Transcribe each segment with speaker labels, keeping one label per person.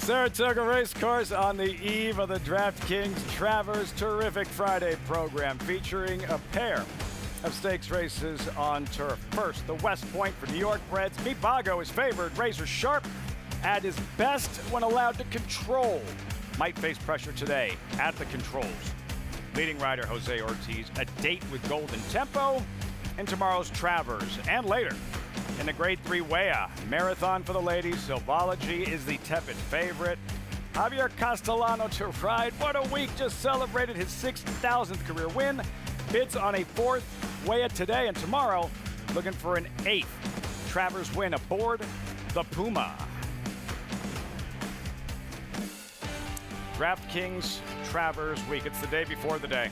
Speaker 1: Saratoga Racecourse on the eve of the DraftKings Travers Terrific Friday program featuring a pair of stakes races on turf. First, the West Point for New York breds. Meet Bago is favored. Razor Sharp at his best when allowed to control. Might face pressure today at the controls. Leading rider Jose Ortiz, a date with Golden Tempo in tomorrow's Travers. And later, in the Grade 3 Weah Marathon for the ladies, Silvology is the tepid favorite. Javier Castellano to ride. What a week, just celebrated his 6,000th career win. Bids on a 4th Weah today and tomorrow, looking for an 8th Travers win aboard the Puma. DraftKings Travers Week. It's the day before the day.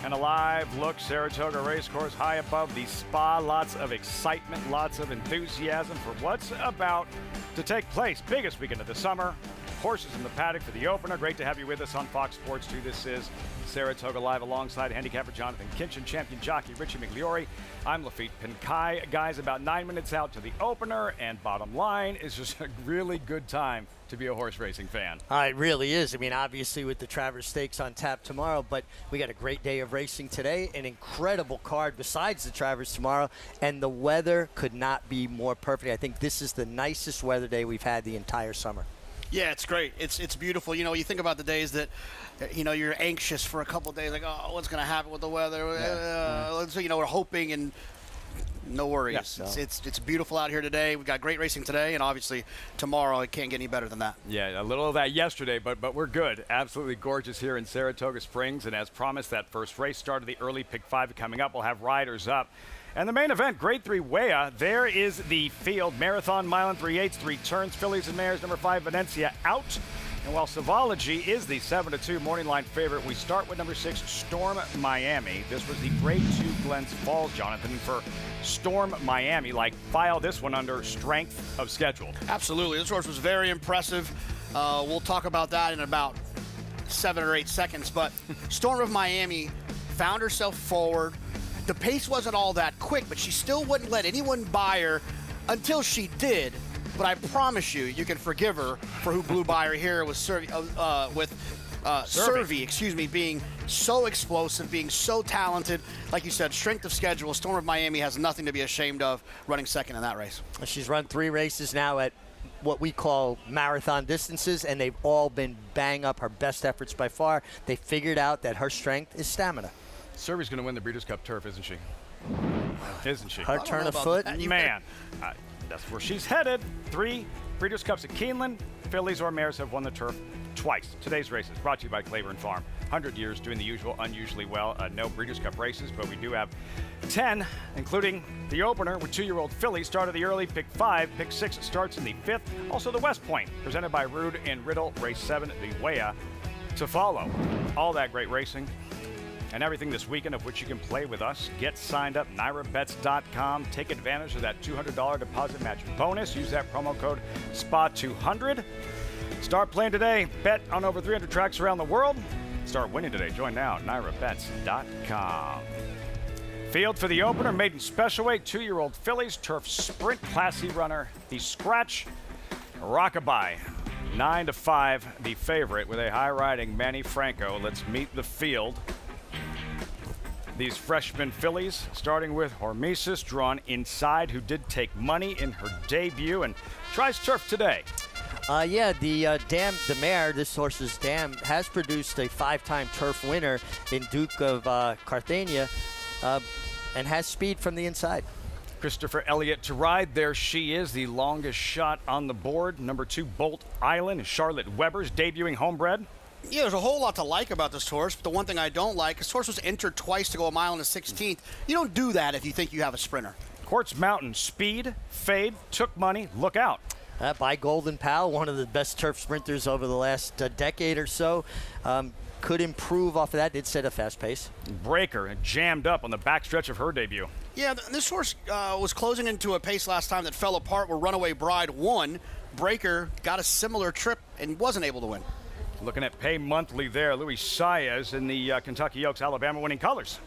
Speaker 1: And a live look, Saratoga Racecourse high above the spa. Lots of excitement, lots of enthusiasm for what's about to take place. Biggest weekend of the summer. Horses in the paddock for the opener. Great to have you with us on Fox Sports 2. This is Saratoga Live alongside handicapper Jonathan Kinchin, champion jockey Richie Migliori. I'm Lafitte Pinkai. Guys, about 9 minutes out to the opener, and bottom line is just a really good time to be a horse racing fan.
Speaker 2: It really is. I mean, obviously with the Travers Stakes on tap tomorrow, but we got a great day of racing today, an incredible card besides the Travers tomorrow, and the weather could not be more perfect. I think this is the nicest weather day we've had the entire summer.
Speaker 3: Yeah, it's great. It's beautiful. You know, you think about the days that, you know, you're anxious for a couple of days, like, oh, what's going to happen with the weather? So, you know, we're hoping, and no worries.
Speaker 1: Yeah, no.
Speaker 3: It's beautiful out here today. We've got great racing today, and obviously tomorrow it can't get any better than that.
Speaker 1: Yeah, a little of that yesterday, but we're good. Absolutely gorgeous here in Saratoga Springs, and as promised, that first race started the early pick 5 coming up. We'll have riders up. And the main event, Grade 3 Weah, there is the field. Marathon, mile and 3/8, 3 turns. Fillies and mares, number 5, Venecia, out. And while Silvology is the 7-2 morning line favorite, we start with number 6, Storm Miami. This was the Grade 2 Glens Falls, Jonathan, for Storm Miami. Like, file this one under strength of schedule.
Speaker 3: Absolutely. This horse was very impressive. We'll talk about that in about 7 or 8 seconds. But Storm of Miami found herself forward. The pace wasn't all that quick, but she still wouldn't let anyone buy her until she did. But I promise you, you can forgive her for who blew by her here with Servy, being so explosive, being so talented. Like you said, strength of schedule. Storm of Miami has nothing to be ashamed of running second in that race.
Speaker 2: She's run 3 races now at what we call marathon distances, and they've all been bang up, her best efforts by far. They figured out that her strength is stamina.
Speaker 1: Servy's going to win the Breeders' Cup Turf, isn't she? Isn't she?
Speaker 2: Her turn of foot.
Speaker 1: Man, that's where she's headed. 3 Breeders' Cups at Keeneland. Fillies or mares have won the turf twice. Today's race is brought to you by Claiborne Farm. 100 years doing the usual, unusually well. No Breeders' Cup races, but we do have 10, including the opener with 2-year-old fillies. Started the early, pick 5. Pick 6 starts in the 5th. Also the West Point, presented by Rude and Riddle. Race 7, the Weah to follow. All that great racing and everything this weekend, of which you can play with us. Get signed up, NYRABets.com. Take advantage of that $200 deposit match bonus. Use that promo code SPA200. Start playing today. Bet on over 300 tracks around the world. Start winning today. Join now at NYRABets.com. Field for the opener, maiden special weight, 2-year-old fillies, turf sprint, classy runner, the Scratch Rockabye. 9-5, the favorite with a high-riding Manny Franco. Let's meet the field. These freshman fillies, starting with Hormesis, drawn inside, who did take money in her debut and tries turf today.
Speaker 2: The mare, this horse's dam, has produced a 5-time turf winner in Duke of Carthagena and has speed from the inside.
Speaker 1: Christopher Elliott to ride. There she is, the longest shot on the board. Number 2, Bolt Island, Charlotte Weber's debuting homebred.
Speaker 3: Yeah, there's a whole lot to like about this horse, but the one thing I don't like, this horse was entered twice to go a mile and a 16th. You don't do that if you think you have a sprinter.
Speaker 1: Quartz Mountain, speed, fade, took money, look out.
Speaker 2: By Golden Pal, one of the best turf sprinters over the last decade or so. Could improve off of that, did set a fast pace.
Speaker 1: Breaker jammed up on the backstretch of her debut.
Speaker 3: Yeah, this horse was closing into a pace last time that fell apart where Runaway Bride won. Breaker got a similar trip and wasn't able to win.
Speaker 1: Looking at pay monthly there, Luis Saez in the Kentucky Oaks, Alabama winning colors.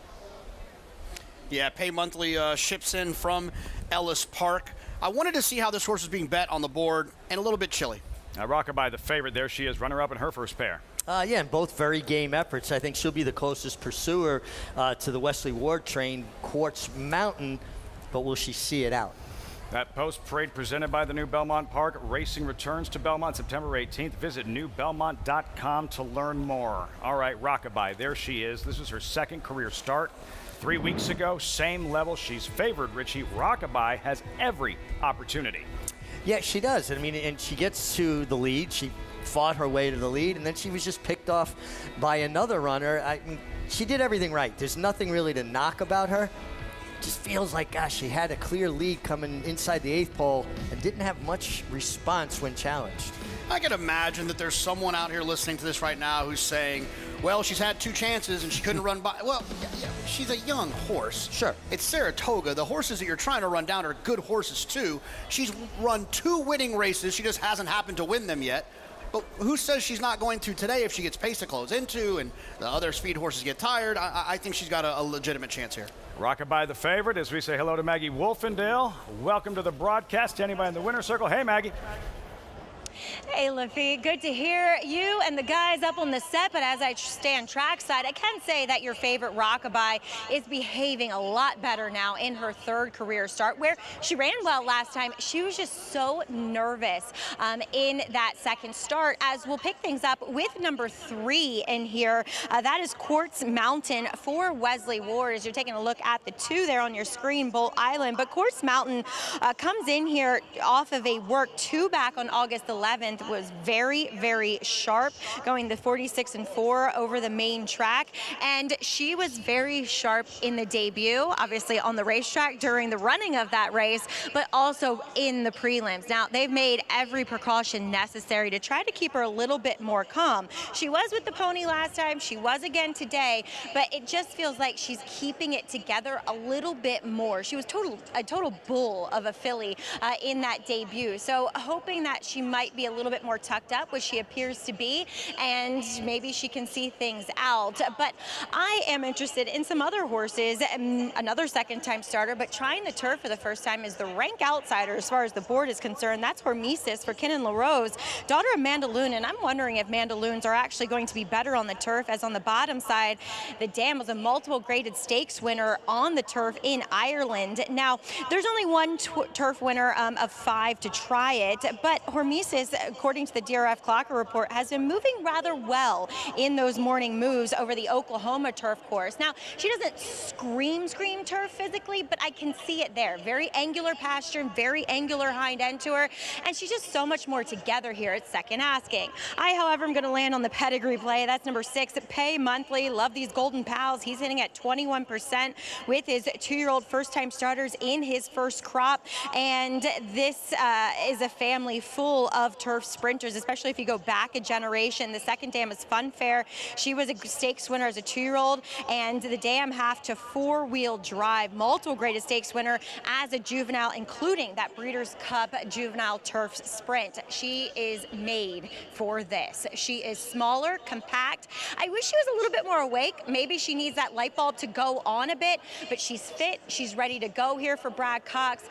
Speaker 3: Yeah, pay monthly ships in from Ellis Park. I wanted to see how this horse was being bet on the board, and a little bit chilly.
Speaker 1: Rockabye, the favorite. There she is, runner-up in her first pair.
Speaker 2: Yeah, and both very game efforts. I think she'll be the closest pursuer to the Wesley Ward-trained Quartz Mountain, but will she see it out?
Speaker 1: That post-parade presented by the New Belmont Park. Racing returns to Belmont September 18th. Visit newbelmont.com to learn more. All right, Rockabye, there she is. This is her second career start. 3 weeks ago, same level. She's favored, Richie. Rockabye has every opportunity.
Speaker 2: Yeah, she does. I mean, and she gets to the lead. She fought her way to the lead, and then she was just picked off by another runner. I mean, she did everything right. There's nothing really to knock about her. Just feels like, gosh, she had a clear lead coming inside the 8th pole and didn't have much response when challenged.
Speaker 3: I can imagine that there's someone out here listening to this right now who's saying, well, she's had 2 chances and she couldn't run by. Well, yeah, she's a young horse.
Speaker 2: Sure.
Speaker 3: It's Saratoga. The horses that you're trying to run down are good horses, too. She's run 2 winning races. She just hasn't happened to win them yet. But who says she's not going to today if she gets pace to close into and the other speed horses get tired? I think she's got a legitimate chance here.
Speaker 1: Rockabye, the favorite, as we say hello to Maggie Wolfendale. Welcome to the broadcast. Anybody in the winner's circle? Hey, Maggie.
Speaker 4: Hey, Lafitte, good to hear you and the guys up on the set, but as I stand trackside, I can say that your favorite Rockabye is behaving a lot better now in her 3rd career start, where she ran well last time. She was just so nervous in that 2nd start, as we'll pick things up with number 3 in here. That is Quartz Mountain for Wesley Ward, as you're taking a look at the 2 there on your screen, Bolt Island. But Quartz Mountain comes in here off of a work 2 back on August 11th. Was very, very sharp, going the 46-4 over the main track, and she was very sharp in the debut, obviously on the racetrack during the running of that race, but also in the prelims. Now, they've made every precaution necessary to try to keep her a little bit more calm. She was with the pony last time, she was again today, but it just feels like she's keeping it together a little bit more. She was a total bull of a filly in that debut, so hoping that she might be a little bit more tucked up, which she appears to be, and maybe she can see things out. But I am interested in some other horses, another 2nd-time starter, but trying the turf for the first time is the rank outsider as far as the board is concerned. That's Hormesis for Kinnan LaRose, daughter of Mandaloon, and I'm wondering if Mandaloons are actually going to be better on the turf, as on the bottom side, the dam was a multiple graded stakes winner on the turf in Ireland. Now, there's only one turf winner of 5 to try it, but Hormesis, according to the DRF Clocker report, has been moving rather well in those morning moves over the Oklahoma turf course. Now, she doesn't scream turf physically, but I can see it there. Very angular pasture, very angular hind end to her, and she's just so much more together here at second asking. I, however, am going to land on the pedigree play. That's number 6, Pay Monthly. Love these Golden Pals. He's hitting at 21% with his 2-year-old first-time starters in his first crop, and this is a family full of turf sprinters, especially if you go back a generation. The second dam is Funfair. She was a stakes winner as a 2-year-old, and the dam half to 4-wheel drive, multiple greatest stakes winner as a juvenile, including that Breeders' Cup juvenile turf sprint. She is made for this. She is smaller, compact. I wish she was a little bit more awake. Maybe she needs that light bulb to go on a bit, but she's fit. She's ready to go here for Brad Cox,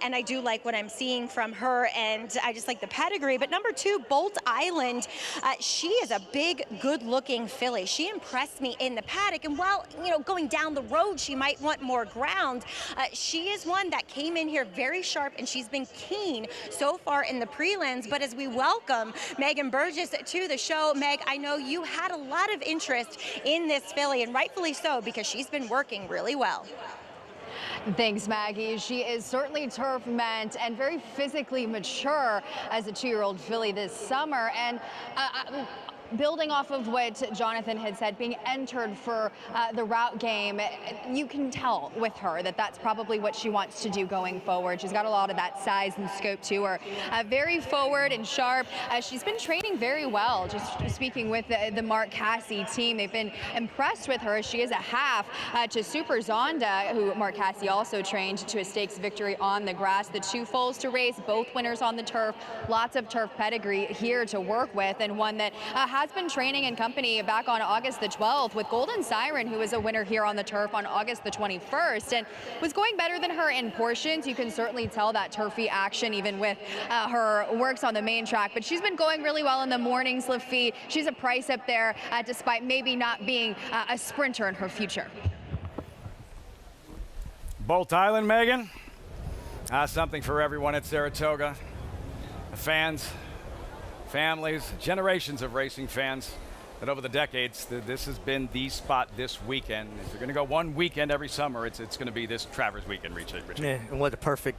Speaker 4: and I do like what I'm seeing from her, and I just like the pedigree. But number 2, Bolt Island, she is a big, good-looking filly. She impressed me in the paddock, and while, going down the road, she might want more ground, she is one that came in here very sharp, and she's been keen so far in the prelims. But as we welcome Megan Burgess to the show, Meg, I know you had a lot of interest in this filly, and rightfully so, because she's been working really well.
Speaker 5: Thanks, Maggie. She is certainly turf meant and very physically mature as a 2-year-old filly this summer. And building off of what Jonathan had said, being entered for the route game, you can tell with her that that's probably what she wants to do going forward. She's got a lot of that size and scope to her. Very forward and sharp. She's been training very well. Just speaking with the Mark Casse team, they've been impressed with her. She is a half to Super Zonda, who Mark Casse also trained to a stakes victory on the grass. The 2 foals to race, both winners on the turf. Lots of turf pedigree here to work with, and one that has has been training in company back on August the 12th with Golden Siren, who was a winner here on the turf on August the 21st, and was going better than her in portions. You can certainly tell that turfy action even with her works on the main track, but she's been going really well in the mornings, Lafitte. She's a price up there despite maybe not being a sprinter in her future.
Speaker 1: Bolt Island, Megan. Something for everyone at Saratoga. The fans, families, generations of racing fans. That over the decades, this has been the spot this weekend. If you're going to go one weekend every summer, it's going to be this Travers weekend, Richie.
Speaker 2: Yeah, and what a perfect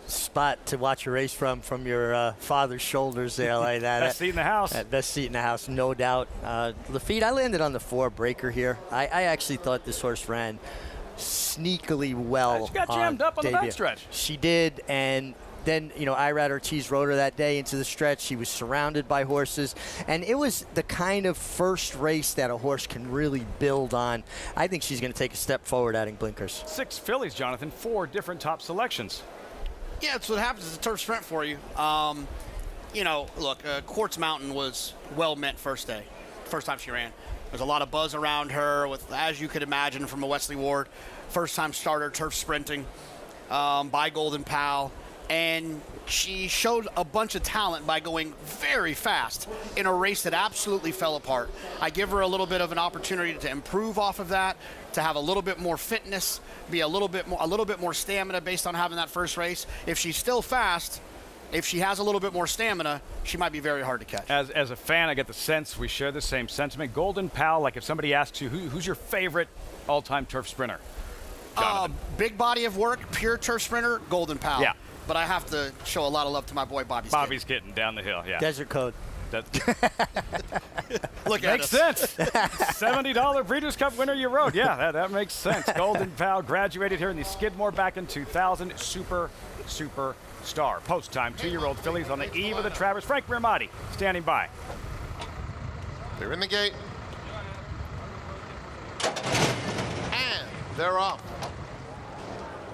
Speaker 2: spot to watch a race from your father's shoulders there like that.
Speaker 1: Best seat in the house.
Speaker 2: Best seat in the house, no doubt. Lafitte, I landed on the 4 breaker here. I actually thought this horse ran sneakily well.
Speaker 1: She got jammed up on the backstretch.
Speaker 2: She did, and then, Irad Ortiz rode her that day into the stretch. She was surrounded by horses, and it was the kind of first race that a horse can really build on. I think she's going to take a step forward adding blinkers.
Speaker 1: 6 fillies, Jonathan, 4 different top selections.
Speaker 3: Yeah, that's what happens. It's a turf sprint for you. Look, Quartz Mountain was well meant first time she ran. There's a lot of buzz around her, with, as you could imagine, from a Wesley Ward, first-time starter turf sprinting by Golden Pal. And she showed a bunch of talent by going very fast in a race that absolutely fell apart. I give her a little bit of an opportunity to improve off of that, to have a little bit more fitness, be a little bit more stamina based on having that first race. If she's still fast, if she has a little bit more stamina, she might be very hard to catch.
Speaker 1: As a fan, I get the sense we share the same sentiment. Golden Pal, like if somebody asks you, who's your favorite all-time turf sprinter?
Speaker 3: Big body of work, pure turf sprinter, Golden Pal.
Speaker 1: Yeah.
Speaker 3: But I have to show a lot of love to my boy Bobby.
Speaker 1: Bobby's getting down the hill, yeah.
Speaker 2: Desert Code.
Speaker 3: Look at
Speaker 1: makes sense. $70 Breeders' Cup winner you rode. Yeah, that makes sense. Golden Pal graduated here in the Skidmore back in 2000. Super star. Post time, 2-year-old fillies on the eve of the Travers. Frank Mirmati standing by.
Speaker 6: They're in the gate. And they're off.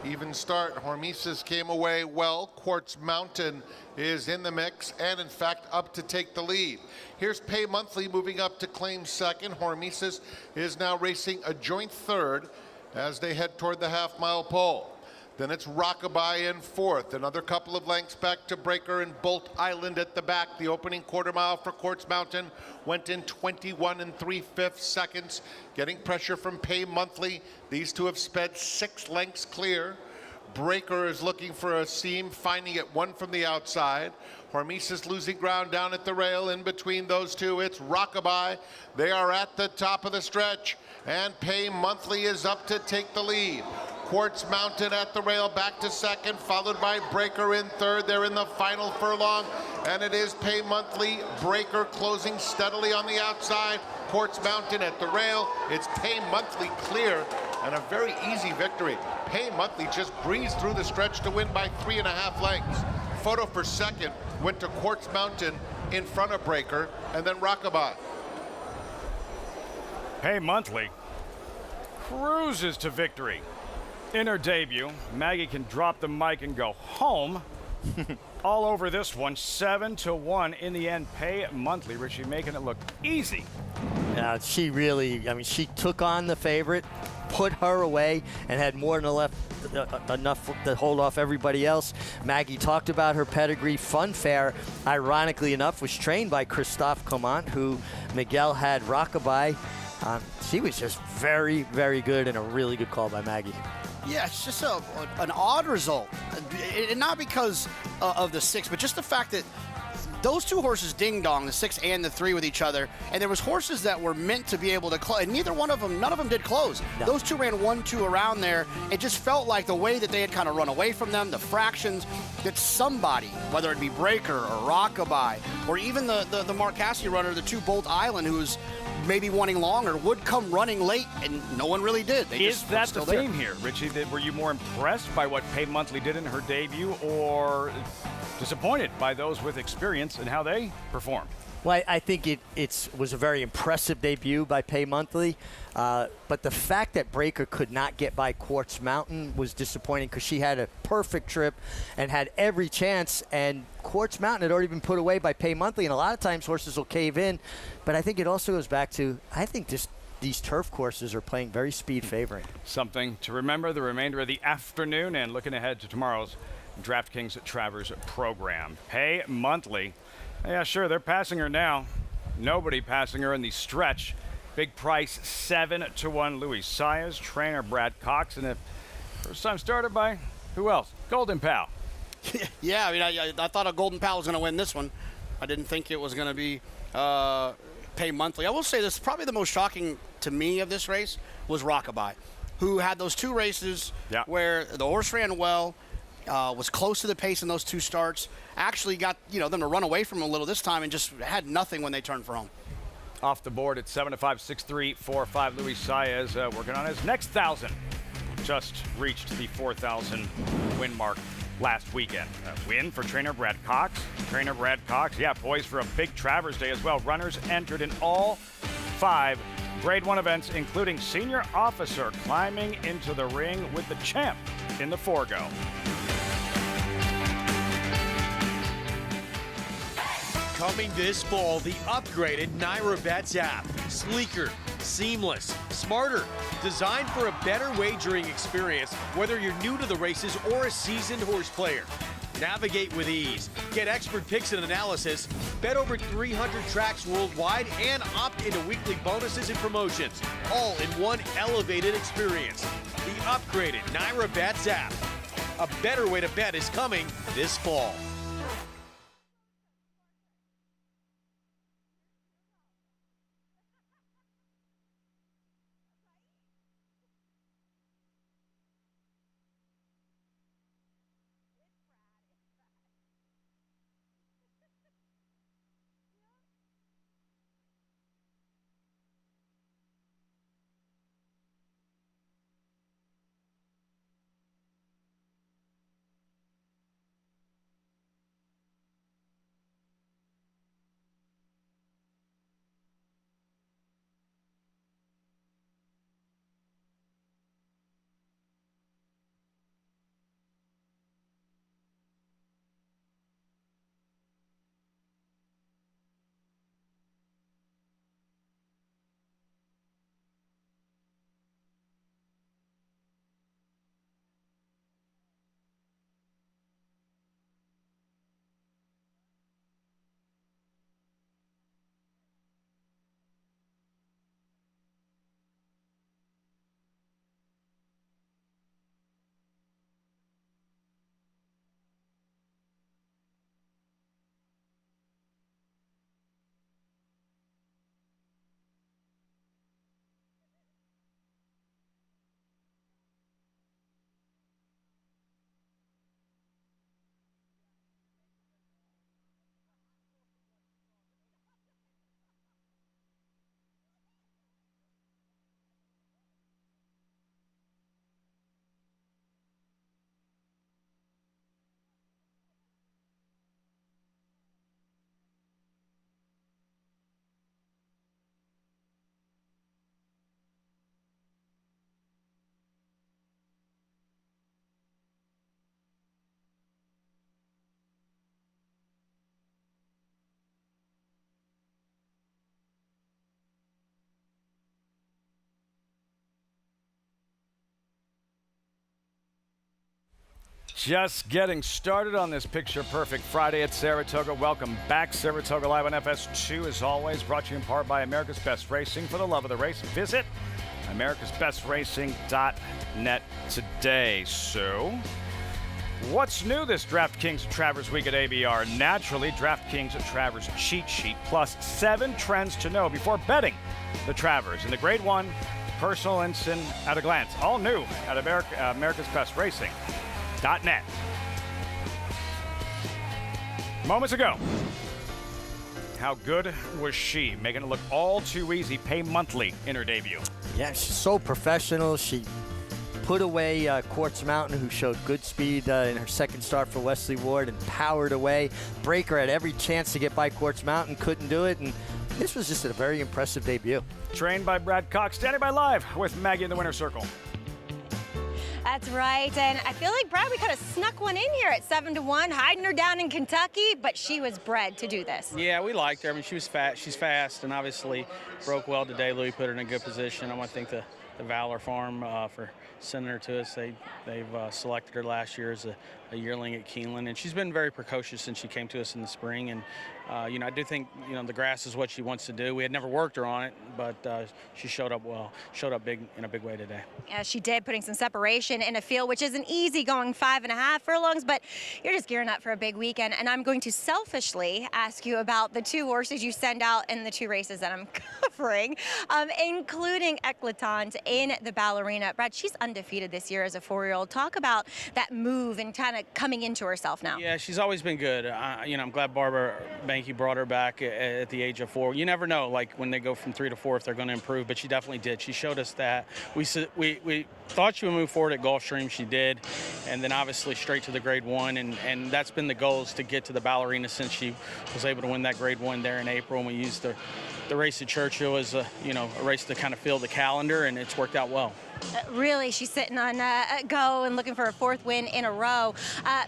Speaker 6: Even start. Hormesis came away well. Quartz Mountain is in the mix and, in fact, up to take the lead. Here's Pay Monthly moving up to claim second. Hormesis is now racing a joint third as they head toward the half-mile pole. Then it's Rockabye in fourth. Another couple of lengths back to Breaker and Bolt Island at the back. The opening quarter mile for Quartz Mountain went in 21 3/5 seconds. Getting pressure from Pay Monthly. These two have sped 6 lengths clear. Breaker is looking for a seam, finding it one from the outside. Hormesis losing ground down at the rail. In between those two, it's Rockabye. They are at the top of the stretch, and Pay Monthly is up to take the lead. Quartz Mountain at the rail, back to second, followed by Breaker in third. They're in the final furlong, and it is Pay Monthly. Breaker closing steadily on the outside. Quartz Mountain at the rail. It's Pay Monthly clear, and a very easy victory. Pay Monthly just breezed through the stretch to win by 3.5 lengths. Photo for second went to Quartz Mountain in front of Breaker, and then Rockabye.
Speaker 1: Pay Monthly cruises to victory. In her debut, Maggie can drop the mic and go home. All over this one, 7-1 in the end. Pay Monthly, Richie, making it look easy.
Speaker 2: She really, she took on the favorite, put her away, and had more than enough to hold off everybody else. Maggie talked about her pedigree. Funfair, ironically enough, was trained by Christophe Clement, who Miguel had Rockabye. She was just very, very good, and a really good call by Maggie.
Speaker 3: Yeah, it's just an odd result. And not because of the 6, but just the fact that those two horses ding-dong, the 6 and the 3 with each other, and there was horses that were meant to be able to close, and none of them did close.
Speaker 2: No.
Speaker 3: Those two ran 1-2 around there. It just felt like the way that they had kind of run away from them, the fractions, that somebody, whether it be Breaker or Rockabye, or even the Mark Cassidy runner, the 2 Bolt Island, who's maybe wanting longer, would come running late, and no one really did.
Speaker 1: Is that the theme here, Richie? Were you more impressed by what Pay Monthly did in her debut, or disappointed by those with experience and how they performed?
Speaker 2: Well, I think it was a very impressive debut by Pay Monthly, but the fact that Breaker could not get by Quartz Mountain was disappointing because she had a perfect trip and had every chance, and Quartz Mountain had already been put away by Pay Monthly, and a lot of times horses will cave in, but I think it also goes back to, I think these turf courses are playing very speed favoring.
Speaker 1: Something to remember the remainder of the afternoon and looking ahead to tomorrow's DraftKings Travers program. Pay Monthly. Yeah, sure, they're passing her now. Nobody passing her in the stretch. Big price, 7-1 Louis Saez, trainer Brad Cox, and a first-time starter by who else? Golden Pal.
Speaker 3: Yeah, I mean, I thought a Golden Pal was going to win this one. I didn't think it was going to be Pay Monthly. I will say this, probably the most shocking to me of this race was Rockabye, who had those 2 races where the horse ran well, was close to the pace in those 2 starts, actually got them to run away from him a little this time and just had nothing when they turned for home.
Speaker 1: Off the board at 7-5, 6-3, 4-5. Louis Saez working on his next 1,000. Just reached the 4,000 win mark last weekend. A win for trainer Brad Cox. Trainer Brad Cox, poised for a big Travers Day as well. Runners entered in all 5 Grade 1 events, including senior officer climbing into the ring with the champ in the forego.
Speaker 7: Coming this fall, the upgraded Naira Bets app. Sleeker, seamless, smarter, designed for a better wagering experience, whether you're new to the races or a seasoned horse player. Navigate with ease, get expert picks and analysis, bet over 300 tracks worldwide, and opt into weekly bonuses and promotions, all in one elevated experience. The upgraded Naira Bets app. A better way to bet is coming this fall.
Speaker 1: Just getting started on this Picture Perfect Friday at Saratoga. Welcome back. Saratoga Live on FS2, as always, brought to you in part by America's Best Racing. For the love of the race, visit americasbestracing.net today. So, what's new this DraftKings Travers Week at ABR? Naturally, DraftKings Travers cheat sheet plus 7 trends to know before betting the Travers in the Grade 1 personal instant at a glance. All new at America's Best Racing. .net. Moments ago, how good was she? Making it look all too easy. Pay Monthly in her debut.
Speaker 2: Yeah, she's so professional. She put away Quartz Mountain, who showed good speed in her second start for Wesley Ward and powered away. Breaker had every chance to get by Quartz Mountain, couldn't do it, and this was just a very impressive debut.
Speaker 1: Trained by Brad Cox, standing by live with Maggie in the winner's circle.
Speaker 4: That's right, and I feel like, Brad, we kind of snuck one in here at 7-1, hiding her down in Kentucky, but she was bred to do this.
Speaker 8: Yeah, we liked her. I mean, she was fast. She's fast, and obviously broke well today. Louis put her in a good position. I want to thank the Valor Farm for sending her to us. They've selected her last year as a yearling at Keeneland, and she's been very precocious since she came to us in the spring. And I do think the grass is what she wants to do. We had never worked her on it, but she showed up well, showed up big in a big way today.
Speaker 4: Yeah, she did, putting some separation in a field which isn't easy, going 5.5 furlongs, but you're just gearing up for a big weekend. And I'm going to selfishly ask you about the 2 horses you send out in the 2 races that I'm covering, including Eclatante in the Ballerina. Brad, she's undefeated this year as a 4-year-old. Talk about that move and kind of coming into herself now.
Speaker 8: Yeah, she's always been good. I'm glad Barbara Banky brought her back at the age of 4. You never know, like when they go from 3 to 4, if they're going to improve, but she definitely did. She showed us that. We thought she would move forward at Gulfstream. She did, and then obviously straight to the Grade 1, and that's been the goal, is to get to the Ballerina since she was able to win that Grade 1 there in April, and we used the race at Churchill as a race to kind of fill the calendar, and it's worked out well.
Speaker 4: Really, she's sitting on go and looking for a 4th win in a row.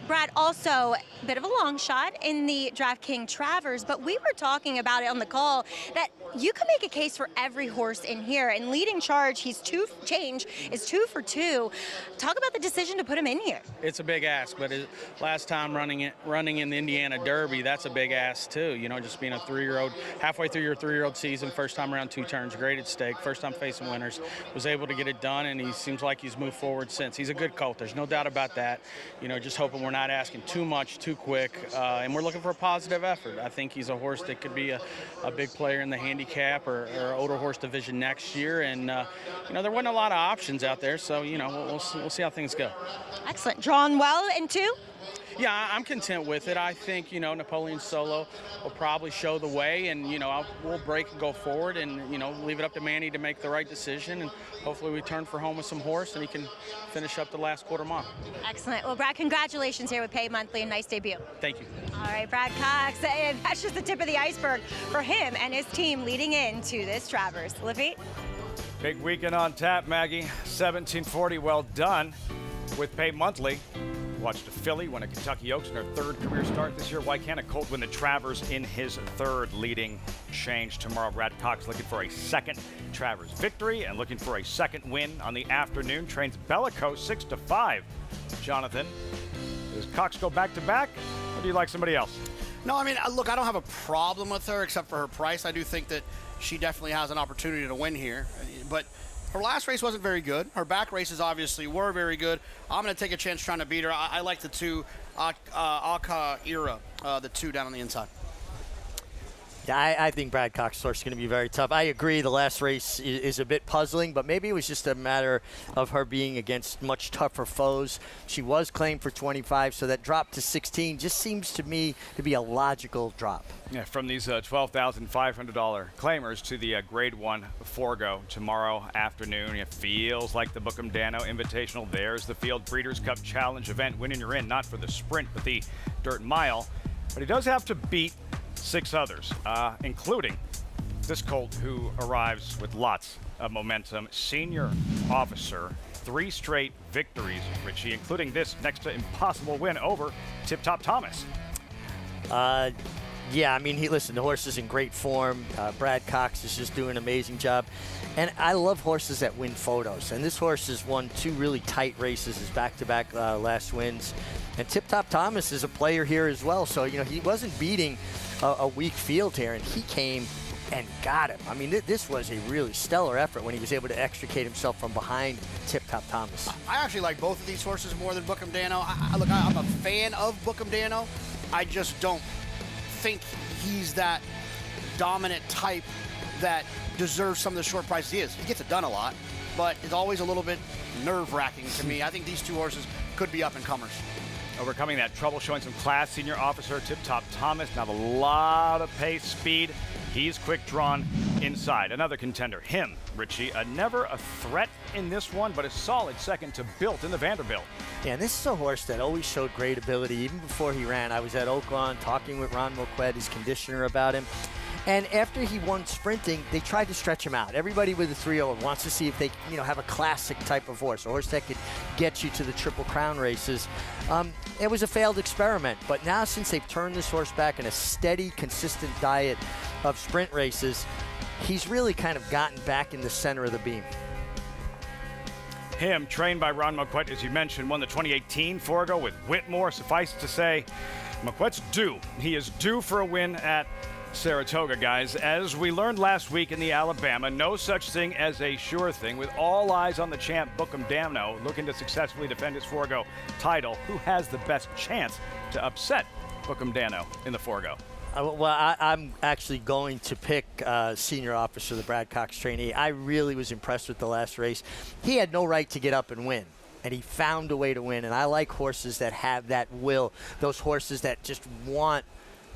Speaker 4: Brad, also a bit of a long shot in the DraftKings Travers, but we were talking about it on the call that you can make a case for every horse in here. And leading charge, he's 2 for 2. Talk about the decision to put him in here.
Speaker 8: It's a big ask, but last time running in the Indiana Derby, that's a big ask too. Just being a 3-year-old, halfway through your 3-year-old season, first time around 2 turns, graded stake, first time facing winners, was able to get it done, and he seems like he's moved forward since. He's a good colt, there's no doubt about that. Just hoping we're not asking too much too quick, and we're looking for a positive effort. I think he's a horse that could be a big player in the handicap or older horse division next year, and there wasn't a lot of options out there, so we'll see how things go.
Speaker 4: Excellent. Drawn well in 2?
Speaker 8: Yeah, I'm content with it. I think, Napoleon Solo will probably show the way, and, we'll break and go forward and, leave it up to Manny to make the right decision, and hopefully we turn for home with some horse and he can finish up the last quarter mile.
Speaker 4: Excellent. Well, Brad, congratulations here with Pay Monthly. A nice debut.
Speaker 8: Thank you.
Speaker 4: All right, Brad Cox. That's just the tip of the iceberg for him and his team leading into this Travers. Lafitte?
Speaker 1: Big weekend on tap, Maggie. 1740, well done with Pay Monthly. Watched a filly win a Kentucky Oaks in her 3rd career start this year. Why can't a colt win the Travers in his 3rd leading change tomorrow? Brad Cox looking for a 2nd Travers victory and looking for a 2nd win on the afternoon. Trains Bellico 6-5. Jonathan, does Cox go back-to-back, or do you like somebody else?
Speaker 3: No, I mean, look, I don't have a problem with her except for her price. I do think that she definitely has an opportunity to win here, but her last race wasn't very good. Her back races obviously were very good. I'm going to take a chance trying to beat her. I like the 2, Aka Era, the 2 down on the inside.
Speaker 2: Yeah, I think Brad Cox's horse is going to be very tough. I agree the last race is a bit puzzling, but maybe it was just a matter of her being against much tougher foes. She was claimed for 25, so that drop to 16 just seems to me to be a logical drop.
Speaker 1: Yeah, from these $12,500 claimers to the Grade 1 forego tomorrow afternoon. It feels like the Bookham Dano Invitational. There's the Field Breeders' Cup Challenge event. Winning you're in, not for the sprint, but the dirt mile. But he does have to beat 6 others, including this colt who arrives with lots of momentum. Senior officer, 3 straight victories, Richie, including this next to impossible win over Tip Top Thomas.
Speaker 2: Yeah, I mean, the horse is in great form. Brad Cox is just doing an amazing job. And I love horses that win photos. And this horse has won 2 really tight races, his back-to-back last wins. And Tip Top Thomas is a player here as well. So, he wasn't beating a weak field here, and he came and got him. I mean, this was a really stellar effort when he was able to extricate himself from behind Tip Top Thomas.
Speaker 3: I actually like both of these horses more than Bookham Dano. Look, I'm a fan of Bookham Dano. I just don't think he's that dominant type that deserves some of the short prices he is. He gets it done a lot, but it's always a little bit nerve-wracking to me. I think these 2 horses could be up-and-comers.
Speaker 1: Overcoming that trouble, showing some class, senior officer Tip Top Thomas. Now a lot of pace, speed. He's quick drawn inside. Another contender, him, Richie. Never a threat in this one, but a solid second to Built in the Vanderbilt.
Speaker 2: Yeah, and this is a horse that always showed great ability. Even before he ran, I was at Oaklawn talking with Ron Moquette, his conditioner, about him. And after he won sprinting, they tried to stretch him out. Everybody with the 3-0 wants to see if they, have a classic type of horse, a horse that could get you to the Triple Crown races. It was a failed experiment, but now since they've turned this horse back in a steady, consistent diet of sprint races, he's really kind of gotten back in the center of the beam.
Speaker 1: Him, trained by Ron Moquette, as you mentioned, won the 2018 Forgo with Whitmore. Suffice to say, Moquette's due. He is due for a win at Saratoga, guys. As we learned last week in the Alabama, no such thing as a sure thing. With all eyes on the champ, Bookham Damno, looking to successfully defend his Forgo title. Who has the best chance to upset Bookham Damno in the Forgo?
Speaker 2: I'm actually going to pick senior officer, the Brad Cox trainee. I really was impressed with the last race. He had no right to get up and win, and he found a way to win. And I like horses that have that will, those horses that just want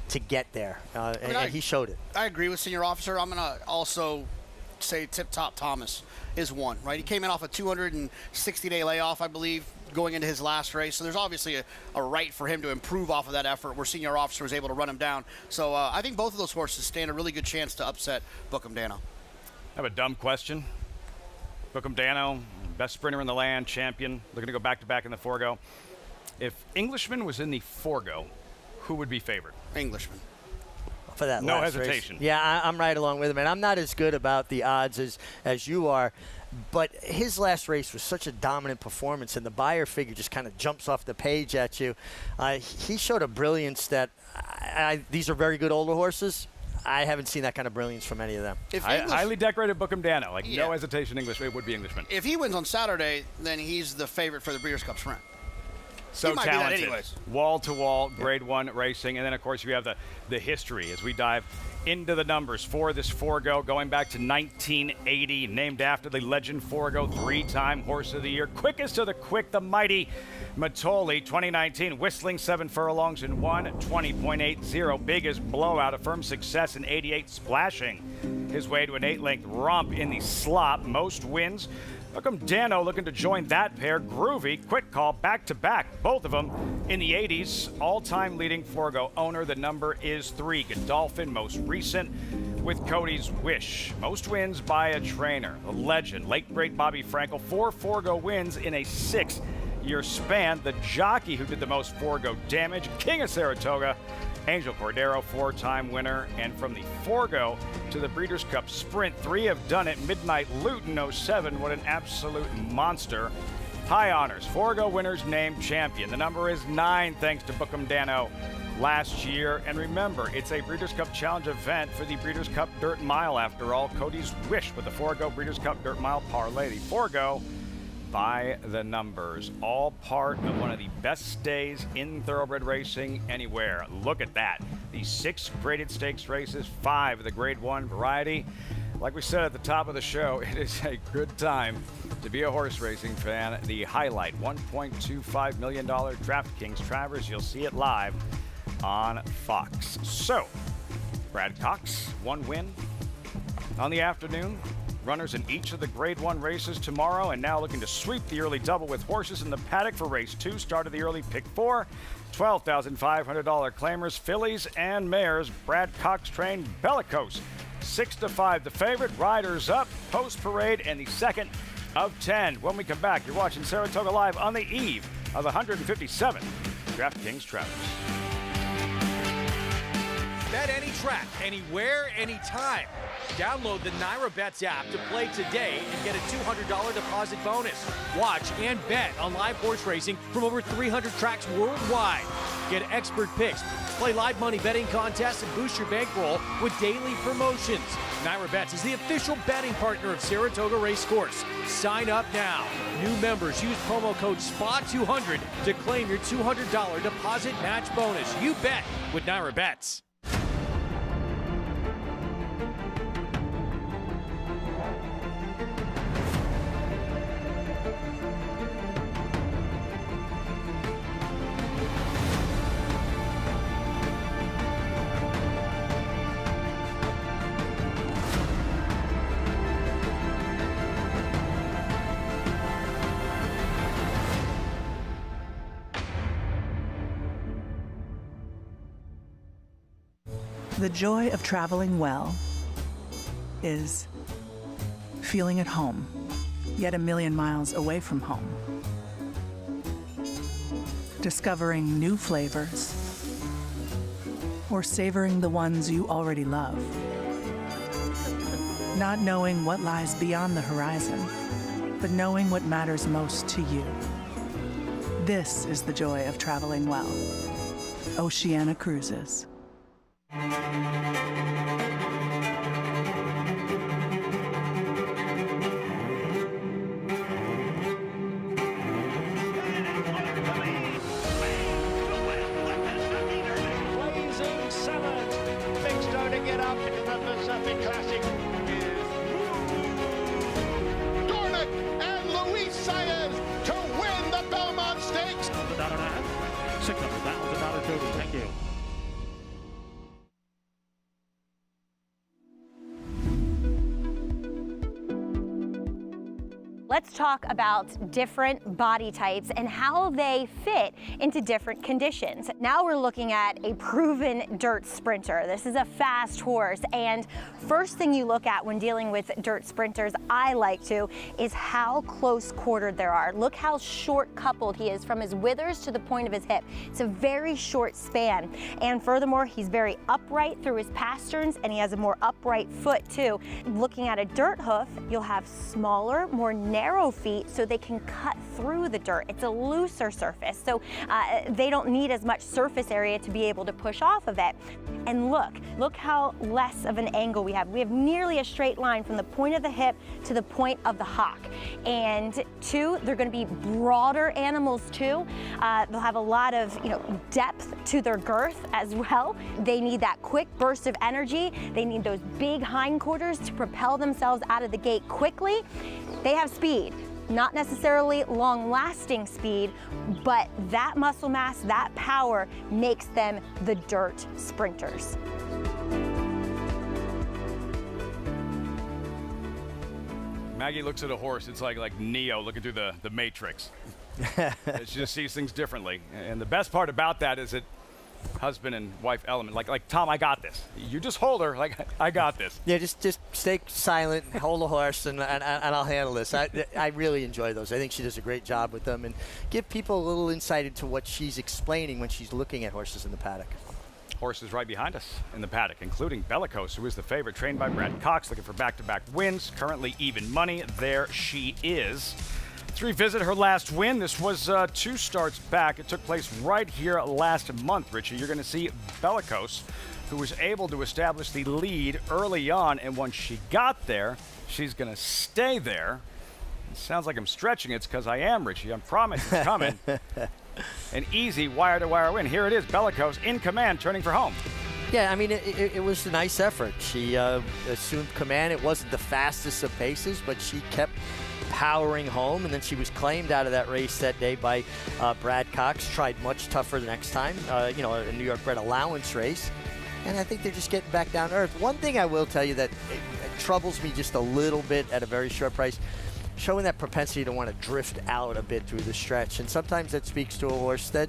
Speaker 2: to get there, and he showed it.
Speaker 3: I agree with senior officer. I'm going to also say Tip Top Thomas is one, right? He came in off a 260-day layoff, I believe, going into his last race. So there's obviously a right for him to improve off of that effort where senior officer was able to run him down. So I think both of those horses stand a really good chance to upset Bookham Damno.
Speaker 1: I have a dumb question. Bookham Damno, best sprinter in the land, champion, looking to go back-to-back in the Forgo. If Englishman was in the Forgo, who would be favored?
Speaker 3: Englishman.
Speaker 2: For that
Speaker 1: no
Speaker 2: last
Speaker 1: hesitation.
Speaker 2: Race. Yeah, I'm right along with him, and I'm not as good about the odds as you are, but his last race was such a dominant performance, and the buyer figure just kind of jumps off the page at you. He showed a brilliance that these are very good older horses. I haven't seen that kind of brilliance from any of them.
Speaker 1: Highly decorated Bookham Damno, no hesitation. It would be Englishman.
Speaker 3: If he wins on Saturday, then he's the favorite for the Breeders' Cup Sprint.
Speaker 1: So talented,
Speaker 3: anyways.
Speaker 1: Wall-to-wall, grade 1 racing. And then, of course, you have the history as we dive into the numbers for this Forgo, going back to 1980, named after the legend Forgo, 3-time Horse of the Year. Quickest of the quick, the mighty Matoli, 2019, whistling 7 furlongs in 1, 20.80. Biggest blowout, a firm success in 88, splashing his way to an 8-length romp in the slop. Most wins. Bookham Damno looking to join that pair. Groovy, quick call, back-to-back, both of them in the 80s. All-time leading Forgo owner, the number is 3. Godolphin, most recent with Cody's Wish. Most wins by a trainer, a legend, late great Bobby Frankel. 4 Forgo wins in a 6-year span. The jockey who did the most Forgo damage, King of Saratoga, Angel Cordero, 4-time winner. And from the Forgo to the Breeders' Cup Sprint, 3 have done it. Midnight Luton, 07. What an absolute monster. High honors. Forgo winners named champion. The number is 9, thanks to Bookham Damno last year. And remember, it's a Breeders' Cup Challenge event for the Breeders' Cup Dirt Mile, after all. Cody's Wish with the Forgo Breeders' Cup Dirt Mile parlay. The Forgo by the numbers, all part of one of the best days in thoroughbred racing anywhere. Look at that. The 6 graded stakes races, 5 of the grade 1 variety. Like we said at the top of the show, it is a good time to be a horse racing fan. The highlight, $1.25 million DraftKings Travers. You'll see it live on Fox. So, Brad Cox, 1 win on the afternoon. Runners in each of the grade 1 races tomorrow, and now looking to sweep the early double with horses in the paddock for race 2. Start of the early pick 4. $12,500 claimers, fillies and mares. Brad Cox trained Bellicose, 6-5 the favorite. Riders up, post parade, and the second of 10. When we come back, you're watching Saratoga Live on the eve of 157 DraftKings Travers.
Speaker 7: Bet any track, anywhere, anytime. Download the NyraBets app to play today and get a $200 deposit bonus. Watch and bet on live horse racing from over 300 tracks worldwide. Get expert picks, play live money betting contests, and boost your bankroll with daily promotions. NyraBets is the official betting partner of Saratoga Racecourse. Sign up now. New members use promo code SPA200 to claim your $200 deposit match bonus. You bet with NyraBets.
Speaker 9: The joy of traveling well is feeling at home, yet a million miles away from home. Discovering new flavors, or savoring the ones you already love. Not knowing what lies beyond the horizon, but knowing what matters most to you. This is the joy of traveling well. Oceana Cruises.
Speaker 10: Thank you.
Speaker 4: Let's talk about different body types and how they fit into different conditions. Now we're looking at a proven dirt sprinter. This is a fast horse, and first thing you look at when dealing with dirt sprinters, I like to, is how close quartered there are. Look how short coupled he is from his withers to the point of his hip. It's a very short span, and furthermore, he's very upright through his pasterns, and he has a more upright foot too. Looking at a dirt hoof, you'll have smaller, more narrow feet so they can cut through the dirt. It's a looser surface, so they don't need as much surface area to be able to push off of it. And look how less of an angle we have. We have nearly a straight line from the point of the hip to the point of the hock. And two, they're going to be broader animals too. They'll have a lot of depth to their girth as well. They need that quick burst of energy. They need those big hindquarters to propel themselves out of the gate quickly. They have speed, not necessarily long-lasting speed, but that muscle mass, that power makes them the dirt sprinters.
Speaker 1: Maggie looks at a horse, it's like Neo looking through the Matrix. She just sees things differently. And the best part about that is that husband and wife element, like Tom, I got this. You just hold her, I got this.
Speaker 2: Yeah, just stay silent, hold the horse, and I'll handle this. I really enjoy those. I think she does a great job with them, and give people a little insight into what she's explaining when she's looking at horses in the paddock.
Speaker 1: Horses right behind us in the paddock, including Bellicose, who is the favorite, trained by Brad Cox, looking for back-to-back wins, currently even money. There she is. Let's revisit her last win. This was 2 starts back. It took place right here last month, Richie. You're going to see Bellicose, who was able to establish the lead early on, and once she got there, she's going to stay there. It sounds like I'm stretching. It's because I am, Richie. I promise it's coming. An easy wire-to-wire win. Here it is, Bellicose in command, turning for home.
Speaker 2: Yeah, I mean, it was a nice effort. She assumed command. It wasn't the fastest of paces, but she kept powering home, and then she was claimed out of that race that day by Brad Cox. Tried much tougher the next time, a New York bred allowance race, and I think they're just getting back down to earth. One thing I will tell you that it troubles me just a little bit at a very short price, showing that propensity to want to drift out a bit through the stretch, and sometimes that speaks to a horse that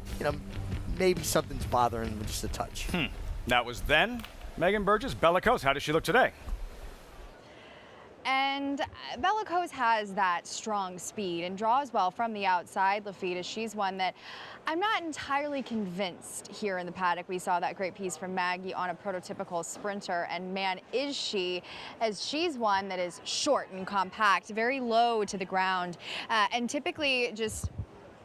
Speaker 2: maybe something's bothering them just a touch.
Speaker 1: That was then. Megan Burgess, Bellicose, how does she look today?
Speaker 5: And Bellicose has that strong speed and draws well from the outside. Lafita, she's one that I'm not entirely convinced here in the paddock. We saw that great piece from Maggie on a prototypical sprinter, and man, is she, as she's one that is short and compact, very low to the ground, and typically just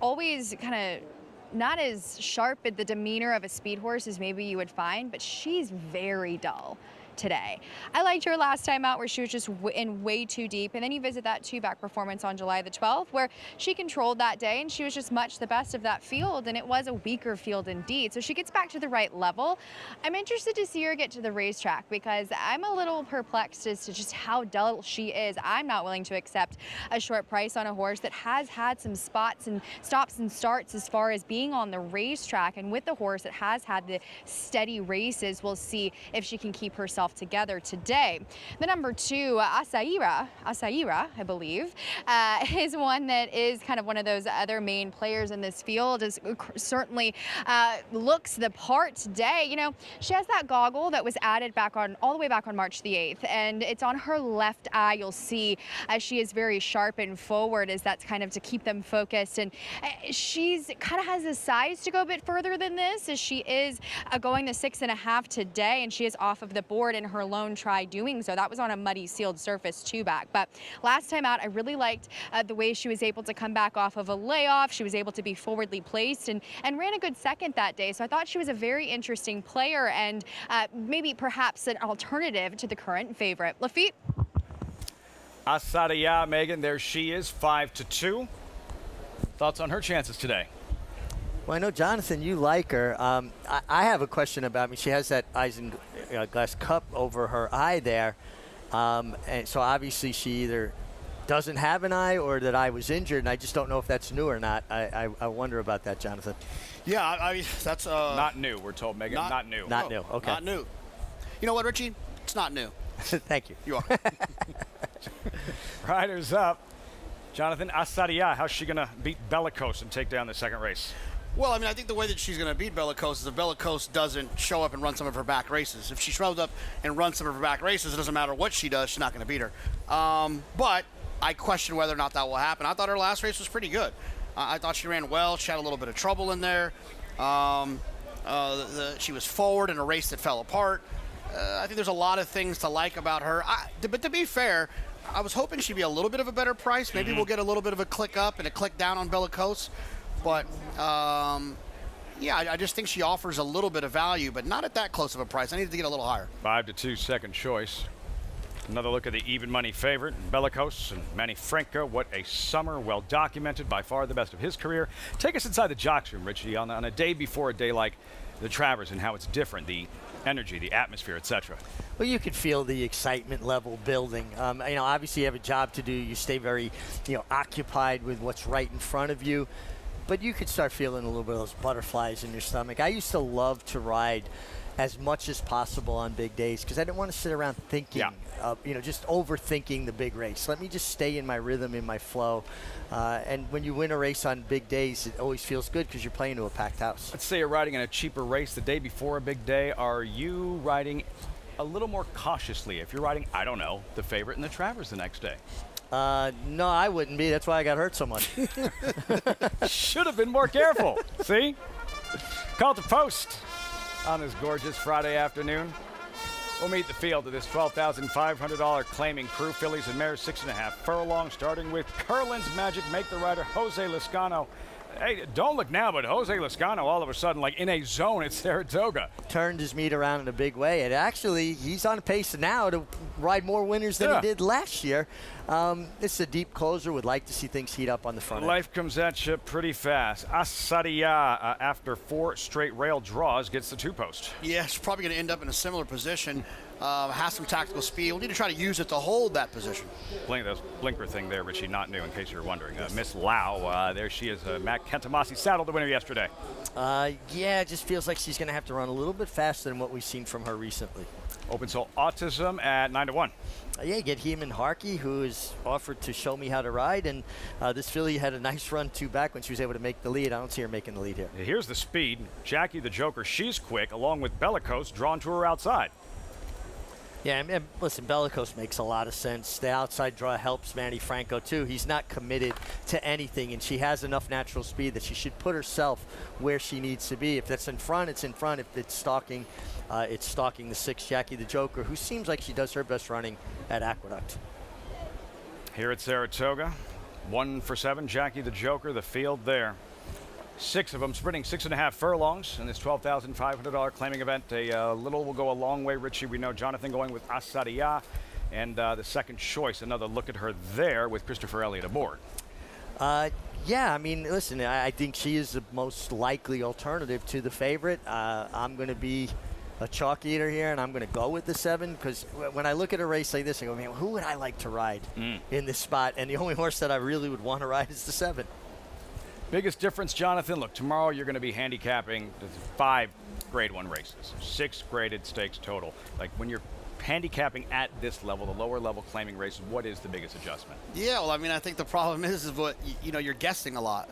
Speaker 5: always kind of not as sharp at the demeanor of a speed horse as maybe you would find, but she's very dull today. I liked her last time out where she was just in way too deep, and then you visit that 2-back performance on July the 12th where she controlled that day and she was just much the best of that field, and it was a weaker field indeed. So she gets back to the right level. I'm interested to see her get to the racetrack because I'm a little perplexed as to just how dull she is. I'm not willing to accept a short price on a horse that has had some spots and stops and starts as far as being on the racetrack, and with the horse that has had the steady races, we'll see if she can keep herself herself together today. The number 2, Asaira, I believe, is one that is kind of one of those other main players in this field. Is certainly looks the part today. You know, she has that goggle that was added back on all the way back on March the 8th, and it's on her left eye. You'll see as she is very sharp and forward, as that's kind of to keep them focused. And she's kind of has the size to go a bit further than this, as she is going the 6.5 today, and she is off of the board in her lone try doing so. That was on a muddy sealed surface two back. But last time out, I really liked the way she was able to come back off of a layoff. She was able to be forwardly placed and ran a good second that day. So I thought she was a very interesting player and maybe perhaps an alternative to the current favorite. Lafitte?
Speaker 1: Asaria, Megan, there she is, 5-2. Thoughts on her chances today?
Speaker 2: Well, I know, Jonathan, you like her. I have a question about me. She has that Isinglass cup over her eye there. And so obviously she either doesn't have an eye or that eye was injured, and I just don't know if that's new or not. I wonder about that, Jonathan.
Speaker 3: Yeah, I mean, that's
Speaker 1: not new, we're told, Megan. Not new.
Speaker 2: Not new. Okay.
Speaker 3: Not new. You know what, Richie? It's not new.
Speaker 2: Thank you.
Speaker 3: You are.
Speaker 1: Riders up. Jonathan, Asaria, how's she going to beat Bellicose and take down the second race?
Speaker 3: Well, I mean, I think the way that she's going to beat Bellicose is if Bellicose doesn't show up and run some of her back races. If she shows up and runs some of her back races, it doesn't matter what she does, she's not going to beat her. But I question whether or not that will happen. I thought her last race was pretty good. I thought she ran well. She had a little bit of trouble in there. She was forward in a race that fell apart. I think there's a lot of things to like about her. But to be fair, I was hoping she'd be a little bit of a better price. Maybe we'll get a little bit of a click up and a click down on Bellicose. But, yeah, I just think she offers a little bit of value, but not at that close of a price. I needed to get a little higher.
Speaker 1: 5-2, second choice. Another look at the even money favorite, Bellicose and Manny Franco. What a summer, well documented, by far the best of his career. Take us inside the jocks room, Richie, on a day before a day like the Travers and how it's different, the energy, the atmosphere, etc.
Speaker 2: Well, you could feel the excitement level building. You know, obviously you have a job to do. You stay very, occupied with what's right in front of you. But you could start feeling a little bit of those butterflies in your stomach. I used to love to ride as much as possible on big days because I didn't want to sit around thinking, just overthinking the big race. Let me just stay in my rhythm, in my flow. And when you win a race on big days, it always feels good because you're playing to a packed house.
Speaker 1: Let's say you're riding in a cheaper race the day before a big day. Are you riding a little more cautiously if you're riding, I don't know, the favorite in the Travers the next day?
Speaker 2: No, I wouldn't be. That's why I got hurt so much.
Speaker 1: Should have been more careful. See? Call to post on this gorgeous Friday afternoon. We'll meet the field of this $12,500 claiming crew. Fillies and mares 6.5 furlongs, starting with Curlin's Magic. Make the rider Jose Lascano. Hey, don't look now, but Jose Lascano all of a sudden like in a zone at Saratoga.
Speaker 2: Turned his meet around in a big way, and actually he's on pace now to ride more winners than he did last year. This is a deep closer. Would like to see things heat up on the front end.
Speaker 1: Life comes at you pretty fast. Asaria, after 4 straight rail draws, gets the 2-post.
Speaker 3: Yeah, she's probably going to end up in a similar position. Has some tactical speed. We'll need to try to use it to hold that position.
Speaker 1: Blinker thing there, Richie, not new in case you're wondering. Miss Lau, there she is. Matt Kentamasi saddled the winner yesterday.
Speaker 2: Yeah, it just feels like she's going to have to run a little bit faster than what we've seen from her recently.
Speaker 1: Open Soul Autism at 9-1.
Speaker 2: Yeah, get Heeman Harkey, who has offered to show me how to ride, and this filly had a nice run 2 back when she was able to make the lead. I don't see her making the lead here.
Speaker 1: Here's the speed. Jackie the Joker, she's quick, along with Bellicose, drawn to her outside.
Speaker 2: Yeah, and listen, Bellicose makes a lot of sense. The outside draw helps Manny Franco, too. He's not committed to anything, and she has enough natural speed that she should put herself where she needs to be. If that's in front, it's in front. If it's stalking the 6, Jackie the Joker, who seems like she does her best running at Aqueduct.
Speaker 1: Here at Saratoga, 1 for 7, Jackie the Joker, the field there. 6 of them sprinting 6.5 furlongs in this $12,500 claiming event. A little will go a long way, Richie. We know Jonathan going with Asaria, and the second choice. Another look at her there with Christopher Elliott aboard.
Speaker 2: Yeah, I mean, listen, I think she is the most likely alternative to the favorite. I'm going to be a chalk eater here, and I'm going to go with the 7 because when I look at a race like this, I go, man, who would I like to ride in this spot? And the only horse that I really would want to ride is the 7.
Speaker 1: Biggest difference, Jonathan, look, tomorrow you're going to be handicapping 5 grade 1 races, 6 graded stakes total. Like when you're handicapping at this level, the lower level claiming races, what is the biggest adjustment?
Speaker 3: Yeah, well, I mean, I think the problem is what, you know, you're guessing a lot.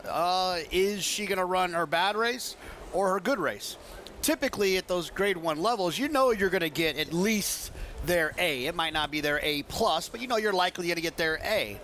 Speaker 3: Is she going to run her bad race or her good race? Typically at those grade 1 levels, you know you're going to get at least their A. It might not be their A+, but you know you're likely going to get their A.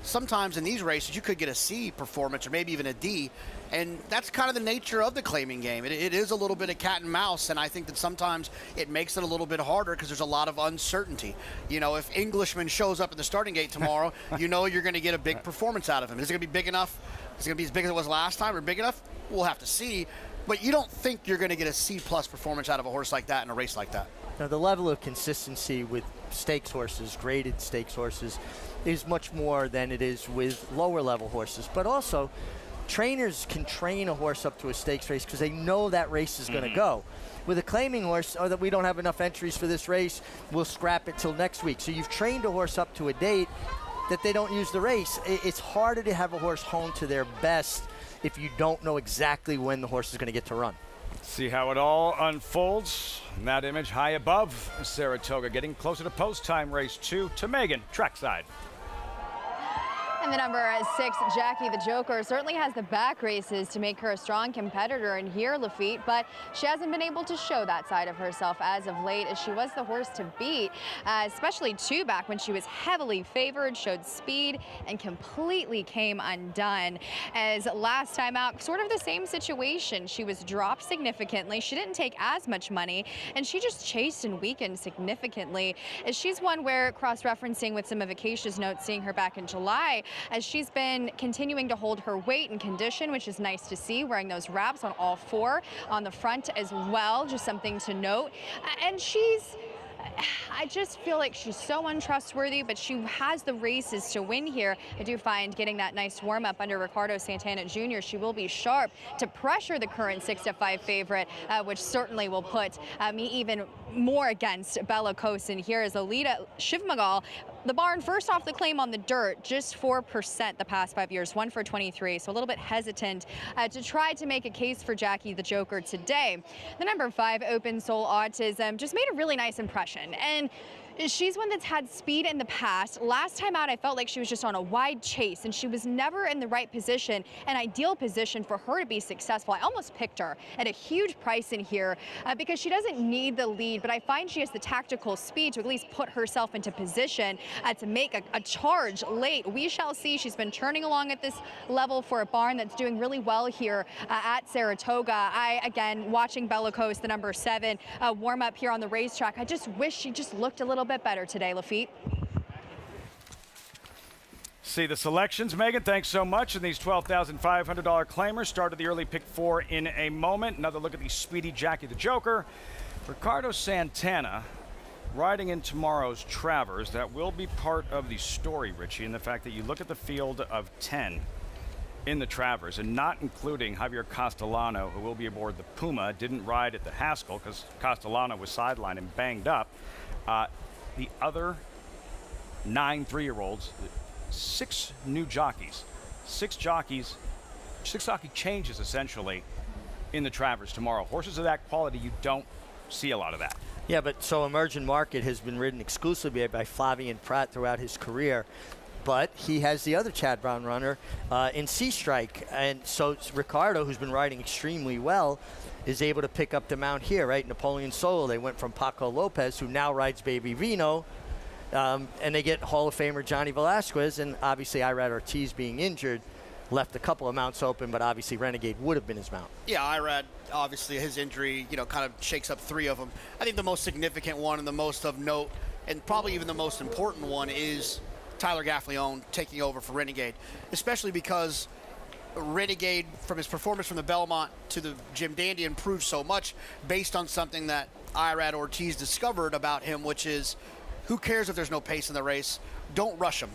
Speaker 3: Sometimes in these races, you could get a C performance or maybe even a D, and that's kind of the nature of the claiming game. It is a little bit of cat and mouse, and I think that sometimes it makes it a little bit harder because there's a lot of uncertainty. You know, if Englishman shows up at the starting gate tomorrow, you know you're going to get a big performance out of him. Is it going to be big enough? Is it going to be as big as it was last time or big enough? We'll have to see, but you don't think you're going to get a C+ performance out of a horse like that in a race like that.
Speaker 2: Now, the level of consistency with stakes horses, graded stakes horses, is much more than it is with lower level horses. But also, trainers can train a horse up to a stakes race because they know that race is going to go. With a claiming horse, or that we don't have enough entries for this race, we'll scrap it till next week. So you've trained a horse up to a date that they don't use the race. It's harder to have a horse honed to their best if you don't know exactly when the horse is going to get to run.
Speaker 1: See how it all unfolds. In that image high above Saratoga, getting closer to post time race 2 to Megan, trackside.
Speaker 5: And the number 6, Jackie the Joker, certainly has the back races to make her a strong competitor in here, Lafitte, but she hasn't been able to show that side of herself as of late, as she was the horse to beat, especially 2 back when she was heavily favored, showed speed, and completely came undone. As last time out, sort of the same situation. She was dropped significantly. She didn't take as much money, and she just chased and weakened significantly. As she's one where, cross-referencing with some of Acacia's notes, seeing her back in July, as she's been continuing to hold her weight and condition, which is nice to see, wearing those wraps on all 4 on the front as well, just something to note. And I just feel like she's so untrustworthy, but she has the races to win here. I do find getting that nice warm-up under Ricardo Santana Jr., she will be sharp to pressure the current 6-5 favorite, which certainly will put me even more against Bella Cosin here as Alita Shivmagal. The barn first off the claim on the dirt, just 4% the past 5 years, 1 for 23, so a little bit hesitant to try to make a case for Jackie the Joker today. The number 5, Open Soul Autism, just made a really nice impression, and she's one that's had speed in the past. Last time out, I felt like she was just on a wide chase, and she was never in the right position, an ideal position for her to be successful. I almost picked her at a huge price in here because she doesn't need the lead, but I find she has the tactical speed to at least put herself into position to make a charge late. We shall see. She's been churning along at this level for a barn that's doing really well here at Saratoga. Again, watching Bellicose, the number 7, warm up here on the racetrack, I just wish she just looked a little bit better today, Lafitte.
Speaker 1: See the selections, Megan. Thanks so much. And these $12,500 claimers started the early pick 4 in a moment. Another look at the speedy Jackie the Joker. Ricardo Santana riding in tomorrow's Travers. That will be part of the story, Richie, and the fact that you look at the field of 10 in the Travers, and not including Javier Castellano, who will be aboard the Puma, didn't ride at the Haskell because Castellano was sidelined and banged up. The other 9 3-year-olds, 6 new jockeys, 6 jockey changes essentially in the Travers tomorrow. Horses of that quality, you don't see a lot of that.
Speaker 2: Yeah, but so Emerging Market has been ridden exclusively by Flavien Prat throughout his career. But he has the other Chad Brown runner in Sea Strike. And so Ricardo, who's been riding extremely well, is able to pick up the mount here, right? Napoleon Solo, they went from Paco Lopez, who now rides Baby Vino, and they get Hall of Famer Johnny Velasquez, and obviously Irad Ortiz being injured left a couple of mounts open, but obviously Renegade would have been his mount.
Speaker 3: Yeah, Irad, obviously his injury, kind of shakes up 3 of them. I think the most significant one and the most of note, and probably even the most important one, is Tyler Gaffleone taking over for Renegade, especially because Renegade, from his performance from the Belmont to the Jim Dandy, improved so much based on something that Irad Ortiz discovered about him, which is, who cares if there's no pace in the race? Don't rush him.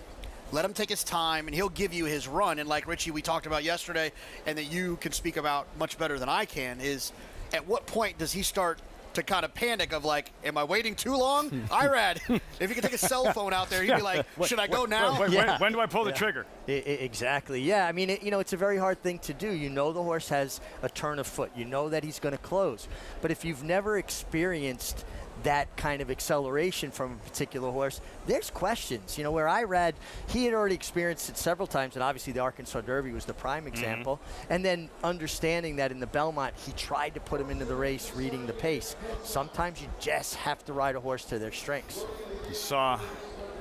Speaker 3: Let him take his time, and he'll give you his run. And like Richie, we talked about yesterday, and that you can speak about much better than I can, is at what point does he start to kind of panic of like, am I waiting too long? Irad, if he could take a cell phone out there, he'd be like, should I go now?
Speaker 1: When do I pull the trigger?
Speaker 2: Exactly. Yeah, I mean, it's a very hard thing to do. You know the horse has a turn of foot. You know that he's going to close. But if you've never experienced that kind of acceleration from a particular horse, there's questions. You know, where I read he had already experienced it several times, and obviously the Arkansas Derby was the prime example. And then understanding that in the Belmont, he tried to put him into the race, reading the pace. Sometimes you just have to ride a horse to their strengths.
Speaker 1: You saw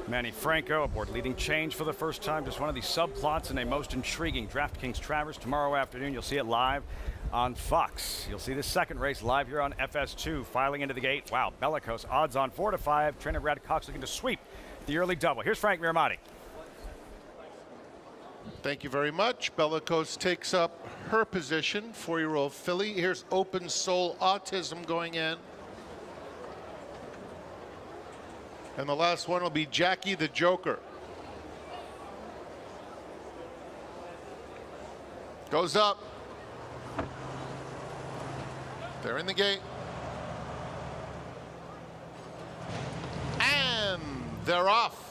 Speaker 1: Manny Franco aboard Leading Change for the first time. Just one of these subplots in a most intriguing DraftKings Travers. Tomorrow afternoon, you'll see it live on Fox. You'll see the second race live here on FS2. Filing into the gate. Wow, Bellicose odds on 4-5. Trainer Brad Cox looking to sweep the early double. Here's Frank Miramati.
Speaker 6: Thank you very much. Bellicose takes up her position, 4-year-old filly. Here's Open Soul Autism going in. And the last one will be Jackie the Joker. Goes up. They're in the gate. And they're off.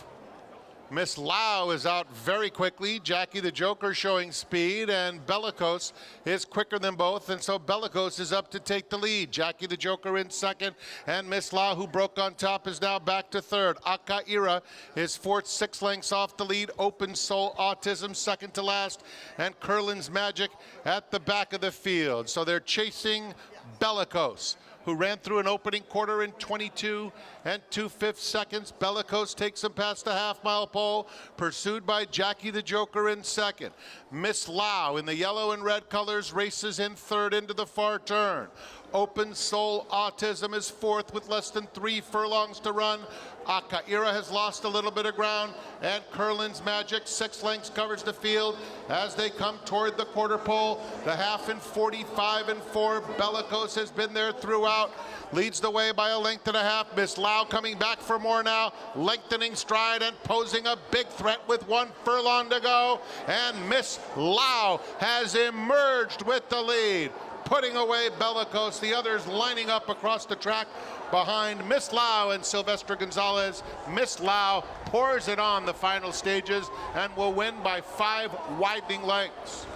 Speaker 6: Miss Lau is out very quickly. Jackie the Joker showing speed, and Bellicose is quicker than both, and so Bellicose is up to take the lead. Jackie the Joker in second, and Miss Lau, who broke on top, is now back to third. Akaira is fourth, 6 lengths off the lead. Open Soul Autism second to last, and Curlin's Magic at the back of the field. So they're chasing Bellicose, who ran through an opening quarter in 22 and 2/5 seconds. Bellicose takes him past the half-mile pole, pursued by Jackie the Joker in second. Miss Lau in the yellow and red colors races in third into the far turn. Open Soul Autism is fourth with less than 3 furlongs to run. Akaira has lost a little bit of ground, and Curlin's Magic 6 lengths covers the field as they come toward the quarter pole. The half in 45 and 4. Bellicose has been there throughout, leads the way by a length and a half. Miss Lau coming back for more now, lengthening stride and posing a big threat with 1 furlong to go. And Miss Lau has emerged with the lead, putting away Bellicose. The others lining up across the track behind Miss Lau and Sylvester Gonzalez. Miss Lau pours it on the final stages and will win by 5 widening lengths.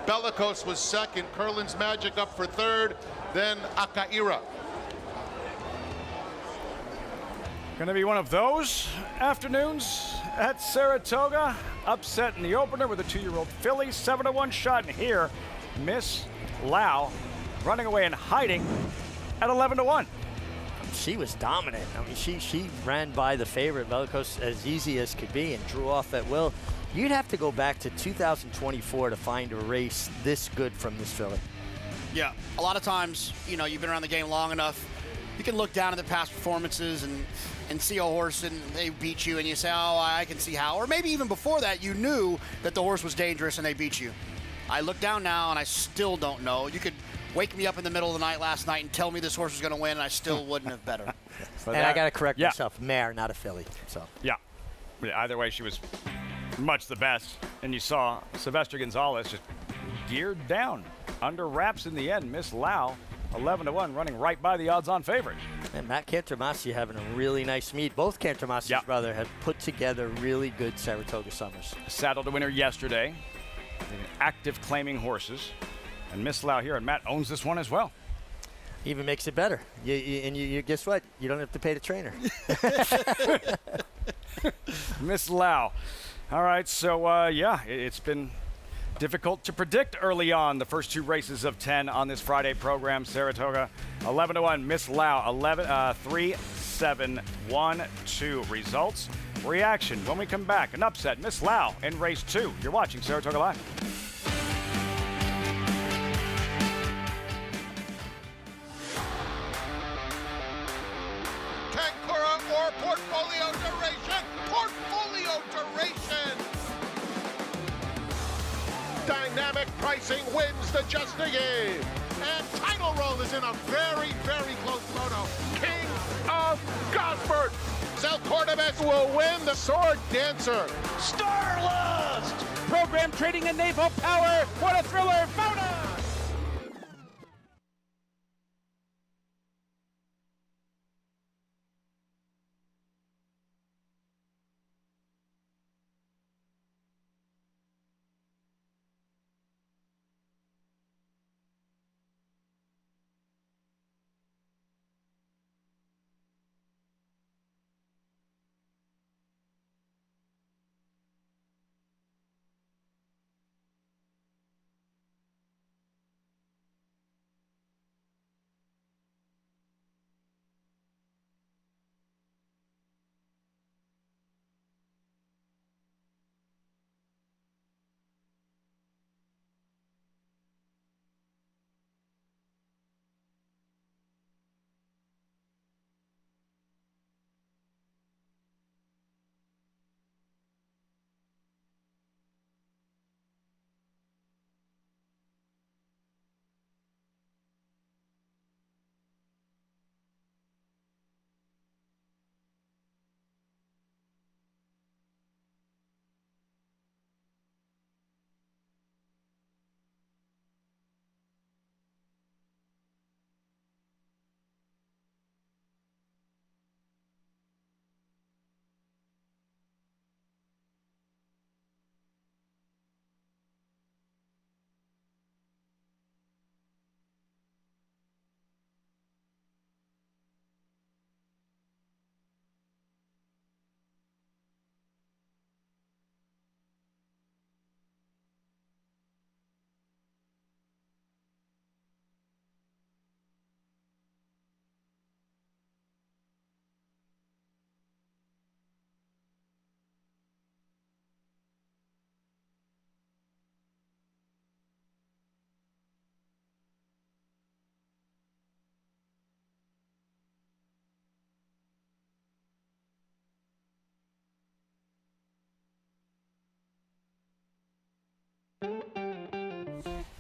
Speaker 6: Bellicose was second, Curlin's Magic up for third, then Akaira.
Speaker 1: Going to be one of those afternoons at Saratoga. Upset in the opener with a 2-year-old filly. 7-1 shot in here. Miss Lau running away and hiding at 11-1.
Speaker 2: She was dominant. I mean, she ran by the favorite, Bellicose, as easy as could be and drew off at will. You'd have to go back to 2024 to find a race this good from this filly.
Speaker 3: Yeah, a lot of times, you know, you've been around the game long enough, you can look down at the past performances and see a horse and they beat you and you say, oh, I can see how. Or maybe even before that, you knew that the horse was dangerous and they beat you. I look down now and I still don't know. You could wake me up in the middle of the night last night and tell me this horse was going to win and I still wouldn't have bet her.
Speaker 2: And I got to correct myself, mare, not a filly. So
Speaker 1: yeah, either way, she was much the best. And you saw Sylvester Gonzalez just geared down under wraps in the end. Miss Lau, 11-1, running right by the odds-on favorite.
Speaker 2: And Matt Cantermasi having a really nice meet. Both Cantermasi's brother have put together really good Saratoga summers.
Speaker 1: Saddled a winner yesterday. Active claiming horses. And Miss Lau here, and Matt owns this one as well.
Speaker 2: Even makes it better. You guess what? You don't have to pay the trainer.
Speaker 1: Miss Lau. All right, so yeah, it's been difficult to predict early on the first 2 races of 10 on this Friday program. Saratoga, 11-1. Miss Lau, 3-7-1-2. Results, reaction when we come back. An upset, Miss Lau in race 2. You're watching Saratoga Live.
Speaker 6: Portfolio duration. Portfolio duration. Dynamic pricing wins the Just a Game. And Title Roll is in a very, very close photo. King of Gosford. El Cordobés will win the Sword Dancer.
Speaker 10: Starlust! Program trading in naval power. What a thriller. Photo!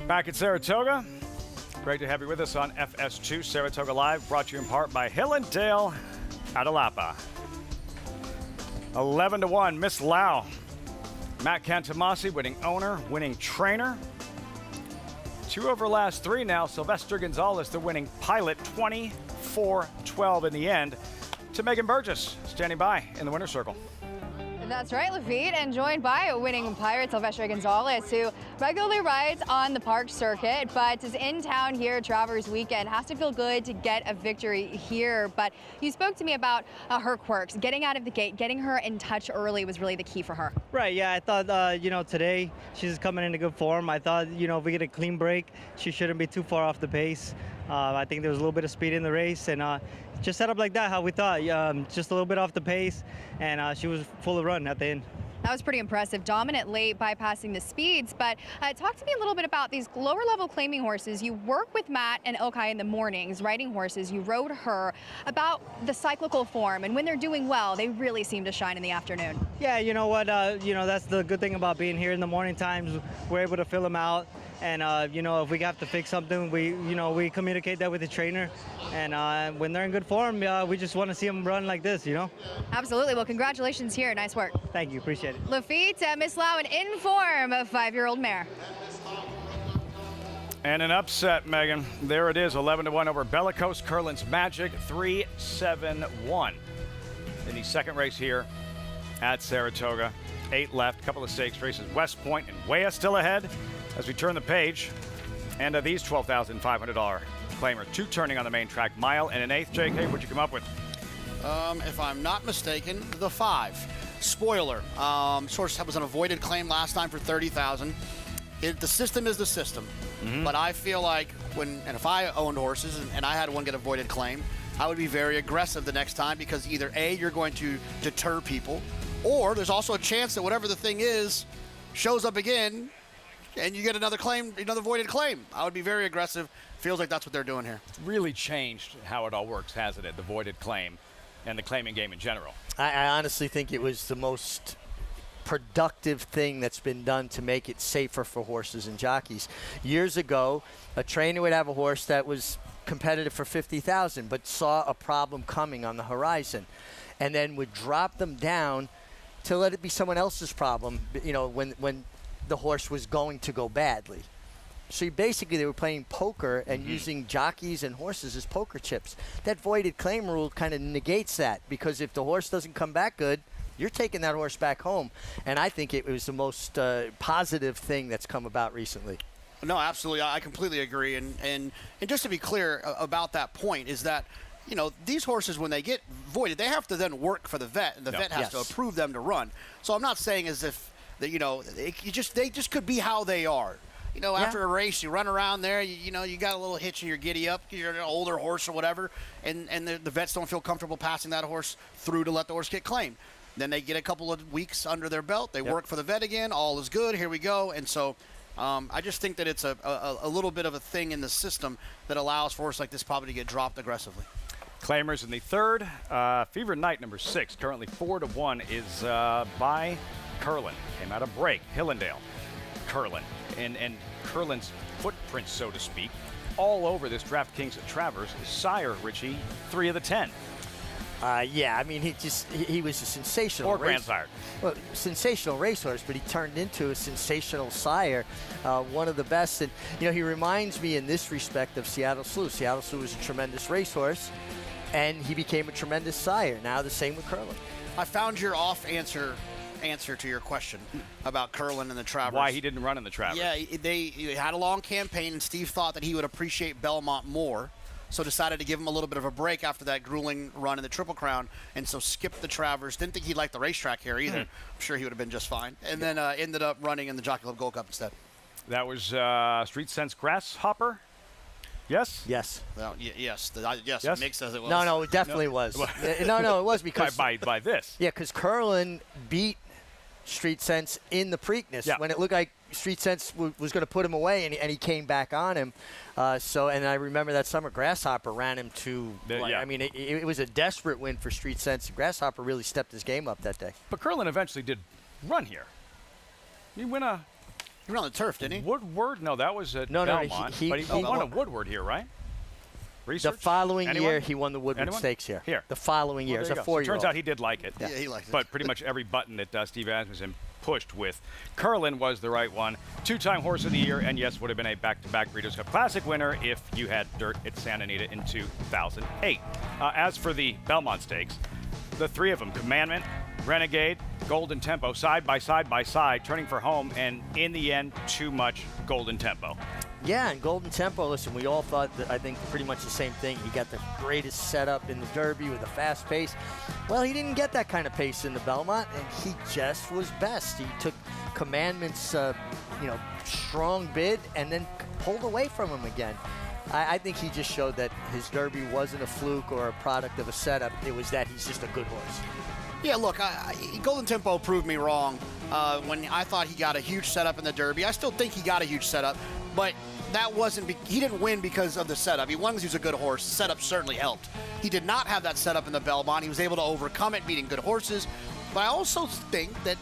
Speaker 1: Back at Saratoga. Great to have you with us on FS2 Saratoga Live, brought to you in part by Hill and Dale Adelapa. 11-1, Miss Lau. Matt Cantamasi, winning owner, winning trainer. 2 over last 3 now. Sylvester Gonzalez, the winning pilot, 24-12 in the end. To Megan Burgess, standing by in the winner's circle.
Speaker 5: That's right, Lafitte, and joined by a winning pirate, Sylvester Gonzalez, who regularly rides on the park circuit, but is in town here Travers weekend. Has to feel good to get a victory here. But you spoke to me about her quirks. Getting out of the gate, getting her in touch early was really the key for her.
Speaker 11: Right, yeah, I thought, today she's coming into good form. I thought, if we get a clean break, she shouldn't be too far off the pace. I think there was a little bit of speed in the race, and just set up like that, how we thought, just a little bit off the pace, and she was full of run at the end.
Speaker 5: That was pretty impressive. Dominant late, bypassing the speeds. But talk to me a little bit about these lower level claiming horses. You work with Matt and Ilkai in the mornings, riding horses. You rode her about the cyclical form, and when they're doing well, they really seem to shine in the afternoon.
Speaker 11: Yeah, you know what, that's the good thing about being here in the morning times. We're able to fill them out. And, if we have to fix something, we communicate that with the trainer. And when they're in good form, we just want to see them run like this,
Speaker 5: Absolutely. Well, congratulations here. Nice work.
Speaker 11: Thank you. Appreciate it.
Speaker 5: Lafitte, Miss Lau, an in form of 5-year-old mare.
Speaker 1: And an upset, Megan. There it is, 11-1 over Bellicose Curlin's Magic, 3-7-1. In the second race here at Saratoga. 8 left, couple of stakes races. West Point and Wea still ahead as we turn the page. And these $12,500 claimer. 2 turning on the main track, mile and an eighth. JK, what'd you come up with?
Speaker 3: If I'm not mistaken, the 5. Spoiler. Source was an avoided claim last time for $30,000. The system is the system. But I feel like if I owned horses and I had one get avoided claim, I would be very aggressive the next time, because either A, you're going to deter people, or there's also a chance that whatever the thing is shows up again and you get another claim, another voided claim. I would be very aggressive. Feels like that's what they're doing here.
Speaker 1: It's really changed how it all works, hasn't it? The voided claim and the claiming game in general.
Speaker 2: I honestly think it was the most productive thing that's been done to make it safer for horses and jockeys. Years ago, a trainer would have a horse that was competitive for $50,000 but saw a problem coming on the horizon and then would drop them down to let it be someone else's problem, when the horse was going to go badly. So basically they were playing poker and using jockeys and horses as poker chips. That voided claim rule kind of negates that, because if the horse doesn't come back good, you're taking that horse back home. And I think it was the most positive thing that's come about recently.
Speaker 3: No, absolutely. I completely agree. And just to be clear about that point is that, these horses, when they get voided, they have to then work for the vet, and the vet has to approve them to run. So I'm not saying as if that, they just could be how they are. After a race, you run around there, you got a little hitch and you're giddy up, you're an older horse or whatever, and the vets don't feel comfortable passing that horse through to let the horse get claimed. Then they get a couple of weeks under their belt, they work for the vet again, all is good, here we go. And so I just think that it's a little bit of a thing in the system that allows for horses like this probably to get dropped aggressively.
Speaker 1: Claimers in the third. Fever Night, number 6, currently 4-1, is by Curlin. Came out of break. Hillendale, Curlin. And Curlin's footprint, so to speak, all over this DraftKings at Travers is Sire Richie, 3 of the 10.
Speaker 2: He was a sensational
Speaker 1: or grandsire.
Speaker 2: Well, sensational racehorse, but he turned into a sensational sire, one of the best. And he reminds me in this respect of Seattle Slew. Seattle Slew was a tremendous racehorse, and he became a tremendous sire. Now the same with Curlin.
Speaker 3: I found your off answer to your question about Curlin and the Travers.
Speaker 1: Why he didn't run in the Travers.
Speaker 3: Yeah, they had a long campaign, and Steve thought that he would appreciate Belmont more, so decided to give him a little bit of a break after that grueling run in the Triple Crown, and so skipped the Travers. Didn't think he'd like the racetrack here either. I'm sure he would have been just fine. And then ended up running in the Jockey Club Gold Cup instead.
Speaker 1: That was Street Sense Grasshopper? Yes?
Speaker 2: Yes.
Speaker 3: Well, yes. Yes. Mick says it was.
Speaker 2: No, it definitely was. No, it was because...
Speaker 1: By this.
Speaker 2: Yeah, because Curlin beat Street Sense in the Preakness when it looked like Street Sense was going to put him away, and he came back on him. And I remember that summer Grasshopper ran him to. It was a desperate win for Street Sense. Grasshopper really stepped his game up that day.
Speaker 1: But Curlin eventually did run here. He win a
Speaker 3: He ran on the turf, didn't he?
Speaker 1: Woodward? No, that was at
Speaker 2: No,
Speaker 1: Belmont.
Speaker 2: he
Speaker 1: but he won a Woodward here, right? Research?
Speaker 2: The following
Speaker 1: Anyone?
Speaker 2: year, he won the Woodward
Speaker 1: Anyone?
Speaker 2: Stakes here.
Speaker 1: Here.
Speaker 2: The following year,
Speaker 1: Well,
Speaker 2: as
Speaker 1: there
Speaker 2: a
Speaker 1: you go. So
Speaker 2: 4-year-old.
Speaker 1: turns out he did like it.
Speaker 3: Yeah, he liked it.
Speaker 1: But pretty much every button that Steve Asmussen pushed with. Curlin was the right one. 2-time Horse of the Year, and yes, would have been a back-to-back Breeders' Cup Classic winner if you had dirt at Santa Anita in 2008. As for the Belmont Stakes, the three of them, Commandment, Renegade, Golden Tempo, side by side, turning for home, and in the end, too much Golden Tempo.
Speaker 2: Yeah, and Golden Tempo, listen, we all thought that, I think, pretty much the same thing. He got the greatest setup in the Derby with a fast pace. Well, he didn't get that kind of pace in the Belmont, and he just was best. He took Commandment's, strong bid and then pulled away from him again. I think he just showed that his Derby wasn't a fluke or a product of a setup. It was that he's just a good horse.
Speaker 3: Yeah, look, Golden Tempo proved me wrong when I thought he got a huge setup in the Derby. I still think he got a huge setup, but that wasn't he didn't win because of the setup. He won because he was a good horse. The setup certainly helped. He did not have that setup in the Belmont. He was able to overcome it, beating good horses. But I also think that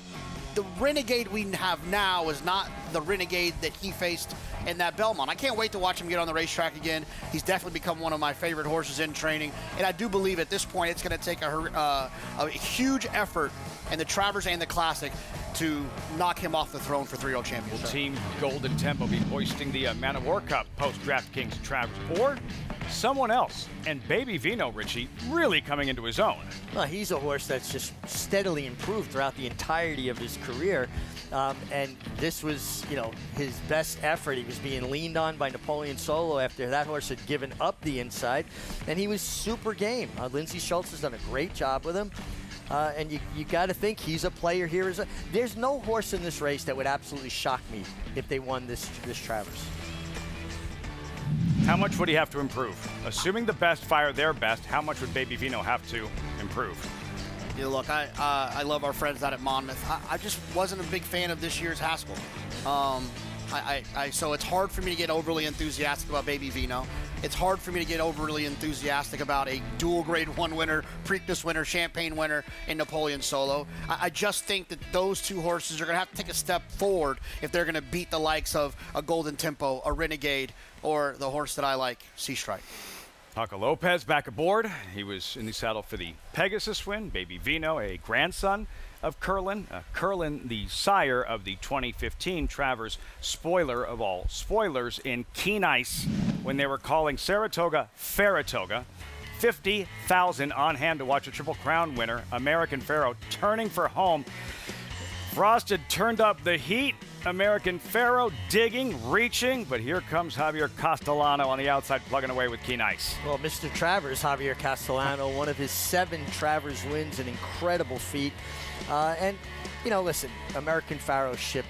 Speaker 3: the Renegade we have now is not the Renegade that he faced in that Belmont. I can't wait to watch him get on the racetrack again. He's definitely become one of my favorite horses in training, and I do believe at this point it's going to take a huge effort in the Travers and the Classic to knock him off the throne for 3-year-old championship.
Speaker 1: Will Team Golden Tempo be hoisting the Man of War Cup post-DraftKings Travers, or someone else? And Baby Vino, Richie, really coming into his own.
Speaker 2: Well, he's a horse that's just steadily improved throughout the entirety of his career. And this was, his best effort. He was being leaned on by Napoleon Solo after that horse had given up the inside, and he was super game. Lindsey Schultz has done a great job with him. And you got to think he's a player here. There's no horse in this race that would absolutely shock me if they won this Travers.
Speaker 1: How much would he have to improve? Assuming the best fire their best, how much would Baby Vino have to improve?
Speaker 3: Yeah, look, I love our friends out at Monmouth. I just wasn't a big fan of this year's Haskell. So it's hard for me to get overly enthusiastic about Baby Vino. It's hard for me to get overly enthusiastic about a dual Grade 1 winner, Preakness winner, Champagne winner, and Napoleon Solo. I just think that those two horses are going to have to take a step forward if they're going to beat the likes of a Golden Tempo, a Renegade, or the horse that I like, Sea Strike.
Speaker 1: Paco Lopez back aboard. He was in the saddle for the Pegasus win. Baby Vino, a grandson of Curlin. Curlin, the sire of the 2015 Travers spoiler of all spoilers in Keen Ice when they were calling Saratoga Faratoga. 50,000 on hand to watch a Triple Crown winner, American Pharoah, turning for home. Frost had turned up the heat. American Pharoah digging, reaching, but here comes Javier Castellano on the outside plugging away with Keen Ice.
Speaker 2: Well, Mr. Travers, Javier Castellano, one of his 7 Travers wins, an incredible feat. And, listen, American Pharoah shipped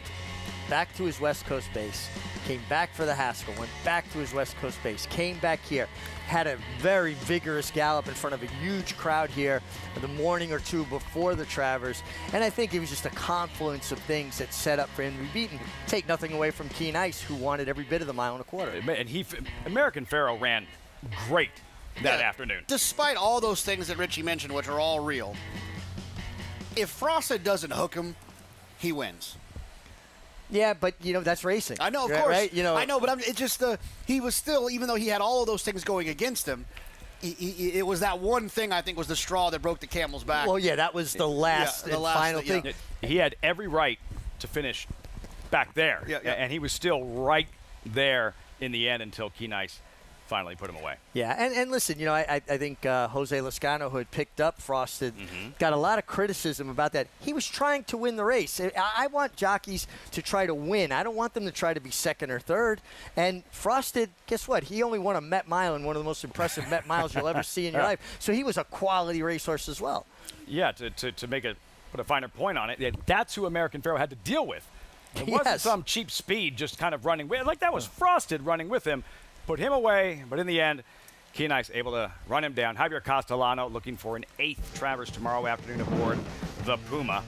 Speaker 2: back to his West Coast base, came back for the Haskell, went back to his West Coast base, came back here, had a very vigorous gallop in front of a huge crowd here the morning or two before the Travers. And I think it was just a confluence of things that set up for him to be beaten. Take nothing away from Keen Ice, who wanted every bit of the mile and a quarter.
Speaker 1: And American Pharoah ran great that afternoon.
Speaker 3: Despite all those things that Richie mentioned, which are all real, if Frost doesn't hook him, he wins.
Speaker 2: Yeah, but, that's racing.
Speaker 3: I know, of course.
Speaker 2: Right?
Speaker 3: I know, but it's just he was still, even though he had all of those things going against him, it was that one thing I think was the straw that broke the camel's back.
Speaker 2: Well, yeah, that was the last final thing.
Speaker 1: He had every right to finish back there, and he was still right there in the end until Keen Ice finally put him away.
Speaker 2: Yeah, and listen, I think Jose Lezcano, who had picked up Frosted, got a lot of criticism about that. He was trying to win the race. I want jockeys to try to win. I don't want them to try to be second or third. And Frosted, guess what? He only won a Met Mile in one of the most impressive Met Miles you'll ever see in your life. So he was a quality racehorse as well.
Speaker 1: Yeah, to put a finer point on it, that's who American Pharoah had to deal with. It wasn't some cheap speed just kind of running with. Like that was Frosted running with him. Put him away, but in the end, Keen Ice able to run him down. Javier Castellano looking for an 8th Travers tomorrow afternoon aboard the Puma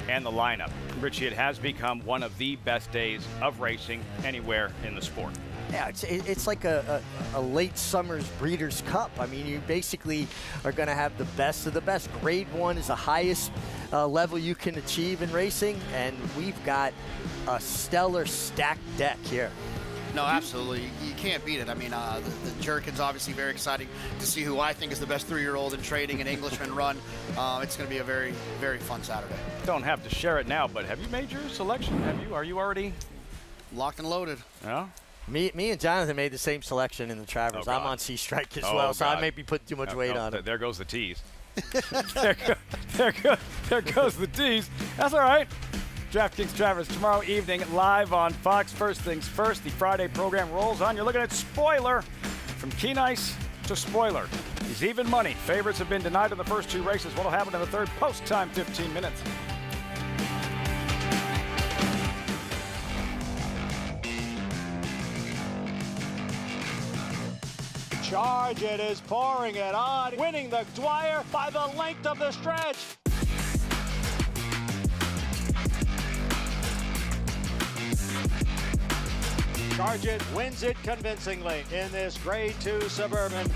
Speaker 1: and the lineup. Richie, it has become one of the best days of racing anywhere in the sport.
Speaker 2: Yeah, it's like a late summer's Breeders' Cup. I mean, you basically are going to have the best of the best. Grade 1 is the highest level you can achieve in racing, and we've got a stellar stacked deck here.
Speaker 3: No, absolutely. You can't beat it. I mean, the Jerkin's obviously very exciting to see who I think is the best 3-year-old in trading an Englishman run. It's going to be a very, very fun Saturday.
Speaker 1: Don't have to share it now, but have you made your selection? Are you already
Speaker 3: locked and loaded?
Speaker 1: Yeah.
Speaker 2: Me and Jonathan made the same selection in the Travers.
Speaker 1: Oh,
Speaker 2: I'm on Sea Strike as well, so I may be putting too much weight on it.
Speaker 1: There goes the tease. there goes the tease. That's all right. DraftKings Travers tomorrow evening live on Fox. First things first, the Friday program rolls on. You're looking at Spoiler. From Keen Ice to Spoiler. He's even money. Favorites have been denied in the first 2 races. What'll happen in the third? Post time, 15 minutes.
Speaker 10: Charge, it is pouring it on, winning the Dwyer by the length of the stretch. Charge It wins it convincingly in this Grade 2 Suburban.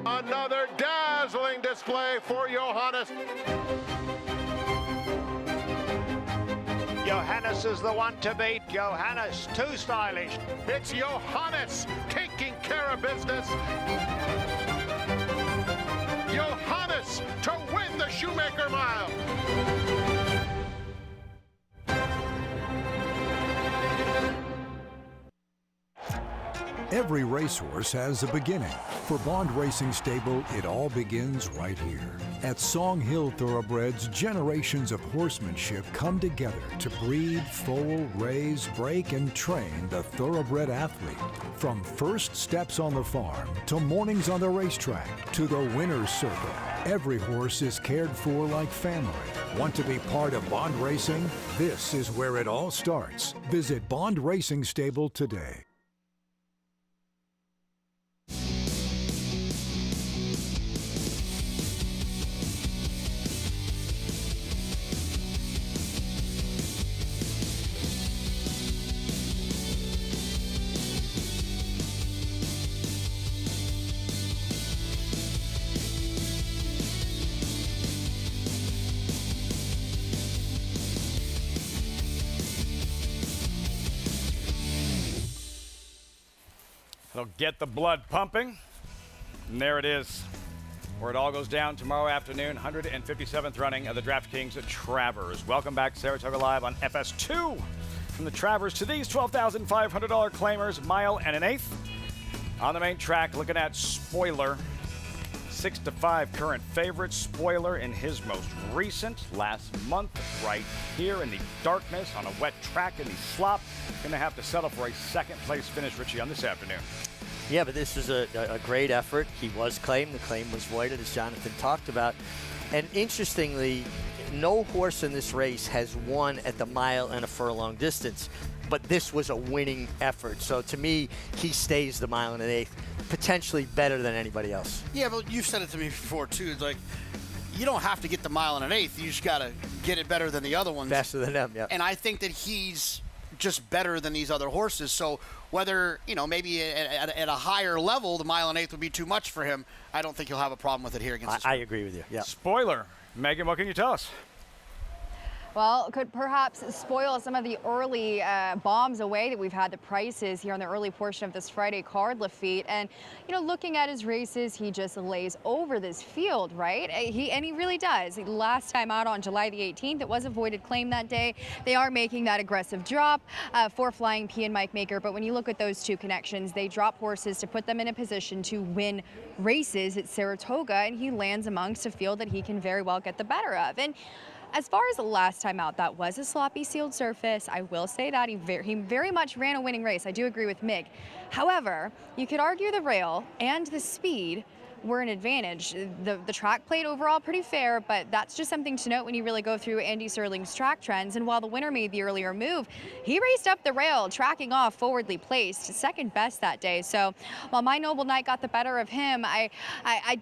Speaker 6: Another dazzling display for Johannes.
Speaker 10: Johannes is the one to beat. Johannes, too stylish.
Speaker 6: It's Johannes taking care of business. Johannes to win the Shoemaker Mile.
Speaker 12: Every racehorse has a beginning. For Bond Racing Stable, it all begins right here. At Song Hill Thoroughbreds, generations of horsemanship come together to breed, foal, raise, break, and train the thoroughbred athlete. From first steps on the farm, to mornings on the racetrack, to the winner's circle, every horse is cared for like family. Want to be part of Bond Racing? This is where it all starts. Visit Bond Racing Stable today.
Speaker 1: It'll get the blood pumping. And there it is, where it all goes down tomorrow afternoon, 157th running of the DraftKings Travers. Welcome back to Saratoga Live on FS2. From the Travers to these $12,500 claimers, mile and an eighth. On the main track, looking at Spoiler. 6-5 current favorite. Spoiler in his most recent last month, right here in the darkness on a wet track in the slop. Gonna have to settle for a second place finish, Richie, on this afternoon.
Speaker 2: Yeah, but this was a great effort. He was claimed. The claim was voided, as Jonathan talked about. And interestingly, no horse in this race has won at the mile and a furlong distance. But this was a winning effort. So to me, he stays the mile and an eighth, potentially better than anybody else.
Speaker 3: Yeah, but you've said it to me before, too. It's like, you don't have to get the mile and an eighth. You just got to get it better than the other ones.
Speaker 2: Better than them, yeah.
Speaker 3: And I think that he's just better than these other horses. So whether, maybe at a higher level, the mile and eighth would be too much for him, I don't think he'll have a problem with it here against this
Speaker 2: I agree with you, yeah.
Speaker 1: Spoiler. Megan, what can you tell us?
Speaker 5: Well, could perhaps spoil some of the early bombs away that we've had, the prices here on the early portion of this Friday card, Lafitte. And, you know, looking at his races, he just lays over this field, right? He really does. Last time out on July the 18th, it was a voided claim that day. They are making that aggressive drop for Flying P and Mike Maker. But when you look at those two connections, they drop horses to put them in a position to win races at Saratoga, and he lands amongst a field that he can very well get the better of. And as far as the last time out, that was a sloppy sealed surface. I will say that he very much ran a winning race. I do agree with Mig. However, you could argue the rail and the speed were an advantage. The track played overall pretty fair, but that's just something to note when you really go through Andy Serling's track trends. And while the winner made the earlier move, he raced up the rail, tracking off forwardly placed, second best that day. So while My Noble Knight got the better of him, I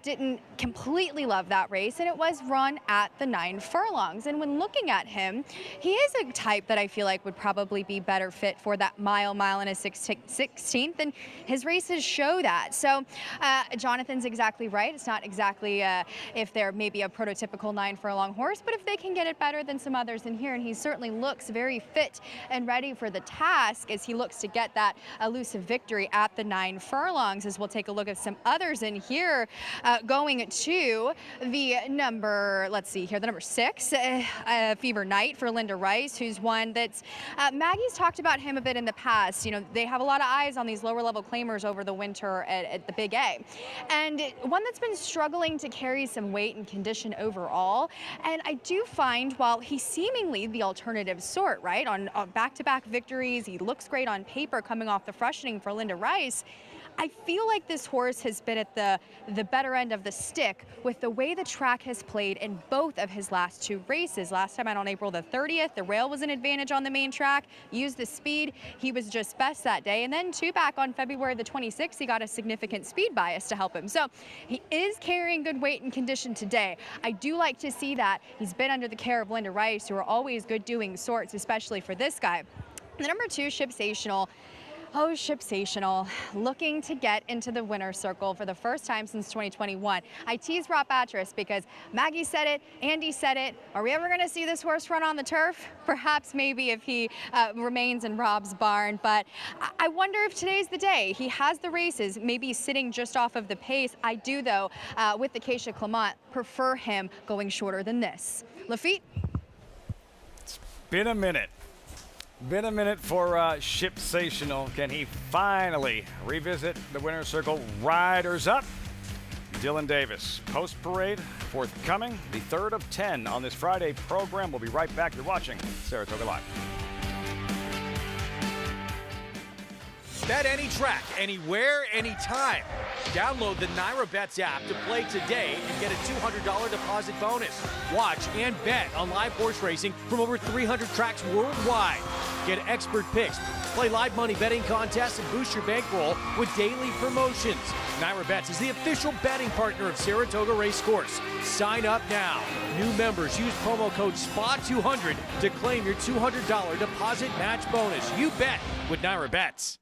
Speaker 5: didn't completely love that race, and it was run at the 9 furlongs. And when looking at him, he is a type that I feel like would probably be better fit for that mile and a 16th, and his races show that. So Jonathan's exactly right. It's not exactly if they're maybe a prototypical 9 furlong horse, but if they can get it better than some others in here, and he certainly looks very fit and ready for the task as he looks to get that elusive victory at the 9 furlongs. As we'll take a look at some others in here, going to the number, let's see here, the number 6, Fever Night for Linda Rice, who's one that's Maggie's talked about him a bit in the past. You know, they have a lot of eyes on these lower level claimers over the winter at the Big A, and one that's been struggling to carry some weight and condition overall. And I do find, while he's seemingly the alternative sort, right, on back-to-back victories, he looks great on paper coming off the freshening for Linda Rice, I feel like this horse has been at the better end of the stick with the way the track has played in both of his last 2 races. Last time out on April the 30th, the rail was an advantage on the main track, used the speed, he was just best that day. And then back on February the 26th, he got a significant speed bias to help him. So he is carrying good weight and condition today. I do like to see that. He's been under the care of Linda Rice, who are always good doing sorts, especially for this guy. The number 2, Shipsational. Oh, Shipsational, looking to get into the winner's circle for the first time since 2021. I tease Rob Batris because Maggie said it, Andy said it. Are we ever going to see this horse run on the turf? Perhaps maybe if he remains in Rob's barn, but I wonder if today's the day. He has the races, maybe sitting just off of the pace. I do, though, with the Keisha Clement, prefer him going shorter than this. Lafitte?
Speaker 1: It's been a minute. Been a minute for Shipsational. Can he finally revisit the winner's circle? Riders up. Dylan Davis, post-parade, forthcoming, the 3rd of 10 on this Friday program. We'll be right back. You're watching Saratoga Live.
Speaker 7: Bet any track, anywhere, anytime. Download the NyraBets app to play today and get a $200 deposit bonus. Watch and bet on live horse racing from over 300 tracks worldwide. Get expert picks, play live money betting contests, and boost your bankroll with daily promotions. NyraBets is the official betting partner of Saratoga Racecourse. Sign up now. New members use promo code SPA200 to claim your $200 deposit match bonus. You bet with NyraBets.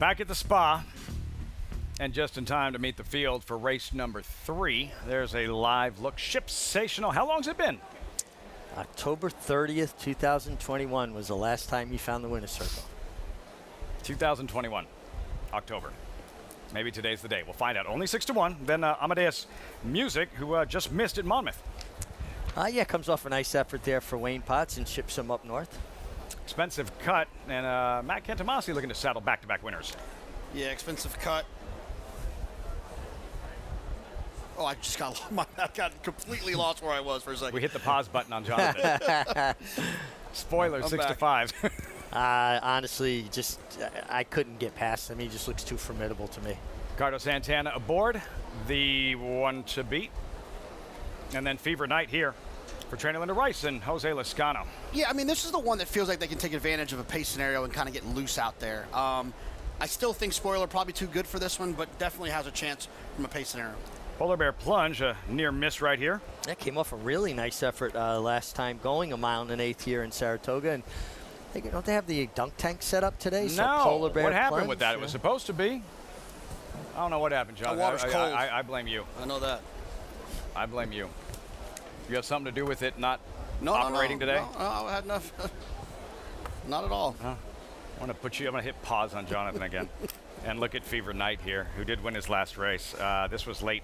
Speaker 1: Back at the spa, and just in time to meet the field for race number 3. There's a live look. Shipsational. How long's it been?
Speaker 2: October 30th, 2021 was the last time you found the winner's circle.
Speaker 1: 2021, October. Maybe today's the day. We'll find out. Only 6-1. Then Amadeus Music, who just missed at Monmouth.
Speaker 2: Yeah, comes off a nice effort there for Wayne Potts and ships him up north.
Speaker 1: Expensive cut, and Matt Cantamasi looking to saddle back-to-back winners.
Speaker 3: Yeah, expensive cut. Oh, I just got completely lost where I was for a second.
Speaker 1: We hit the pause button on Jonathan. Spoiler, 6-5.
Speaker 2: Honestly, just I couldn't get past him. He just looks too formidable to me.
Speaker 1: Ricardo Santana aboard, the one to beat. And then Fever Night here for Trainer Linda Rice and Jose Lascano.
Speaker 3: Yeah, I mean, this is the one that feels like they can take advantage of a pace scenario and kind of get loose out there. I still think Spoiler probably too good for this one, but definitely has a chance from a pace scenario.
Speaker 1: Polar Bear Plunge, a near miss right here.
Speaker 2: That came off a really nice effort last time, going 1 1/8 here in Saratoga. And don't they have the dunk tank set up today?
Speaker 1: No.
Speaker 2: So Polar Bear
Speaker 1: what happened
Speaker 2: Plunge,
Speaker 1: with that? It was supposed to be. I don't know what happened, John.
Speaker 3: The water's cold.
Speaker 1: I blame you.
Speaker 3: I know that.
Speaker 1: I blame you. You have something to do with it not operating today?
Speaker 3: No, I had enough. Not at all.
Speaker 1: I'm going to hit pause on Jonathan again. And look at Fever Knight here, who did win his last race. This was late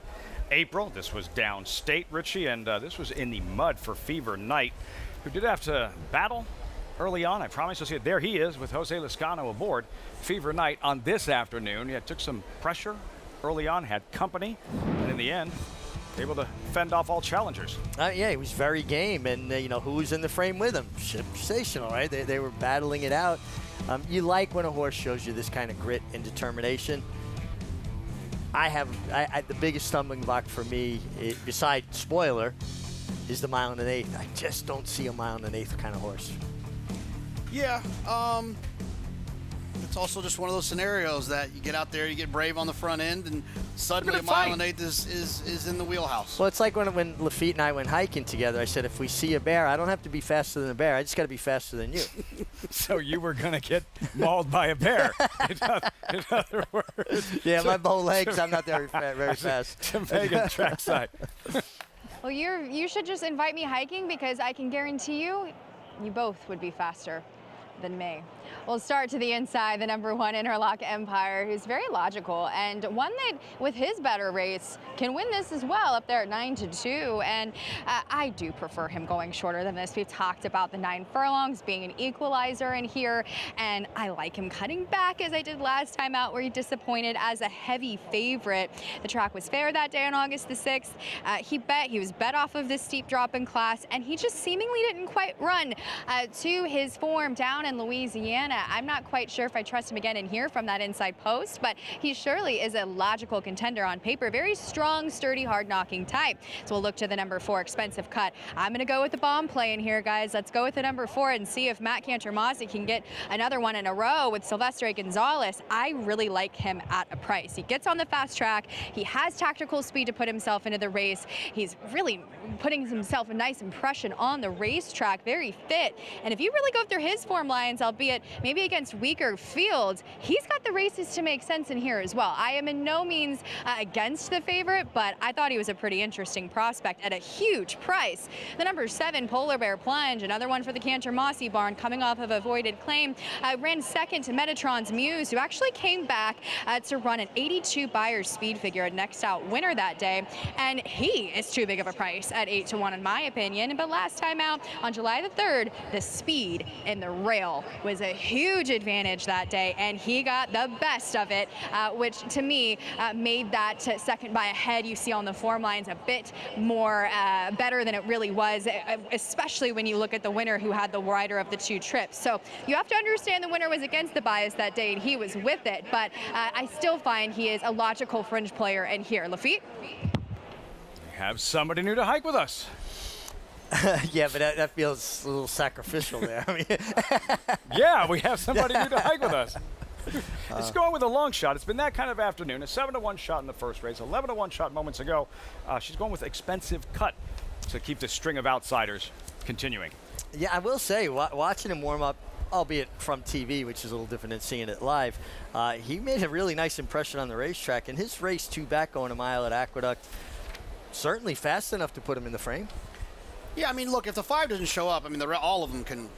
Speaker 1: April. This was downstate, Richie, and this was in the mud for Fever Knight, who did have to battle early on. I promise you'll see it. There he is with Jose Lascano aboard. Fever Knight on this afternoon. Yeah, took some pressure early on, had company, and in the end, able to fend off all challengers.
Speaker 2: Yeah, he was very game, and who was in the frame with him? Shipsational, right? They were battling it out. You like when a horse shows you this kind of grit and determination. The biggest stumbling block for me, besides Spoiler, is the 1 1/8. I just don't see a 1 1/8 kind of horse.
Speaker 3: Yeah, it's also just one of those scenarios that you get out there, you get brave on the front end, and suddenly a 1 1/8 is in the wheelhouse.
Speaker 2: Well, it's like when Lafitte and I went hiking together. I said, if we see a bear, I don't have to be faster than a bear. I just got to be faster than you.
Speaker 1: So you were going to get mauled by a bear, in other words.
Speaker 2: Yeah, my bow legs, I'm not very fast.
Speaker 1: To Megan trackside.
Speaker 5: Well, you should just invite me hiking, because I can guarantee you both would be faster than me. We'll start to the inside, the #1 Interlock Empire, who's very logical, and one that, with his better race, can win this as well, up there at 9-2. And I do prefer him going shorter than this. We've talked about the 9 furlongs being an equalizer in here, and I like him cutting back, as I did last time out, where he disappointed as a heavy favorite. The track was fair that day on August the 6th. He was bet off of this steep drop in class, and he just seemingly didn't quite run to his form down in Louisiana. I'm not quite sure if I trust him again in here from that inside post, but he surely is a logical contender on paper. Very strong, sturdy, hard-knocking type. So we'll look to the #4, Expensive Cut. I'm going to go with the bomb play in here, guys. Let's go with the #4 and see if Matt Cantermasi can get another one in a row with Silvestre Gonzalez. I really like him at a price. He gets on the fast track. He has tactical speed to put himself into the race. He's really putting himself a nice impression on the racetrack. Very fit. And if you really go through his form lines, albeit maybe against weaker fields, he's got the races to make sense in here as well. I am in no means against the favorite, but I thought he was a pretty interesting prospect at a huge price. The #7, Polar Bear Plunge, another one for the Cantermasi barn, coming off of a voided claim, ran second to Metatron's Muse, who actually came back to run an 82 Buyers speed figure, a next out winner that day, and he is too big of a price at 8-1 in my opinion. But last time out on July the 3rd, the speed and the rail was a huge advantage that day, and he got the best of it, which to me made that second by a head you see on the form lines a bit more better than it really was, especially when you look at the winner who had the wider of the 2 trips. So you have to understand the winner was against the bias that day and he was with it, but I still find he is a logical fringe player in here. Lafitte?
Speaker 1: We have somebody new to hike with us.
Speaker 2: Yeah, but that feels a little sacrificial there. I mean,
Speaker 1: yeah, we have somebody new to hike with us. It's going with a long shot. It's been that kind of afternoon. A 7-1 shot in the first race, 11-1 shot moments ago. She's going with Expensive Cut to keep the string of outsiders continuing.
Speaker 2: Yeah, I will say, watching him warm up albeit from TV, which is a little different than seeing it live. He made a really nice impression on the racetrack, and his race 2 back going a mile at Aqueduct, certainly fast enough to put him in the frame.
Speaker 3: Yeah, I mean, look, if the 5 doesn't show up, I mean, all of them can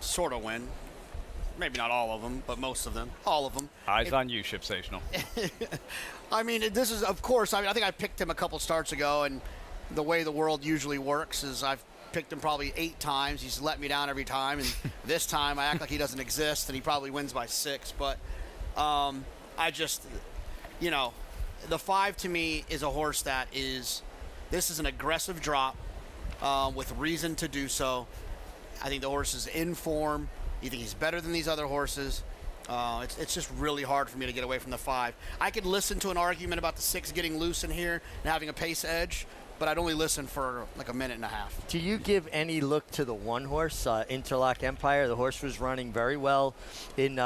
Speaker 3: sort of win. Maybe not all of them, but most of them. All of them.
Speaker 1: Eyes on you, Ship Sational.
Speaker 3: I mean, this is, of course, I think I picked him a couple starts ago, and the way the world usually works is I've picked him probably 8 times. He's let me down every time, and this time I act like he doesn't exist, and he probably wins by 6. But I just, you know, the 5 to me is a horse that is, this is an aggressive drop with reason to do so. I think the horse is in form. You think he's better than these other horses. It's just really hard for me to get away from the 5. I could listen to an argument about the 6 getting loose in here and having a pace edge, but I'd only listen for like a minute and a half.
Speaker 2: Do you give any look to the 1 horse, Interlock Empire? The horse was running very well in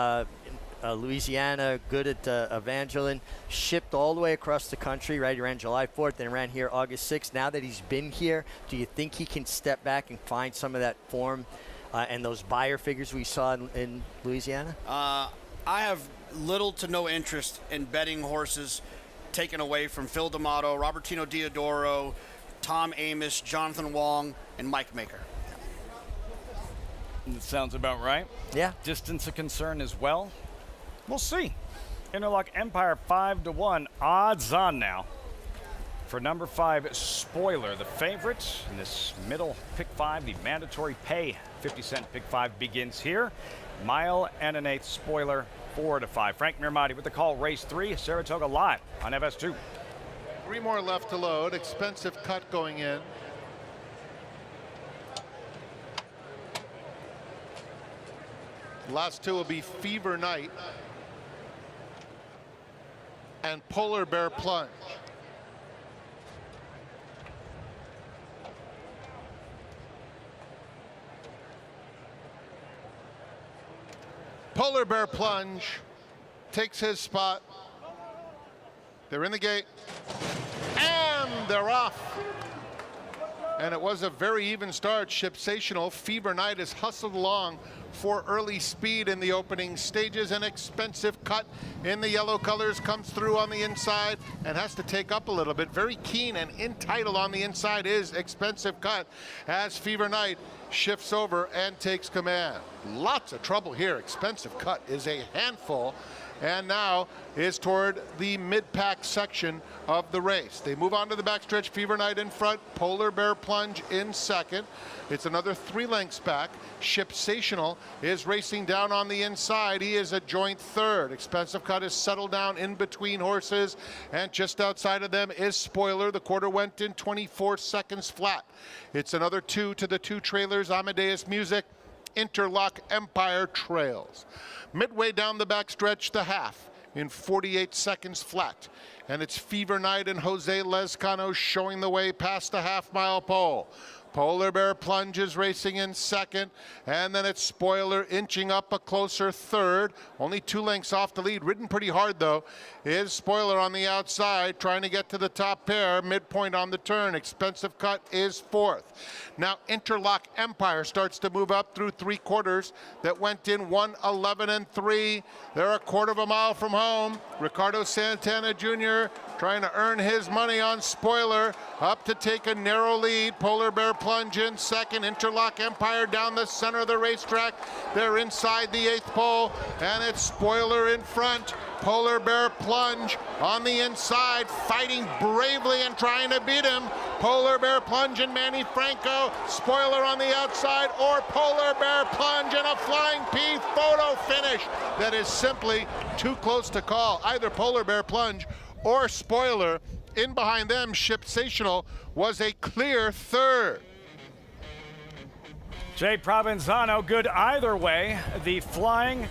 Speaker 2: Louisiana, good at Evangeline, shipped all the way across the country, right? He ran July 4th, then ran here August 6th. Now that he's been here, do you think he can step back and find some of that form and those buyer figures we saw in Louisiana?
Speaker 3: I have little to no interest in betting horses taken away from Phil D'Amato, Robertino Diodoro, Tom Amos, Jonathan Wong, and Mike Maker.
Speaker 1: That sounds about right.
Speaker 2: Yeah.
Speaker 1: Distance a concern as well. We'll see. Interlock Empire 5-1. Odds on now for number 5, Spoiler, the favorite in this middle pick 5. The mandatory pay 50-cent pick 5 begins here. Mile and an eighth, Spoiler 4-5. Frank Mirmati with the call. Race 3, Saratoga live on FS2.
Speaker 6: 3 more left to load. Expensive cut going in. Last 2 will be Fever Night and Polar Bear Plunge. Polar Bear Plunge takes his spot. They're in the gate and they're off. And it was a very even start. Shipsational. Fever Night has hustled along for early speed in the opening stages. An Expensive Cut in the yellow colors comes through on the inside and has to take up a little bit. Very keen and entitled on the inside is Expensive Cut as Fever Night shifts over and takes command. Lots of trouble here. Expensive Cut is a handful and now is toward the mid-pack section of the race. They move on to the backstretch. Fever Night in front, Polar Bear Plunge in second. It's another 3 lengths back. Shipsational is racing down on the inside. He is a joint third. Expensive Cut is settled down in between horses, and just outside of them is Spoiler. The quarter went in 24 seconds flat. It's another 2 to the 2 trailers. Amadeus Music, Interlock Empire trails. Midway down the backstretch, the half in 48 seconds flat. And it's Fever Night and Jose Lezcano showing the way past the half-mile pole. Polar Bear Plunge is racing in second, and then it's Spoiler inching up a closer third. Only 2 lengths off the lead. Ridden pretty hard, though, is Spoiler on the outside, trying to get to the top pair. Midpoint on the turn. Expensive Cut is fourth. Now Interlock Empire starts to move up through 3 quarters. That went in 1:11.3. They're a quarter of a mile from home. Ricardo Santana Jr. trying to earn his money on Spoiler. Up to take a narrow lead. Polar Bear Plunge in second. Interlock Empire down the center of the racetrack. They're inside the 8th pole, and it's Spoiler in front. Polar Bear Plunge on the inside, fighting bravely and trying to beat him. Polar Bear Plunge and Manny Franco. Spoiler on the outside, or Polar Bear Plunge and a Flying P photo finish that is simply too close to call. Either Polar Bear Plunge or Spoiler. In behind them, Shipsational was a clear third.
Speaker 1: Jay Provenzano, good either way. The Flying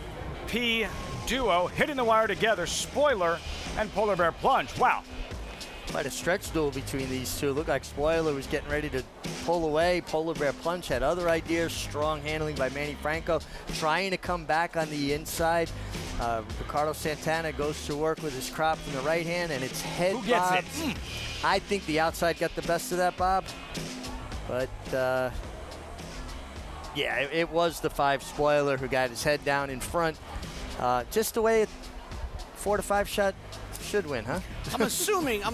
Speaker 1: P duo hitting the wire together. Spoiler and Polar Bear Plunge. Wow.
Speaker 2: Quite a stretch duel between these two. Looked like Spoiler was getting ready to pull away. Polar Bear Plunge had other ideas. Strong handling by Manny Franco, trying to come back on the inside. Ricardo Santana goes to work with his crop from the right hand, and it's head
Speaker 1: Who gets
Speaker 2: bob.
Speaker 1: it?
Speaker 2: I think the outside got the best of that, Bob. But Yeah, it was the 5 spoiler who got his head down in front. Just the way 4 to 5 shot should win, huh?
Speaker 3: I'm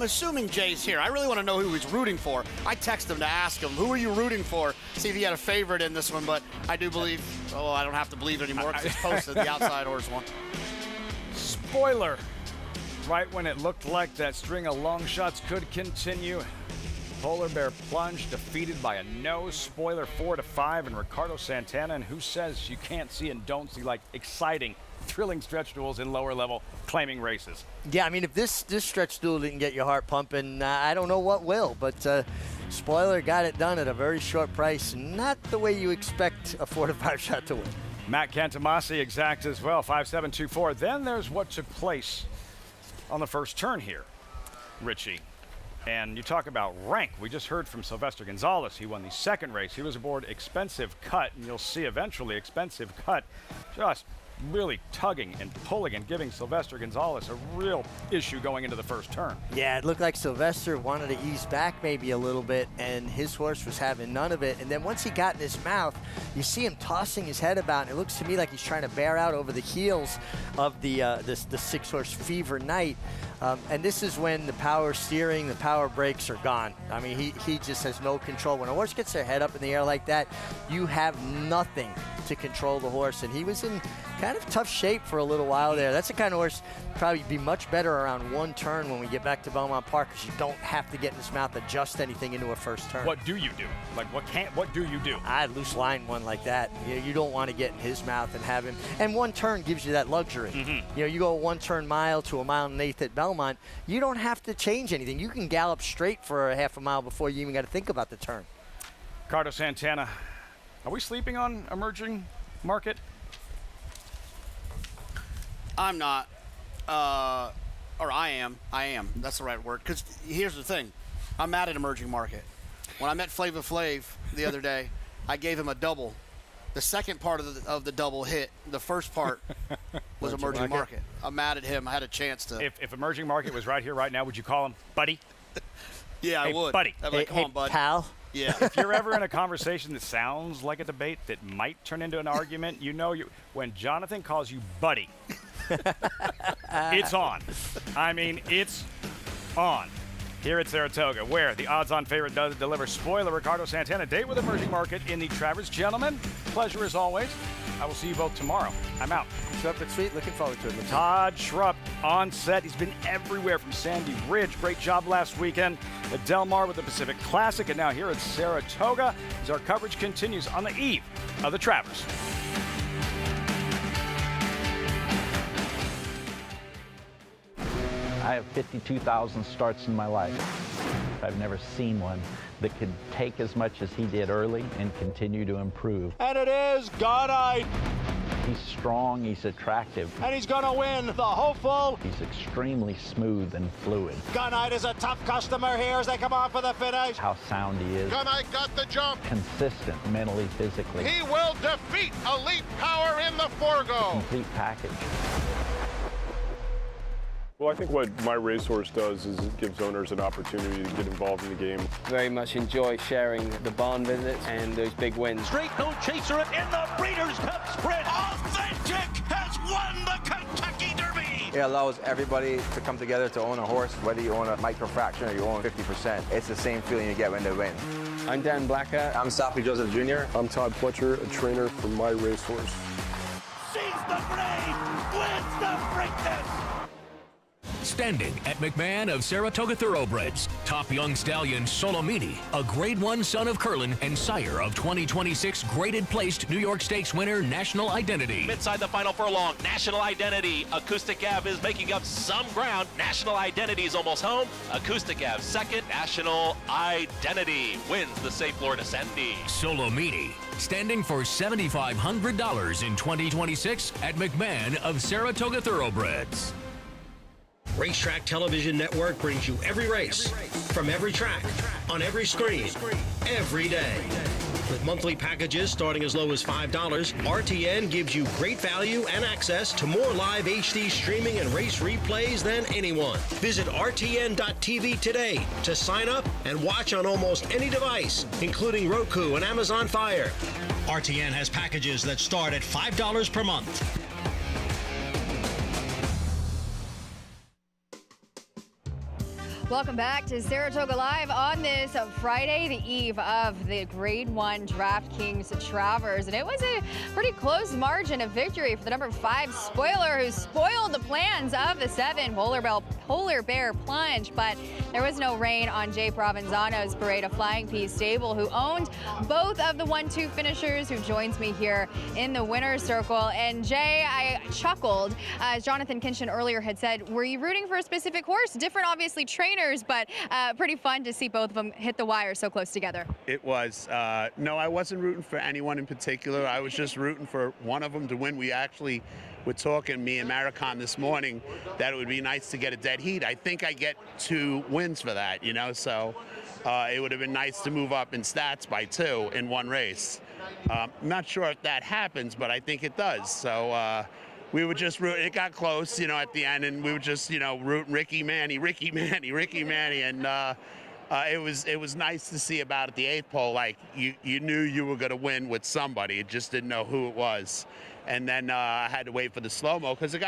Speaker 3: assuming Jay's here. I really want to know who he's rooting for. I texted him to ask him, who are you rooting for? See if he had a favorite in this one, but I do believe, I don't have to believe it anymore because it's posted, the outside horse one.
Speaker 1: Spoiler. Right when it looked like that string of long shots could continue, Polar Bear plunged, defeated by a no spoiler 4 to 5, and Ricardo Santana. And who says you can't see and don't see like exciting, thrilling stretch duels in lower level claiming races?
Speaker 2: Yeah, I mean, if this stretch duel didn't get your heart pumping, I don't know what will. But spoiler got it done at a very short price, not the way you expect a 4 to 5 shot to win.
Speaker 1: Matt Cantamasi exact as well, 5-7-2-4. Then there's what took place on the first turn here, Richie. And you talk about rank. We just heard from Sylvester Gonzalez. He won the second race. He was aboard Expensive Cut, and you'll see eventually Expensive Cut just really tugging and pulling and giving Sylvester Gonzalez a real issue going into the first turn.
Speaker 2: Yeah, it looked like Sylvester wanted to ease back maybe a little bit, and his horse was having none of it. And then once he got in his mouth, you see him tossing his head about, and it looks to me like he's trying to bear out over the heels of the 6-horse Fever Knight. And this is when the power steering, the power brakes are gone. I mean, he just has no control. When a horse gets their head up in the air like that, you have nothing to control the horse. And he was in kind of tough shape for a little while there. That's the kind of horse probably be much better around 1 turn when we get back to Belmont Park, because you don't have to get in his mouth, adjust anything into a first turn.
Speaker 1: What do you do? Like, what do you do?
Speaker 2: I'd loose line one like that. You don't want to get in his mouth and have him. And 1 turn gives you that luxury.
Speaker 1: Mm-hmm.
Speaker 2: You go a 1-turn mile to 1.1 miles at Belmont. You don't have to change anything. You can gallop straight for a half a mile before you even got to think about the turn.
Speaker 1: Ricardo Santana, are we sleeping on emerging market?
Speaker 3: I'm not. Or I am. That's the right word. Because here's the thing. I'm mad at emerging market. When I met Flava Flav the other day, I gave him a double. The second part of the double hit. The first part was emerging market. I'm mad at him. I had a chance to.
Speaker 1: If emerging market was right here, right now, would you call him buddy?
Speaker 3: Yeah, I
Speaker 1: hey,
Speaker 3: would.
Speaker 1: Buddy.
Speaker 3: I'd be like, come on, bud.
Speaker 2: Pal.
Speaker 3: Yeah.
Speaker 1: If you're ever in a conversation that sounds like a debate that might turn into an argument, when Jonathan calls you buddy, it's on. I mean, it's on. Here at Saratoga, where the odds-on favorite does deliver spoiler Ricardo Santana. Date with emerging market in the Travers. Gentlemen, pleasure as always. I will see you both tomorrow. I'm out.
Speaker 2: Shrupp and Sweet, looking forward to it.
Speaker 1: Todd Shrupp on set. He's been everywhere from Sandy Ridge. Great job last weekend at Del Mar with the Pacific Classic, and now here at Saratoga as our coverage continues on the eve of the Travers.
Speaker 13: I have 52,000 starts in my life. I've never seen one that could take as much as he did early and continue to improve.
Speaker 10: And it is Godite.
Speaker 13: He's strong, he's attractive.
Speaker 10: And he's gonna win the hopeful.
Speaker 13: He's extremely smooth and fluid.
Speaker 10: Gunite is a tough customer here as they come on for the finish.
Speaker 13: How sound he is.
Speaker 6: Gunite got the jump.
Speaker 13: Consistent mentally, physically.
Speaker 6: He will defeat Elite Power in the Forgo.
Speaker 13: Complete package.
Speaker 14: Well, I think what my racehorse does is it gives owners an opportunity to get involved in the game.
Speaker 15: Very much enjoy sharing the barn visits and those big wins.
Speaker 10: Straight no chaser in the Breeders' Cup Sprint. Authentic has won the Kentucky Derby.
Speaker 16: It allows everybody to come together to own a horse, whether you own a microfraction or you own 50%. It's the same feeling you get when they win.
Speaker 15: I'm Dan Blacker.
Speaker 16: I'm Safi Joseph Jr.
Speaker 14: I'm Todd Fletcher, a trainer for my racehorse.
Speaker 10: Sees the grade, wins the Preakness.
Speaker 17: Standing at McMahon of Saratoga Thoroughbreds, top young stallion Solomini, a Grade 1 son of Curlin and sire of 2026 graded placed New York Stakes winner National Identity.
Speaker 18: Inside the final furlong, National Identity. Acoustic Ave is making up some ground. National Identity is almost home. Acoustic Ave second. National Identity wins the Safe Lord Ascendi.
Speaker 17: Solomini, standing for $7,500 in 2026 at McMahon of Saratoga Thoroughbreds.
Speaker 19: Racetrack Television Network brings you every race, from every track, on every screen, every day. With monthly packages starting as low as $5, RTN gives you great value and access to more live HD streaming and race replays than anyone. Visit RTN.tv today to sign up and watch on almost any device, including Roku and Amazon Fire. RTN has packages that start at $5 per month.
Speaker 5: Welcome back to Saratoga Live on this Friday, the eve of the Grade 1 DraftKings Travers. And it was a pretty close margin of victory for the number 5 spoiler, who spoiled the plans of the 7 Polar Bear Plunge. But there was no rain on Jay Provenzano's Parade of Flying P stable, who owned both of the 1-2 finishers, who joins me here in the winner's circle. And Jay, I chuckled, as Jonathan Kinchin earlier had said, were you rooting for a specific horse? Different, obviously, trainers, but pretty fun to see both of them hit the wire so close together.
Speaker 20: It was. No, I wasn't rooting for anyone in particular. I was just rooting for one of them to win. We actually were talking, me and Maricon, this morning, that it would be nice to get a dead heat. I think I get 2 wins for that, you know, so it would have been nice to move up in stats by 2 in one race. I'm not sure if that happens, but I think it does. So we were just rooting. It got close, you know, at the end, and we were just, you know, rooting Ricky Manny, and it was nice to see about at the 8th pole. Like you knew you were going to win with somebody, you just didn't know who it was. And then I had to wait for the slow-mo because it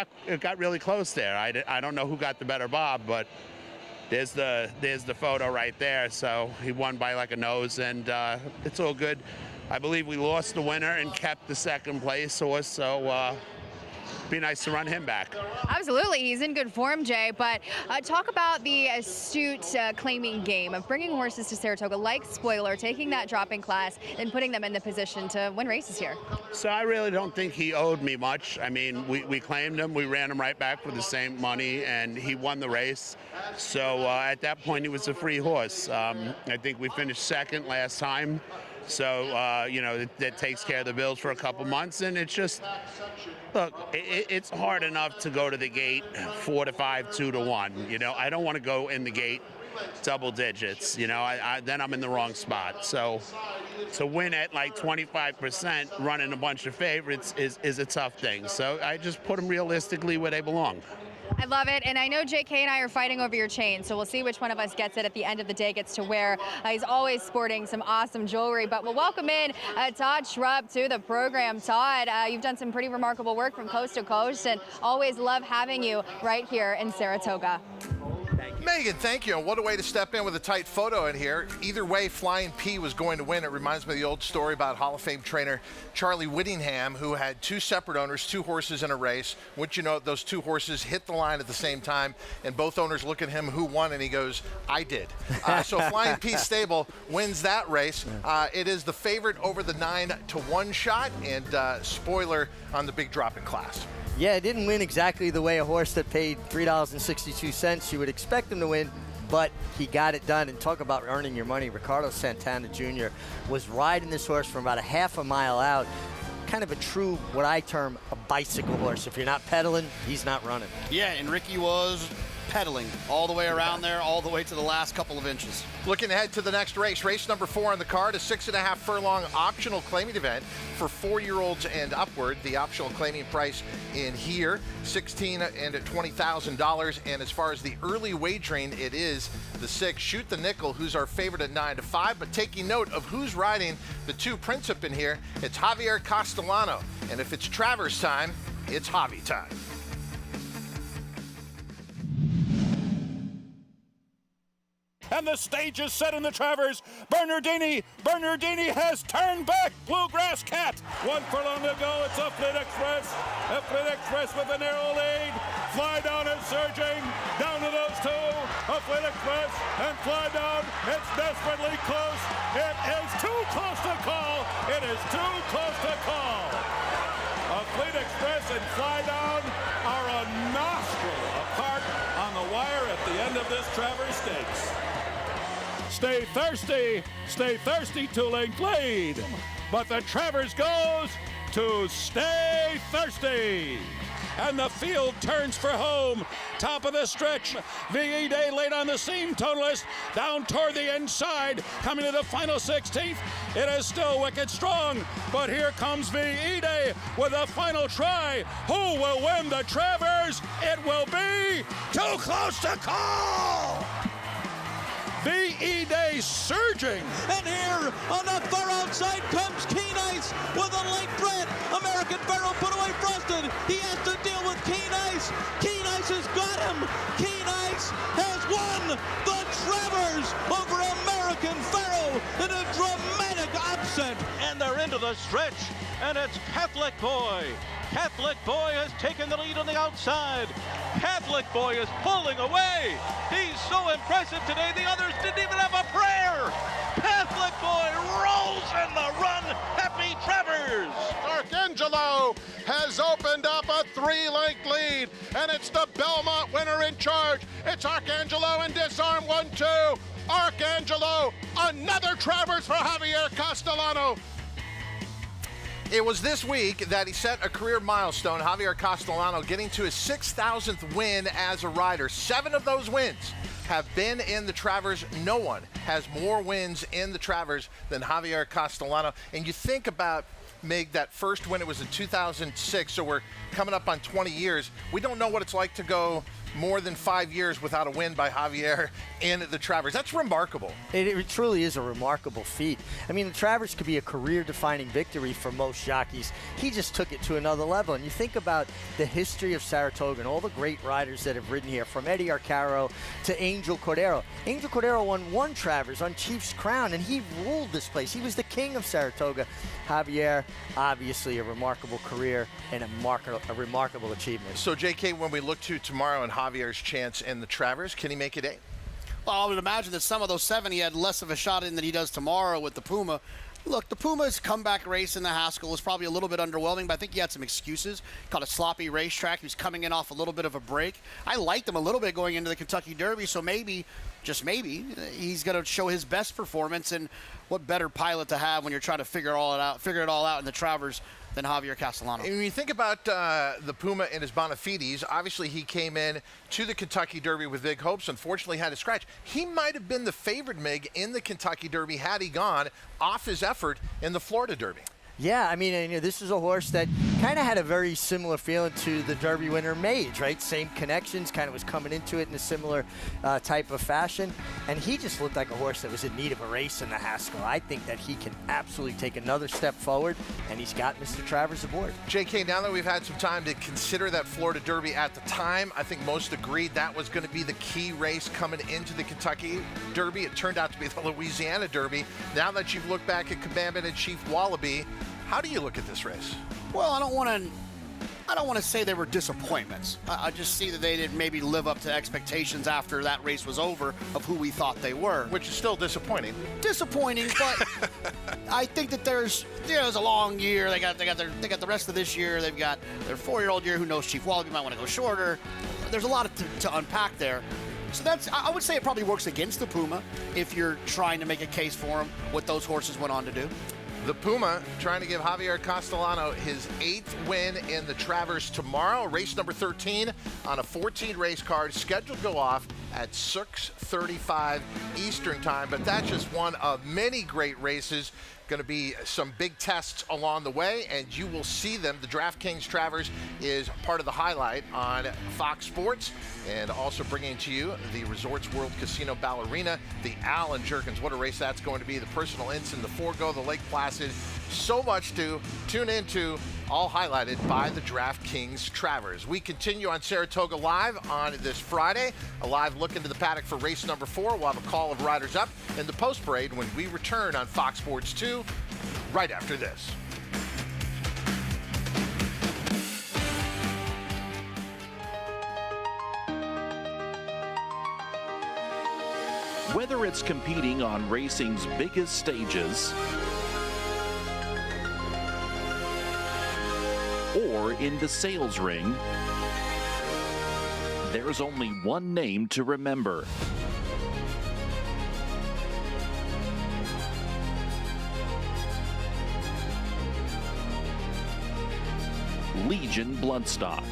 Speaker 20: got really close there. I don't know who got the better bob, but there's the photo right there. So he won by like a nose, and it's all good. I believe we lost the winner and kept the 2nd place horse, so be nice to run him back.
Speaker 5: Absolutely, he's in good form, Jay. But talk about the astute claiming game of bringing horses to Saratoga, like Spoiler, taking that dropping class and putting them in the position to win races here.
Speaker 20: So I really don't think he owed me much. I mean, we claimed him, we ran him right back for the same money, and he won the race. So at that point, he was a free horse. I think we finished 2nd last time. So, you know, that takes care of the bills for a couple months, and it's just, look, it's hard enough to go to the gate 4-5, 2-1. You know, I don't want to go in the gate double digits. You know, then I'm in the wrong spot. So to win at like 25% running a bunch of favorites is a tough thing. So I just put them realistically where they belong.
Speaker 5: I love it, and I know JK and I are fighting over your chain, so we'll see which one of us gets it at the end of the day, gets to wear. He's always sporting some awesome jewelry, but we'll welcome in Todd Schrupp to the program. Todd, you've done some pretty remarkable work from coast to coast, and always love having you right here in Saratoga.
Speaker 21: Megan, thank you. And what a way to step in with a tight photo in here. Either way, Flying P was going to win. It reminds me of the old story about Hall of Fame trainer Charlie Whittingham, who had 2 separate owners, 2 horses in a race. Wouldn't you know, those 2 horses hit the line at the same time, and both owners look at him, who won, and he goes, I did. So Flying P stable wins that race. It is the favorite over the 9-1 shot, and Spoiler on the big drop in class.
Speaker 2: Yeah, it didn't win exactly the way a horse that paid $3.62 you would expect him to win, but he got it done. And talk about earning your money. Ricardo Santana Jr. was riding this horse from about a half a mile out. Kind of a true, what I term, a bicycle horse. If you're not pedaling, he's not running.
Speaker 3: Yeah, and Ricky was pedaling all the way around there, all the way to the last couple of inches.
Speaker 21: Looking ahead to the next race, race number 4 on the card, a 6.5 furlong optional claiming event for 4-year-olds and upward. The optional claiming price in here, $16,000 and $20,000. And as far as the early wagering, it is the 6, Shoot the Nickel, who's our favorite at 9-5. But taking note of who's riding the 2 Princip in here, it's Javier Castellano. And if it's Travers time, it's Javi time.
Speaker 10: And the stage is set in the Travers. Bernardini has turned back. Bluegrass Cat. 1 furlong to go. It's Upland Express. Upland Express with a narrow lead. Fly Down is surging. Down to those 2. Upland Express and Fly Down. It's desperately close. It is too close to call. It is too close to call. Upland Express and Fly Down are a nostril apart on the wire at the end of this Travers Stakes. Stay thirsty, Tulane Glade. But the Travers goes to Stay Thirsty. and the field turns for home. Top of the stretch, V.E. Day late on the seam, tonalist, down toward the inside, coming to the final 16th. It is still wicked strong, but here comes V.E. Day with a final try. Who will win the Travers? It will be Too Close to Call! V.E. Day surging.
Speaker 8: And here on the far outside comes Keen Ice with a late threat. American Pharoah put away Frosted. He has to deal with Keen Ice. Keen Ice has got him. Keen Ice has won the Travers over American Pharoah in a dramatic upset. And they're into the stretch, and it's Catholic Boy. Catholic Boy has taken the lead on the outside. Catholic Boy is pulling away. He's so impressive today, the others didn't even have a prayer. Catholic Boy rolls in the run. Happy Travers.
Speaker 6: Arcangelo has opened up a 3-length lead, and it's the Belmont winner in charge. It's Arcangelo in disarm 1-2. Arcangelo, another Travers for Javier Castellano. It was this week that he set a career milestone, Javier Castellano getting to his 6,000th win as a rider. 7 of those wins have been in the Travers. No one has more wins in the Travers than Javier Castellano. And you think about, Mig, that first win, it was in 2006, so we're coming up on 20 years. We don't know what it's like to go more than 5 years without a win by Javier in the Travers. That's remarkable.
Speaker 2: It truly is a remarkable feat. I mean, the Travers could be a career-defining victory for most jockeys. He just took it to another level. And you think about the history of Saratoga and all the great riders that have ridden here, from Eddie Arcaro to Angel Cordero. Angel Cordero won 1 Travers on Chief's Crown, and he ruled this place. He was the king of Saratoga. Javier, obviously a remarkable career and a remarkable achievement.
Speaker 21: So, J.K., when we look to tomorrow and Javier's chance in the Travers, can he make it 8?
Speaker 3: Well, I would imagine that some of those 7 he had less of a shot in than he does tomorrow with the Puma. Look, the Puma's comeback race in the Haskell was probably a little bit underwhelming, but I think he had some excuses. Called a sloppy racetrack. He was coming in off a little bit of a break. I liked him a little bit going into the Kentucky Derby, so maybe, just maybe, he's going to show his best performance. And what better pilot to have when you're trying to figure it all out in the Travers than Javier Castellano.
Speaker 21: And when you think about the Puma and his Bonafides, obviously he came in to the Kentucky Derby with big hopes. Unfortunately, had a scratch. He might have been the favorite, Mig, in the Kentucky Derby had he gone off his effort in the Florida Derby.
Speaker 2: Yeah, I mean, this is a horse that kind of had a very similar feeling to the Derby winner Mage, right? Same connections, kind of was coming into it in a similar type of fashion. And he just looked like a horse that was in need of a race in the Haskell. I think that he can absolutely take another step forward, and he's got Mr. Travers aboard.
Speaker 21: JK, now that we've had some time to consider that Florida Derby at the time, I think most agreed that was going to be the key race coming into the Kentucky Derby. It turned out to be the Louisiana Derby. Now that you've looked back at Cabambin and Chief Wallaby, how do you look at this race?
Speaker 3: Well, I don't want to say they were disappointments. I just see that they didn't maybe live up to expectations after that race was over of who we thought they were.
Speaker 21: Which is still disappointing.
Speaker 3: Disappointing, but I think that there's a long year. They got the rest of this year. They've got their 4-year-old year. Who knows? Chief Wallaby might want to go shorter. There's a lot to unpack there. So I would say it probably works against the Puma if you're trying to make a case for him, what those horses went on to do.
Speaker 21: The Puma trying to give Javier Castellano his 8th win in the Travers tomorrow. Race number 13 on a 14-race card, scheduled to go off at 6:35 Eastern time. But that's just one of many great races. Going to be some big tests along the way, and you will see them. The DraftKings Travers is part of the highlight on Fox Sports, and also bringing to you the Resorts World Casino Ballerina, the Allen Jerkins. What a race that's going to be. The Personal Ensign, the Forego, the Lake Placid. So much to tune into, all highlighted by the DraftKings Travers. We continue on Saratoga Live on this Friday. A live look into the paddock for race number 4. We'll have a call of riders up in the post parade when we return on Fox Sports 2 right after this.
Speaker 22: Whether it's competing on racing's biggest stages or in the sales ring, there's only one name to remember. Legion Bloodstock.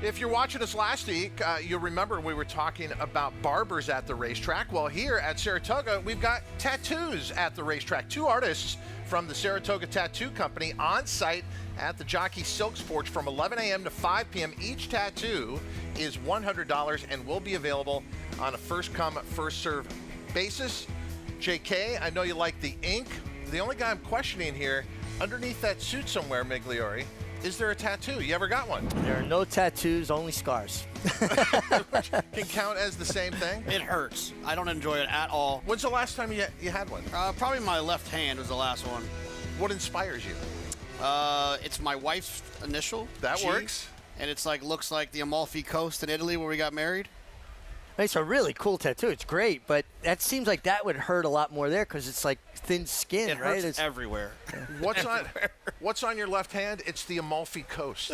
Speaker 21: If you're watching us last week, you'll remember we were talking about barbers at the racetrack. Well, here at Saratoga, we've got tattoos at the racetrack. 2 artists from the Saratoga Tattoo Company on site at the Jockey Silks Porch from 11 a.m. to 5 p.m. Each tattoo is $100 and will be available on a first-come, first-served basis. JK, I know you like the ink. The only guy I'm questioning here, underneath that suit somewhere, Migliore, is there a tattoo? You ever got one?
Speaker 2: There are no tattoos, only scars.
Speaker 21: Can count as the same thing?
Speaker 3: It hurts. I don't enjoy it at all.
Speaker 21: When's the last time you had one?
Speaker 3: Probably my left hand was the last one.
Speaker 21: What inspires you?
Speaker 3: It's my wife's initial.
Speaker 21: That
Speaker 3: G,
Speaker 21: works.
Speaker 3: And it's like looks like the Amalfi Coast in Italy where we got married.
Speaker 2: It's a really cool tattoo. It's great, but that seems like that would hurt a lot more there because it's like thin skin,
Speaker 3: It
Speaker 2: right?
Speaker 3: hurts
Speaker 2: It's
Speaker 3: everywhere.
Speaker 21: What's on your left hand? It's the Amalfi Coast,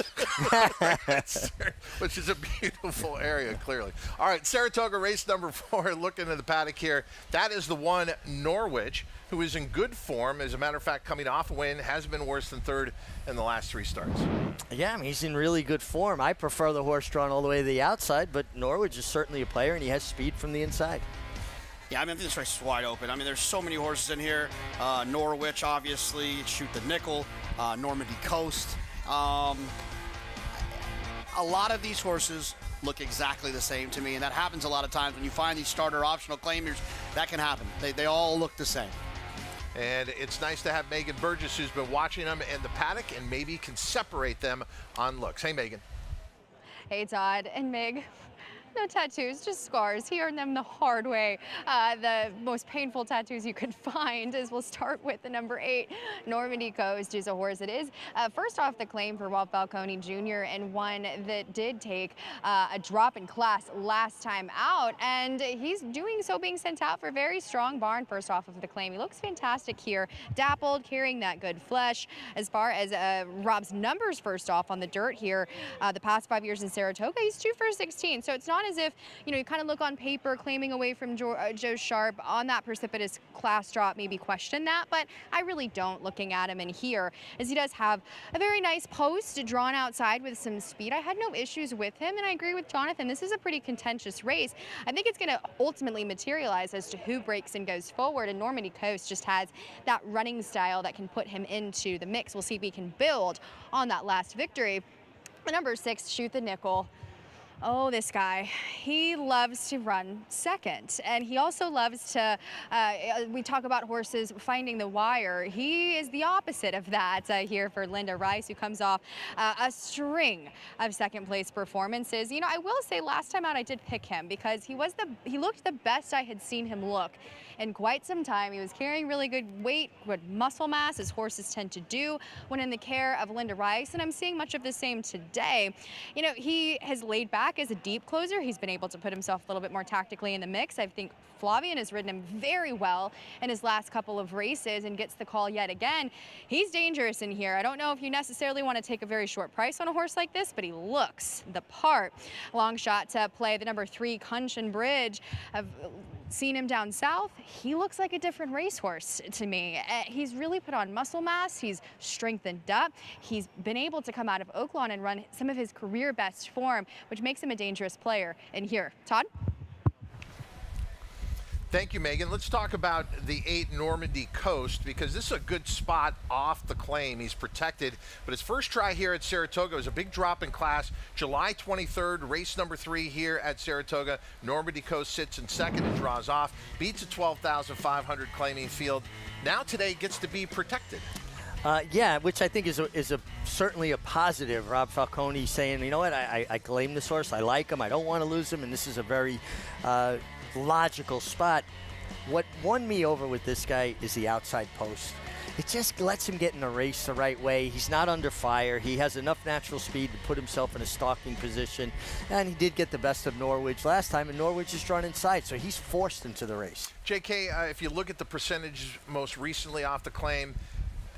Speaker 21: which is a beautiful area, clearly. All right, Saratoga race number 4, looking at the paddock here. That is the one, Norwich, who is in good form. As a matter of fact, coming off a win, has been worse than third in the last 3 starts.
Speaker 2: Yeah, I mean, he's in really good form. I prefer the horse drawn all the way to the outside, but Norwich is certainly a player, and he has speed from the inside.
Speaker 3: Yeah, I mean, I think this race is wide open. I mean, there's so many horses in here. Norwich, obviously, Shoot the Nickel, Normandy Coast. A lot of these horses look exactly the same to me, and that happens a lot of times when you find these starter optional claimers. That can happen. They all look the same.
Speaker 21: And it's nice to have Megan Burgess, who's been watching them in the paddock and maybe can separate them on looks. Hey, Megan.
Speaker 5: Hey, Todd and Mig. No tattoos, just scars. He earned them the hard way. The most painful tattoos you could find is we'll start with the number 8, Normandy Coast, is a horse that is first off the claim for Walt Falcone Jr. and one that did take a drop in class last time out. And he's doing so being sent out for very strong barn first off of the claim. He looks fantastic here, dappled, carrying that good flesh. As far as Rob's numbers first off on the dirt here, the past 5 years in Saratoga, he's 2 for 16. So it's not as if, you kind of look on paper claiming away from Joe Sharp on that precipitous class drop, maybe question that, but I really don't looking at him in here, as he does have a very nice post drawn outside with some speed. I had no issues with him, and I agree with Jonathan. This is a pretty contentious race. I think it's going to ultimately materialize as to who breaks and goes forward, and Normandy Coast just has that running style that can put him into the mix. We'll see if he can build on that last victory. The number 6, Shoot the Nickel. Oh, this guy, he loves to run second, and he also loves to, we talk about horses finding the wire. He is the opposite of that here for Linda Rice, who comes off a string of second place performances. I will say last time out I did pick him because he looked the best I had seen him look in quite some time. He was carrying really good weight, good muscle mass, as horses tend to do when in the care of Linda Rice, and I'm seeing much of the same today. He has laid back as a deep closer. He's been able to put himself a little bit more tactically in the mix. I think Flavian has ridden him very well in his last couple of races and gets the call yet again. He's dangerous in here. I don't know if you necessarily want to take a very short price on a horse like this, but he looks the part. Long shot to play the number 3, Cunchin Bridge. I've seen him down south. He looks like a different racehorse to me. He's really put on muscle mass. He's strengthened up. He's been able to come out of Oaklawn and run some of his career best form, which makes him a dangerous player in here. Todd?
Speaker 21: Thank you, Megan. Let's talk about the 8, Normandy Coast, because this is a good spot off the claim. He's protected, but his first try here at Saratoga was a big drop in class. July 23rd, race number 3 here at Saratoga. Normandy Coast sits in second and draws off, beats a 12,500 claiming field. Now today gets to be protected.
Speaker 2: Yeah, which I think is certainly a positive. Rob Falcone saying, you know what, I claim this horse, I like him, I don't want to lose him, and this is a very logical spot. What won me over with this guy is the outside post. It just lets him get in the race the right way. He's not under fire. He has enough natural speed to put himself in a stalking position, and he did get the best of Norwich last time, and Norwich is drawn inside, so he's forced into the race.
Speaker 21: JK, if you look at the percentage most recently off the claim,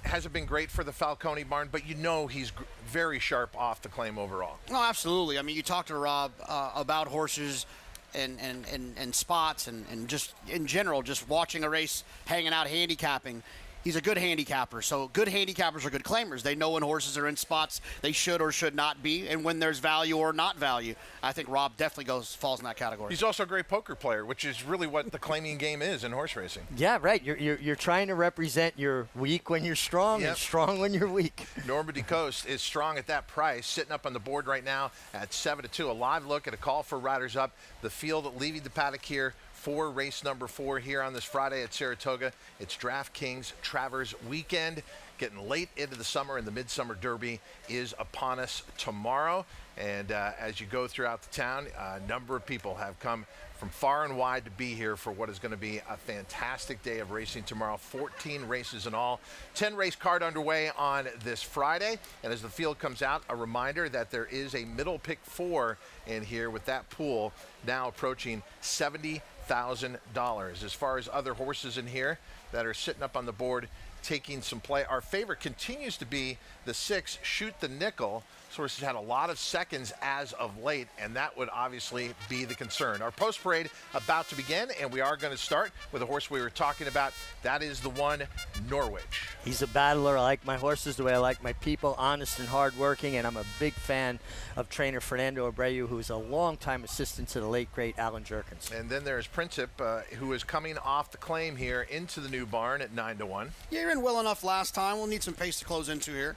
Speaker 21: hasn't been great for the Falcone barn, but he's very sharp off the claim overall.
Speaker 3: No, absolutely. I mean, you talk to Rob about horses and spots and just in general, just watching a race, hanging out, handicapping. he's a good handicapper. So good handicappers are good claimers. They know when horses are in spots they should or should not be, and when there's value or not value. I think Rob definitely falls in that category.
Speaker 21: He's also a great poker player, which is really what the claiming game is in horse racing.
Speaker 2: Yeah, right. You're trying to represent your weak when you're strong and strong when you're weak.
Speaker 21: Normandy Coast is strong at that price, sitting up on the board right now at 7-2. A live look at a call for riders up. The field leaving the paddock here for race number 4 here on this Friday at Saratoga. It's DraftKings Travers weekend. Getting late into the summer, and the Midsummer Derby is upon us tomorrow. And as you go throughout the town, a number of people have come from far and wide to be here for what is going to be a fantastic day of racing tomorrow. 14 races in all. 10-race card underway on this Friday. And as the field comes out, a reminder that there is a middle pick 4 in here, with that pool now approaching $70,000. As far as other horses in here that are sitting up on the board taking some play, our favorite continues to be the 6, Shoot the Nickel. This horse has had a lot of seconds as of late, and that would obviously be the concern. Our post parade about to begin, and we are going to start with a horse we were talking about. That is the one, Norwich.
Speaker 2: He's a battler. I like my horses the way I like my people, honest and hardworking, and I'm a big fan of trainer Fernando Abreu, who's a longtime assistant to the late, great Alan Jerkins.
Speaker 21: And then there's Princip, who is coming off the claim here into the new barn at 9-1.
Speaker 3: Yeah, you ran well enough last time. We'll need some pace to close into here.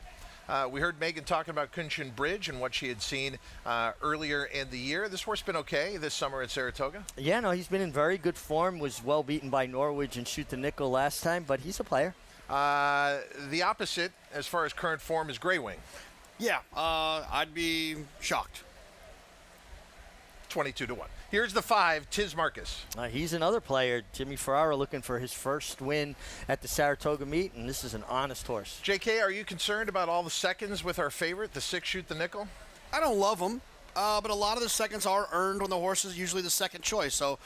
Speaker 21: We heard Megan talking about Kunshin Bridge and what she had seen earlier in the year. This horse been okay this summer at Saratoga?
Speaker 2: Yeah, no, he's been in very good form. Was well beaten by Norwich and Shoot the Nickel last time, but he's a player.
Speaker 21: The opposite, as far as current form, is Grey Wing.
Speaker 3: Yeah, I'd be shocked.
Speaker 21: 22-1. Here's the 5, Tiz Marcus.
Speaker 2: He's another player. Jimmy Ferrara looking for his first win at the Saratoga meet, and this is an honest horse.
Speaker 21: JK, are you concerned about all the seconds with our favorite, the 6, Shoot the Nickel?
Speaker 3: I don't love him, but a lot of the seconds are earned when the horse is usually the second choice, so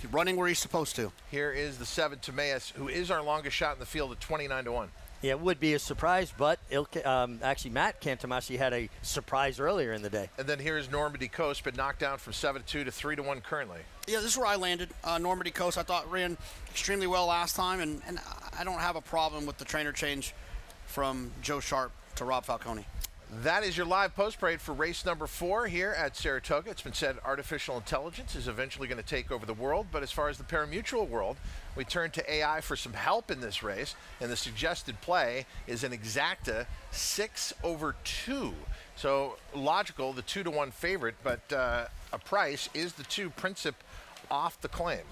Speaker 3: he's running where he's supposed to.
Speaker 21: Here is the 7, Timaeus, who is our longest shot in the field at 29-1.
Speaker 2: Yeah, it would be a surprise, but actually Matt Cantamasi had a surprise earlier in the day.
Speaker 21: And then here's Normandy Coast, but knocked down from 7-2 to 3-1 currently.
Speaker 3: Yeah, this is where I landed. Normandy Coast, I thought, ran extremely well last time, and I don't have a problem with the trainer change from Joe Sharp to Rob Falcone.
Speaker 21: That is your live post parade for race number 4 here at Saratoga. It's been said artificial intelligence is eventually going to take over the world, but as far as the parimutuel world, we turn to AI for some help in this race, and the suggested play is an exacta 6/2. So logical, the 2-1 favorite, but a price is the 2, Princip, off the claim.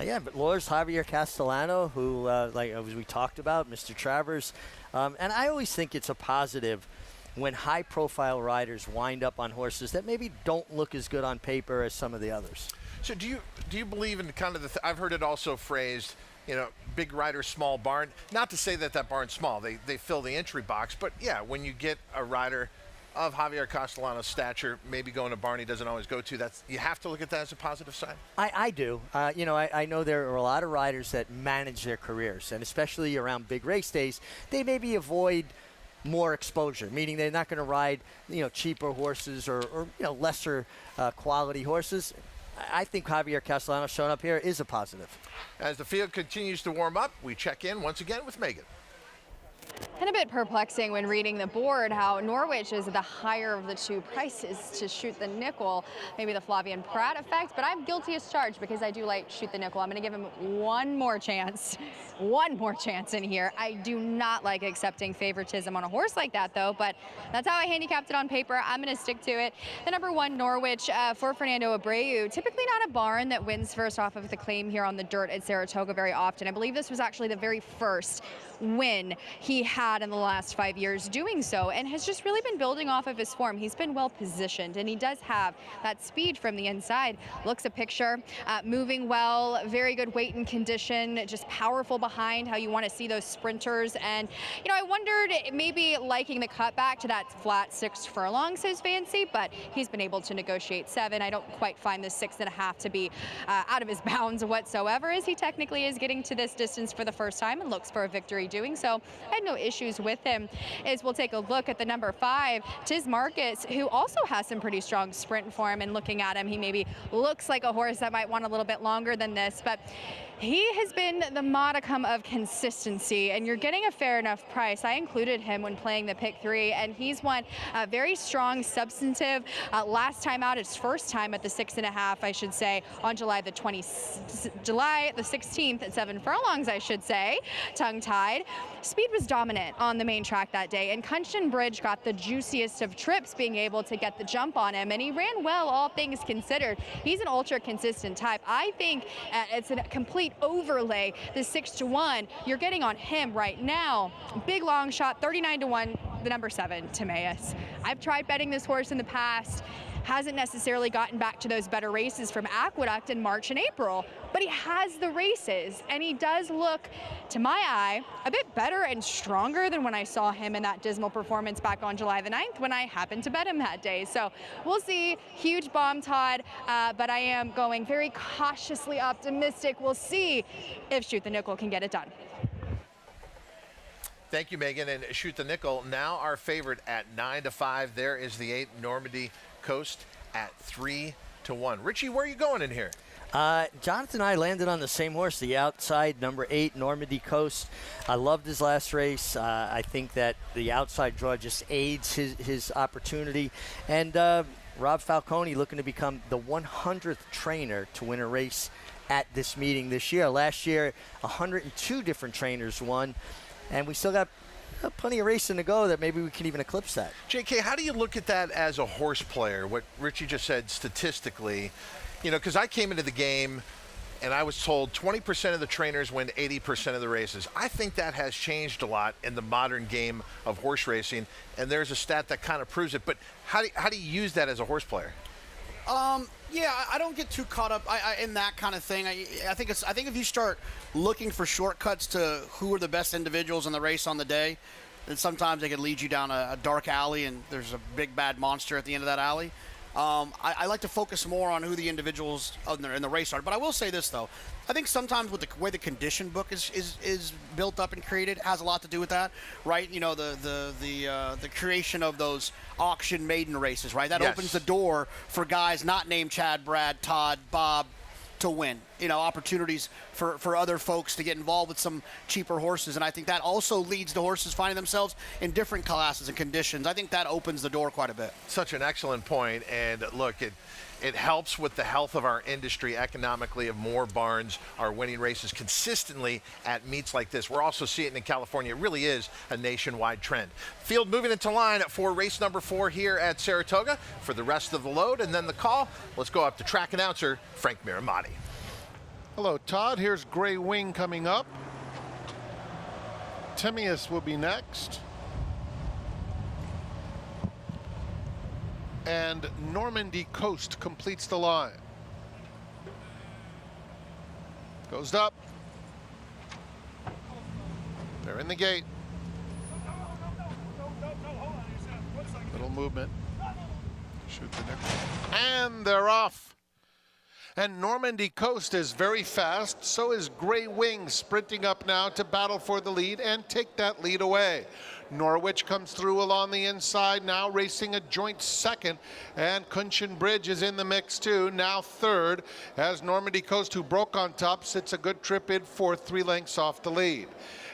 Speaker 2: Yeah, but Laura's Javier Castellano, who, like as we talked about, Mr. Travers, and I always think it's a positive when high-profile riders wind up on horses that maybe don't look as good on paper as some of the others.
Speaker 21: So do you believe in kind of I've heard it also phrased, big rider, small barn. Not to say that barn's small. They fill the entry box. But, yeah, when you get a rider of Javier Castellano's stature, maybe going to barn he doesn't always go to, you have to look at that as a positive sign?
Speaker 2: I do. I know there are a lot of riders that manage their careers, and especially around big race days, they maybe avoid more exposure, meaning they're not going to ride, cheaper horses or lesser quality horses. I think Javier Castellano showing up here is a positive.
Speaker 21: As the field continues to warm up, we check in once again with Megan.
Speaker 5: And a bit perplexing when reading the board how Norwich is the higher of the 2 prices to Shoot the Nickel. Maybe the Flavian Pratt effect, but I'm guilty as charged because I do like Shoot the Nickel. I'm going to give him one more chance in here. I do not like accepting favoritism on a horse like that, though, but that's how I handicapped it on paper. I'm going to stick to it. The number 1, Norwich, for Fernando Abreu. Typically not a barn that wins first off of the claim here on the dirt at Saratoga very often. I believe this was actually the very first win he had in the last 5 years doing so, and has just really been building off of his form. He's been well positioned, and he does have that speed from the inside. Looks a picture, moving well, very good weight and condition, just powerful behind how you want to see those sprinters. And I wondered maybe liking the cutback to that flat 6 furlongs his fancy, but he's been able to negotiate 7. I don't quite find the 6.5 to be out of his bounds whatsoever, as he technically is getting to this distance for the first time and looks for a victory doing so. I had no issues with him. As we'll take a look at the number 5, Tiz Marcus, who also has some pretty strong sprint form, and looking at him, he maybe looks like a horse that might want a little bit longer than this, but He has been the modicum of consistency, and you're getting a fair enough price. I included him when playing the pick 3, and he's won very strong, substantive. Last time out, his first time at the 6.5, I should say, on July the 16th at 7 furlongs, I should say, tongue-tied. Speed was dominant on the main track that day, and Kunchen Bridge got the juiciest of trips, being able to get the jump on him, and he ran well, all things considered. He's an ultra-consistent type. I think it's a complete overlay, the 6-1 you're getting on him right now. Big long shot, 39-1, the number 7, Timaeus. I've tried betting this horse in the past. Hasn't necessarily gotten back to those better races from Aqueduct in March and April, but he has the races, and he does look, to my eye, a bit better and stronger than when I saw him in that dismal performance back on July the 9th when I happened to bet him that day. So we'll see. Huge bomb, Todd, but I am going very cautiously optimistic. We'll see if Shoot the Nickel can get it done.
Speaker 21: Thank you, Megan. And Shoot the Nickel, now our favorite at 9-5. There is the 8, Normandy Coast at 3-1. Richie, where are you going in here?
Speaker 2: Jonathan and I landed on the same horse, the outside, number 8, Normandy Coast. I loved his last race. I think that the outside draw just aids his opportunity. And Rob Falcone looking to become the 100th trainer to win a race at this meeting this year. Last year, 102 different trainers won, and we still got plenty of racing to go that maybe we can even eclipse that.
Speaker 21: JK, how do you look at that as a horse player, what Richie just said statistically? You know, because I came into the game and I was told 20% of the trainers win 80% of the races. I think that has changed a lot in the modern game of horse racing, and there's a stat that kind of proves it. But how do you use that as a horse player?
Speaker 3: Yeah, I don't get too caught up in that kind of thing. I think if you start looking for shortcuts to who are the best individuals in the race on the day, then sometimes they can lead you down a dark alley, and there's a big bad monster at the end of that alley. I like to focus more on who the individuals in the race are. But I will say this, though. I think sometimes with the way the condition book is built up and created has a lot to do with that, right? You know, the creation of those auction maiden races, right? That opens the door for guys not named Chad, Brad, Todd, Bob to win. You know, opportunities for other folks to get involved with some cheaper horses. And I think that also leads to horses finding themselves in different classes and conditions. I think that opens the door quite a bit.
Speaker 21: Such an excellent point. And look, it helps with the health of our industry economically if more barns are winning races consistently at meets like this. We're also seeing it in California. It really is a nationwide trend. Field moving into line for race number 4 here at Saratoga for the rest of the load. And then the call. Let's go up to track announcer Frank Miramati.
Speaker 6: Hello, Todd. Here's Gray Wing coming up. Timaeus will be next. And Normandy Coast completes the line. Goes up. They're in the gate. Little movement. Shoot the nickel. And they're off. And Normandy Coast is very fast. So is Gray Wing, sprinting up now to battle for the lead and take that lead away. Norwich comes through along the inside, now racing a joint second, and Kunchen Bridge is in the mix too, now third, as Normandy Coast, who broke on top, sits a good trip in fourth, 3 lengths off the lead.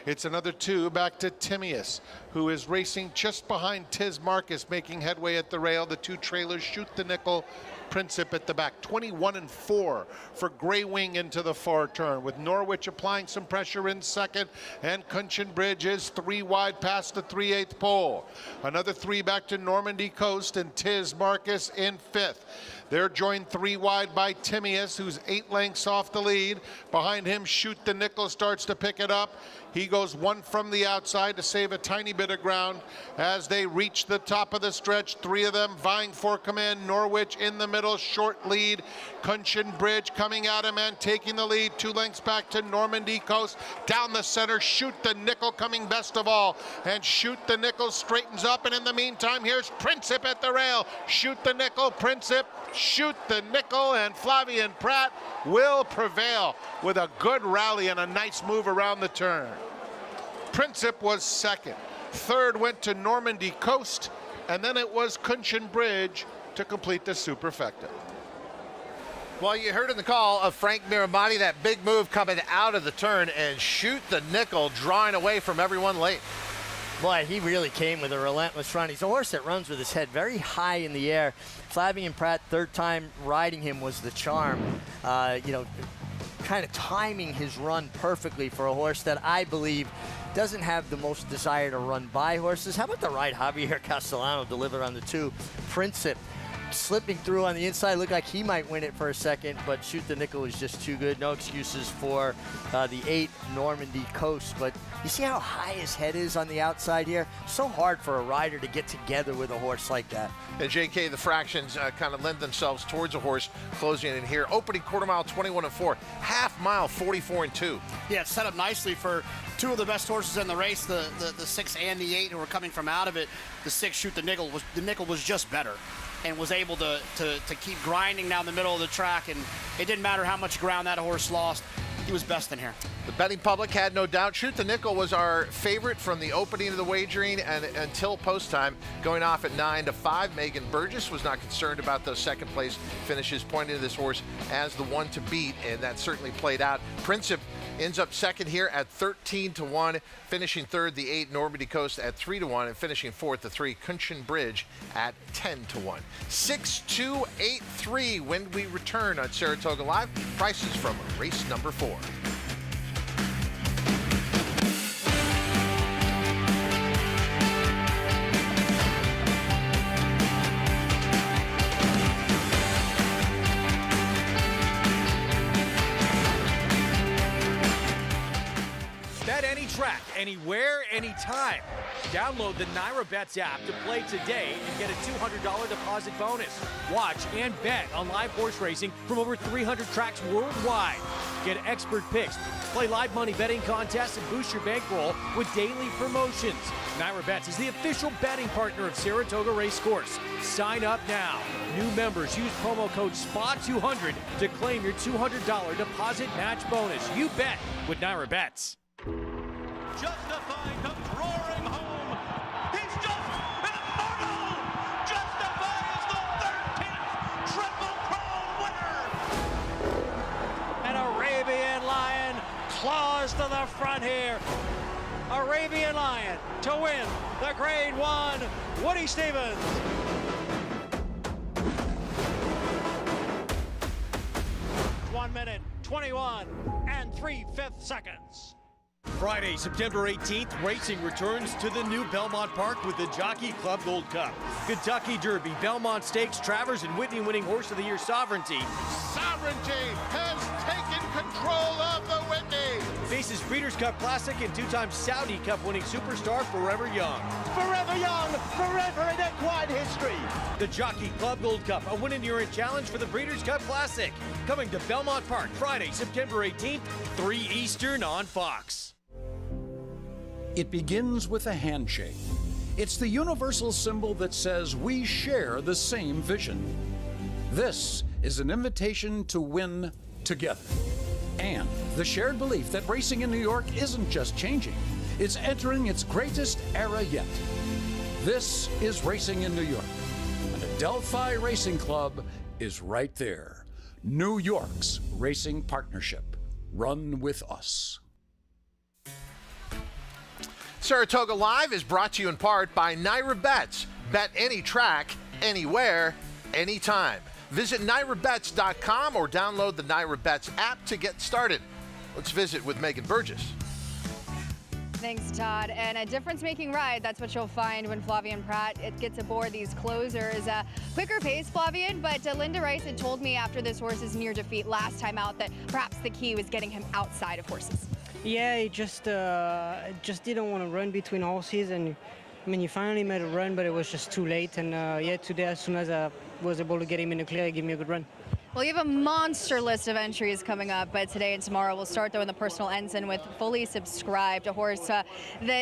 Speaker 6: It's another 2 back to Timaeus, who is racing just behind Tiz Marcus, making headway at the rail. The 2 trailers Shoot the Nickel, Princip at the back. 21-4 for Gray Wing into the far turn, with Norwich applying some pressure in second, and Kunchen Bridge is 3 wide past the 3/8 pole. Another 3 back to Normandy Coast, and Tiz Marcus in 5th. They're joined 3 wide by Timaeus, who's 8 lengths off the lead. Behind him, Shoot the Nickel starts to pick it up. He goes 1 from the outside to save a tiny bit of ground as they reach the top of the stretch. 3 of them vying for command. Norwich in the middle, short lead. Kunchen Bridge coming at him and taking the lead. 2 lengths back to Normandy Coast. Down the center, Shoot the Nickel coming best of all. And Shoot the Nickel straightens up. And in the meantime, here's Princip at the rail. Shoot the Nickel, Princip, Shoot the Nickel, and Flavian Pratt will prevail with a good rally and a nice move around the turn. Princip was second. Third went to Normandy Coast, and then it was Kunchen Bridge to complete the superfecta.
Speaker 21: Well, you heard in the call of Frank Mirabati, that big move coming out of the turn and shoot the nickel, drawing away from everyone late.
Speaker 2: Boy, he really came with a relentless run. He's a horse that runs with his head very high in the air. Flavien Prat, third time riding him was the charm. You know, kind of timing his run perfectly for a horse that I believe doesn't have the most desire to run by horses. How about the ride Javier Castellano delivered on the 2? Princip slipping through on the inside, looked like he might win it for a second, but Shoot the Nickel was just too good. No excuses for the 8 Normandy Coast, but you see how high his head is on the outside here? So hard for a rider to get together with a horse like that.
Speaker 21: And JK, the fractions kind of lend themselves towards a horse closing in here. Opening quarter mile 21-4, half mile 44-2.
Speaker 3: Yeah, it's set up nicely for 2 of the best horses in the race, the 6 and the 8 who were coming from out of it. The 6 Shoot the Nickel was just better and was able to keep grinding down the middle of the track, and it didn't matter how much ground that horse lost. He was best in here.
Speaker 21: The betting public had no doubt. Shoot the Nickel was our favorite from the opening of the wagering and until post time, going off at 9-5. Megan Burgess was not concerned about those second place finishes, pointing to this horse as the one to beat, and that certainly played out. Princip ends up second here at 13-1, finishing third, the 8 Normandy Coast at 3-1, and finishing fourth, the 3 Cunchen Bridge at 10-1. 6-2-8-3 when we return on Saratoga Live. Prices from race number 4.
Speaker 7: Bet any track, anywhere, anytime. Download the NyraBets app to play today and get a $200 deposit bonus. Watch and bet on live horse racing from over 300 tracks worldwide. Get expert picks, play live money betting contests, and boost your bankroll with daily promotions. NyraBets is the official betting partner of Saratoga Racecourse. Sign up now. New members use promo code SPA200 to claim your $200 deposit match bonus. You bet with NyraBets.
Speaker 8: Justify comes roaring home. He's just immortal. Justify is the 13th Triple Crown winner. An Arabian Lion claws to the front here. Arabian Lion to win the Grade 1. Woody Stevens. One minute, 21 and 3/5 seconds.
Speaker 7: Friday, September 18th, racing returns to the new Belmont Park with the Jockey Club Gold Cup. Kentucky Derby, Belmont Stakes, Travers, and Whitney winning Horse of the Year Sovereignty.
Speaker 6: Sovereignty has taken control of the Whitney.
Speaker 7: Faces Breeders' Cup Classic and 2-time Saudi Cup winning superstar Forever Young.
Speaker 8: Forever Young, forever in equine history.
Speaker 7: The Jockey Club Gold Cup, a win and urine challenge for the Breeders' Cup Classic. Coming to Belmont Park Friday, September 18th, 3 Eastern on Fox.
Speaker 4: It begins with a handshake. It's the universal symbol that says we share the same vision. This is an invitation to win together. And the shared belief that racing in New York isn't just changing, it's entering its greatest era yet. This is Racing in New York, and the Delphi Racing Club is right there. New York's racing partnership. Run with us.
Speaker 21: Saratoga Live is brought to you in part by NyraBets. Bet any track, anywhere, anytime. Visit NyraBets.com or download the NyraBets app to get started. Let's visit with Megan Burgess.
Speaker 5: Thanks, Todd. And a difference-making ride, that's what you'll find when Flavien Prat gets aboard these closers. Quicker pace, Flavien, but Linda Rice had told me after this horse's near defeat last time out that perhaps the key was getting him outside of horses.
Speaker 11: Yeah, he just didn't want to run between horses, and I mean, he finally made a run, but it was just too late. And yeah, today, as soon as I was able to get him in the clear, he gave me a good run.
Speaker 5: Well, you have a monster list of entries coming up, but today and tomorrow we'll start, though, in the personal ensign with Fully Subscribed, a horse that,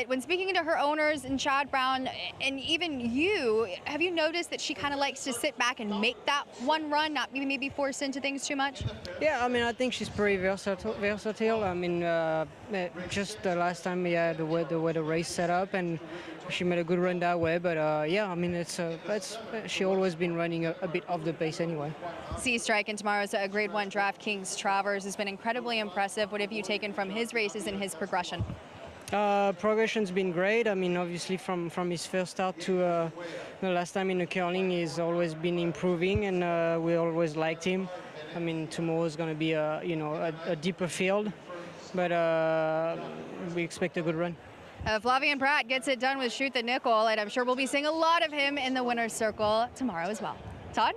Speaker 5: when speaking to her owners and Chad Brown and even you, have you noticed that she kind of likes to sit back and make that one run, not maybe force into things too much?
Speaker 11: Yeah, I mean, I think she's pretty versatile. I mean,
Speaker 9: Just the last time, yeah, the way the race set up, and she made a good run that way. But yeah, I mean, she always been running a bit off the pace anyway.
Speaker 5: Sea Strike in tomorrow's Grade 1 DraftKings Travers has been incredibly impressive. What have you taken from his races and his progression?
Speaker 9: Progression's been great. I mean, obviously from his first start to the last time in the curling, he's always been improving, and we always liked him. I mean, tomorrow's going to be a deeper field, but we expect a good run.
Speaker 5: Flavien Prat gets it done with Shoot the Nickel, and I'm sure we'll be seeing a lot of him in the winner's circle tomorrow as well. Todd?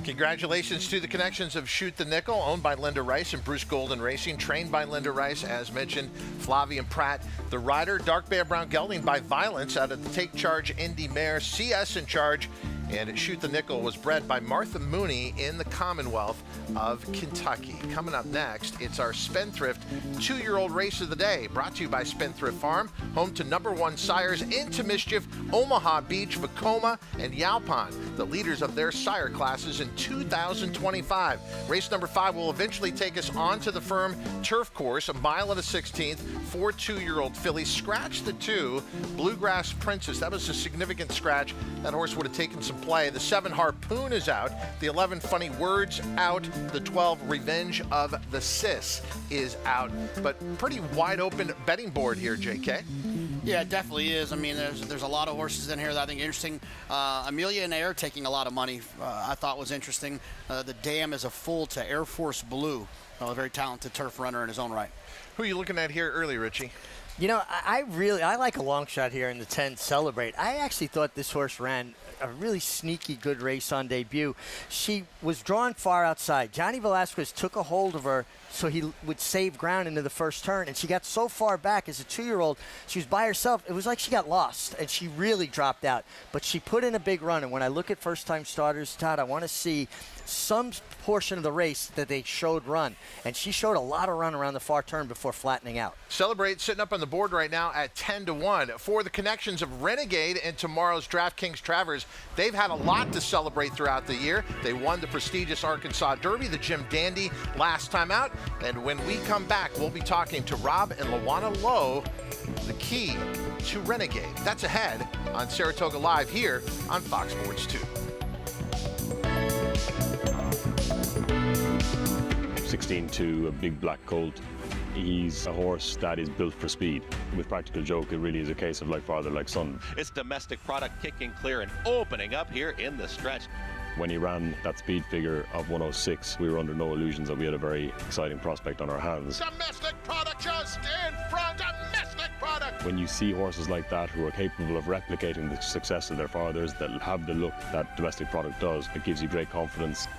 Speaker 21: Congratulations to the connections of Shoot the Nickel, owned by Linda Rice and Bruce Golden Racing, trained by Linda Rice, as mentioned. Flavien Prat, the rider. Dark Bear Brown Gelding by Violence out of the Take Charge Indy Mare. CS in charge. And Shoot the Nickel was bred by Martha Mooney in the Commonwealth of Kentucky. Coming up next, it's our Spendthrift 2-year-old race of the day, brought to you by Spendthrift Farm, home to #1 sires Into Mischief, Omaha Beach, Vacoma, and Yalpon, the leaders of their sire classes in 2025. Race number 5 will eventually take us onto the firm turf course, 1 mile and a 16th, 4 2-year-old fillies. Scratch the 2, Bluegrass Princess. That was a significant scratch. That horse would have taken some play. The 7 Harpoon is out. The 11 Funny Words out. The 12 Revenge of the Sis is out. But pretty wide open betting board here, JK.
Speaker 3: Yeah, it definitely is. I mean, there's a lot of horses in here that I think are interesting. Amelia and Air taking a lot of money, I thought was interesting. The Dam is a full to Air Force Blue, a very talented turf runner in his own right.
Speaker 21: Who are you looking at here early, Richie?
Speaker 2: You know, I like a long shot here in the 10 Celebrate. I actually thought this horse ran a really sneaky good race on debut. She was drawn far outside. Johnny Velasquez took a hold of her so he would save ground into the first turn, and she got so far back as a 2-year-old, she was by herself. It was like she got lost, and she really dropped out. But she put in a big run, and when I look at first-time starters, Todd, I want to see some portion of the race that they showed run, and she showed a lot of run around the far turn before flattening out.
Speaker 21: Celebrate sitting up on the board right now at 10-1. For the connections of Renegade and tomorrow's DraftKings Travers, they've had a lot to celebrate throughout the year. They won the prestigious Arkansas Derby, the Jim Dandy, last time out. And when we come back, we'll be talking to Rob and Luana Lowe, the key to Renegade. That's ahead on Saratoga Live here on Fox Sports 2.
Speaker 14: 16-2, a big black colt. He's a horse that is built for speed. With Practical Joke, it really is a case of like father, like son.
Speaker 18: It's domestic product kicking clear and opening up here in the stretch.
Speaker 14: When he ran that speed figure of 106, we were under no illusions that we had a very exciting prospect on our hands.
Speaker 6: Domestic product just in front. Domestic product.
Speaker 14: When you see horses like that who are capable of replicating the success of their fathers, that have the look that domestic product does, it gives you great confidence.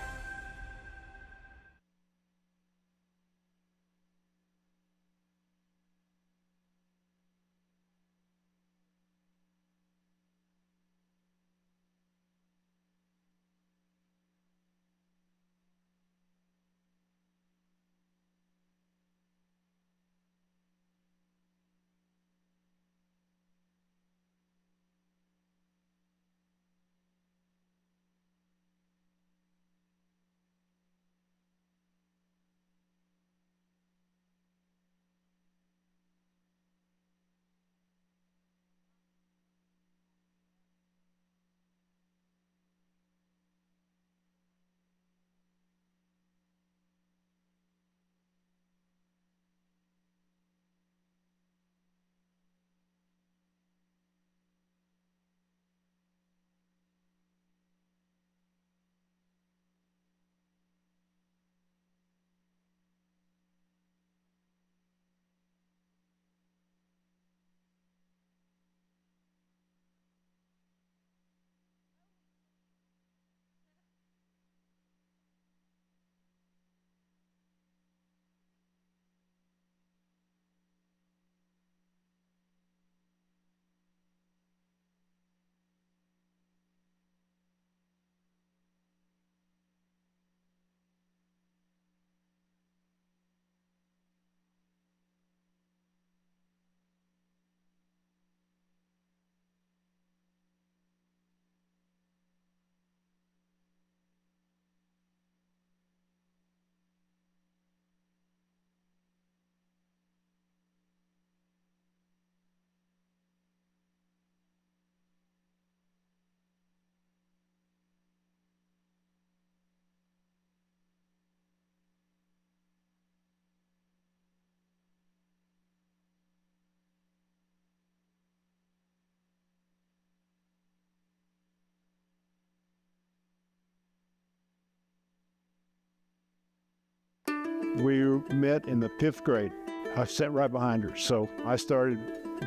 Speaker 1: group met in the 5th grade. I sat right behind her, so I started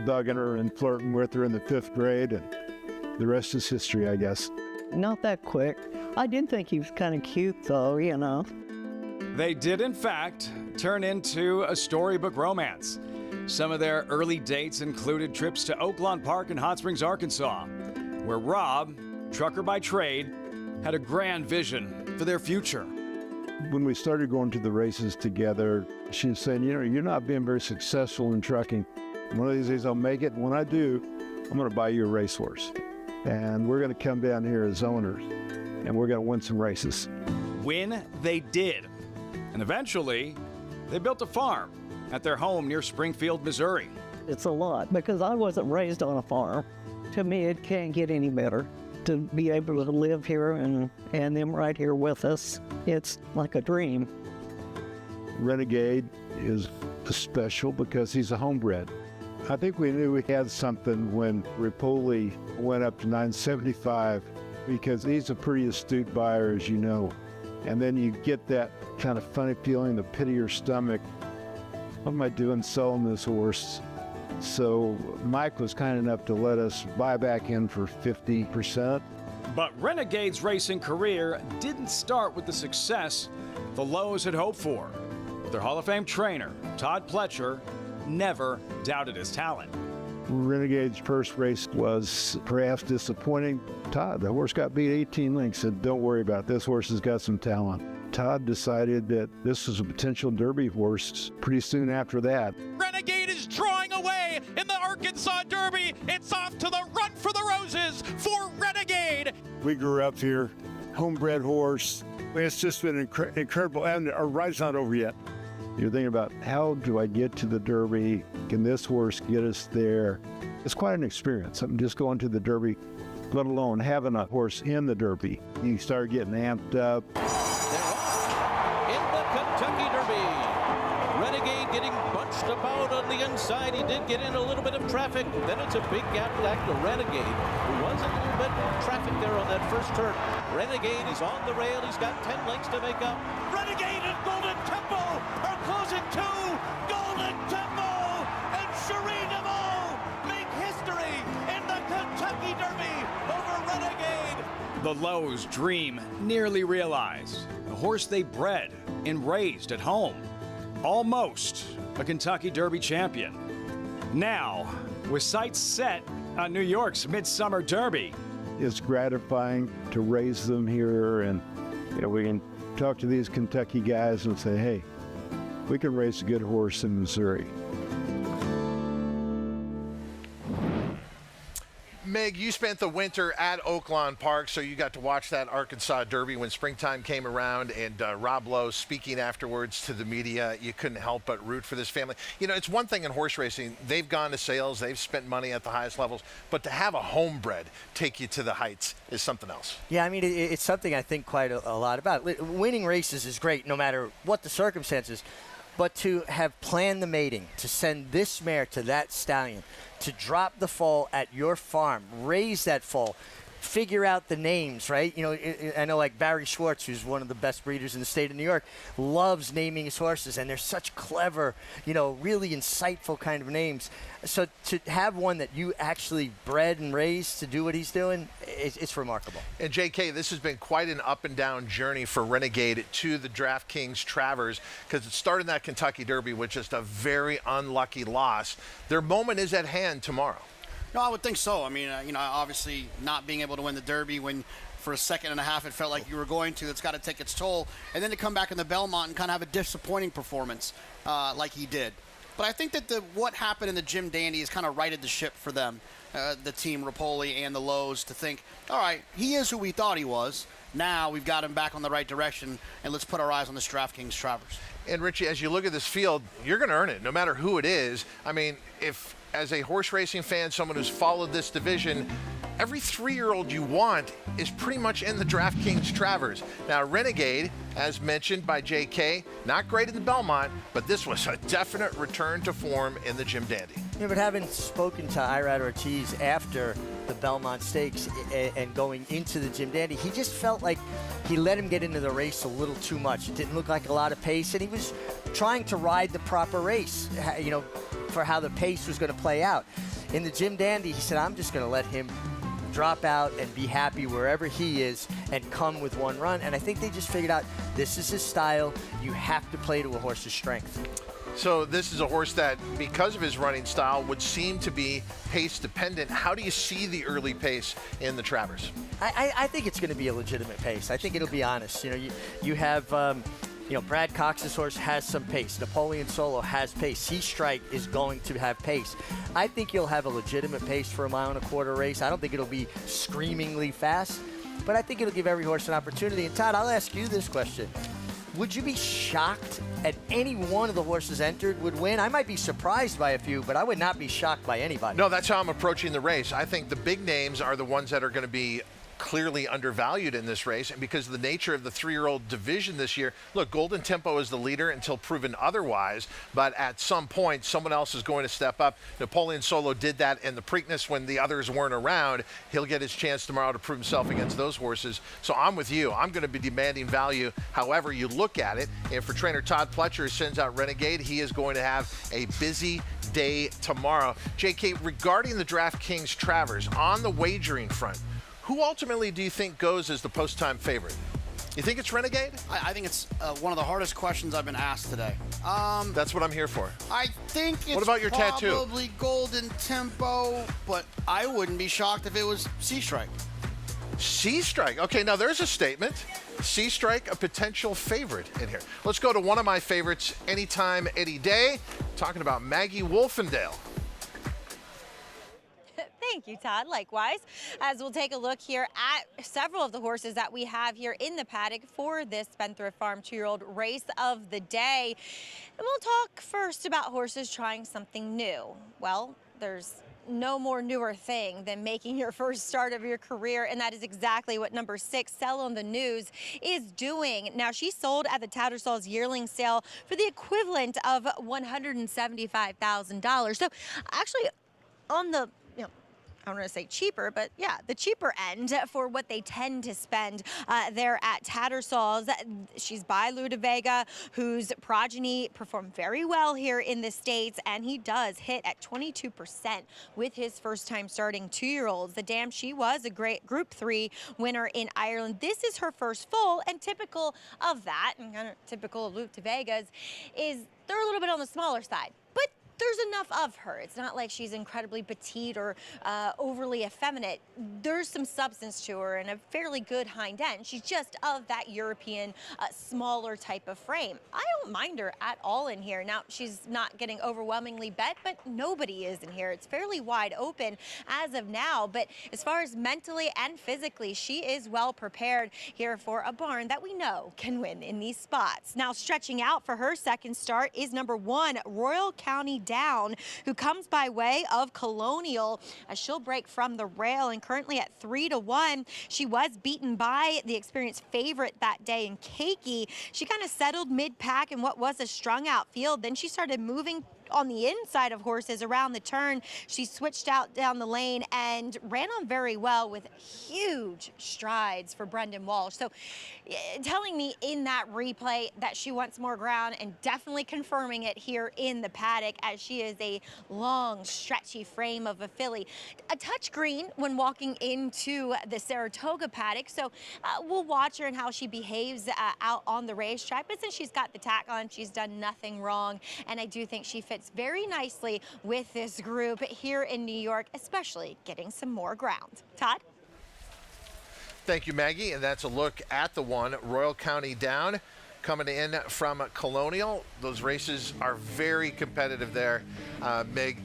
Speaker 1: bugging her and flirting with her in the 5th grade, and the rest is history, I guess.
Speaker 12: Not that quick. I did think he was kind of cute, though, you know.
Speaker 23: They did, in fact, turn into a storybook romance. Some of their early dates included trips to Oaklawn Park in Hot Springs, Arkansas, where Rob, trucker by trade, had a grand vision for their future.
Speaker 1: When we started going to the races together, she was saying, you know, you're not being very successful in trucking. One of these days I'll make it. When I do, I'm going to buy you a racehorse. And we're going to come down here as owners, and we're going to win some races.
Speaker 23: When they did. And eventually, they built a farm at their home near Springfield, Missouri.
Speaker 12: It's a lot because I wasn't raised on a farm. To me, it can't get any better. To be able to live here and them right here with us, it's like a dream.
Speaker 1: Renegade is special because he's a homebred. I think we knew we had something when Rapoli went up to 975 because he's a pretty astute buyer, as you know. And then you get that kind of funny feeling in the pit of your stomach. What am I doing selling this horse? So Mike was kind enough to let us buy back in for 50%.
Speaker 23: But Renegade's racing career didn't start with the success the Lowe's had hoped for. But their Hall of Fame trainer, Todd Pletcher, never doubted his talent.
Speaker 1: Renegade's first race was perhaps disappointing. Todd, the horse got beat 18 lengths, said, don't worry about it. This horse has got some talent. Todd decided that this was a potential Derby horse pretty soon after that.
Speaker 8: Renegade is drawing away in the Arkansas Derby. It's off to the Run for the Roses for Renegade.
Speaker 1: We grew up here, homebred horse. It's just been incredible, and our ride's not over yet. You're thinking about, how do I get to the Derby? Can this horse get us there? It's quite an experience. I'm just going to the Derby, let alone having a horse in the Derby. You start getting amped up.
Speaker 8: In the Kentucky Derby, Renegade getting bunched about on the inside. He did get in a little bit of traffic. Then it's a big gap back to Renegade, who was a little bit of traffic there on that first turn. Renegade is on the rail. He's got 10 lengths to make up. Renegade and Golden Tempo are closing too. Golden Tempo and Cherie DeVaux make history in the Kentucky Derby over Renegade.
Speaker 23: The Lowe's dream nearly realized. A horse they bred and raised at home. Almost a Kentucky Derby champion. Now, with sights set on New York's Midsummer Derby.
Speaker 1: It's gratifying to raise them here, and we can talk to these Kentucky guys and say, hey, we can raise a good horse in Missouri.
Speaker 21: Meg, you spent the winter at Oaklawn Park, so you got to watch that Arkansas Derby when springtime came around, and Rob Lowe speaking afterwards to the media. You couldn't help but root for this family. You know, it's one thing in horse racing. They've gone to sales. They've spent money at the highest levels. But to have a homebred take you to the heights is something else.
Speaker 2: Yeah, I mean, it's something I think quite a lot about. Winning races is great no matter what the circumstances. But to have planned the mating, to send this mare to that stallion, to drop the foal at your farm, raise that foal, figure out the names, right? You know, I know like Barry Schwartz, who's one of the best breeders in the state of New York, loves naming his horses, and they're such clever, you know, really insightful kind of names. So to have one that you actually bred and raised to do what he's doing, it's remarkable.
Speaker 21: And JK, this has been quite an up and down journey for Renegade to the DraftKings Travers, because it started in that Kentucky Derby with just a very unlucky loss. Their moment is at hand tomorrow.
Speaker 3: No, I would think so. I mean, obviously not being able to win the Derby when for a second and a half it felt like you were going to, it's got to take its toll. And then to come back in the Belmont and kind of have a disappointing performance like he did. But I think that what happened in the Jim Dandy has kind of righted the ship for them, the team, Rapoli and the Lowe's, to think, all right, he is who we thought he was. Now we've got him back on the right direction, and let's put our eyes on this DraftKings Travers.
Speaker 21: And Richie, as you look at this field, you're going to earn it, no matter who it is. I mean, if as a horse racing fan, someone who's followed this division, every 3-year-old you want is pretty much in the DraftKings Travers. Now, Renegade, as mentioned by JK, not great in the Belmont, but this was a definite return to form in the Jim Dandy.
Speaker 2: Yeah, but having spoken to Irad Ortiz after the Belmont Stakes and going into the Jim Dandy, he just felt like he let him get into the race a little too much. It didn't look like a lot of pace, and he was trying to ride the proper race, you know, for how the pace was going to play out. In the Jim Dandy, he said, I'm just going to let him drop out and be happy wherever he is and come with one run. And I think they just figured out this is his style. You have to play to a horse's strength.
Speaker 21: So this is a horse that, because of his running style, would seem to be pace dependent. How do you see the early pace in the Travers?
Speaker 2: I think it's going to be a legitimate pace. I think it'll be honest. You know, you have, you know, Brad Cox's horse has some pace. Napoleon Solo has pace. Sea Strike is going to have pace. I think you'll have a legitimate pace for a 1.25 mile race. I don't think it'll be screamingly fast, but I think it'll give every horse an opportunity. And Todd, I'll ask you this question. Would you be shocked at any one of the horses entered would win? I might be surprised by a few, but I would not be shocked by anybody.
Speaker 21: No, that's how I'm approaching the race. I think the big names are the ones that are going to be clearly undervalued in this race, and because of the nature of the 3-year-old division this year, look, Golden Tempo is the leader until proven otherwise, but at some point someone else is going to step up. Napoleon Solo did that in the Preakness when the others weren't around. He'll get his chance tomorrow to prove himself against those horses. So I'm with you. I'm going to be demanding value however you look at it. And for trainer Todd Pletcher, who sends out Renegade, he is going to have a busy day tomorrow. JK, regarding the DraftKings Travers, on the wagering front, who ultimately do you think goes as the post-time favorite? You think it's Renegade?
Speaker 3: I think it's one of the hardest questions I've been asked today.
Speaker 21: That's what I'm here for.
Speaker 3: I think it's
Speaker 21: what about your tattoo?
Speaker 3: Probably Golden Tempo, but I wouldn't be shocked if it was Sea Strike.
Speaker 21: Sea Strike. Okay, now there's a statement. Sea Strike, a potential favorite in here. Let's go to one of my favorites, anytime, any day. Talking about Maggie Wolfendale.
Speaker 13: Thank you, Todd. Likewise, as we'll take a look here at several of the horses that we have here in the paddock for this Spendthrift Farm 2-year-old race of the day. And we'll talk first about horses trying something new. Well, there's no more newer thing than making your first start of your career, and that is exactly what number 6, Sell on the News, is doing. Now, she sold at the Tattersall's yearling sale for the equivalent of $175,000. So actually on the, I don't want to say cheaper, but yeah, the cheaper end for what they tend to spend there at Tattersall's. She's by Lou de Vega, whose progeny performed very well here in the States, and he does hit at 22% with his first time starting 2-year-olds. The Dam, she was a great Group 3 winner in Ireland. This is her first full, and typical of that, and kind of typical of Lou de Vega's, is they're a little bit on the smaller side. But there's enough of her. It's not like she's incredibly petite or overly effeminate. There's some substance to her and a fairly good hind end. She's just of that European smaller type of frame. I don't mind her at all in here. Now, she's not getting overwhelmingly bet, but nobody is in here. It's fairly wide open as of now, but as far as mentally and physically, she is well prepared here for a barn that we know can win in these spots. Now, stretching out for her second start is number 1, Royal County Down, who comes by way of Colonial, as she'll break from the rail, and currently at 3-1. She was beaten by the experienced favorite that day in Keiki. She kind of settled mid-pack in what was a strung out field. Then she started moving on the inside of horses around the turn. She switched out down the lane and ran on very well with huge strides for Brendan Walsh. So telling me in that replay that she wants more ground, and definitely confirming it here in the paddock, as she is a long, stretchy frame of a filly. A touch green when walking into the Saratoga paddock, so we'll watch her and how she behaves out on the racetrack. But since she's got the tack on, she's done nothing wrong, and I do think she fits very nicely with this group here in New York, especially getting some more ground. Todd?
Speaker 21: Thank you, Maggie. And that's a look at the one, Royal County Down, coming in from Colonial. Those races are very competitive there, big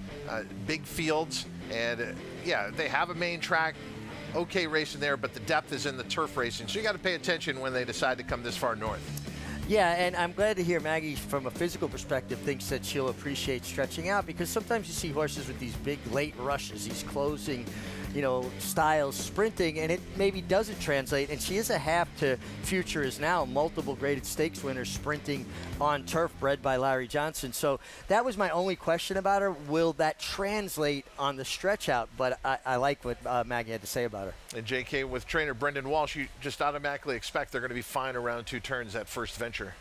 Speaker 21: fields, and yeah, they have a main track. Okay racing there, but the depth is in the turf racing. So you got to pay attention when they decide to come this far north.
Speaker 2: Yeah, and I'm glad to hear Maggie, from a physical perspective, thinks that she'll appreciate stretching out, because sometimes you see horses with these big late rushes, these closing styles sprinting, and it maybe doesn't translate. And she is a half to future is now multiple graded stakes winner sprinting on turf bred by Larry Johnson. So that was my only question about her. Will that translate on the stretch out? But I like what Maggie had to say about her.
Speaker 21: And JK, with trainer Brendan Walsh, you just automatically expect they're going to be fine around 2 turns that first venture.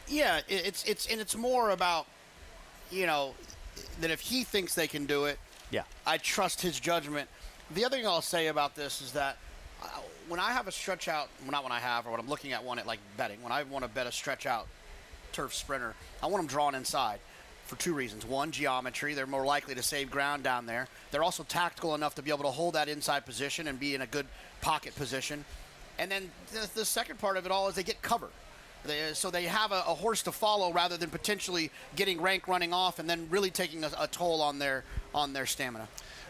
Speaker 3: Yeah, it's more about, that if he thinks they can do it,
Speaker 2: yeah,
Speaker 3: I trust his judgment. The other thing I'll say about this is that when I have a stretch out, well, not when I have, or when I'm looking at one at like betting, when I want to bet a stretch out turf sprinter, I want them drawn inside for 2 reasons. One, geometry. They're more likely to save ground down there. They're also tactical enough to be able to hold that inside position and be in a good pocket position. And then the second part of it all is they get cover. So they have a horse to follow rather than potentially getting rank running off and then really taking a toll on their stamina.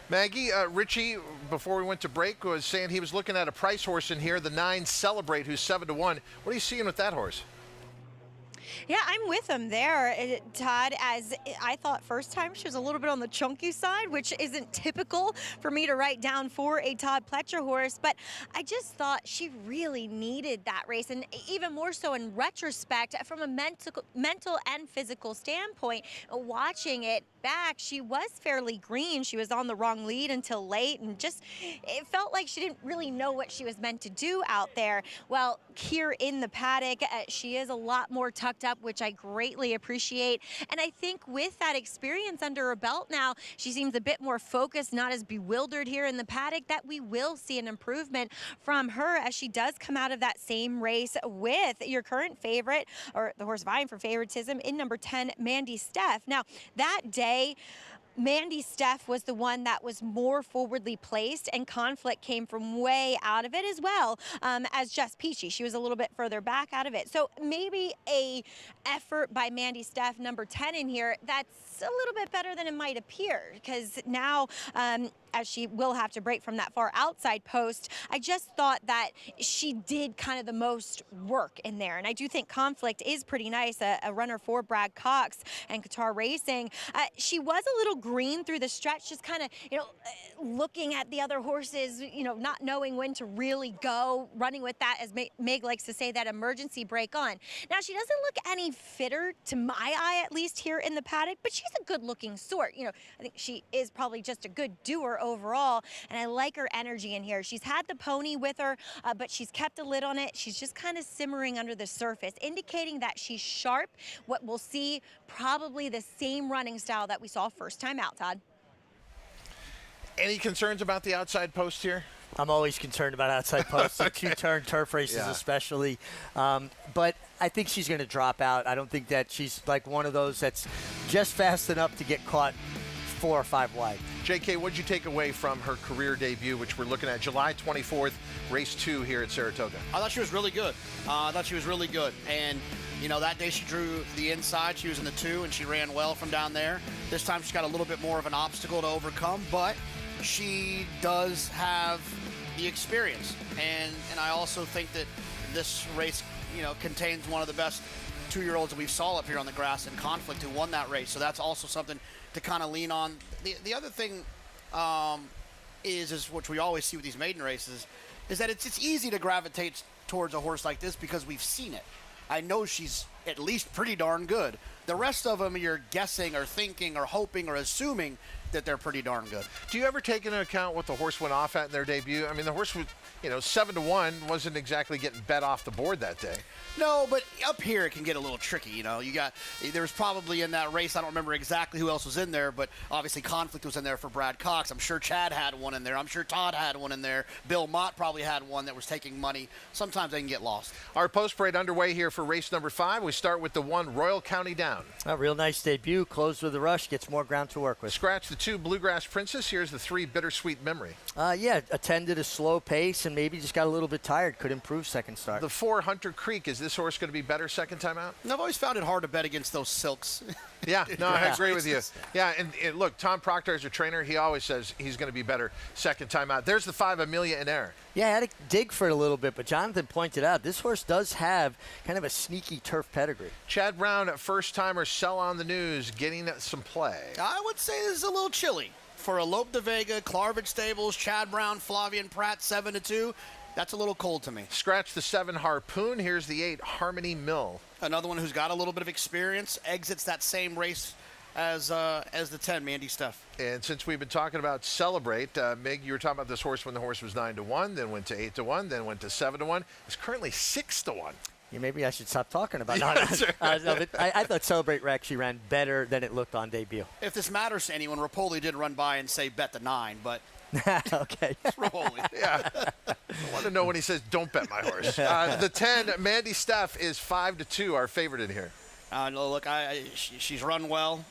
Speaker 21: Maggie, Richie, before we went to break, was saying he was looking at a price horse in here, the 9 Celebrate, who's 7-1. What are you seeing with that horse?
Speaker 13: Yeah, I'm with him there, Todd, as I thought first time she was a little bit on the chunky side, which isn't typical for me to write down for a Todd Pletcher horse, but I just thought she really needed that race, and even more so in retrospect, from a mental and physical standpoint, watching it back, she was fairly green. She was on the wrong lead until late, and just, it felt like she didn't really know what she was meant to do out there. Well, here in the paddock, she is a lot more tucked up, which I greatly appreciate. And I think with that experience under her belt now, she seems a bit more focused, not as bewildered here in the paddock, that we will see an improvement from her as she does come out of that same race with your current favorite, or the horse vying for favoritism, in number 10, Mandy Steff. Now, that day, Mandy Steff was the one that was more forwardly placed, and Conflict came from way out of it as well as Jess Peachy. She was a little bit further back out of it. So maybe a effort by Mandy Steff, number 10 in here, that's a little bit better than it might appear, because now as she will have to break from that far outside post, I just thought that she did kind of the most work in there. And I do think Conflict is pretty nice, a runner for Brad Cox and Qatar Racing. She was a little green through the stretch, just kind of, looking at the other horses, not knowing when to really go, running with that, as Meg likes to say, that emergency brake on. Now, she doesn't look any fitter, to my eye at least, here in the paddock, but she's a good-looking sort. I think she is probably just a good doer overall, and I like her energy in here. She's had the pony with her, but she's kept a lid on it. She's just kind of simmering under the surface, indicating that she's sharp. What we'll see, probably the same running style that we saw first time out, Todd.
Speaker 21: Any concerns about the outside post here?
Speaker 2: I'm always concerned about outside posts, and 2-turn turf races especially. But I think she's going to drop out. I don't think that she's like one of those that's just fast enough to get caught 4 or 5 wide.
Speaker 21: JK, what did you take away from her career debut, which we're looking at July 24th, race 2 here at Saratoga?
Speaker 3: I thought she was really good. And, that day she drew the inside. She was in the 2, and she ran well from down there. This time she's got a little bit more of an obstacle to overcome, but she does have the experience. And I also think that this race, contains one of the best 2-year-olds that we've saw up here on the grass in Conflict, who won that race. So that's also something to kind of lean on. The other thing is which we always see with these maiden races, is that it's easy to gravitate towards a horse like this because we've seen it. I know she's at least pretty darn good. The rest of them, you're guessing or thinking or hoping or assuming that they're pretty darn good.
Speaker 21: Do you ever take into account what the horse went off at in their debut? I mean, the horse was, 7-1, wasn't exactly getting bet off the board that day.
Speaker 3: No, but up here it can get a little tricky. There was probably in that race, I don't remember exactly who else was in there, but obviously Conflict was in there for Brad Cox. I'm sure Chad had one in there. I'm sure Todd had one in there. Bill Mott probably had one that was taking money. Sometimes they can get lost.
Speaker 21: Our post parade underway here for race number 5. We start with the 1 Royal County Down.
Speaker 2: A real nice debut. Closed with a rush. Gets more ground to work with.
Speaker 21: Scratch the 2 Bluegrass Princess. Here's the 3 Bittersweet Memory.
Speaker 2: Attended a slow pace and maybe just got a little bit tired. Could improve second start.
Speaker 21: The 4 Hunter Creek. Is this horse going to be better second time out?
Speaker 3: I've always found it hard to bet against those silks.
Speaker 21: Yeah, no, I agree with you. Yeah, and look, Tom Proctor as a trainer, he always says he's going to be better second time out. There's the 5 Amelia in Air.
Speaker 2: Yeah, I had to dig for it a little bit, but Jonathan pointed out this horse does have kind of a sneaky turf pedigree.
Speaker 21: Chad Brown, first timer, sell on the news, getting some play.
Speaker 3: I would say this is a little chilly for Elope de Vega, Clarvich Stables, Chad Brown, Flavian Pratt, 7-2. That's a little cold to me.
Speaker 21: Scratch the 7 Harpoon. Here's the 8 Harmony Mill.
Speaker 3: Another one who's got a little bit of experience, exits that same race as the 10, Mandy Steph.
Speaker 21: And since we've been talking about Celebrate, Mig, you were talking about this horse when the horse was 9-1, then went to 8-1, then went to 7-1. It's currently 6-1.
Speaker 2: Yeah, maybe I should stop talking about it. I thought Celebrate actually ran better than it looked on debut.
Speaker 3: If this matters to anyone, Rapoli did run by and say bet the 9, but
Speaker 2: okay.
Speaker 21: Rapoli. Yeah. I want to know when he says don't bet my horse. The 10, Mandy Steph, is 5-2, our favorite in here.
Speaker 3: No, look, she's run well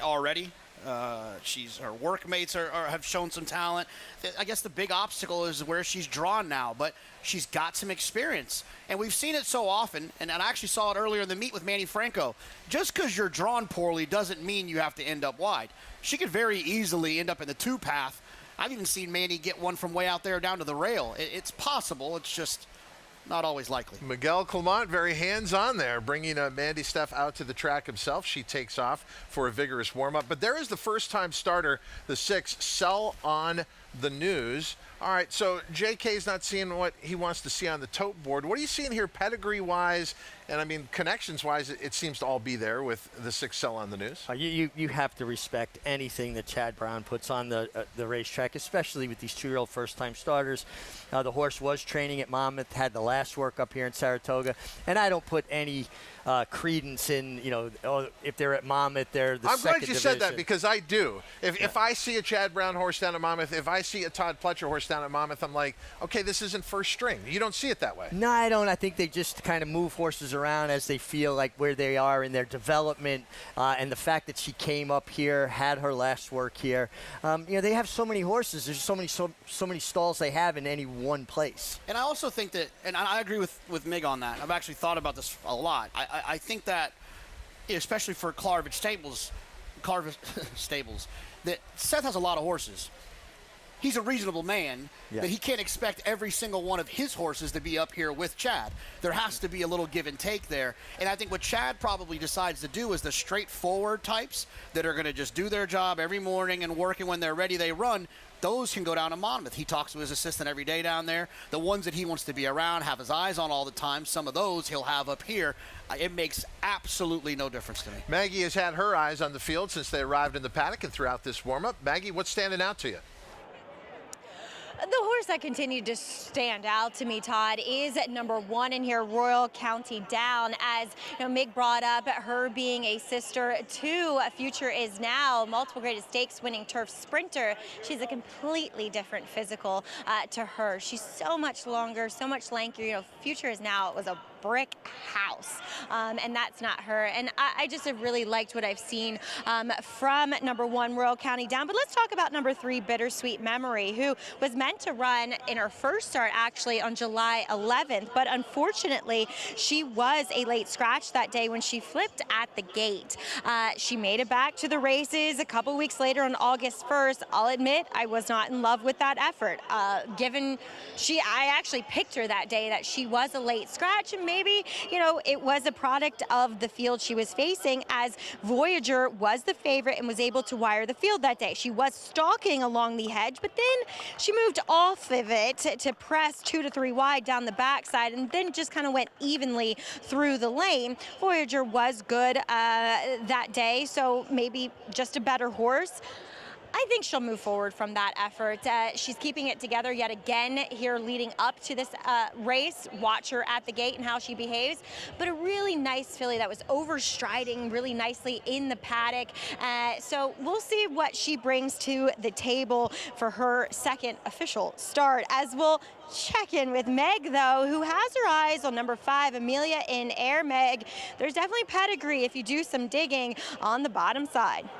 Speaker 3: already. Her workmates have shown some talent. I guess the big obstacle is where she's drawn now, but she's got some experience. And we've seen it so often, and I actually saw it earlier in the meet with Manny Franco. Just because you're drawn poorly doesn't mean you have to end up wide. She could very easily end up in the 2 path. I've even seen Manny get one from way out there down to the rail. It's possible. It's just not always likely.
Speaker 21: Miguel Clement, very hands-on there, bringing Mandy Steph out to the track himself. She takes off for a vigorous warm-up. But there is the first-time starter, the 6, Sell on the News. All right, so JK's not seeing what he wants to see on the tote board. What are you seeing here pedigree-wise? And, I mean, connections-wise, it seems to all be there with the 6 Sell on the News.
Speaker 2: You have to respect anything that Chad Brown puts on the racetrack, especially with these 2-year-old first-time starters. The horse was training at Monmouth, had the last work up here in Saratoga, and I don't put any credence in, if they're at Monmouth, they're the second
Speaker 21: I'm glad you
Speaker 2: division.
Speaker 21: said that, because I do. If I see a Chad Brown horse down at Monmouth, if I see a Todd Pletcher horse down at Monmouth, I'm like, okay, this isn't first string. You don't see it that way.
Speaker 2: No, I don't. I think they just kind of move horses around as they feel like where they are in their development, and the fact that she came up here, had her last work here. They have so many horses. There's so many stalls they have in any one place.
Speaker 3: And I also think that, and I agree with Mig on that. I've actually thought about this a lot. I think that, especially for Clarvich Stables, that Seth has a lot of horses. He's a reasonable man, that he can't expect every single one of his horses to be up here with Chad. There has to be a little give and take there. And I think what Chad probably decides to do is the straightforward types that are going to just do their job every morning and working when they're ready, they run. Those can go down to Monmouth. He talks to his assistant every day down there. The ones that he wants to be around, have his eyes on all the time, some of those he'll have up here. It makes absolutely no difference to me.
Speaker 21: Maggie has had her eyes on the field since they arrived in the paddock and throughout this warm-up. Maggie, what's standing out to you?
Speaker 13: The horse that continued to stand out to me, Todd, is at number 1 in here, Royal County Down. As Mig brought up, her being a sister to Future Is Now, multiple Greatest Stakes winning turf sprinter. She's a completely different physical to her. She's so much longer, so much lankier. Future Is Now was a brick house, and that's not her. And I just have really liked what I've seen from number 1, Royal County Down. But let's talk about number 3, Bittersweet Memory, who was meant to run in her first start actually on July 11th, but unfortunately she was a late scratch that day when she flipped at the gate. She made it back to the races a couple weeks later on August 1st. I'll admit I was not in love with that effort. I actually picked her that day that she was a late scratch, and maybe, it was a product of the field she was facing, as Voyager was the favorite and was able to wire the field that day. She was stalking along the hedge, but then she moved off of it to press 2 to 3 wide down the backside, and then just kind of went evenly through the lane. Voyager was good that day, so maybe just a better horse. I think she'll move forward from that effort. She's keeping it together yet again here leading up to this race. Watch her at the gate and how she behaves. But a really nice filly that was overstriding really nicely in the paddock. So we'll see what she brings to the table for her second official start. As we'll check in with Meg, though, who has her eyes on number 5, Amelia in Air. Meg, there's definitely pedigree if you do some digging on the bottom side.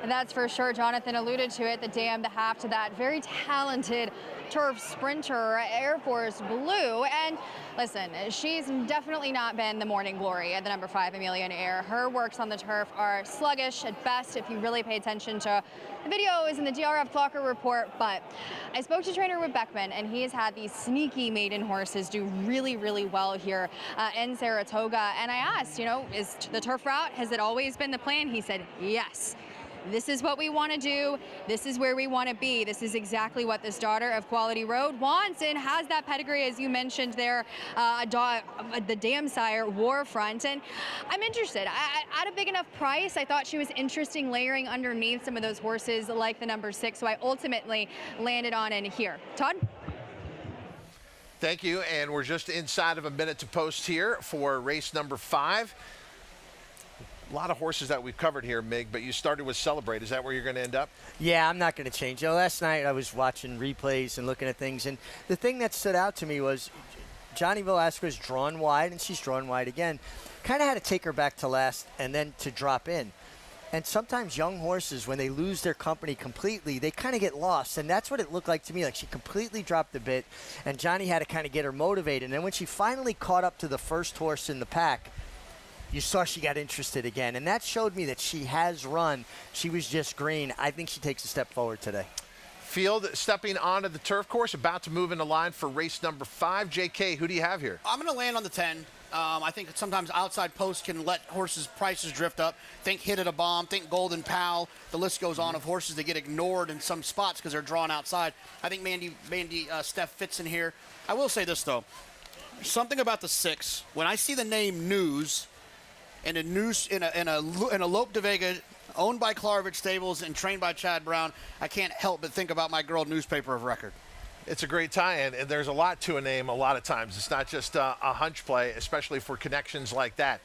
Speaker 5: And that's for sure. Jonathan alluded to it, the dam, the half to that very talented turf sprinter, Air Force Blue. And listen, she's definitely not been the morning glory at the number 5, Amelia in Air. Her works on the turf are sluggish at best if you really pay attention to the videos and the DRF Clocker report. But I spoke to trainer Whit Beckman, and he has had these sneaky maiden horses do really, really well here in Saratoga. And I asked, is the turf route, has it always been the plan? He said, yes. this is what we want to do. This is where we want to be. This is exactly what this daughter of Quality Road wants and has that pedigree, as you mentioned there, the dam sire Warfront. And I'm interested. At a big enough price, I thought she was interesting layering underneath some of those horses like the number 6. So I ultimately landed on in here. Todd?
Speaker 21: Thank you, and we're just inside of a minute to post here for race number 5. A lot of horses that we've covered here, Mig, but you started with Celebrate. Is that where you're going to end up?
Speaker 2: Yeah, I'm not going to change. Last night I was watching replays and looking at things, and the thing that stood out to me was Johnny Velasquez drawn wide, and she's drawn wide again. Kind of had to take her back to last and then to drop in. And sometimes young horses, when they lose their company completely, they kind of get lost. And that's what it looked like to me. Like she completely dropped the bit, and Johnny had to kind of get her motivated. And then when she finally caught up to the first horse in the pack, you saw she got interested again. And that showed me that she has run. She was just green. I think she takes a step forward today.
Speaker 21: Field stepping onto the turf course, about to move into line for race number 5. JK, who do you have here?
Speaker 3: I'm going to land on the 10. I think sometimes outside posts can let horses' prices drift up. Think Hit It a Bomb, think Golden Pal. The list goes on of horses that get ignored in some spots because they're drawn outside. I think Mandy Steph fits in here. I will say this, though. Something about the 6. When I see the name News in a Lope de Vega owned by Clarvich Stables and trained by Chad Brown, I can't help but think about my girl Newspaper of Record.
Speaker 21: It's a great tie-in, and there's a lot to a name a lot of times. It's not just a hunch play, especially for connections like that.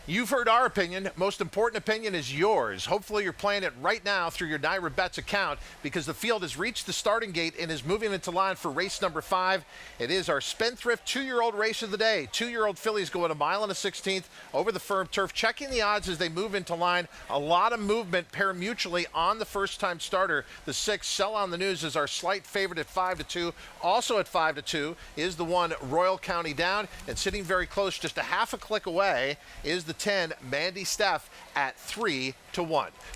Speaker 21: You've heard our opinion. Most important opinion is yours. Hopefully you're playing it right now through your Naira Bets account, because the field has reached the starting gate and is moving into line for race number 5. It is our Spendthrift 2-year-old race of the day. 2-year-old fillies going 1 mile and a 16th over the firm turf. Checking the odds as they move into line. A lot of movement pari-mutually on the first-time starter. The 6, Sell on the News, is our slight favorite at 5-2. Also at 5-2 is the 1, Royal County Down. And sitting very close, just a half a click away, is the 10, Mandy Steph, at 3-1.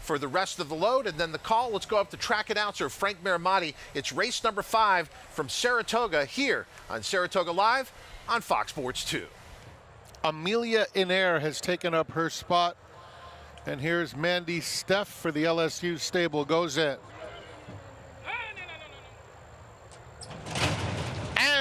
Speaker 21: For the rest of the load and then the call, let's go up to track announcer Frank Maramati. It's race number 5 from Saratoga here on Saratoga Live on Fox Sports 2.
Speaker 6: Amelia Inair has taken up her spot, and here's Mandy Steph for the LSU stable. Goes in.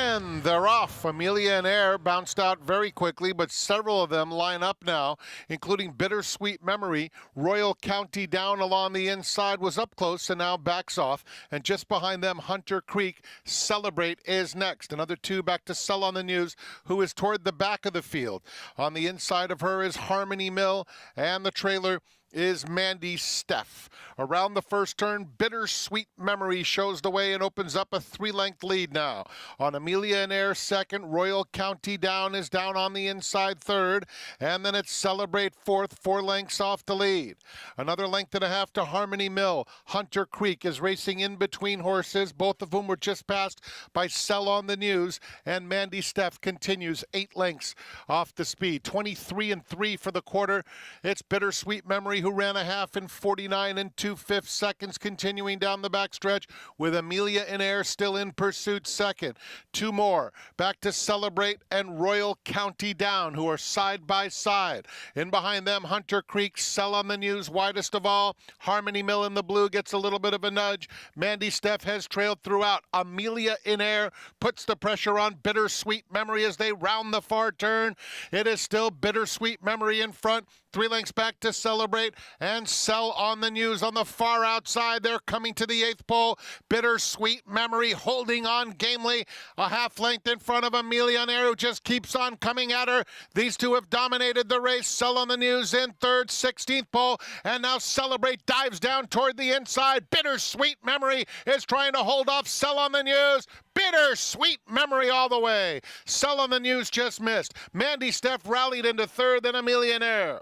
Speaker 6: And they're off. Amelia and Air bounced out very quickly, but several of them line up now, including Bittersweet Memory. Royal County Down along the inside was up close and now backs off. And just behind them, Hunter Creek, Celebrate is next. Another 2 back to Sell on the News, who is toward the back of the field. On the inside of her is Harmony Mill, and the trailer is Mandy Steph. Around the first turn, Bittersweet Memory shows the way and opens up a 3-length lead now. On Amelia and Air second, Royal County Down is down on the inside third, and then it's Celebrate fourth, 4 lengths off the lead. Another length and a half to Harmony Mill. Hunter Creek is racing in between horses, both of whom were just passed by Sell on the News, and Mandy Steph continues 8 lengths off the speed. 23-3 for the quarter. It's Bittersweet Memory, who ran a half in 49 2/5 seconds, continuing down the backstretch, with Amelia in Air still in pursuit second. 2 more back to Celebrate and Royal County Down, who are side by side. In behind them, Hunter Creek, Sell on the News widest of all. Harmony Mill in the blue gets a little bit of a nudge. Mandy Steph has trailed throughout. Amelia in Air puts the pressure on Bittersweet Memory as they round the far turn. It is still Bittersweet Memory in front. 3 lengths back to Celebrate and Sell on the News on the far outside. They're coming to the 8th pole. Bittersweet Memory holding on gamely. A half length in front of Amelia in Air, who just keeps on coming at her. These two have dominated the race. Sell on the News in third, 16th pole. And now Celebrate dives down toward the inside. Bittersweet Memory is trying to hold off Sell on the News. Bittersweet Memory all the way. Sell on the News just missed. Mandy Steph rallied into third, then Amelia in Air.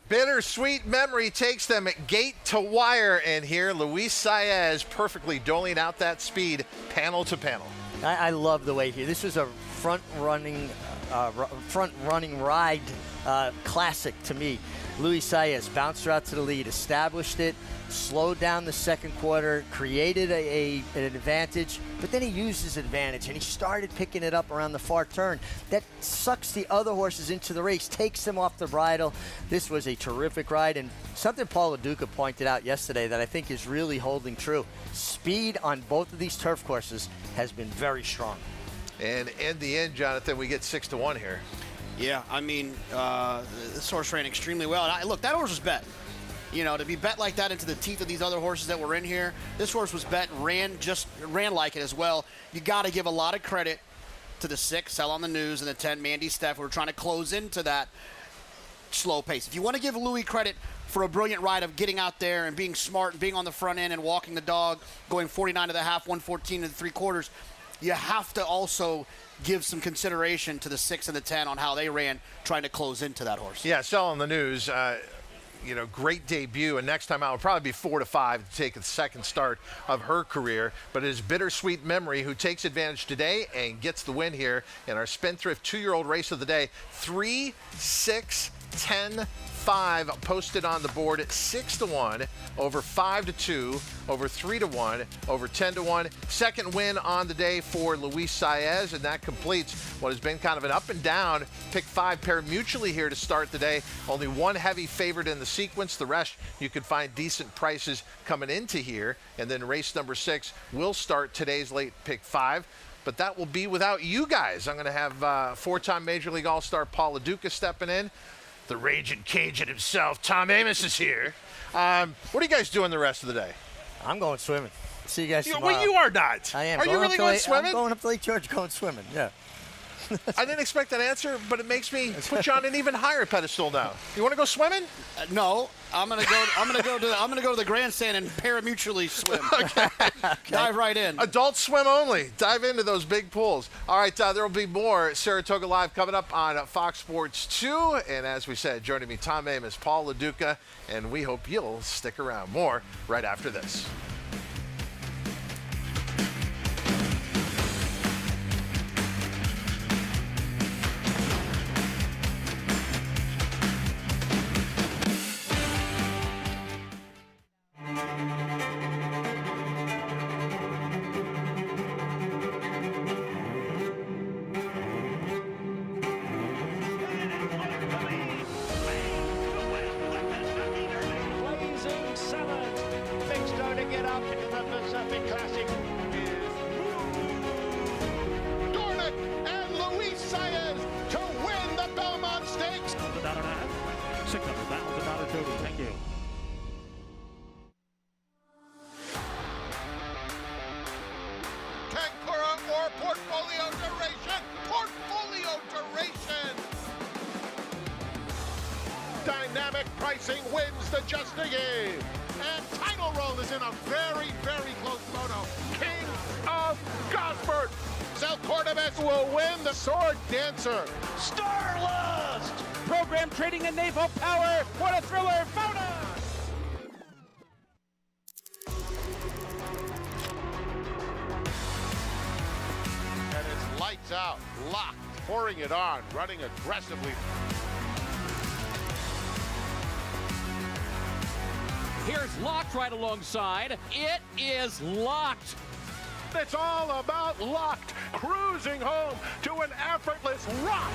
Speaker 21: Bittersweet Memory takes them at gate to wire, and here Luis Saez perfectly doling out that speed panel to panel.
Speaker 2: I love the way this was a front-running running ride classic to me. Luis Saez bounced her out to the lead, established it, slowed down the second quarter, created an advantage, but then he used his advantage and he started picking it up around the far turn. That sucks the other horses into the race, takes them off the bridle. This was a terrific ride, and something Paul LaDuca pointed out yesterday that I think is really holding true. Speed on both of these turf courses has been very strong.
Speaker 21: And in the end, Jonathan, we get 6-1 here.
Speaker 3: Yeah, I mean, this horse ran extremely well. And look, that horse was bet. You know, to be bet like that into the teeth of these other horses that were in here, this horse was bet and ran like it as well. You got to give a lot of credit to the 6, Sell on the News, and the 10, Mandy Steph, who were trying to close into that slow pace. If you want to give Louis credit for a brilliant ride of getting out there and being smart and being on the front end and walking the dog, going 49 to the half, 114 to the 3/4, you have to also give some consideration to the 6 and the 10 on how they ran trying to close into that horse.
Speaker 21: Yeah, Sell on the News, great debut, and next time out will probably be 4-5 to take the second start of her career. But it is Bittersweet Memory who takes advantage today and gets the win here in our Spendthrift 2-year-old race of the day. 3, 6, 10, 5 posted on the board at 6-1, over 5-2, over 3-1, over 10-1. Second win on the day for Luis Saez, and that completes what has been kind of an up and down pick 5 pair mutually here to start the day. Only one heavy favorite in the sequence. The rest you can find decent prices coming into here. And then race number 6 will start today's late pick 5. But that will be without you guys. I'm going to have 4-time Major League All-Star Paul LaDuca stepping in. The Raging Cajun himself, Tom Amos, is here. What are you guys doing the rest of the day?
Speaker 2: I'm going swimming. See you guys tomorrow.
Speaker 21: Well, you are not.
Speaker 2: I am.
Speaker 21: Are you really going swimming?
Speaker 2: I'm going up to Lake George going swimming, yeah.
Speaker 21: I didn't expect that answer, but it makes me put you on an even higher pedestal now. You want to go swimming?
Speaker 3: No, I'm gonna go to the grandstand and parimutually swim.
Speaker 21: Okay.
Speaker 3: Dive right in.
Speaker 21: Adult swim only. Dive into those big pools. All right, there will be more Saratoga Live coming up on Fox Sports 2. And as we said, joining me, Tom Amos, Paul LaDuca, and we hope you'll stick around. More right after this.
Speaker 6: Dynamic pricing wins the Just a Game. And Title Roll is in a very, very close photo. King of Gosford. Sal Cordovez will win the Sword Dancer.
Speaker 10: Starlust! Program trading and naval power. What a thriller photo!
Speaker 6: And it's lights out, locked, pouring it on, running aggressively.
Speaker 15: Here's Locked right alongside. It is Locked.
Speaker 6: It's all about Locked, cruising home to an effortless rock.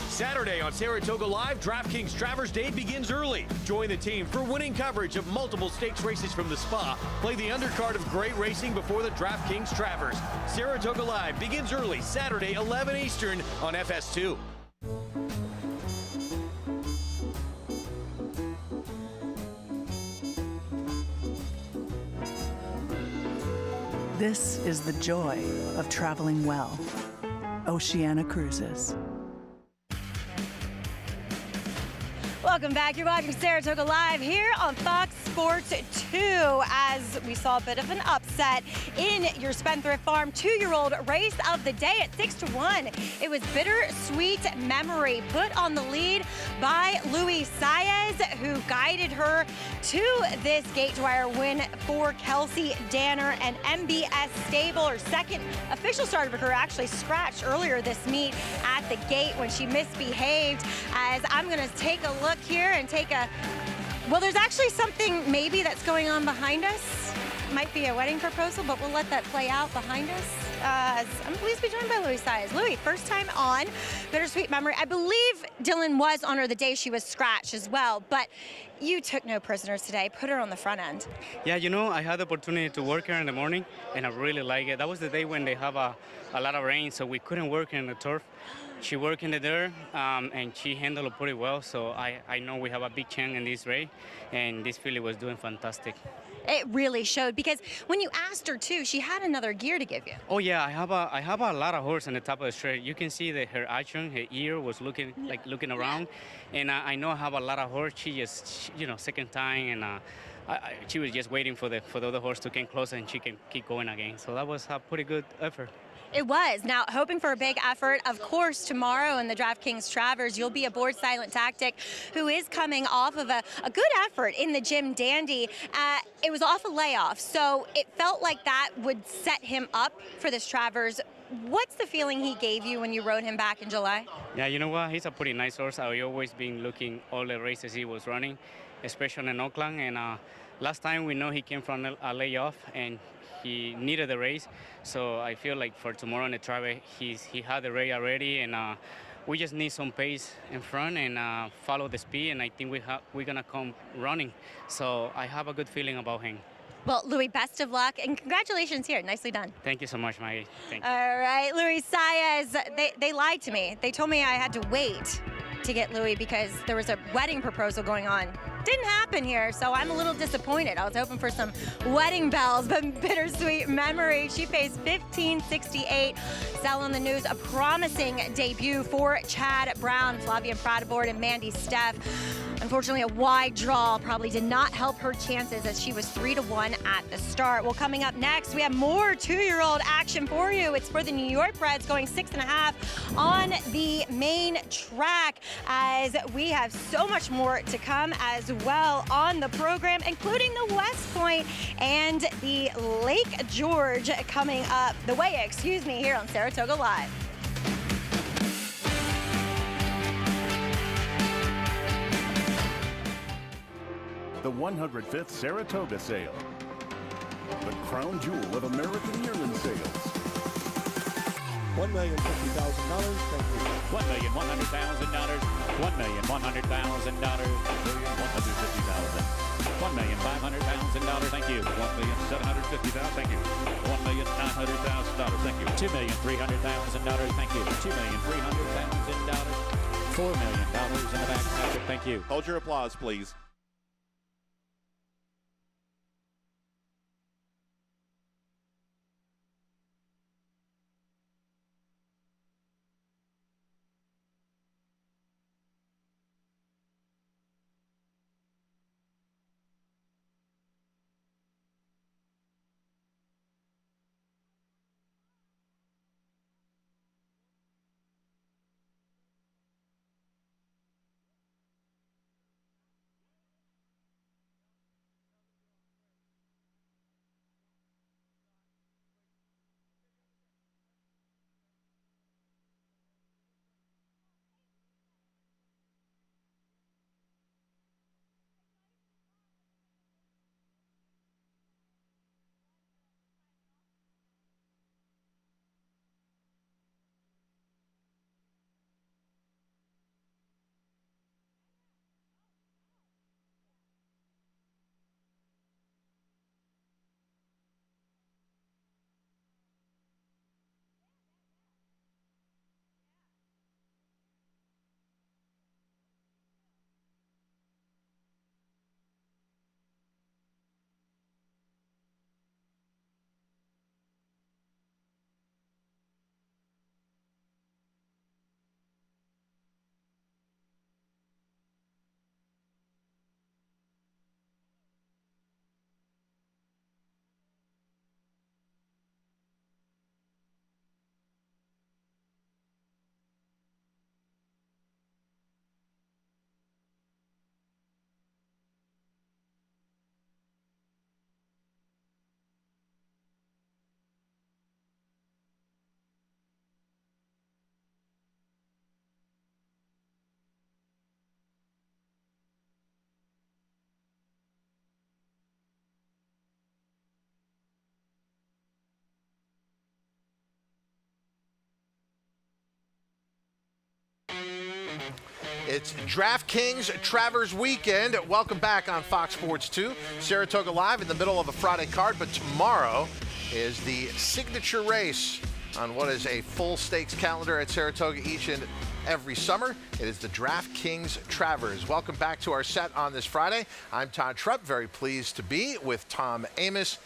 Speaker 7: Saturday on Saratoga Live, DraftKings Travers Day begins early. Join the team for winning coverage of multiple stakes races from the Spa. Play the undercard of great racing before the DraftKings Travers. Saratoga Live begins early Saturday, 11 Eastern on FS2.
Speaker 16: This is the joy of traveling well. Oceana Cruises.
Speaker 13: Welcome back. You're watching Saratoga Live here on Fox Sports 2 as we saw a bit of an upset in your Spendthrift Farm 2-year-old race of the day at 6-1. It was Bittersweet Memory put on the lead by Luis Saez, who guided her to this gate wire win for Kelsey Danner and MBS Stable. Her second official start of her career, actually scratched earlier this meet at the gate when she misbehaved. As I'm going to take a look here and take a, well, there's actually something maybe that's going on behind us. Might be a wedding proposal, but we'll let that play out behind us. As I'm pleased to be joined by Louis Saez. Louis, first time on Bittersweet Memory. I believe Dylan was on her the day she was scratched as well, but you took no prisoners today, put her on the front end.
Speaker 17: Yeah, you know, I had the opportunity to work her in the morning, and I really like it. That was the day when they have a lot of rain, so we couldn't work in the turf. She worked in the dirt, and she handled it pretty well, so I know we have a big chance in this race, and this filly was doing fantastic.
Speaker 13: It really showed, because when you asked her too, she had another gear to give you.
Speaker 17: Oh yeah, I have a lot of horse on the top of the straight. You can see that her action, her ear was looking around, and I know I have a lot of horse. She just, you know, second time, and she was just waiting for the other horse to get closer, and she can keep going again. So that was a pretty good effort.
Speaker 13: It was. Now, hoping for a big effort, of course, tomorrow in the DraftKings Travers, you'll be aboard Silent Tactic, who is coming off of a good effort in the Jim Dandy. It was off a layoff, so it felt like that would set him up for this Travers. What's the feeling he gave you when you rode him back in July?
Speaker 17: Yeah, you know what? He's a pretty nice horse. I always been looking all the races he was running, especially in Oakland. And last time we know he came from a layoff, and he needed the race, so I feel like for tomorrow in the Travel, he had the race already, and we just need some pace in front and follow the speed, and I think we're gonna come running. So I have a good feeling about him.
Speaker 13: Well, Louis, best of luck, and congratulations here. Nicely done.
Speaker 17: Thank you so much, Maggie. Thank you.
Speaker 13: All right, Luis Saez, they lied to me. They told me I had to wait to get Louis because there was a wedding proposal going on. Didn't happen here, so I'm a little disappointed. I was hoping for some wedding bells, but Bittersweet Memory, she pays $15.68. Sell on the news, a promising debut for Chad Brown, Flavia Prataboard, and Mandy Steff. Unfortunately, a wide draw probably did not help her chances as she was 3-1 at the start. Well, coming up next, we have more 2-year-old action for you. It's for the New York Breds going 6.5 on the main track, as we have so much more to come as well on the program, including the West Point and the Lake George coming up the way, excuse me, here on Saratoga Live.
Speaker 10: The 105th Saratoga sale. The crown jewel of American yearling sales.
Speaker 19: $1,050,000. Thank you.
Speaker 20: $1,100,000. $1,100,000. $1,150,000. $1,500,000. Thank you. $1,750,000. Thank you. $1,900,000. Thank you. $2,300,000. Thank you. $2,300,000. $4 million in the back pocket. Thank you.
Speaker 24: Hold your applause, please.
Speaker 21: It's DraftKings Travers Weekend. Welcome back on Fox Sports 2. Saratoga Live in the middle of a Friday card, but tomorrow is the signature race on what is a full stakes calendar at Saratoga each and every summer. It is the DraftKings Travers. Welcome back to our set on this Friday. I'm Todd Trupp, very pleased to be with Tom Amos.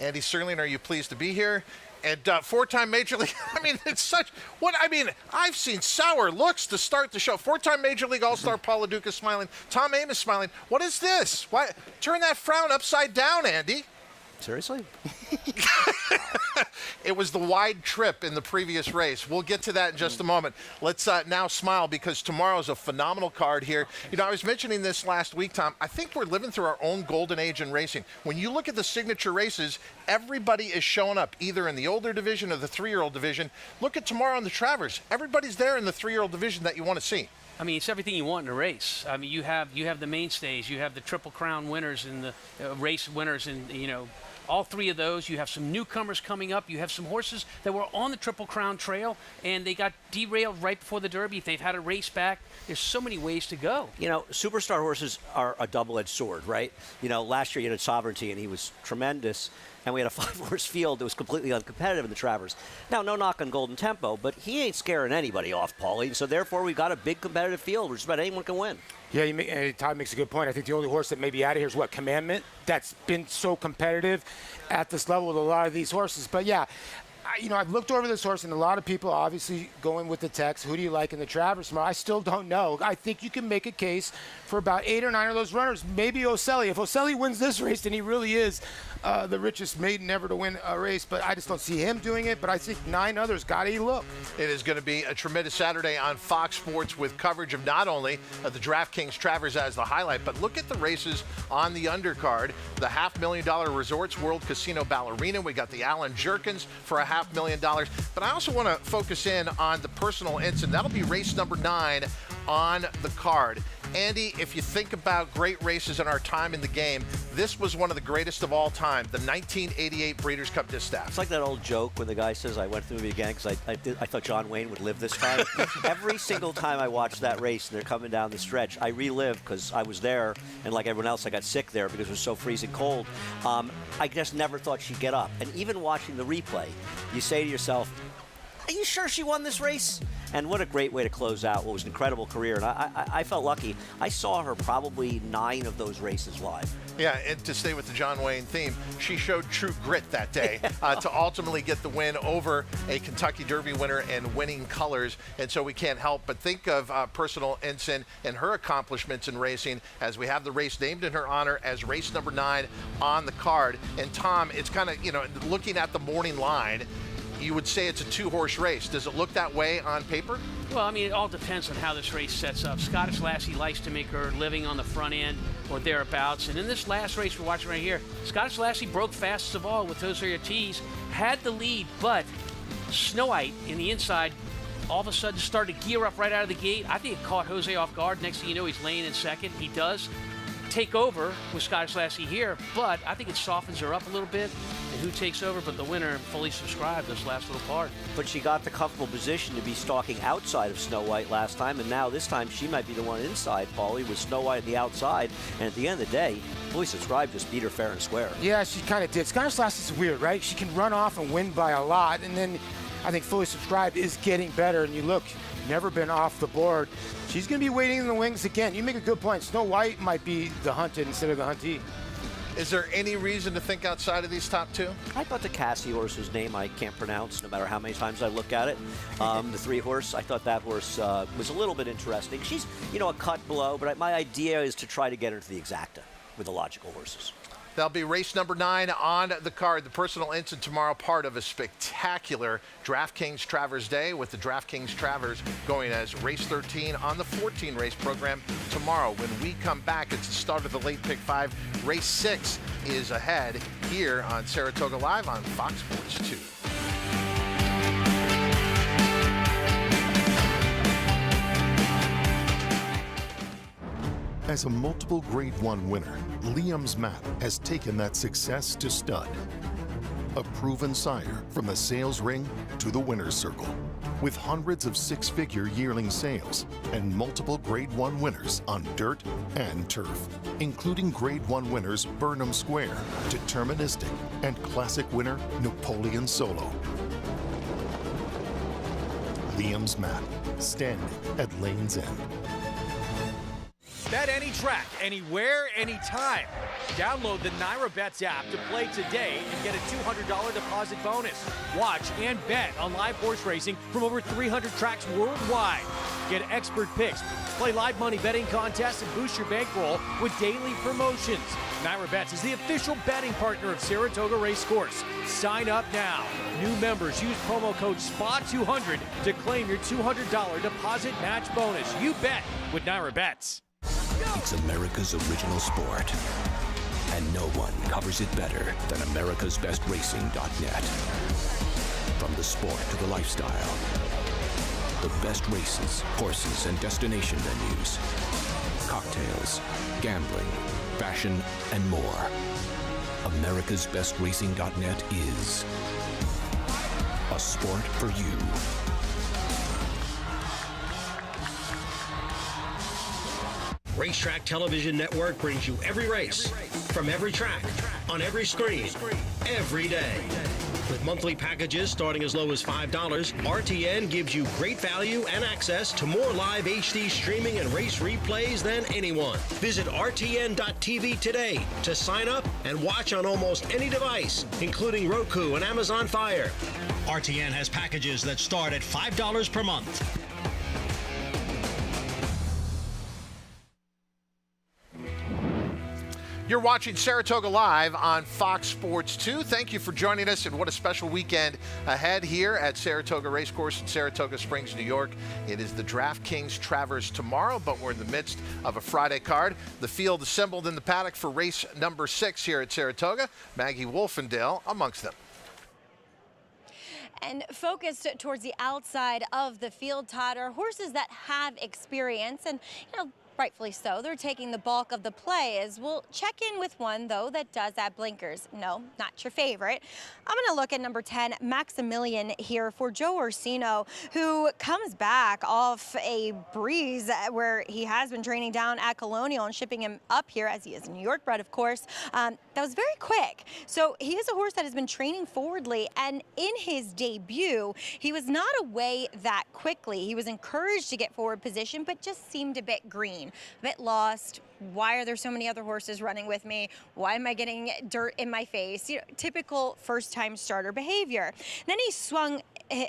Speaker 21: Andy Serling, are you pleased to be here? And four-time Major League, I mean, it's such, I've seen sour looks to start the show. Four-time Major League All-Star Paul LaDuca smiling. Tom Amos smiling. What is this? Why? Turn that frown upside down, Andy.
Speaker 4: Seriously?
Speaker 21: It was the wide trip in the previous race. We'll get to that in just a moment. Let's now smile because tomorrow's a phenomenal card here. You know, I was mentioning this last week, Tom. I think we're living through our own golden age in racing. When you look at the signature races, everybody is showing up, either in the older division or the 3-year-old division. Look at tomorrow on the Travers. Everybody's there in the 3-year-old division that you want to see.
Speaker 11: I mean, it's everything you want in a race. I mean, you have the mainstays, you have the Triple Crown winners and the race winners, and all three of those. You have some newcomers coming up. You have some horses that were on the Triple Crown trail and they got derailed right before the Derby. If they've had a race back, there's so many ways to go.
Speaker 4: You know, superstar horses are a double-edged sword, right? You know, last year you had Sovereignty and he was tremendous. And we had a 5-horse field that was completely uncompetitive in the Travers. Now, no knock on Golden Tempo, but he ain't scaring anybody off, Paulie. So therefore, we've got a big competitive field where just about anyone can win.
Speaker 22: Yeah, Todd makes a good point. I think the only horse that may be out of here is Commandment. That's been so competitive at this level with a lot of these horses. But yeah, I've looked over this horse, and a lot of people obviously going with the text, who do you like in the Travers tomorrow? I still don't know. I think you can make a case for about 8 or 9 of those runners. Maybe Oselli. If Oselli wins this race, then he really is the richest maiden ever to win a race. But I just don't see him doing it. But I think 9 others got a look.
Speaker 21: It is going to be a tremendous Saturday on Fox Sports with coverage of not only the DraftKings Travers as the highlight, but look at the races on the undercard. The $500,000 Resorts World Casino Ballerina. We got the Allen Jerkins for a $500,000. But I also want to focus in on the personal ensign. That'll be race number 9 on the card. Andy, if you think about great races in our time in the game, this was one of the greatest of all time, the 1988 Breeders' Cup Distaff.
Speaker 4: It's like that old joke when the guy says, I went through the movie again because I thought John Wayne would live this time. Every single time I watch that race and they're coming down the stretch, I relive because I was there, and like everyone else, I got sick there because it was so freezing cold. I just never thought she'd get up. And even watching the replay, you say to yourself, are you sure she won this race? And what a great way to close out what was an incredible career. And I felt lucky. I saw her probably 9 of those races live.
Speaker 21: Yeah, and to stay with the John Wayne theme, she showed true grit that day to ultimately get the win over a Kentucky Derby winner and winning colors. And so we can't help but think of Personal Ensign and her accomplishments in racing as we have the race named in her honor as race number 9 on the card. And Tom, it's kind of, looking at the morning line, you would say it's a 2-horse race. Does it look that way on paper?
Speaker 11: Well, I mean, it all depends on how this race sets up. Scottish Lassie likes to make her living on the front end or thereabouts. And in this last race we're watching right here, Scottish Lassie broke fastest of all with Jose Ortiz, had the lead, but Snow White in the inside all of a sudden started to gear up right out of the gate. I think it caught Jose off guard. Next thing you know, he's laying in second. He does take over with Scottish Lassie here, but I think it softens her up a little bit. And who takes over but the winner, fully subscribed this last little part.
Speaker 4: But she got the comfortable position to be stalking outside of Snow White last time, and now this time she might be the one inside, Paulie, with Snow White on the outside. And at the end of the day, fully subscribed just beat her fair and square.
Speaker 22: Yeah, she kind of did. Scottish Lassie's weird, right? She can run off and win by a lot, and then I think fully subscribed is getting better. And you look, never been off the board. She's going to be waiting in the wings again. You make a good point. Snow White might be the hunted instead of the huntee.
Speaker 21: Is there any reason to think outside of these top 2?
Speaker 4: I thought the Cassie horse, whose name I can't pronounce no matter how many times I look at it, the 3-horse, I thought that horse was a little bit interesting. She's, a cut below, but my idea is to try to get her to the exacta with the logical horses.
Speaker 21: That'll be race number 9 on the card. The Personal Ensign tomorrow, part of a spectacular DraftKings Travers Day with the DraftKings Travers going as race 13 on the 14 race program tomorrow. When we come back, it's the start of the late pick 5. Race 6 is ahead here on Saratoga Live on Fox Sports 2.
Speaker 24: As a multiple Grade 1 winner, Liam's Map has taken that success to stud. A proven sire from the sales ring to the winner's circle. with hundreds of six-figure yearling sales and multiple Grade 1 winners on dirt and turf, including Grade 1 winners Burnham Square, Deterministic, and classic winner Napoleon Solo. Liam's Mat, standing at Lane's End.
Speaker 7: Bet any track, anywhere, anytime. Download the NyraBets app to play today and get a $200 deposit bonus. Watch and bet on live horse racing from over 300 tracks worldwide. Get expert picks, play live money betting contests, and boost your bankroll with daily promotions. NyraBets is the official betting partner of Saratoga Racecourse. Sign up now. New members use promo code SPA200 to claim your $200 deposit match bonus. You bet with NyraBets.
Speaker 9: It's America's original sport, and no one covers it better than americasbestracing.net. From the sport to the lifestyle, the best races, horses, and destination venues, cocktails, gambling, fashion, and more. americasbestracing.net is a sport for you.
Speaker 12: Racetrack Television Network brings you every race, from every track, on every screen, every day. With monthly packages starting as low as $5, RTN gives you great value and access to more live HD streaming and race replays than anyone. Visit RTN.tv today to sign up and watch on almost any device, including Roku and Amazon Fire. RTN has packages that start at $5 per month.
Speaker 21: You're watching Saratoga Live on Fox Sports 2. Thank you for joining us, and what a special weekend ahead here at Saratoga Racecourse in Saratoga Springs, New York. It is the DraftKings Travers tomorrow, but we're in the midst of a Friday card. The field assembled in the paddock for race number 6 here at Saratoga. Maggie Wolfendale amongst them.
Speaker 13: And focused towards the outside of the field, Todd, are horses that have experience and, rightfully so. They're taking the bulk of the play. As we'll check in with one, though, that does add blinkers. No, not your favorite. I'm going to look at number 10, Maximilian, here for Joe Orsino, who comes back off a breeze where he has been training down at Colonial and shipping him up here, as he is a New York bred, of course. That was very quick. So he is a horse that has been training forwardly, and in his debut, he was not away that quickly. He was encouraged to get forward position, but just seemed a bit green. A bit lost. Why are there so many other horses running with me? Why am I getting dirt in my face? Typical first-time starter behavior. Then he swung,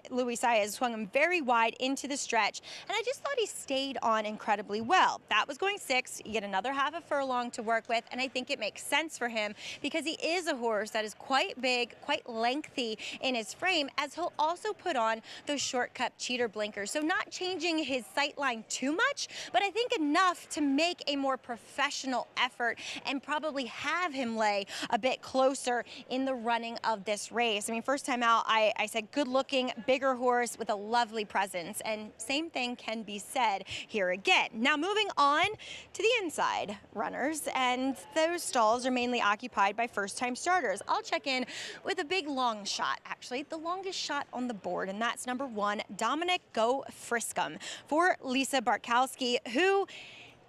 Speaker 13: Luis Saez swung him very wide into the stretch, and I just thought he stayed on incredibly well. That was going 6. You get another half a furlong to work with, and I think it makes sense for him because he is a horse that is quite big, quite lengthy in his frame, as he'll also put on those shortcut cheater blinkers. So not changing his sight line too much, but I think enough to make a more professional effort and probably have him lay a bit closer in the running of this race. I mean, first time out, I said good looking, bigger horse with a lovely presence, and same thing can be said here again. Now moving on to the inside runners, and those stalls are mainly occupied by first time starters. I'll check in with a big long shot, actually, the longest shot on the board, and that's number 1, Dominic Go Friskum for Lisa Bartkowski, who,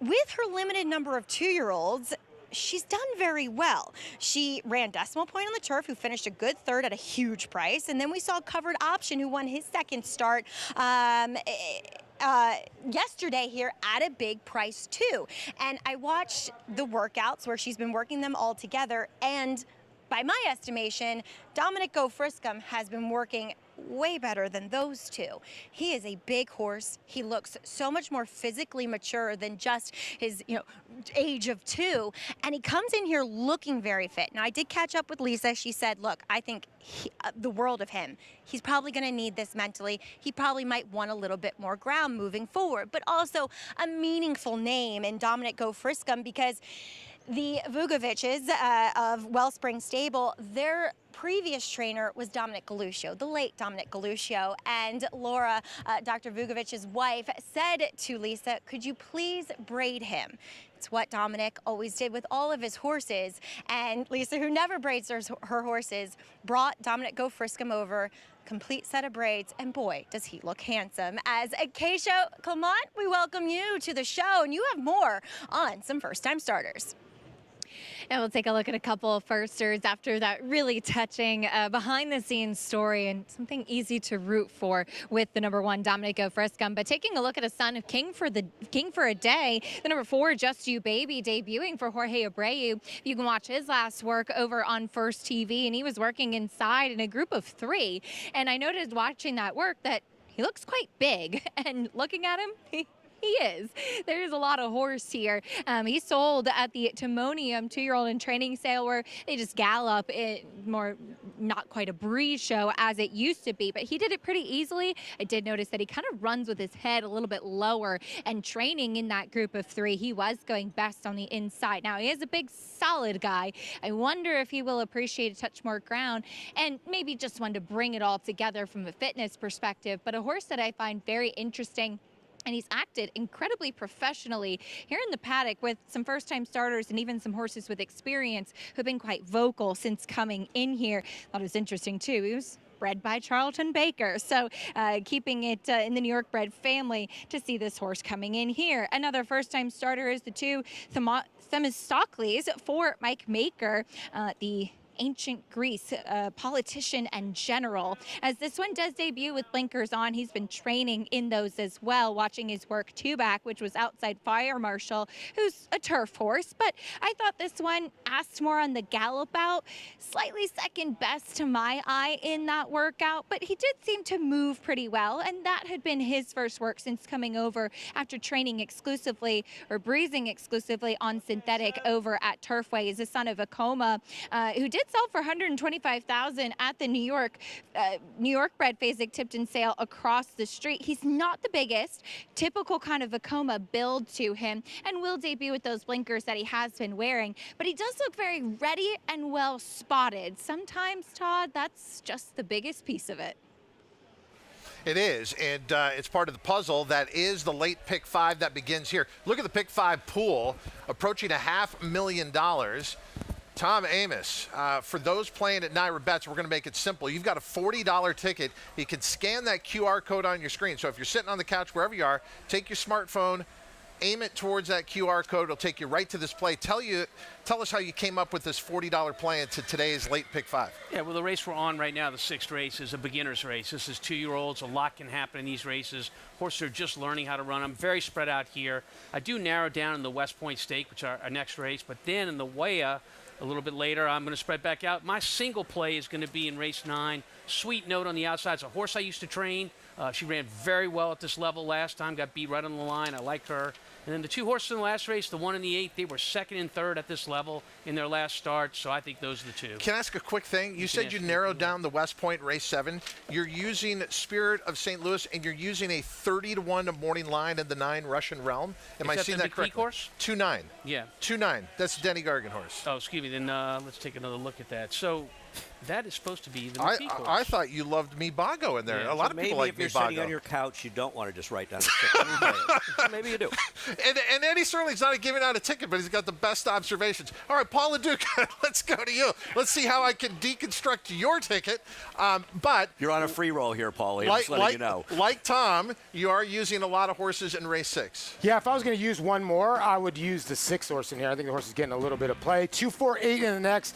Speaker 13: with her limited number of 2-year-olds, she's done very well. She ran Decimal Point on the turf, who finished a good third at a huge price. And then we saw Covered Option, who won his second start yesterday here at a big price too. And I watched the workouts where she's been working them all together, and by my estimation, Dominic Go Friskum has been working way better than those two. He is a big horse. He looks so much more physically mature than just his, age of 2. And he comes in here looking very fit. Now, I did catch up with Lisa. She said, look, I think the world of him. He's probably going to need this mentally. He probably might want a little bit more ground moving forward, but also a meaningful name in Dominic Go Friskum, because the Vukoviches of Wellspring Stable, their previous trainer was Dominic Galuscio, the late Dominic Galuscio. And Laura, Dr. Vukovic's wife, said to Lisa, could you please braid him? It's what Dominic always did with all of his horses. And Lisa, who never braids her horses, brought Dominic Go Frisk him over, complete set of braids, and boy, does he look handsome. As Acacia Clement, we welcome you to the show, and you have more on some first-time starters.
Speaker 8: And we'll take a look at a couple of firsters after that really touching behind-the-scenes story and something easy to root for with the number 1 Dominico Friscum. But taking a look at a son of King for a Day, the number 4 Just You Baby debuting for Jorge Abreu. You can watch his last work over on First TV, and he was working inside in a group of 3. And I noticed watching that work that he looks quite big, and looking at him, he is. There's a lot of horse here. He sold at the Timonium 2-year-old in training sale where they just gallop it more, not quite a breeze show as it used to be, but he did it pretty easily. I did notice that he kind of runs with his head a little bit lower, and training in that group of 3, he was going best on the inside. Now, he is a big, solid guy. I wonder if he will appreciate a touch more ground and maybe just want to bring it all together from a fitness perspective, but a horse that I find very interesting. And he's acted incredibly professionally here in the paddock with some first-time starters and even some horses with experience who have been quite vocal since coming in here. Thought it was interesting, too. He was bred by Charlton Baker, so keeping it in the New York bred family to see this horse coming in here. Another first-time starter is the 2 Themistocles for Mike Maker, the ancient Greece politician and general. As this one does debut with blinkers on, he's been training in those as well, watching his work 2-back, which was outside Fire Marshal, who's a turf horse. But I thought this one asked more on the gallop out, slightly second best to my eye in that workout, but he did seem to move pretty well, and that had been his first work since coming over after training exclusively or breezing exclusively on synthetic over at Turfway. He's a son of Acoma, who did sell for $125,000 at the New York bred Fasig Tipton sale across the street. He's not the biggest, typical kind of Acoma build to him, and will debut with those blinkers that he has been wearing. But he does look very ready and well spotted. Sometimes, Todd, that's just the biggest piece of it.
Speaker 21: It is, and it's part of the puzzle. That is the late pick 5 that begins here. Look at the pick 5 pool, approaching $500,000. Tom Amos, for those playing at Naira Bets, we're going to make it simple. You've got a $40 ticket. You can scan that QR code on your screen. So if you're sitting on the couch, wherever you are, take your smartphone, aim it towards that QR code. It'll take you right to this play. Tell us how you came up with this $40 play into today's late pick 5.
Speaker 11: Yeah, well, the race we're on right now, the 6th race, is a beginner's race. This is 2-year-olds. A lot can happen in these races. Horses are just learning how to run them. Very spread out here. I do narrow down in the West Point Stake, which are our next race, but then in the Weah, a little bit later, I'm going to spread back out. My single play is going to be in race 9. Sweet Note on the outside. It's a horse I used to train. She ran very well at this level last time, got beat right on the line. I liked her. And then the 2 horses in the last race, the 1 and the 8, they were 2nd and 3rd at this level in their last start, so I think those are the 2.
Speaker 21: Can I ask a quick thing? You said you narrowed down the West Point race 7. You're using Spirit of St. Louis, and you're using a 30-1 morning line in the 9 Russian Realm. Am I seeing that correctly?
Speaker 11: Horse?
Speaker 21: 2-9.
Speaker 11: Yeah.
Speaker 21: 2-9. That's Denny Gargan horse.
Speaker 11: Oh, excuse me. Then let's take another look at that. So that is supposed to be the
Speaker 21: I thought you loved Me Bago in there.
Speaker 11: Yeah.
Speaker 21: A lot of people like
Speaker 4: maybe
Speaker 21: Me
Speaker 4: if you're
Speaker 21: Bago.
Speaker 4: sitting on your couch, you don't want to just write down a ticket. Maybe you do.
Speaker 21: And Eddie Sterling's not giving out a ticket, but he's got the best observations. All right, Paul LaDuca, let's go to you. Let's see how I can deconstruct your ticket. But
Speaker 4: you're on a free roll here, Paulie. I'm just letting you know.
Speaker 21: Like Tom, you are using a lot of horses in race 6.
Speaker 22: Yeah, if I was going to use one more, I would use the 6 horse in here. I think the horse is getting a little bit of play. 2, 4, 8 in the next.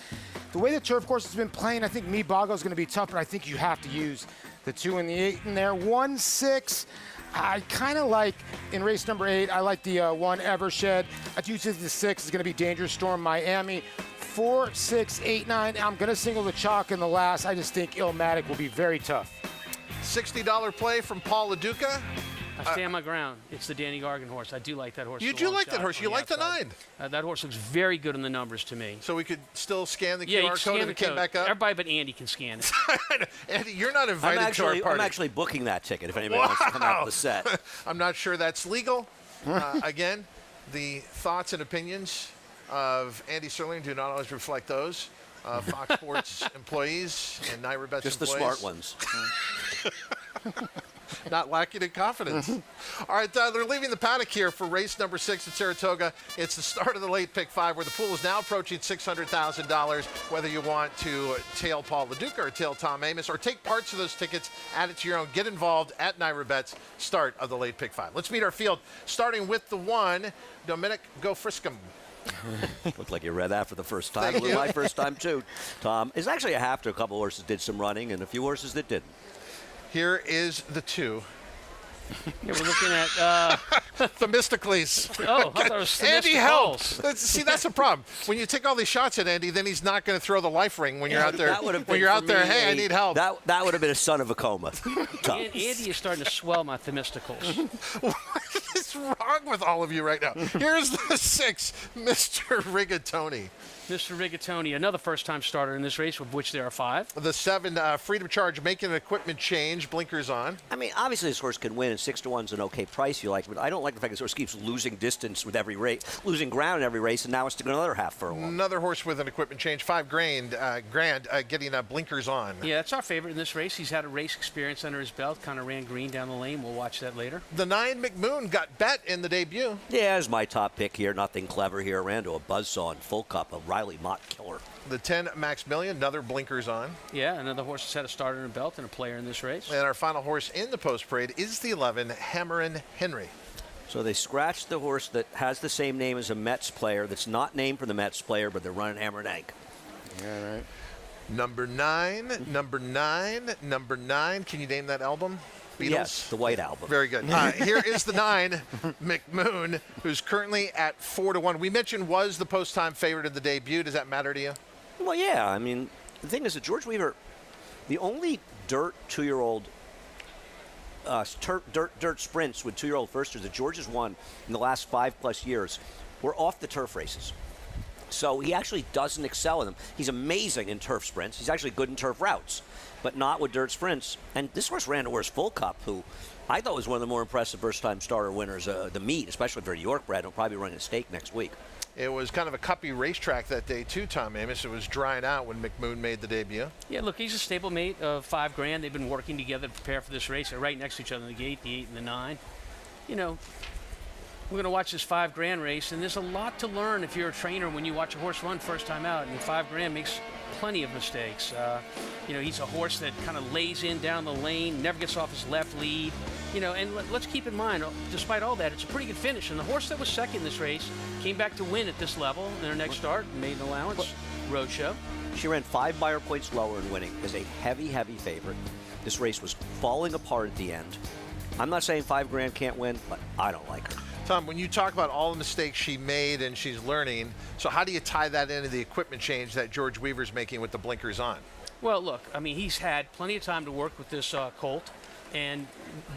Speaker 22: The way the turf course has been playing, I think Me Bago is going to be tough, but I think you have to use the 2 and the 8 in there. 1, 6. I kind of like, in race number 8, I like the 1 Evershed. I'd use the 6. It's going to be Dangerous Storm Miami. 4, 6, 8, 9. I'm going to single the chalk in the last. I just think Illmatic will be very tough.
Speaker 21: $60 play from Paul LaDuca.
Speaker 11: I stand my ground. It's the Danny Gargan horse. I do like that horse.
Speaker 21: You do like that horse. You like the 9.
Speaker 11: That horse looks very good in the numbers to me.
Speaker 21: So we could still scan the
Speaker 11: QR
Speaker 21: code if it came back up?
Speaker 11: Everybody but Andy can scan it.
Speaker 21: Andy, you're not invited to our party.
Speaker 4: I'm actually booking that ticket if anybody wants to come out to the set.
Speaker 21: I'm not sure that's legal. Again, the thoughts and opinions of Andy Sterling do not always reflect those Fox Sports employees and Naira Bets
Speaker 4: Just the
Speaker 21: employees.
Speaker 4: smart ones.
Speaker 21: Not lacking in confidence. All right, they're leaving the paddock here for race number 6 at Saratoga. It's the start of the late pick 5, where the pool is now approaching $600,000. Whether you want to tail Paul LaDuca or tail Tom Amos, or take parts of those tickets, add it to your own, get involved at Naira Bets, start of the late pick 5. Let's meet our field, starting with the 1, Dominic Go Friskum.
Speaker 4: Looked like you read that for the first time.
Speaker 21: Thank
Speaker 4: It was
Speaker 21: you.
Speaker 4: my first time, too, Tom. It's actually a half to a couple horses did some running and a few horses that didn't.
Speaker 21: Here is the 2.
Speaker 11: Yeah, we're looking at
Speaker 21: Themistocles.
Speaker 11: Oh, I thought it was
Speaker 21: Andy,
Speaker 11: Themistocles.
Speaker 21: help! See, that's the problem. When you take all these shots at Andy, then he's not going to throw the life ring when you're out there.
Speaker 4: That would have
Speaker 21: when
Speaker 4: been
Speaker 21: you're
Speaker 4: for
Speaker 21: out there,
Speaker 4: me
Speaker 21: hey, I need help.
Speaker 4: That would have been a son of a coma. Tom.
Speaker 11: Andy is starting to swell my Themistocles.
Speaker 21: What is wrong with all of you right now? Here's the 6, Mr. Rigatoni.
Speaker 11: Mr. Rigatoni, another first-time starter in this race, of which there are 5.
Speaker 21: The 7, Freedom Charge, making an equipment change, blinkers on.
Speaker 4: I mean, obviously this horse can win, and 6-to-1's an okay price you like, but I don't like the fact this horse keeps losing distance with every race, losing ground in every race, and now it's to go another half furlong.
Speaker 21: Another horse with an equipment change, 5 grand, getting blinkers on.
Speaker 11: Yeah, that's our favorite in this race. He's had a race experience under his belt, kind of ran green down the lane. We'll watch that later.
Speaker 21: The 9, McMoon, got bet in the debut.
Speaker 4: Yeah, it's my top pick here. Nothing clever here. Ran to a buzzsaw in Full Cup, a Riley Mott killer.
Speaker 21: The 10, Maximilian, another blinkers on.
Speaker 11: Yeah, another horse that's had a starter and a belt and a player in this race.
Speaker 21: And our final horse in the post parade is the 11, Hammerin' Henry.
Speaker 4: So they scratched the horse that has the same name as a Mets player that's not named for the Mets player, but they're running Hammer and Egg.
Speaker 21: Yeah, right. Number 9. Can you name that album? Beatles?
Speaker 4: Yes, the White Album.
Speaker 21: Very good. Here is the 9, McMoon, who's currently at 4-1. We mentioned was the post-time favorite in the debut. Does that matter to you?
Speaker 4: Well, yeah. I mean, the thing is that George Weaver, the only dirt 2-year-old dirt sprints with 2-year-old firsters that George has won in the last 5+ years were off the turf races. So he actually doesn't excel in them. He's amazing in turf sprints. He's actually good in turf routes, but not with dirt sprints. And this horse ran to horse Full Cup, who I thought was one of the more impressive first-time starter winners, the meet, especially for a York bred. He'll probably be running a stake next week.
Speaker 21: It was kind of a cuppy racetrack that day, too, Tom Amos. It was drying out when McMoon made the debut.
Speaker 11: Yeah, look, he's a stablemate of 5 grand. They've been working together to prepare for this race. They're right next to each other in the gate, the 8 and the 9. You know, we're going to watch this 5 grand race, and there's a lot to learn if you're a trainer when you watch a horse run first time out. And 5 grand makes plenty of mistakes. You know, he's a horse that kind of lays in down the lane, never gets off his left lead. You know, and let's keep in mind, despite all that, it's a pretty good finish. And the horse that was second in this race came back to win at this level in their next start, made an allowance, roadshow.
Speaker 4: She ran 5 Beyer points lower in winning as a heavy, heavy favorite. This race was falling apart at the end. I'm not saying 5 grand can't win, but I don't like her.
Speaker 21: Tom, when you talk about all the mistakes she made and she's learning, so how do you tie that into the equipment change that George Weaver's making with the blinkers on?
Speaker 11: Well, look, I mean, he's had plenty of time to work with this colt, and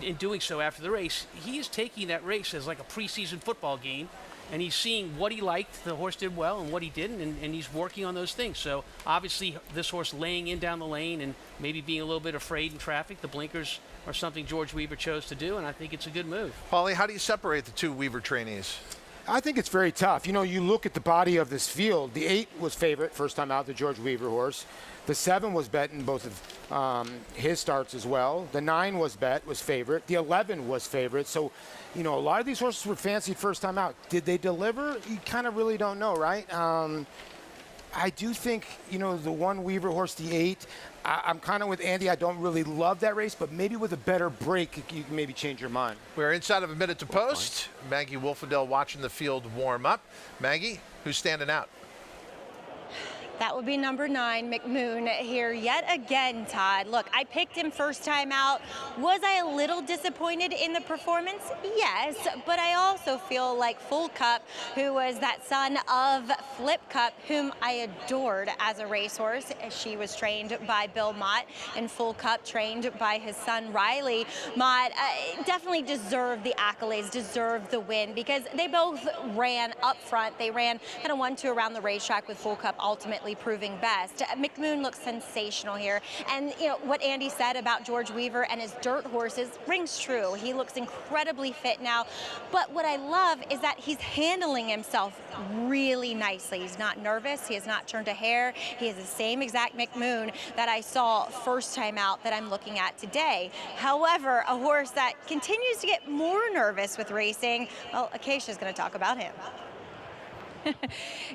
Speaker 11: in doing so after the race, he is taking that race as like a preseason football game, and he's seeing what he liked, the horse did well, and what he didn't, and he's working on those things. So obviously this horse laying in down the lane and maybe being a little bit afraid in traffic, the blinkers are something George Weaver chose to do, and I think it's a good move.
Speaker 21: Paulie, how do you separate the 2 Weaver trainees?
Speaker 22: I think it's very tough. You know, you look at the body of this field. The 8 was favorite first time out, the George Weaver horse. The 7 was bet in both of his starts as well. The 9 was favorite. The 11 was favorite. So, you know, a lot of these horses were fancied first time out. Did they deliver? You kind of really don't know, right? I do think, you know, the 1 Weaver horse, the 8, I'm kind of with Andy. I don't really love that race, but maybe with a better break, you can maybe change your mind.
Speaker 21: We're inside of a minute to post. Maggie Wolfendale watching the field warm up. Maggie, who's standing out?
Speaker 13: That would be number 9, McMoon, here yet again, Todd. Look, I picked him first time out. Was I a little disappointed in the performance? Yes, but I also feel like Full Cup, who was that son of Flip Cup, whom I adored as a racehorse. She was trained by Bill Mott, and Full Cup trained by his son Riley Mott. Definitely deserved the accolades, deserved the win, because they both ran up front. They ran kind of 1-2 around the racetrack with Full Cup ultimately definitely proving best. McMoon looks sensational here. And, you know, what Andy said about George Weaver and his dirt horses rings true. He looks incredibly fit now. But what I love is that he's handling himself really nicely. He's not nervous. He has not turned a hair. He has the same exact McMoon that I saw first time out that I'm looking at today. However, a horse that continues to get more nervous with racing, well, Acacia's going to talk about him.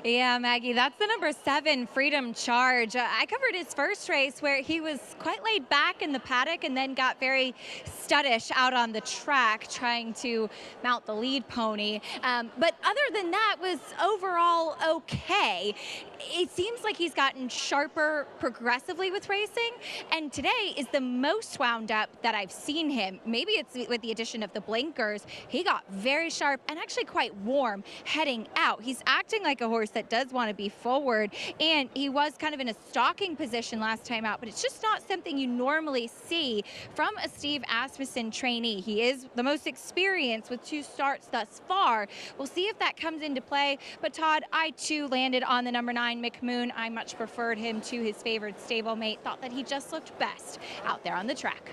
Speaker 8: Yeah, Maggie, that's the number 7, Freedom Charge. I covered his first race where he was quite laid back in the paddock and then got very studdish out on the track trying to mount the lead pony. But other than that, was overall okay. It seems like he's gotten sharper progressively with racing, and today is the most wound up that I've seen him. Maybe it's with the addition of the blinkers. He got very sharp and actually quite warm heading out. He's acting like a horse that does want to be forward, and he was kind of in a stalking position last time out, but it's just not something you normally see from a Steve Asmussen trainee. He is the most experienced with 2 starts thus far. We'll see if that comes into play, but Todd, I too landed on the number 9, McMoon. I much preferred him to his favored stablemate. Thought that he just looked best out there on the track.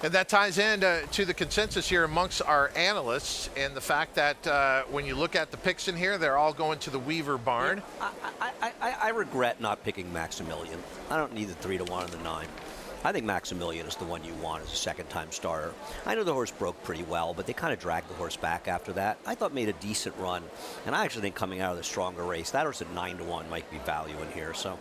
Speaker 21: And that ties in to the consensus here amongst our analysts and the fact that when you look at the picks in here, they're all going to the Weaver barn.
Speaker 4: I regret not picking Maximilian. I don't need the 3-1 and the 9. I think Maximilian is the one you want as a second-time starter. I know the horse broke pretty well, but they kind of dragged the horse back after that. I thought made a decent run, and I actually think coming out of the stronger race, that horse at 9-1 might be value in here. So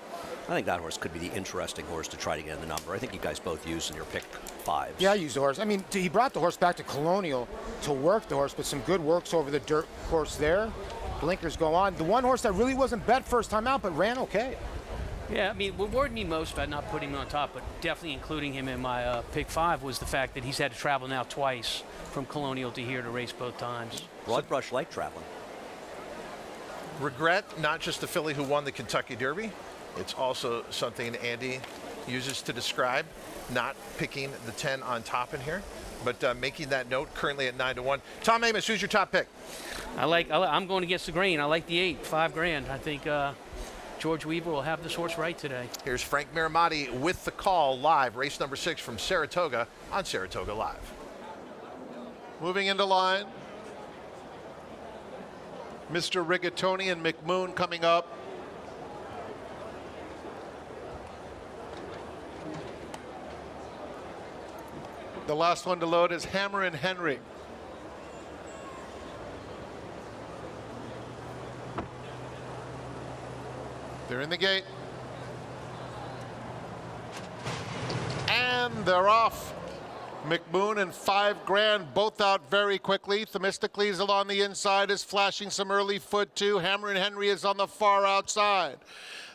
Speaker 4: I think that horse could be the interesting horse to try to get in the number. I think you guys both used in your pick 5s.
Speaker 22: Yeah, I used the horse. I mean, he brought the horse back to Colonial to work the horse, but some good works over the dirt course there. Blinkers go on. The one horse that really wasn't bet first time out, but ran okay.
Speaker 11: Yeah, I mean, what worried me most about not putting him on top, but definitely including him in my pick 5, was the fact that he's had to travel now twice from Colonial to here to race both times.
Speaker 4: Broadbrush like traveling.
Speaker 21: Regret not just the filly who won the Kentucky Derby. It's also something Andy uses to describe not picking the 10 on top in here, but making that note currently at 9-1. Tom Amos, who's your top pick?
Speaker 11: I'm going against the grain. I like the 8, $5 grand. I think George Weaver will have this horse right today.
Speaker 21: Here's Frank Miramati with the call live, race number 6 from Saratoga on Saratoga Live.
Speaker 6: Moving into line, Mr. Rigatoni and McMoon coming up. The last one to load is Hammer and Henry. They're in the gate. And they're off. McMoon and $5 grand, both out very quickly. Themistocles along the inside is flashing some early foot too. Hammer and Henry is on the far outside.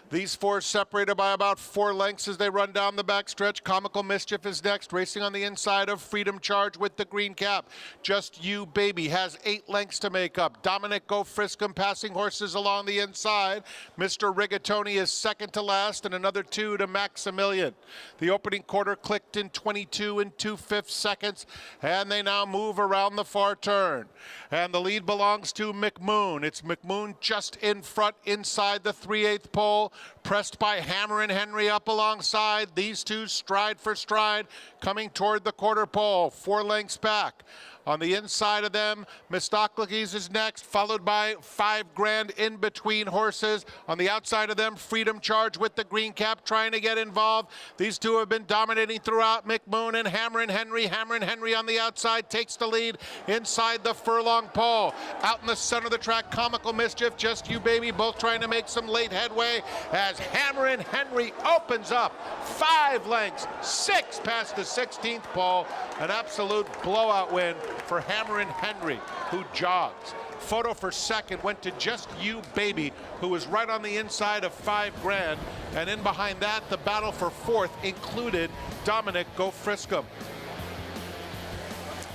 Speaker 6: These 4 separated by about 4 lengths as they run down the backstretch. Comical Mischief is next, racing on the inside of Freedom Charge with the green cap. Just You Baby has 8 lengths to make up. Dominic Go Friskum passing horses along the inside. Mr. Rigatoni is second to last, and another 2 to Maximilian. The opening quarter clicked in 22 2/5 seconds, and they now move around the far turn. And the lead belongs to McMoon. It's McMoon just in front inside the 3/8 pole. Pressed by Hammer and Henry up alongside. These two stride for stride coming toward the quarter pole, 4 lengths back. On the inside of them, Mistocles is next, followed by $5 grand in between horses. On the outside of them, Freedom Charge with the green cap trying to get involved. These two have been dominating throughout. McMoon and Hammer and Henry. Hammer and Henry on the outside takes the lead inside the furlong pole. Out in the center of the track, Comical Mischief, Just You Baby, both trying to make some late headway as Hammer and Henry opens up 5 lengths, 6 past the 16th pole. An absolute blowout win for Hammer and Henry, who jogs. Photo for second went to Just You Baby, who was right on the inside of $5 grand. And in behind that, the battle for fourth included Dominic Go Friskum.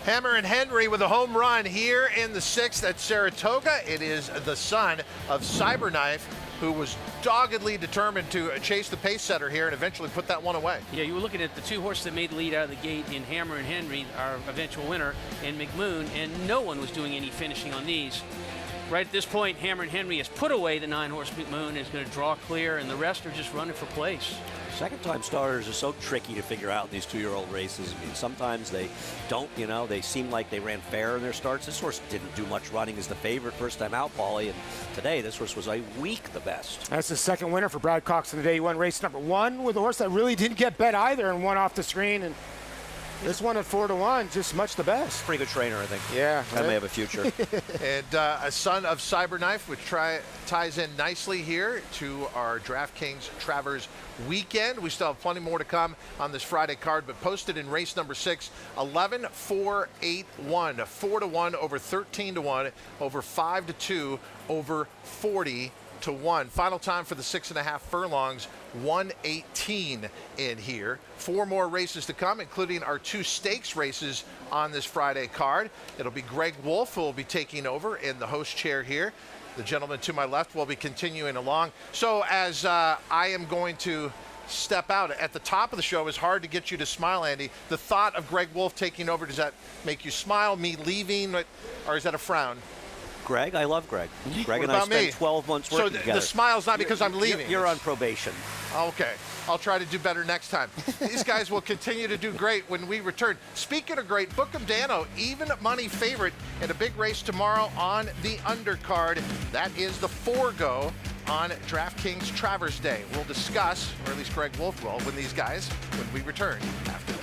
Speaker 21: Hammer and Henry with a home run here in the 6th at Saratoga. It is the son of Cyberknife, who was doggedly determined to chase the pace setter here and eventually put that one away.
Speaker 11: Yeah, you were looking at the 2 horses that made the lead out of the gate in Hammer and Henry, our eventual winner, and McMoon, and no one was doing any finishing on these. Right at this point, Hammer and Henry has put away the 9-horse Moon, is going to draw clear, and the rest are just running for place.
Speaker 4: Second-time starters are so tricky to figure out in these 2-year-old races. I mean, sometimes they don't, they seem like they ran fair in their starts. This horse didn't do much running as the favorite first time out, Paulie, and today this horse was a week the best.
Speaker 22: That's the second winner for Brad Cox in the day. He won race number 1 with a horse that really didn't get bet either and won off the screen. And this one at 4-1, just much the best.
Speaker 4: Pretty good trainer, I think.
Speaker 22: Yeah.
Speaker 4: That may have a future.
Speaker 21: And a son of Cyberknife, which ties in nicely here to our DraftKings Travers weekend. We still have plenty more to come on this Friday card, but posted in race number 6, 11, 4, 8, 1. 4-1 over 13-1, over 5-2, over 40-1. Final time for the 6.5 furlongs, 1:18 in here. 4 more races to come, including our 2 stakes races on this Friday card. It'll be Greg Wolf who will be taking over in the host chair here. The gentleman to my left will be continuing along. So as I am going to step out at the top of the show, it's hard to get you to smile, Andy. The thought of Greg Wolf taking over, does that make you smile? Me leaving, or is that a frown?
Speaker 4: Greg, I love Greg. Greg
Speaker 21: What
Speaker 4: and I
Speaker 21: about
Speaker 4: spent
Speaker 21: me?
Speaker 4: 12 months working together.
Speaker 21: The smile's not because I'm leaving.
Speaker 4: You're on probation.
Speaker 21: Okay. I'll try to do better next time. These guys will continue to do great when we return. Speaking of great, Bookham Dano, even money favorite in a big race tomorrow on the undercard. That is the Forgo on DraftKings Travers Day. We'll discuss, or at least Greg Wolf will, with these guys when we return after this.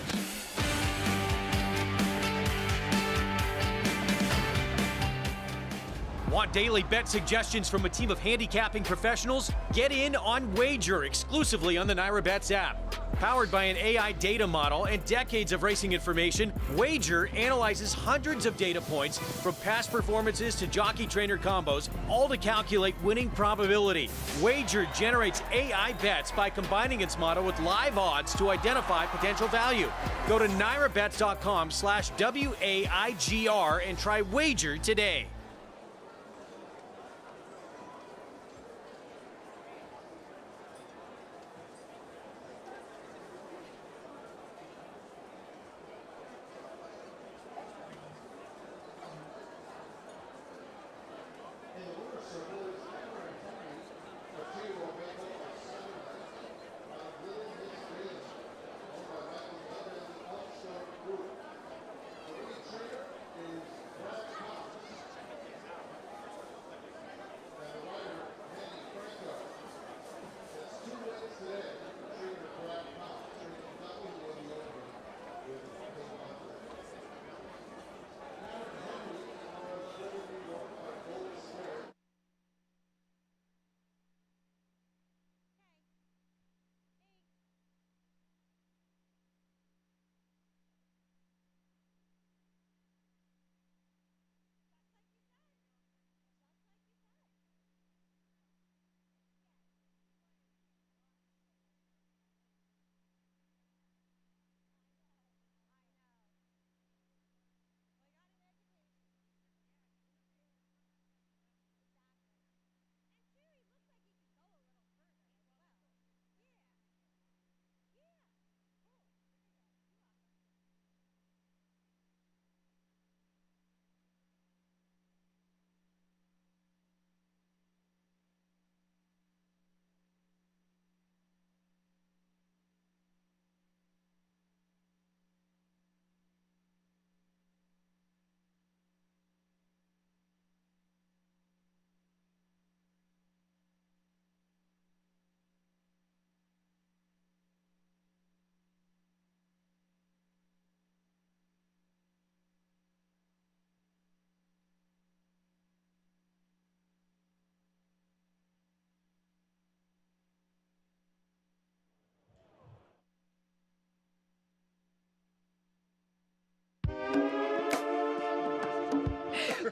Speaker 7: Want daily bet suggestions from a team of handicapping professionals? Get in on Wager exclusively on the NyraBets app. Powered by an AI data model and decades of racing information, Wager analyzes hundreds of data points from past performances to jockey trainer combos, all to calculate winning probability. Wager generates AI bets by combining its model with live odds to identify potential value. Go to nyrabets.com/WAIGR and try Wager today.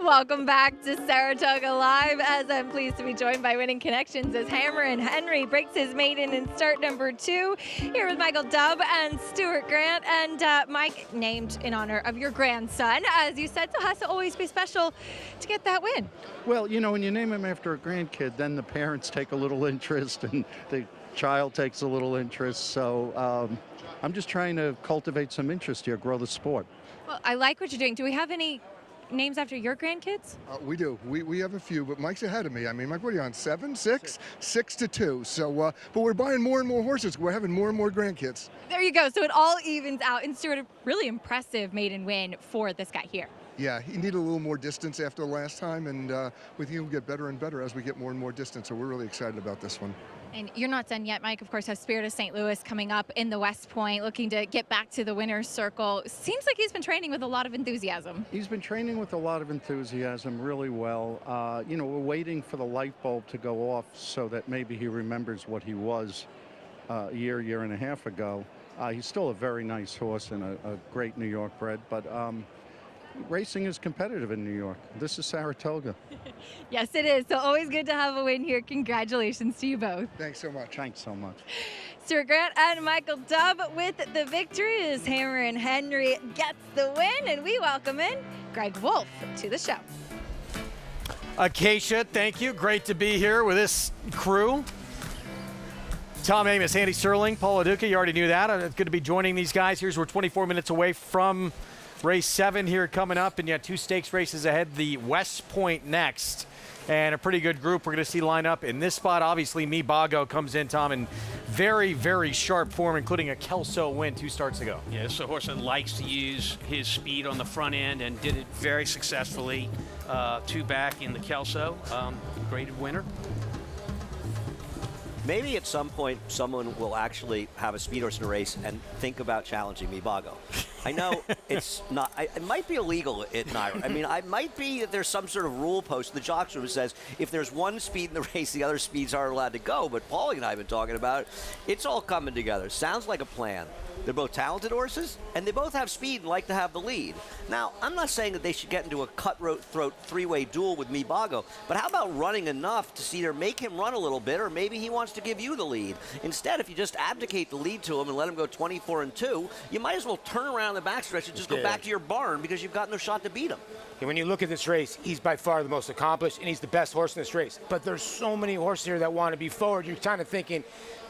Speaker 8: Welcome back to Saratoga Live, as I'm pleased to be joined by Winning Connections as Hammer and Henry breaks his maiden in start number 2. Here with Michael Dubb and Stuart Grant. And Mike, named in honor of your grandson, as you said, so has to always be special to get that win.
Speaker 1: Well, you know, when you name him after a grandkid, then the parents take a little interest and the child takes a little interest. So I'm just trying to cultivate some interest here, grow the sport.
Speaker 8: Well, I like what you're doing. Do we have any names after your grandkids?
Speaker 5: We do. We have a few, but Mike's ahead of me. I mean, Mike, what are you on, 7, 6? 6 to 2. So, but we're buying more and more horses. We're having more and more grandkids.
Speaker 8: There you go. So it all evens out. And Stuart, a really impressive maiden win for this guy here.
Speaker 5: Yeah, he needed a little more distance after the last time, and we think he'll get better and better as we get more and more distance. So we're really excited about this one.
Speaker 8: And you're not done yet, Mike. Of course, has Spirit of St. Louis coming up in the West Point, looking to get back to the winner's circle. Seems like he's been training with a lot of enthusiasm.
Speaker 1: He's been training with a lot of enthusiasm, really well. You know, we're waiting for the light bulb to go off so that maybe he remembers what he was a year and a half ago. He's still a very nice horse and a great New York bred, but racing is competitive in New York. This is Saratoga.
Speaker 8: Yes, it is. So always good to have a win here. Congratulations to you both.
Speaker 5: Thanks so much.
Speaker 1: Thanks so much.
Speaker 8: Stuart Grant and Michael Dubb with the victory as Hammer and Henry gets the win. And we welcome in Greg Wolf to the show.
Speaker 7: Acacia, thank you. Great to be here with this crew. Tom Amos, Andy Serling, Paul Duca, you already knew that. It's good to be joining these guys. We're 24 minutes away from race 7 here coming up, and you have 2 stakes races ahead. The West Point next, and a pretty good group we're going to see line up in this spot. Obviously, Mibago comes in, Tom, in very, very sharp form, including a Kelso win 2 starts ago.
Speaker 11: Yeah, this is a horse that likes to use his speed on the front end and did it very successfully 2 back in the Kelso. Graded winner.
Speaker 4: Maybe at some point someone will actually have a speed horse in a race and think about challenging Mibago. I know it's not. It might be illegal at NYRA. I mean, I might be that there's some sort of rule post in the jocks room that says if there's one speed in the race, the other speeds aren't allowed to go. But Paulie and I have been talking about it. It's all coming together. Sounds like a plan. They're both talented horses, and they both have speed and like to have the lead. Now, I'm not saying that they should get into a cutthroat 3-way duel with Mibago, but how about running enough to either make him run a little bit, or maybe he wants to give you the lead. Instead, if you just abdicate the lead to him and let him go 24-2, you might as well turn around the backstretch and just go back to your barn because you've got no shot to beat him.
Speaker 22: And when you look at this race, he's by far the most accomplished, and he's the best horse in this race. But there's so many horses here that want to be forward. You're kind of thinking,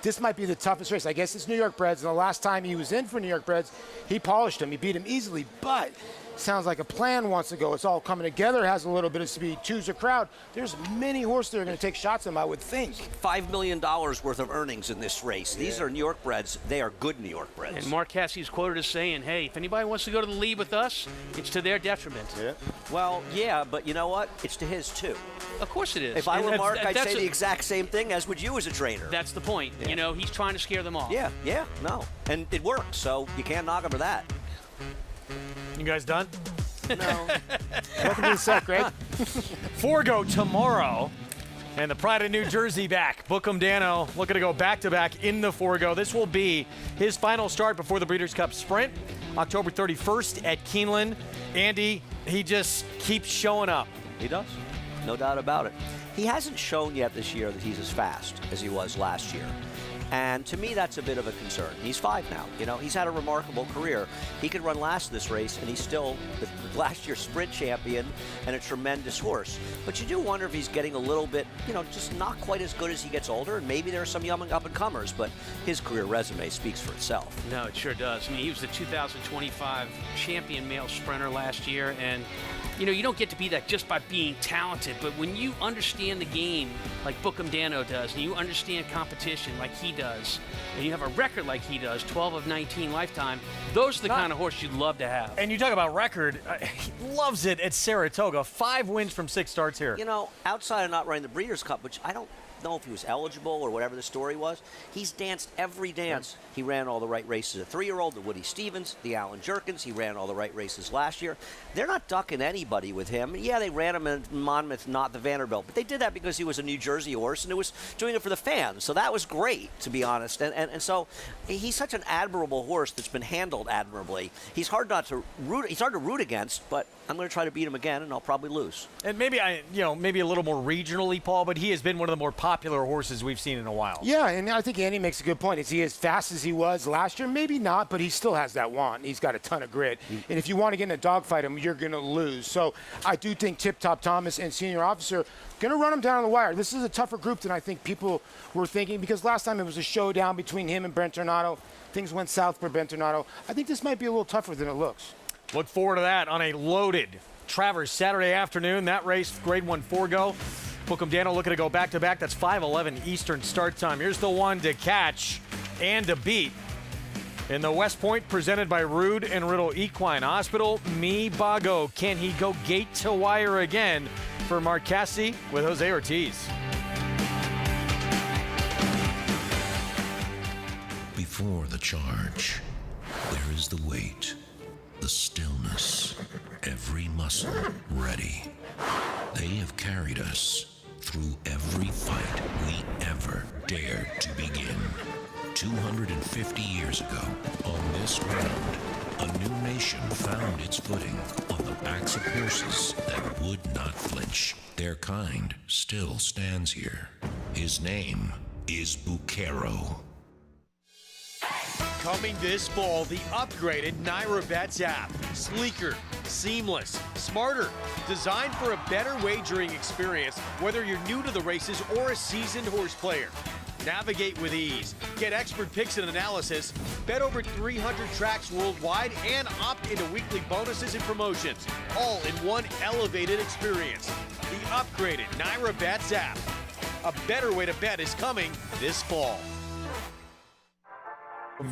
Speaker 22: this might be the toughest race. I guess it's New York Breds, and the last time he was in for New York Breds, he polished him. He beat him easily, but sounds like a plan wants to go. It's all coming together, has a little bit of speed, choose a crowd. There's many horses that are going to take shots at him, I would think.
Speaker 4: $5 million worth of earnings in this race. These are New York Breds. They are good New York Breds.
Speaker 11: And Mark Cassie's quoted as saying, hey, if anybody wants to go to the lead with us, it's to their detriment.
Speaker 4: Yeah. Well, yeah, but you know what? It's to his, too.
Speaker 11: Of course it is.
Speaker 4: If I were Mark, I'd say the exact same thing, as would you as a trainer.
Speaker 11: That's the point. Yeah. You know, he's trying to scare them off.
Speaker 4: Yeah, no. And it works, so you can't knock him for that.
Speaker 7: You guys done?
Speaker 4: No.
Speaker 22: Welcome to the set, Greg.
Speaker 7: Forgo tomorrow, and the pride of New Jersey back. Bookham Dano looking to go back-to-back in the Forgo. This will be his final start before the Breeders' Cup Sprint, October 31st at Keeneland. Andy, he just keeps showing up.
Speaker 4: He does. No doubt about it. He hasn't shown yet this year that he's as fast as he was last year. And to me, that's a bit of a concern. He's 5 now. You know, he's had a remarkable career. He could run last this race, and he's still the last year's sprint champion and a tremendous horse. But you do wonder if he's getting a little bit, you know, just not quite as good as he gets older. And maybe there are some young up-and-comers, but his career resume speaks for itself.
Speaker 11: No, it sure does. I mean, he was the 2025 champion male sprinter last year, and you know, you don't get to be that just by being talented, but when you understand the game like Bookham Dano does, and you understand competition like he does, and you have a record like he does, 12 of 19 lifetime, those are the kind of horse you'd love to have.
Speaker 7: And you talk about record, he loves it at Saratoga. 5 wins from 6 starts here.
Speaker 4: You know, outside of not running the Breeders' Cup, which I don't know if he was eligible or whatever the story was, he's danced every dance. He ran all the right races as a 3-year-old, the Woody Stevens, the Alan Jerkins. He ran all the right races last year. They're not ducking anybody with him. Yeah, they ran him in Monmouth, not the Vanderbilt, but they did that because he was a New Jersey horse, and it was doing it for the fans. So that was great, to be honest. And so he's such an admirable horse that's been handled admirably. He's hard to root against, but I'm going to try to beat him again, and I'll probably lose.
Speaker 7: And maybe maybe a little more regionally, Paul, but he has been one of the more popular horses we've seen in a while.
Speaker 22: Yeah, and I think Andy makes a good point. Is he as fast as he was last year? Maybe not, but he still has that want. He's got a ton of grit. And if you want to get in a dogfight him, you're going to lose. So I do think Tip Top Thomas and Senior Officer going to run him down on the wire. This is a tougher group than I think people were thinking, because last time it was a showdown between him and Brent Tornado. Things went south for Brent Tornado. I think this might be a little tougher than it looks.
Speaker 7: Look forward to that on a loaded
Speaker 2: Travers Saturday afternoon. That race, grade 1 4-go. Bookham Daniel looking to go back-to-back. That's 5:11 Eastern start time. Here's the one to catch and to beat. In the West Point, presented by Rude and Riddle Equine Hospital, Mi Bago. Can he go gate to wire again for Marcassi with Jose Ortiz?
Speaker 9: Before the charge, there is the wait, the stillness, every muscle ready. They have carried us through every fight we ever dared to begin. 250 years ago, on this ground, a new nation found its footing on the backs of horses that would not flinch. Their kind still stands here. His name is Bucero.
Speaker 7: Coming this fall, the upgraded NyraBets app. Sleeker, seamless, smarter. Designed for a better wagering experience, whether you're new to the races or a seasoned horse player. Navigate with ease. Get expert picks and analysis. Bet over 300 tracks worldwide and opt into weekly bonuses and promotions. All in one elevated experience. The upgraded NyraBets app. A better way to bet is coming this fall.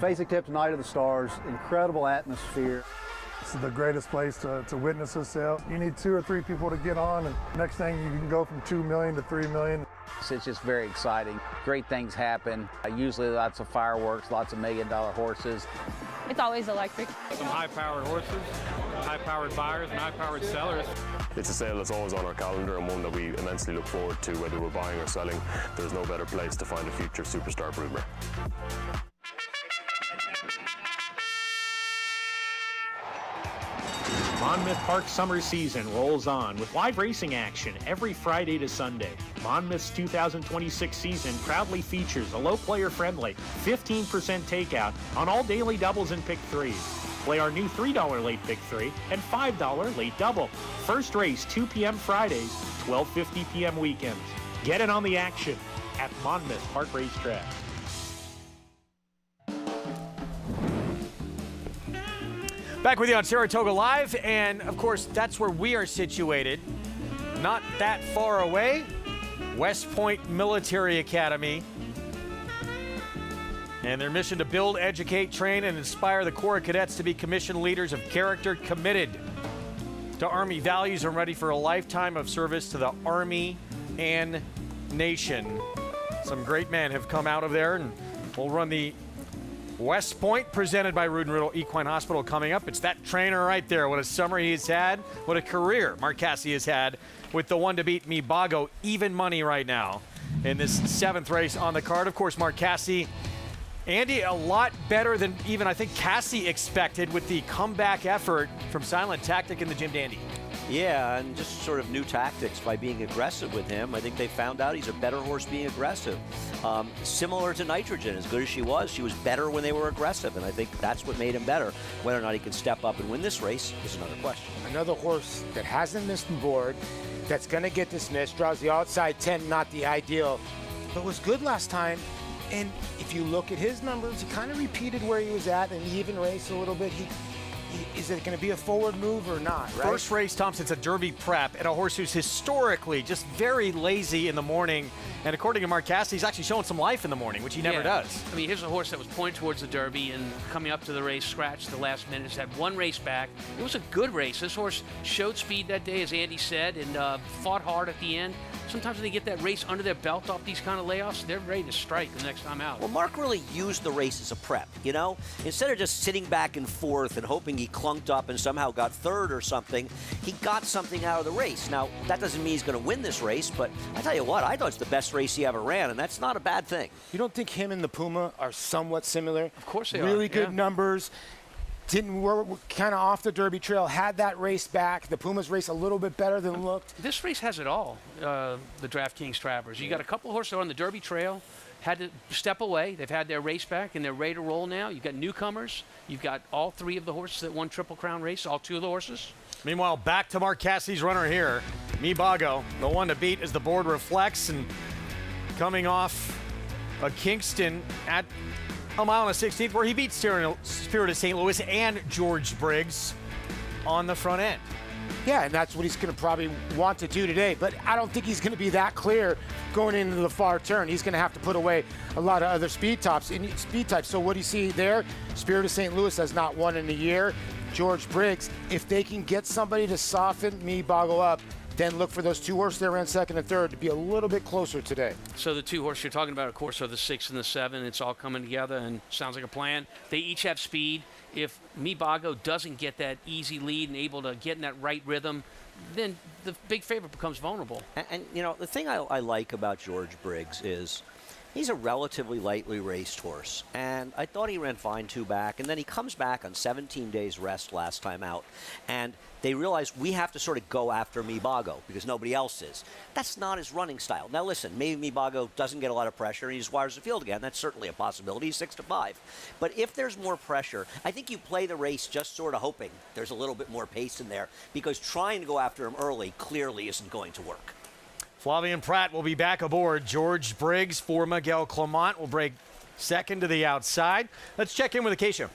Speaker 14: Basic tip tonight of the stars, incredible atmosphere.
Speaker 18: This is the greatest place to witness this sale. You need 2 or 3 people to get on, and next thing you can go from 2 million to 3 million.
Speaker 23: It's just very exciting. Great things happen. Usually lots of fireworks, lots of $1 million horses.
Speaker 25: It's always electric.
Speaker 26: Some high-powered horses, high-powered buyers, and high-powered sellers.
Speaker 27: It's a sale that's always on our calendar and one that we immensely look forward to, whether we're buying or selling. There's no better place to find a future superstar broodmare.
Speaker 20: Monmouth Park summer season rolls on with live racing action every Friday to Sunday. Monmouth's 2026 season proudly features a low player friendly 15% takeout on all daily doubles and pick threes. Play our new $3 late pick three and $5 late double. First race 2 p.m. Fridays, 12:50 p.m. weekends. Get in on the action at Monmouth Park Racetrack.
Speaker 2: Back with you on Saratoga Live, and of course, that's where we are situated. Not that far away, West Point Military Academy. And their mission to build, educate, train, and inspire the Corps of Cadets to be commissioned leaders of character, committed to Army values and ready for a lifetime of service to the Army and nation. Some great men have come out of there, and we'll run the West Point, presented by Rude and Riddle Equine Hospital, coming up. It's that trainer right there. What a summer he's had. What a career Marcassi has had with the one to beat Mi Bago. Even money right now in this 7th race on the card. Of course, Marcassi, Andy, a lot better than even I think Cassie expected with the comeback effort from Silent Tactic and the Jim Dandy.
Speaker 4: Yeah, and just sort of new tactics by being aggressive with him. I think they found out he's a better horse being aggressive. Similar to Nitrogen, as good as she was better when they were aggressive, and I think that's what made him better. Whether or not he can step up and win this race is another question.
Speaker 22: Another horse that hasn't missed the board, that's going to get dismissed, draws the outside 10, not the ideal, but was good last time. And if you look at his numbers, he kind of repeated where he was at in the even race a little bit. Is it going to be a forward move or not, right?
Speaker 2: First race, Thompson's a Derby prep, and a horse who's historically just very lazy in the morning. And according to Marcassi, he's actually showing some life in the morning, which he never does.
Speaker 11: I mean, here's a horse that was pointed towards the Derby and coming up to the race, scratched the last minute, had one race back. It was a good race. This horse showed speed that day, as Andy said, and fought hard at the end. Sometimes when they get that race under their belt off these kind of layoffs, they're ready to strike the next time out.
Speaker 4: Well, Mark really used the race as a prep, you know? Instead of just sitting back and forth and hoping he clunked up and somehow got third or something, he got something out of the race. Now, that doesn't mean he's going to win this race, but I tell you what, I thought it's the best race he ever ran, and that's not a bad thing.
Speaker 22: You don't think him and the Puma are somewhat similar?
Speaker 11: Of course they are.
Speaker 22: Really good numbers. Didn't work kind of off the Derby trail, had that race back. The Pumas race a little bit better than looked.
Speaker 11: This race has it all, the DraftKings Travers. You got a couple of horses on the Derby trail, had to step away. They've had their race back, and they're ready to roll now. You've got newcomers. You've got all 3 of the horses that won Triple Crown race, all 2 of the horses.
Speaker 2: Meanwhile, back to Marcassi's runner here, Mi Bago, the one to beat as the board reflects, and coming off a Kingston at a mile and a 16th, where he beat Spirit of St. Louis and George Briggs on the front end.
Speaker 22: Yeah, and that's what he's going to probably want to do today. But I don't think he's going to be that clear going into the far turn. He's going to have to put away a lot of other speed types. So what do you see there? Spirit of St. Louis has not won in a year. George Briggs, if they can get somebody to soften Me Boggle up, then look for those two horses that ran second and third to be a little bit closer today.
Speaker 11: So the two horses you're talking about, of course, are the 6 and the 7. It's all coming together and sounds like a plan. They each have speed. If Mibago doesn't get that easy lead and able to get in that right rhythm, then the big favorite becomes vulnerable.
Speaker 4: And you know, the thing I like about George Briggs is he's a relatively lightly raced horse, and I thought he ran fine 2 back, and then he comes back on 17 days rest last time out, and they realize we have to sort of go after Mibago because nobody else is. That's not his running style. Now listen, maybe Mibago doesn't get a lot of pressure and he just wires the field again. That's certainly a possibility. He's 6-5. But if there's more pressure, I think you play the race just sort of hoping there's a little bit more pace in there, because trying to go after him early clearly isn't going to work.
Speaker 2: Flavien Prat will be back aboard. George Briggs for Miguel Clement will break second to the outside. Let's check in with Acacia.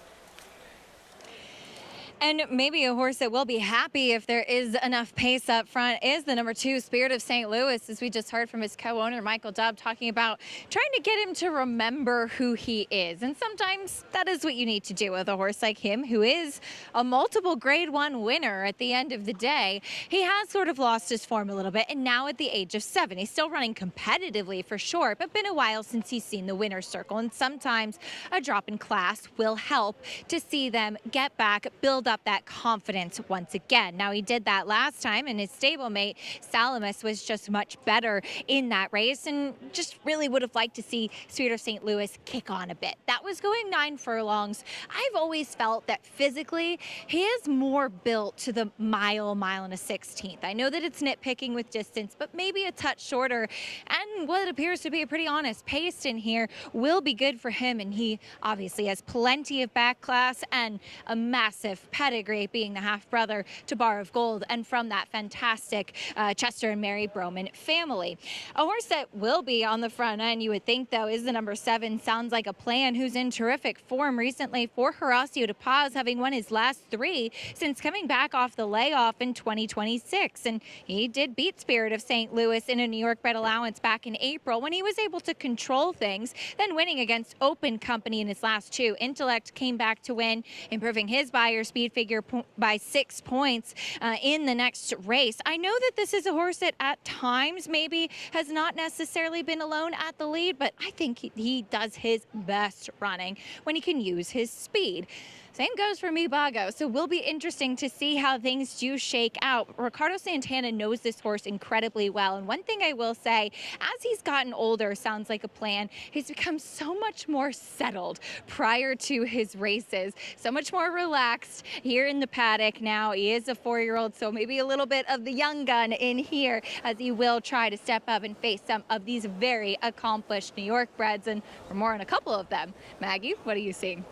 Speaker 8: And maybe a horse that will be happy if there is enough pace up front is the number 2, Spirit of St. Louis, as we just heard from his co-owner, Michael Dubb, talking about trying to get him to remember who he is. And sometimes that is what you need to do with a horse like him, who is a multiple Grade 1 winner at the end of the day. He has sort of lost his form a little bit, and now at the age of 7, he's still running competitively for sure, but been a while since he's seen the winner's circle. And sometimes a drop in class will help to see them get back, build up that confidence once again. Now, he did that last time, and his stablemate Salamis was just much better in that race, and just really would have liked to see Spirit of St. Louis kick on a bit. That was going 9 furlongs. I've always felt that physically he is more built to the mile and a 16th. I know that it's nitpicking with distance, but maybe a touch shorter, and what appears to be a pretty honest pace in here will be good for him, and he obviously has plenty of back class and a massive pedigree, being the half-brother to Bar of Gold, and from that fantastic Chester and Mary Broman family. A horse that will be on the front end, you would think, though, is the number 7, Sounds Like a Plan, who's in terrific form recently for Horacio de Paz, having won his last 3 since coming back off the layoff in 2026. And he did beat Spirit of St. Louis in a New York bred allowance back in April when he was able to control things, then winning against Open Company in his last 2. Intellect came back to win, improving his Beyer speed figure by 6 points in the next race. I know that this is a horse that at times maybe has not necessarily been alone at the lead, but I think he does his best running when he can use his speed. Same goes for Mibago, so will be interesting to see how things do shake out. Ricardo Santana knows this horse incredibly well, and one thing I will say, as he's gotten older, Sounds Like a Plan, he's become so much more settled prior to his races, so much more relaxed here in the paddock now. He is a 4-year-old, so maybe a little bit of the young gun in here as he will try to step up and face some of these very accomplished New York breds, and for more on a couple of them. Maggie, what are you seeing?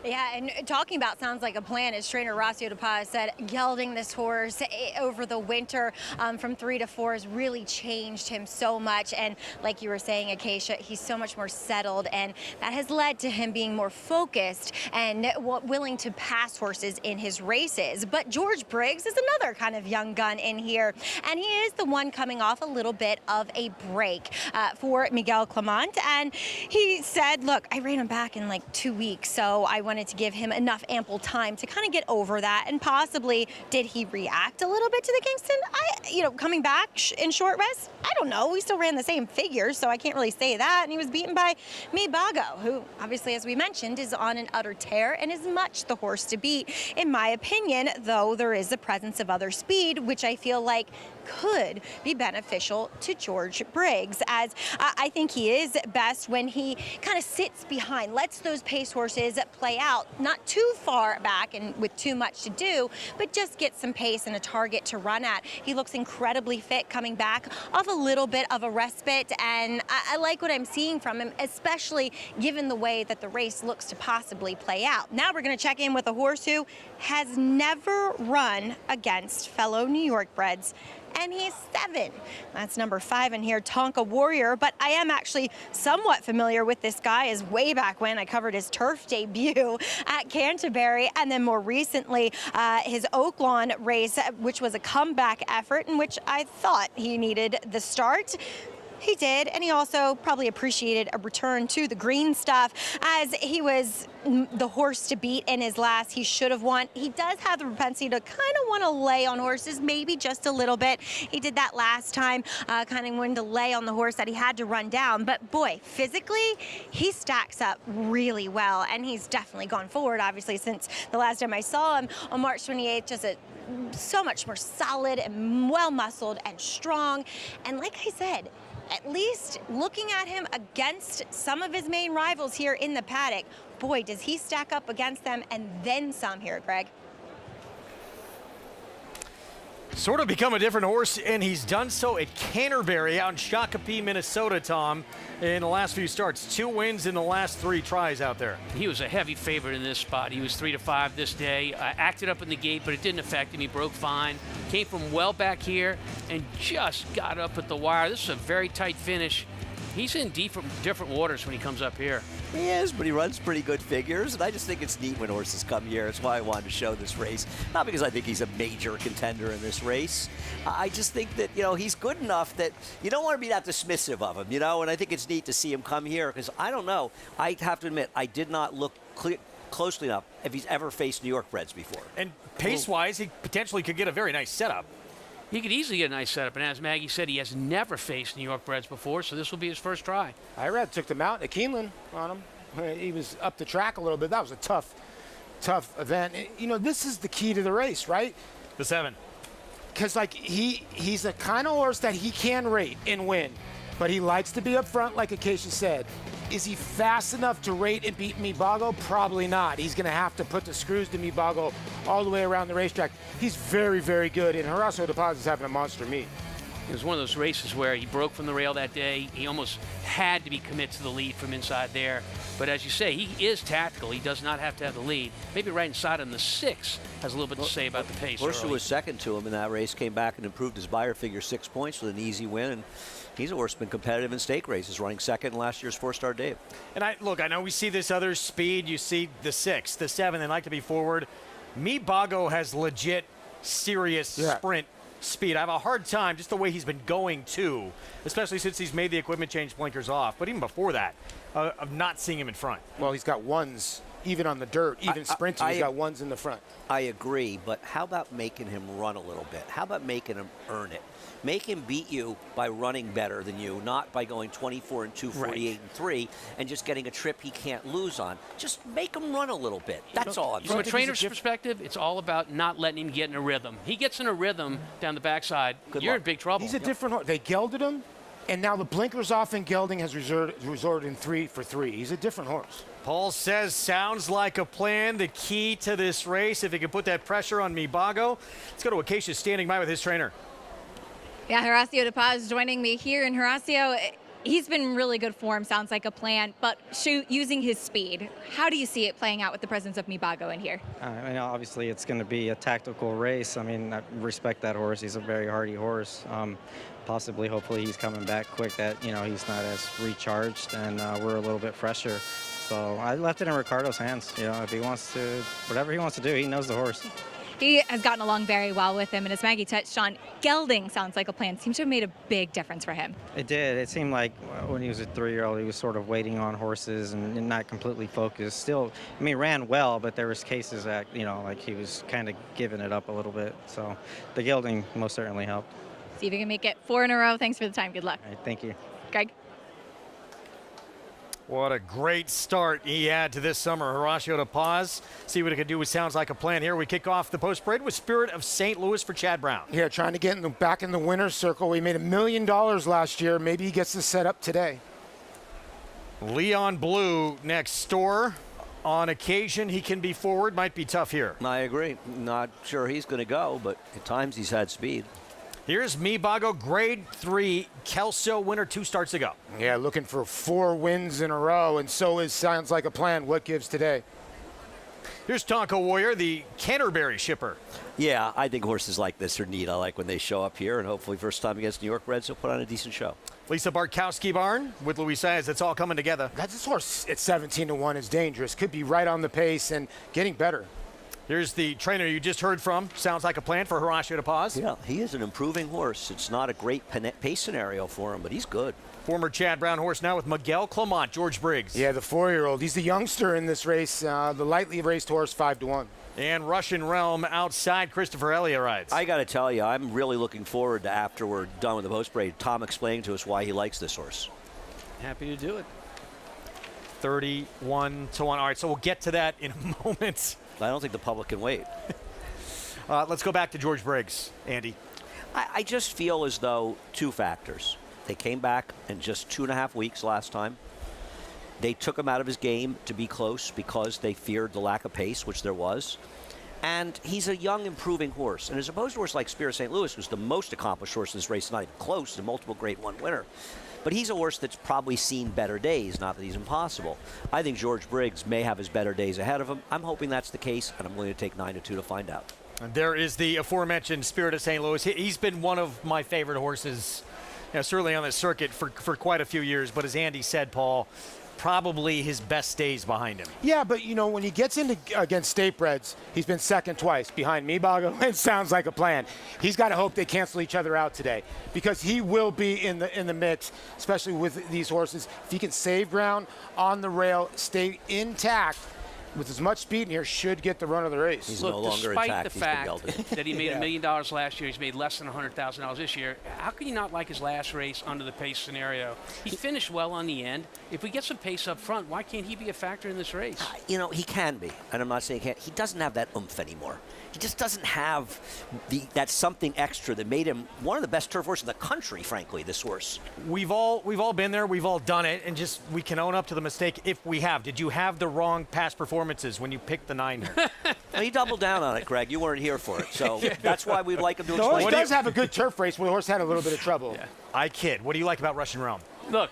Speaker 13: Yeah, and talking about Sounds Like a Plan, as trainer Horacio de Paz said, gelding this horse over the winter from 3 to 4 has really changed him so much. And like you were saying, Acacia, he's so much more settled, and that has led to him being more focused and willing to pass horses in his races. But George Briggs is another kind of young gun in here, and he is the one coming off a little bit of a break for Miguel Clement. And he said, look, I ran him back in like 2 weeks, so I wanted to give him enough ample time to kind of get over that. And possibly, did he react a little bit to the Kingston? Coming back in short rest, I don't know. We still ran the same figures, so I can't really say that. And he was beaten by Mibago, who obviously, as we mentioned, is on an utter tear and is much the horse to beat, in my opinion, though there is the presence of other speed, which I feel like could be beneficial to George Briggs, as I think he is best when he kind of sits behind, lets those pace horses play out, not too far back and with too much to do, but just get some pace and a target to run at. He looks incredibly fit coming back off a little bit of a respite, and I like what I'm seeing from him, especially given the way that the race looks to possibly play out. Now we're going to check in with a horse who has never run against fellow New York breds, and he's 7. That's number 5 in here, Tonka Warrior. But I am actually somewhat familiar with this guy, as way back when I covered his turf debut at Canterbury, and then more recently his Oaklawn race, which was a comeback effort in which I thought he needed the start. He did, and he also probably appreciated a return to the green stuff, as he was the horse to beat in his last. He should have won. He does have the propensity to kind of want to lay on horses, maybe just a little bit. He did that last time, kind of wanted to lay on the horse that he had to run down. But boy, physically, he stacks up really well, and he's definitely gone forward, obviously, since the last time I saw him on March 28th, just so much more solid and well-muscled and strong. And like I said, at least looking at him against some of his main rivals here in the paddock, boy, does he stack up against them and then some here, Greg.
Speaker 2: Sort of become a different horse, and he's done so at Canterbury out in Shakopee, Minnesota, Tom, in the last few starts. 2 wins in the last 3 tries out there.
Speaker 11: He was a heavy favorite in this spot. He was 3-5 this day. Acted up in the gate, but it didn't affect him. He broke fine. Came from well back here and just got up at the wire. This is a very tight finish. He's in different waters when he comes up here.
Speaker 4: He is, but he runs pretty good figures, and I just think it's neat when horses come here. That's why I wanted to show this race. Not because I think he's a major contender in this race. I just think that, he's good enough that you don't want to be that dismissive of him, and I think it's neat to see him come here, because I don't know. I have to admit, I did not look closely enough if he's ever faced New York breds before.
Speaker 2: And pace-wise, he potentially could get a very nice setup.
Speaker 11: He could easily get a nice setup, and as Maggie said, he has never faced New York breds before, so this will be his first try.
Speaker 22: Irad took them out at Keeneland on him. He was up the track a little bit. That was a tough event. This is the key to the race, right?
Speaker 2: The 7.
Speaker 22: Because, he's a kind of horse that he can rate and win, but he likes to be up front, like Acacia said. Is he fast enough to rate and beat Mibago? Probably not. He's going to have to put the screws to Mibago all the way around the racetrack. He's very, very good, and Horacio De Paz is having a monster meet.
Speaker 11: It was one of those races where he broke from the rail that day. He almost had to be committed to the lead from inside there. But as you say, he is tactical. He does not have to have the lead. Maybe right inside on the 6 has a little bit to say about the pace.
Speaker 4: Horse who was second to him in that race came back and improved his buyer figure 6 points with an easy win. And he's a horse been competitive in stake races, running second in last year's 4-star Dave.
Speaker 2: And I know we see this other speed. You see the 6, the 7, they like to be forward. Mibago has legit, serious sprint speed. I have a hard time just the way he's been going too, especially since he's made the equipment change blinkers off. But even before that, of not seeing him in front.
Speaker 22: Well, he's got ones, even on the dirt, even sprinting, he's got ones in the front.
Speaker 4: I agree, but how about making him run a little bit? How about making him earn it? Make him beat you by running better than you, not by going 24 and 2, 48 and 3, and just getting a trip he can't lose on. Just make him run a little bit. That's all I'm saying.
Speaker 11: From a trainer's perspective, it's all about not letting him get in a rhythm. He gets in a rhythm down the backside, you're in big trouble.
Speaker 22: He's a different horse. They gelded him, and now the blinkers off and gelding has resorted in 3 for 3. He's a different horse.
Speaker 2: Paul says, sounds like a plan. The key to this race, if he can put that pressure on Mibago. Let's go to Acacia standing by with his trainer.
Speaker 8: Yeah, Horacio De Paz joining me here. And Horacio, he's been really good form, sounds like a plan, but using his speed. How do you see it playing out with the presence of Mibago in here?
Speaker 3: Obviously, it's going to be a tactical race. I respect that horse. He's a very hardy horse. Possibly, hopefully, he's coming back quick, that, he's not as recharged, and we're a little bit fresher. So I left it in Ricardo's hands. If he wants to, whatever he wants to do, he knows the horse.
Speaker 8: He has gotten along very well with him, and as Maggie touched on, gelding sounds like a plan. Seems to have made a big difference for him.
Speaker 3: It did. It seemed like when he was a 3-year-old, he was sort of waiting on horses and not completely focused. Still, ran well, but there was cases that, like he was kind of giving it up a little bit. So the gelding most certainly helped.
Speaker 8: See if you can make it 4 in a row. Thanks for the time. Good luck.
Speaker 3: All right, thank you.
Speaker 8: Greg.
Speaker 2: What a great start he had to this summer. Horacio De Paz. See what he can do with Sounds Like a Plan here. We kick off the post-parade with Spirit of St. Louis for Chad Brown.
Speaker 22: Yeah, trying to get back in the winner's circle. He made $1 million last year. Maybe he gets the setup today.
Speaker 2: Leon Blue next door. On occasion, he can be forward. Might be tough here.
Speaker 4: I agree. Not sure he's going to go, but at times he's had speed.
Speaker 2: Here's Mibago, Grade 3 Kelso winner 2 starts ago.
Speaker 22: Yeah, looking for 4 wins in a row, and so is Sounds Like a Plan. What gives today?
Speaker 2: Here's Tonka Warrior, the Canterbury shipper.
Speaker 4: Yeah, I think horses like this are neat. I like when they show up here, and hopefully first time against New York Reds, they'll put on a decent show.
Speaker 2: Lisa Bartkowski barn with Luis Saez. It's all coming together.
Speaker 22: This horse at 17-1 is dangerous. Could be right on the pace and getting better.
Speaker 2: Here's the trainer you just heard from. Sounds like a plan for Horacio to pause.
Speaker 4: Yeah, he is an improving horse. It's not a great pace scenario for him, but he's good.
Speaker 2: Former Chad Brown horse now with Miguel Clement, George Briggs.
Speaker 22: Yeah, the 4-year-old. He's the youngster in this race, the lightly raced horse, 5-1.
Speaker 2: And Russian Realm outside Christopher Elliott rides.
Speaker 4: I got to tell you, I'm really looking forward to, after we're done with the post parade, Tom explaining to us why he likes this horse.
Speaker 11: Happy to do it.
Speaker 2: 31-1. All right, so we'll get to that in a moment.
Speaker 4: I don't think the public can wait.
Speaker 2: Let's go back to George Briggs, Andy.
Speaker 4: I just feel as though two factors. They came back in just 2.5 weeks last time. They took him out of his game to be close because they feared the lack of pace, which there was. And he's a young, improving horse. And as opposed to a horse like Spirit St. Louis, who's the most accomplished horse in this race, not even close, a multiple Grade 1 winner. But he's a horse that's probably seen better days, not that he's impossible. I think George Briggs may have his better days ahead of him. I'm hoping that's the case, and I'm willing to take 9-2 to find out.
Speaker 2: And there is the aforementioned Spirit of St. Louis. He's been one of my favorite horses, certainly on the circuit for quite a few years. But as Andy said, Paul, probably his best days behind him.
Speaker 22: Yeah, but when he gets into against state breds, he's been second twice behind me, Bago. It sounds like a plan. He's got to hope they cancel each other out today because he will be in the mix, especially with these horses. If he can save ground on the rail, stay intact with as much speed in here, should get the run of the race.
Speaker 4: He's
Speaker 11: Look,
Speaker 4: no longer
Speaker 11: despite
Speaker 4: intact.
Speaker 11: the fact that he made
Speaker 22: Yeah.
Speaker 11: $1 million last year, he's made less than $100,000 this year. How can you not like his last race under the pace scenario? He finished well on the end. If we get some pace up front, why can't he be a factor in this race?
Speaker 4: He can be, and I'm not saying he can't. He doesn't have that oomph anymore. He just doesn't have that something extra that made him one of the best turf horses in the country, frankly, this horse.
Speaker 2: We've all been there, we've all done it, and just we can own up to the mistake if we have. Did you have the wrong past performances when you picked the 9 here?
Speaker 4: Well, he doubled down on it, Greg. You weren't here for it, so that's why we'd like him to
Speaker 22: The
Speaker 4: explain.
Speaker 22: horse does have a good turf race where the horse had a little bit of trouble.
Speaker 11: Yeah.
Speaker 2: I kid. What do you like about Russian Realm?
Speaker 11: Look,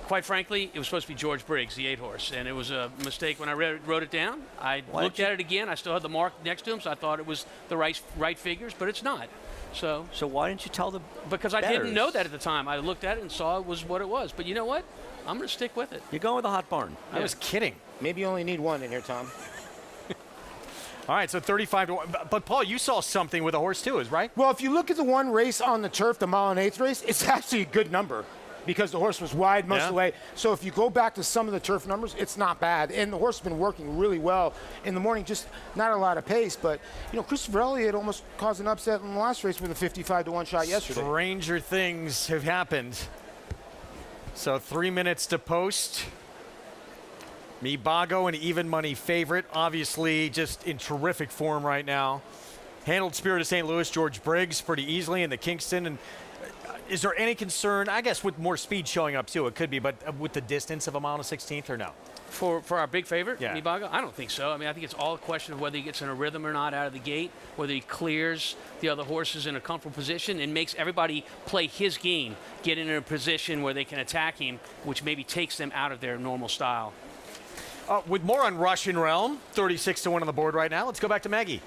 Speaker 11: quite frankly, it was supposed to be George Briggs, the 8-horse, and it was a mistake when I wrote it down. I looked at it again. I still had the mark next to him, so I thought it was the right figures, but it's not. So
Speaker 4: why didn't you tell the
Speaker 11: Because I didn't know that at the time. I looked at it and saw it was what it was. But you know what? I'm going to stick with it.
Speaker 4: You're going with the hot barn.
Speaker 2: I was kidding.
Speaker 22: Maybe you only need one in here, Tom.
Speaker 2: All right, so 35-1. But Paul, you saw something with a horse too, is right?
Speaker 22: Well, if you look at the one race on the turf, the mile and eighth race, it's actually a good number because the horse was wide most of the way. So if you go back to some of the turf numbers, it's not bad. And the horse has been working really well in the morning, just not a lot of pace. But, Christopher Elliott almost caused an upset in the last race with a 55-1 shot yesterday.
Speaker 2: Stranger things have happened. So 3 minutes to post. Mibago, an even money favorite, obviously just in terrific form right now. Handled Spirit of St. Louis, George Briggs pretty easily in the Kingston. And is there any concern, I guess with more speed showing up too, it could be, but with the distance of a mile and a 16th or no?
Speaker 11: For our big favorite,
Speaker 2: Yeah.
Speaker 11: Mibago? I don't think so. I mean, I think it's all a question of whether he gets in a rhythm or not out of the gate, whether he clears the other horses in a comfortable position and makes everybody play his game, get in a position where they can attack him, which maybe takes them out of their normal style.
Speaker 2: With more on Russian Realm, 36-1 on the board right now. Let's go back to Maggie.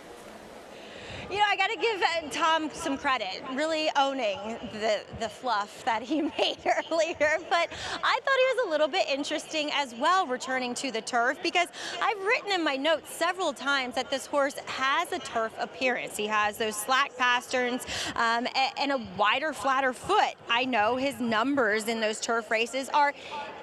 Speaker 13: I got to give Tom some credit, really owning the fluff that he made earlier. But I thought he was a little bit interesting as well, returning to the turf, because I've written in my notes several times that this horse has a turf appearance. He has those slack pasterns and a wider, flatter foot. I know his numbers in those turf races are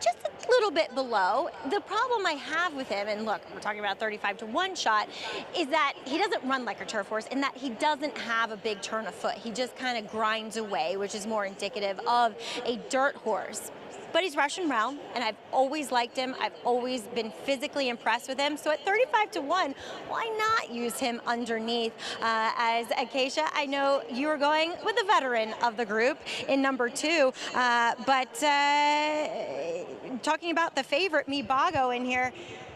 Speaker 13: just a little bit below. The problem I have with him, and look, we're talking about 35-1 shot, is that he doesn't run like a turf horse in that he doesn't have a big turn of foot. He just kind of grinds away, which is more indicative of a dirt horse. But he's Russian Realm, and I've always liked him. I've always been physically impressed with him. So at 35-1, why not use him underneath? As Acacia, I know you were going with the veteran of the group in number 2, but talking about the favorite, Mibago, in here,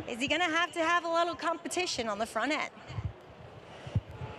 Speaker 13: is he going to have a little competition on the front end?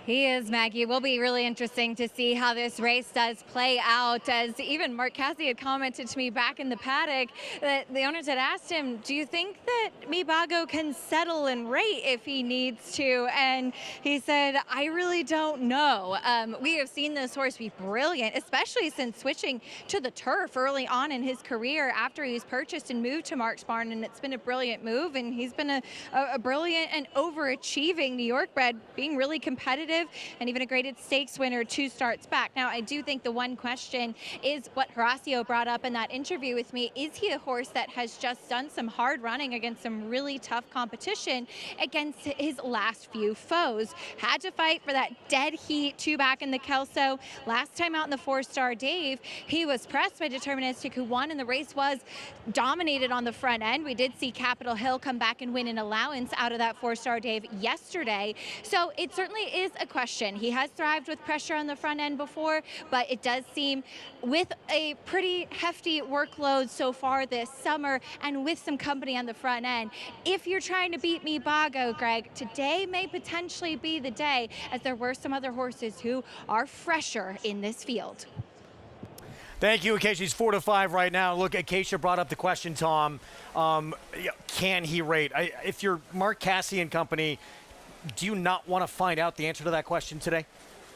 Speaker 8: He is, Maggie. It will be really interesting to see how this race does play out, as even Mark Cassidy had commented to me back in the paddock that the owners had asked him, do you think that Mibago can settle and rate if he needs to? And he said, I really don't know. We have seen this horse be brilliant, especially since switching to the turf early on in his career after he was purchased and moved to Mark's Barn, and it's been a brilliant move, and he's been a brilliant and overachieving New York bred, being really competitive and even a graded stakes winner 2 starts back. Now, I do think the one question is what Horacio brought up in that interview with me. Is he a horse that has just done some hard running against some really tough competition against his last few foes? Had to fight for that dead heat 2 back in the Kelso. Last time out in the 4-star Dave, he was pressed by Deterministic, who won, and the race was dominated on the front end. We did see Capitol Hill come back and win an allowance out of that 4-star Dave yesterday. So it certainly is a question. He has thrived with pressure on the front end before, but it does seem with a pretty hefty workload so far this summer and with some company on the front end, if you're trying to beat Mibago, Greg, today may potentially be the day, as there were some other horses who are fresher in this field.
Speaker 2: Thank you, Acacia. He's 4-5 right now. Look, Acacia brought up the question, Tom. Can he rate? If you're Mark Cassidy and company, do you not want to find out the answer to that question today?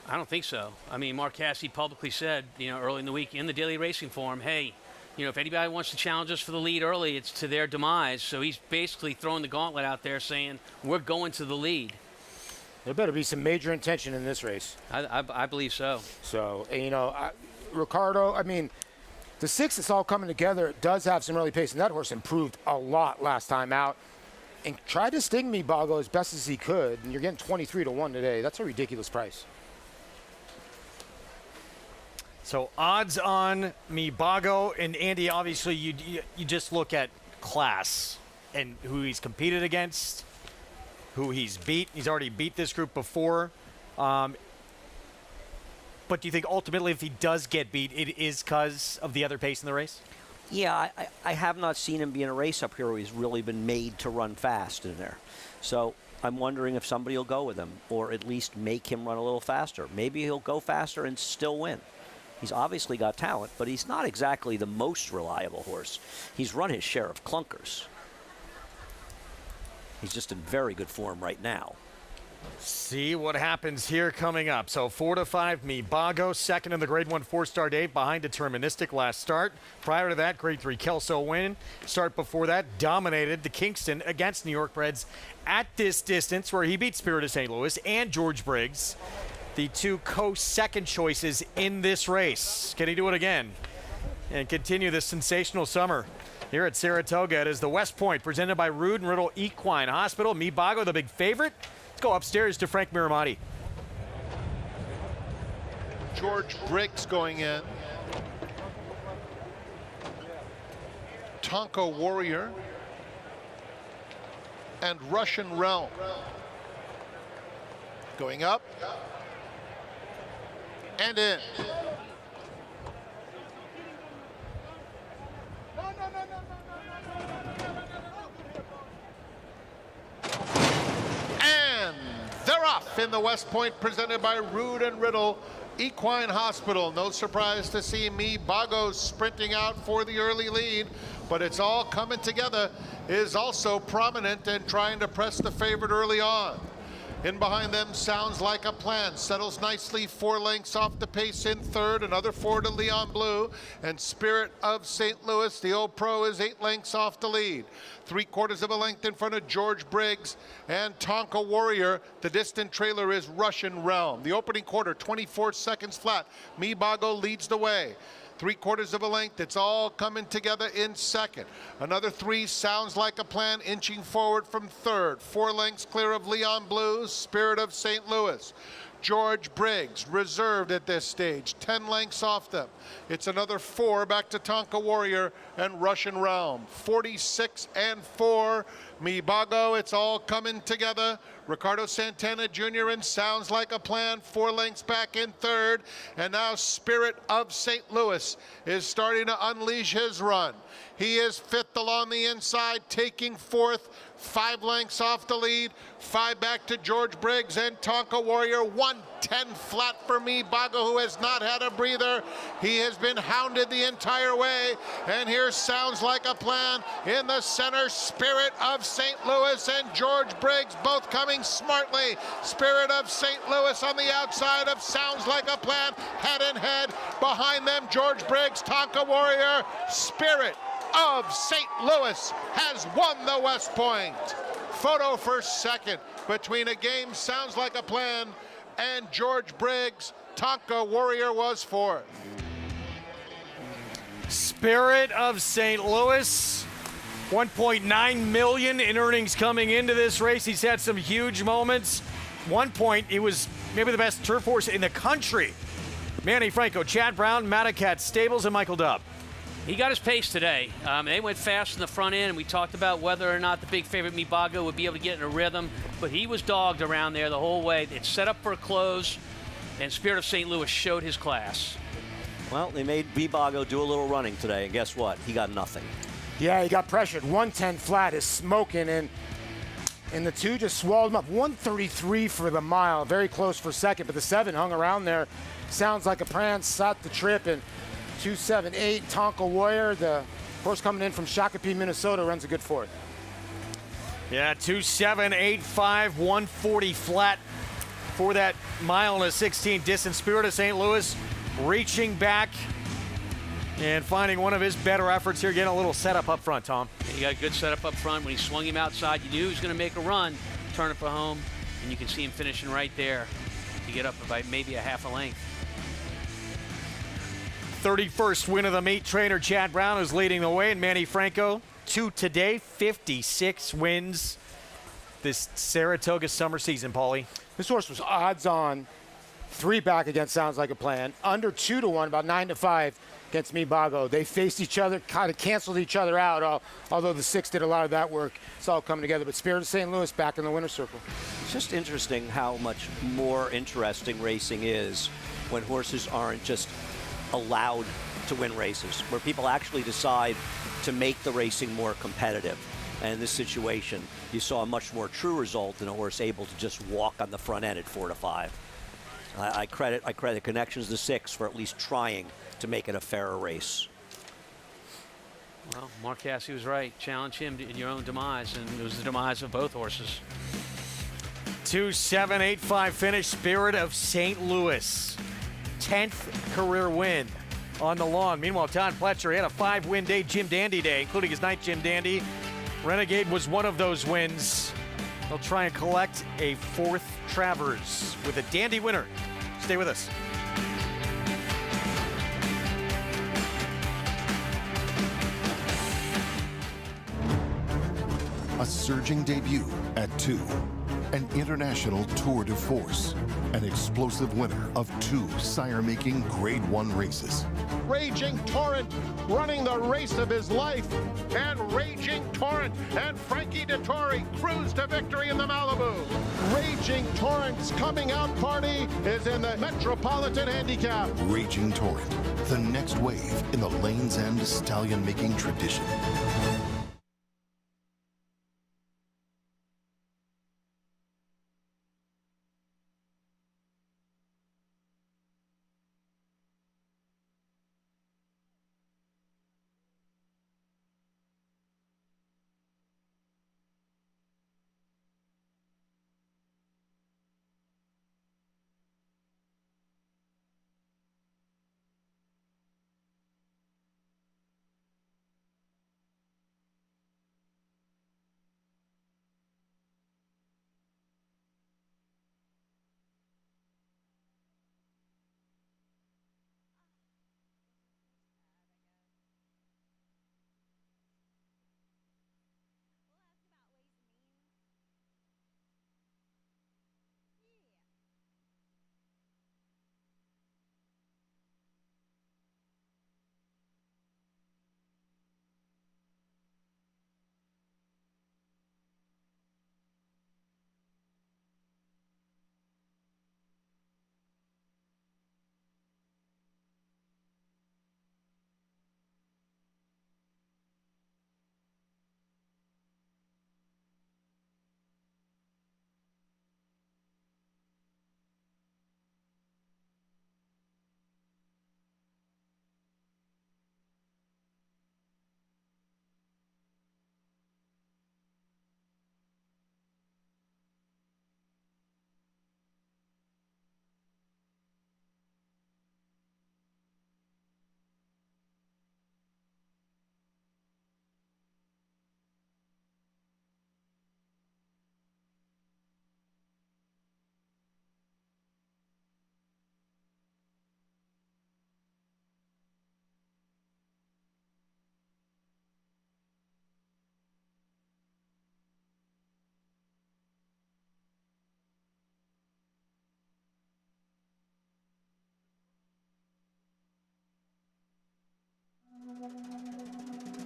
Speaker 11: I don't think so. I mean, Mark Cassidy publicly said, early in the week in the Daily Racing Forum, hey, if anybody wants to challenge us for the lead early, it's to their demise. So he's basically throwing the gauntlet out there saying, we're going to the lead.
Speaker 22: There better be some major intention in this race.
Speaker 11: I believe so.
Speaker 22: So, Ricardo, the 6 that's all coming together does have some early pace, and that horse improved a lot last time out. And tried to sting Mibago as best as he could, and you're getting 23-1 today. That's a ridiculous price.
Speaker 2: So odds on Mibago, and Andy, obviously you just look at class and who he's competed against, who he's beat. He's already beat this group before. But do you think ultimately if he does get beat, it is because of the other pace in the race?
Speaker 4: Yeah, I have not seen him be in a race up here where he's really been made to run fast in there. So I'm wondering if somebody will go with him or at least make him run a little faster. Maybe he'll go faster and still win. He's obviously got talent, but he's not exactly the most reliable horse. He's run his share of clunkers. He's just in very good form right now.
Speaker 2: See what happens here coming up. So 4-5, Mibago, second in the Grade 1 4-star Dave, behind Deterministic last start. Prior to that, Grade 3 Kelso win. Start before that, dominated the Kingston against New York Breds at this distance, where he beat Spirit of St. Louis and George Briggs, the 2 co-second choices in this race. Can he do it again and continue this sensational summer here at Saratoga? It is the West Point, presented by Rood and Riddle Equine Hospital. Mibago, the big favorite. Let's go upstairs to Frank Miramati.
Speaker 6: George Briggs going in. Tonka Warrior. And Russian Realm. Going up. And in. And they're off in the West Point, presented by Rood and Riddle Equine Hospital. No surprise to see Mibago sprinting out for the early lead, but it's all coming together. Is also prominent and trying to press the favorite early on. In behind them, Sounds Like a Plan settles nicely 4 lengths off the pace in third. Another 4 to Leon Blue. And Spirit of St. Louis, the old pro, is 8 lengths off the lead. 3/4 of a length in front of George Briggs and Tonka Warrior. The distant trailer is Russian Realm. The opening quarter, 24 seconds flat. Mibago leads the way. 3/4 of a length. It's all coming together in second. Another 3, Sounds Like a Plan, inching forward from third. 4 lengths clear of Leon Blue, Spirit of St. Louis. George Briggs reserved at this stage, 10 lengths off them. It's another 4 back to Tonka Warrior and Russian Realm. 46 and 4. Mibago, it's all coming together. Ricardo Santana Jr. and Sounds Like a Plan, 4 lengths back in third. And now Spirit of St. Louis is starting to unleash his run. He is fifth along the inside, taking fourth, 5 lengths off the lead. 5 back to George Briggs and Tonka Warrior. 110 flat for Mibago, who has not had a breather. He has been hounded the entire way. And here Sounds Like a Plan in the center. Spirit of St. Louis and George Briggs both coming smartly. Spirit of St. Louis on the outside of Sounds Like a Plan, head and head. Behind them, George Briggs, Tonka Warrior. Spirit of St. Louis has won the West Point. Photo for second between a game Sounds Like a Plan and George Briggs. Tonka Warrior was fourth.
Speaker 2: Spirit of St. Louis, 1.9 million in earnings coming into this race. He's had some huge moments. One point, he was maybe the best turf horse in the country. Manny Franco, Chad Brown, Matacat Stables, and Michael Dubb.
Speaker 11: He got his pace today. They went fast in the front end, and we talked about whether or not the big favorite Mibago would be able to get in a rhythm, but he was dogged around there the whole way. It's set up for a close, and Spirit of St. Louis showed his class.
Speaker 4: Well, they made Mibago do a little running today, and guess what? He got nothing.
Speaker 22: Yeah, he got pressured. 110 flat is smoking, and the 2 just swallowed him up. 133 for the mile, very close for second, but the 7 hung around there. Sounds Like a Plan, sat the trip, and 278 Tonka Warrior, the horse coming in from Shakopee, Minnesota, runs a good fourth.
Speaker 2: Yeah, 2.785, 140 flat for that mile and a 16 distance. Spirit of St. Louis reaching back and finding one of his better efforts here, getting a little setup up front, Tom.
Speaker 11: He got a good setup up front. When he swung him outside, you knew he was going to make a run, turn it for home, and you can see him finishing right there to get up by maybe a half a length.
Speaker 2: 31st win of the mate trainer Chad Brown is leading the way, and Manny Franco, 2 today, 56 wins this Saratoga summer season, Paulie.
Speaker 22: This horse was odds on 3 back against Sounds Like a Plan, under 2-1, about 9-5 against Mibago. They faced each other, kind of canceled each other out, although the 6 did a lot of that work. It's all coming together, but Spirit of St. Louis back in the winner's circle.
Speaker 4: It's just interesting how much more interesting racing is when horses aren't just allowed to win races, where people actually decide to make the racing more competitive. And in this situation, you saw a much more true result than a horse able to just walk on the front end at 4-5. I credit Connections the 6 for at least trying to make it a fairer race.
Speaker 11: Well, Mark Cassidy was right. Challenge him in your own demise, and it was the demise of both horses.
Speaker 2: 2.785 finish. Spirit of St. Louis, 10th career win on the lawn. Meanwhile, Todd Pletcher, he had a 5-win day, Jim Dandy day, including his ninth Jim Dandy. Renegade was one of those wins. They'll try and collect a 4th Travers with a Dandy winner. Stay with us.
Speaker 10: A surging debut at 2. An international tour de force. An explosive winner of 2 sire-making Grade 1 races.
Speaker 6: Raging Torrent running the race of his life. And Raging Torrent and Frankie Dettori cruise to victory in the Malibu. Raging Torrent's coming out party is in the Metropolitan Handicap.
Speaker 10: Raging Torrent, the next wave in the Lane's End stallion-making tradition.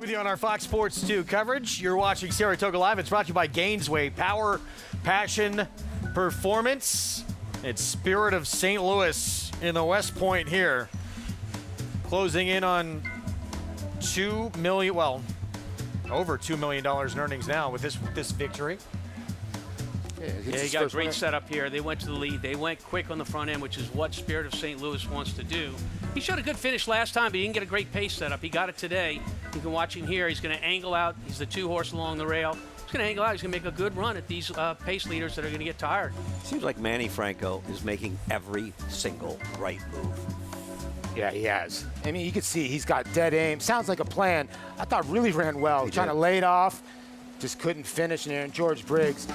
Speaker 2: with you on our Fox Sports 2 coverage. You're watching Saratoga Live. It's brought to you by Gainesway Power, Passion, Performance. It's Spirit of St. Louis in the West Point here. Closing in on $2 million, well, over $2 million in earnings now with this victory.
Speaker 11: Yeah, he got a great setup here. They went to the lead. They went quick on the front end, which is what Spirit of St. Louis wants to do. He showed a good finish last time, but he didn't get a great pace setup. He got it today. You can watch him here. He's going to angle out. He's the 2-horse along the rail. He's going to angle out. He's going to make a good run at these pace leaders that are going to get tired.
Speaker 4: Seems like Manny Franco is making every single right move.
Speaker 22: Yeah, he has. I mean, you can see he's got dead aim. Sounds like a plan. I thought really ran well. Trying to lay it off. Just couldn't finish in there. And George Briggs,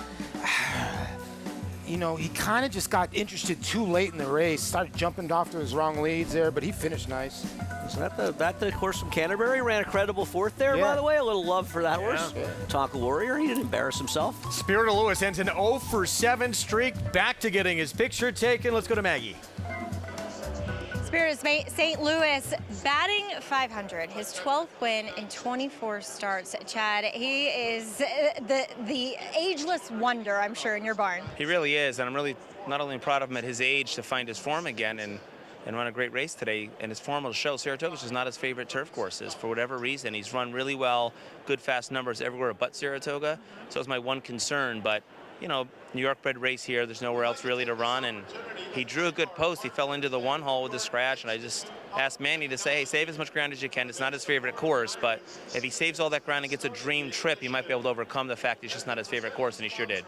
Speaker 22: you know, he kind of just got interested too late in the race. Started jumping off to his wrong leads there, but he finished nice.
Speaker 4: Is that the horse from Canterbury? Ran a credible fourth there, by the way. A little love for that horse. Yeah. Tonka Warrior, he didn't embarrass himself.
Speaker 2: Spirit of Louis ends an 0-for-7 streak, back to getting his picture taken. Let's go to Maggie.
Speaker 13: Spirit of St. Louis batting .500, his 12th win in 24 starts. Chad, he is the ageless wonder, I'm sure, in your barn.
Speaker 12: He really is, and I'm really not only proud of him at his age to find his form again and run a great race today, and his form will show. Saratoga's just not his favorite turf courses for whatever reason. He's run really well, good fast numbers everywhere but Saratoga, so it's my one concern, but you know, New York bred race here, there's nowhere else really to run, and he drew a good post. He fell into the one hole with a scratch, and I just asked Manny to say, hey, save as much ground as you can. It's not his favorite course, but if he saves all that ground and gets a dream trip, he might be able to overcome the fact it's just not his favorite course, and he sure did.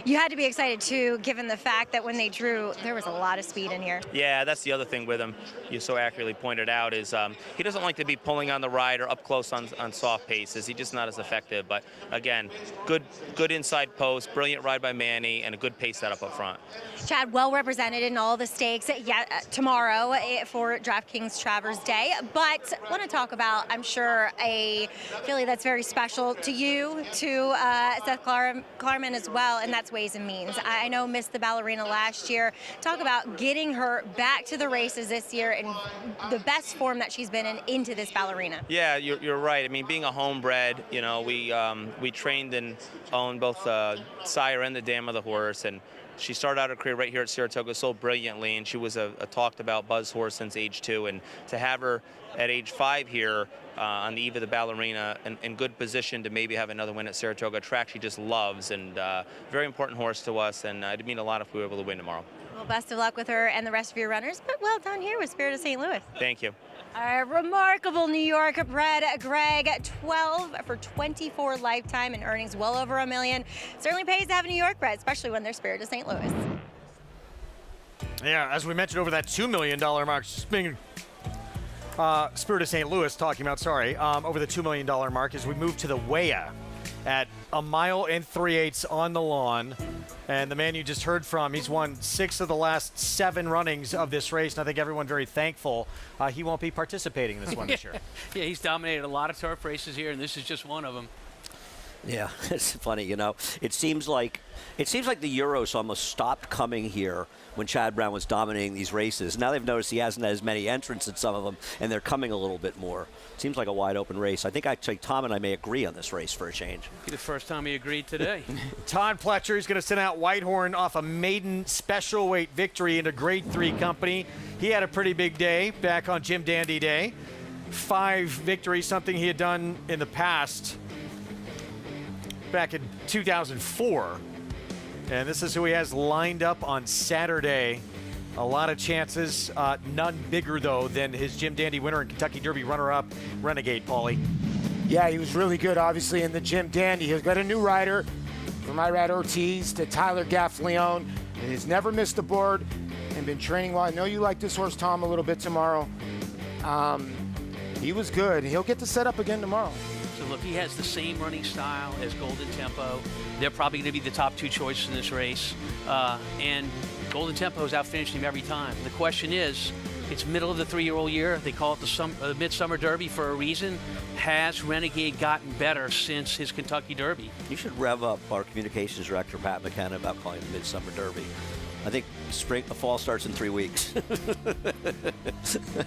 Speaker 13: You had to be excited, too, given the fact that when they drew, there was a lot of speed in here.
Speaker 12: Yeah, that's the other thing with him, you so accurately pointed out, is he doesn't like to be pulling on the rider up close on soft paces. He's just not as effective, but again, good inside post, brilliant ride by Manny, and a good pace setup up front.
Speaker 13: Chad, well represented in all the stakes tomorrow for DraftKings Travers Day, but I want to talk about, I'm sure, a filly that's very special to you, to Seth Klarman as well, and that's Ways and Means. I know missed the ballerina last year. Talk about getting her back to the races this year in the best form that she's been in into this ballerina.
Speaker 12: Yeah, you're right. I mean, being a homebred, you know, we trained and owned both the sire and the dam of the horse, and she started out her career right here at Saratoga so brilliantly, and she was a talked about buzz horse since age 2, and to have her at age 5 here on the eve of the ballerina in good position to maybe have another win at Saratoga, a track she just loves, and very important horse to us, and it'd mean a lot if we were able to win tomorrow.
Speaker 13: Well, best of luck with her and the rest of your runners, but well done here with Spirit of St. Louis.
Speaker 12: Thank you.
Speaker 13: A remarkable New York bred Greg, 12 for 24 lifetime and earnings well over $1 million. Certainly pays to have a New York bred, especially when they're Spirit of St. Louis.
Speaker 2: Yeah, as we mentioned, over that $2 million mark. Spirit of St. Louis talking about, over the $2 million mark as we move to the Weah at 1 mile and 3/8 on the lawn. And the man you just heard from, he's won 6 of the last 7 runnings of this race, and I think everyone very thankful he won't be participating in this one this year.
Speaker 11: Yeah, he's dominated a lot of turf races here, and this is just one of them.
Speaker 4: Yeah, it's funny, you know. It seems like the Euros almost stopped coming here when Chad Brown was dominating these races. Now they've noticed he hasn't had as many entrants in some of them, and they're coming a little bit more. Seems like a wide open race. I think actually Tom and I may agree on this race for a change.
Speaker 11: Be the first time he agreed today.
Speaker 2: Todd Pletcher is going to send out Whitehorn off a maiden special weight victory into Grade 3 company. He had a pretty big day back on Jim Dandy Day. 5 victories, something he had done in the past back in 2004. And this is who he has lined up on Saturday. A lot of chances, none bigger, though, than his Jim Dandy winner and Kentucky Derby runner-up, Renegade, Paulie.
Speaker 22: Yeah, he was really good, obviously, in the Jim Dandy. He's got a new rider, from Irad Ortiz to Tyler Gaffleone, and he's never missed the board and been training well. I know you like this horse, Tom, a little bit tomorrow. He was good. He'll get the setup again tomorrow.
Speaker 11: So look, he has the same running style as Golden Tempo. They're probably going to be the top 2 choices in this race. And Golden Tempo's outfinished him every time. The question is, it's middle of the 3-year-old year. They call it the Midsummer Derby for a reason. Has Renegade gotten better since his Kentucky Derby?
Speaker 4: You should rev up our communications director, Pat McKenna, about calling it the Midsummer Derby. I think The fall starts in 3 weeks.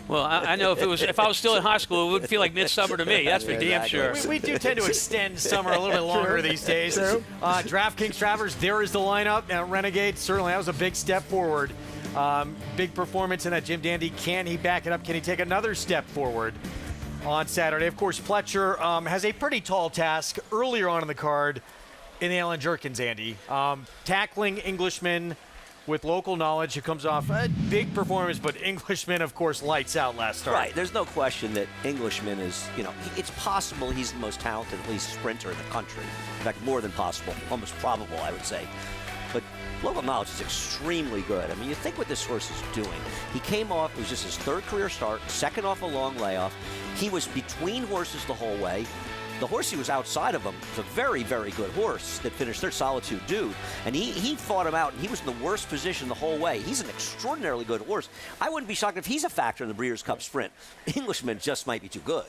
Speaker 11: Well, I know if I was still in high school, it would feel like midsummer to me. That's for damn sure.
Speaker 2: We do tend to extend summer a little bit longer these days. DraftKings Travers, there is the lineup. Now, Renegade, certainly that was a big step forward. Big performance in that Jim Dandy. Can he back it up? Can he take another step forward on Saturday? Of course, Pletcher has a pretty tall task earlier on in the card in the Allen Jerkins, Andy. Tackling Englishman with local knowledge, who comes off a big performance, but Englishman, of course, lights out last start.
Speaker 4: Right. There's no question that Englishman is, it's possible he's the most talented, at least sprinter in the country. In fact, more than possible, almost probable, I would say. But local knowledge is extremely good. I mean, you think what this horse is doing. He came off, it was just his third career start, second off a long layoff. He was between horses the whole way. The horse he was outside of him was a very, very good horse that finished third, Solitude Dude. And he fought him out, and he was in the worst position the whole way. He's an extraordinarily good horse. I wouldn't be shocked if he's a factor in the Breeders' Cup Sprint. Englishman just might be too good.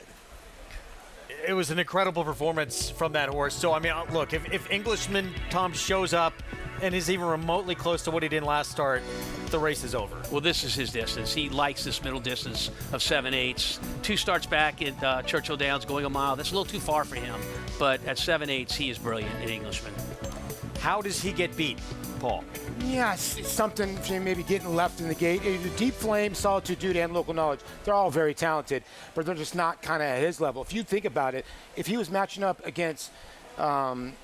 Speaker 2: It was an incredible performance from that horse. So, I mean, look, if Englishman, Tom, shows up and is even remotely close to what he did last start, the race is over.
Speaker 11: Well, this is his distance. He likes this middle distance of 7/8. 2 starts back at Churchill Downs going a mile. That's a little too far for him. But at 7/8, he is brilliant in Englishman.
Speaker 2: How does he get beat, Paul?
Speaker 22: Yeah, it's something for maybe getting left in the gate. Deep Flame, Solitude Dude, and Local Knowledge, they're all very talented, but they're just not kind of at his level. If you think about it, if he was matching up against Bookham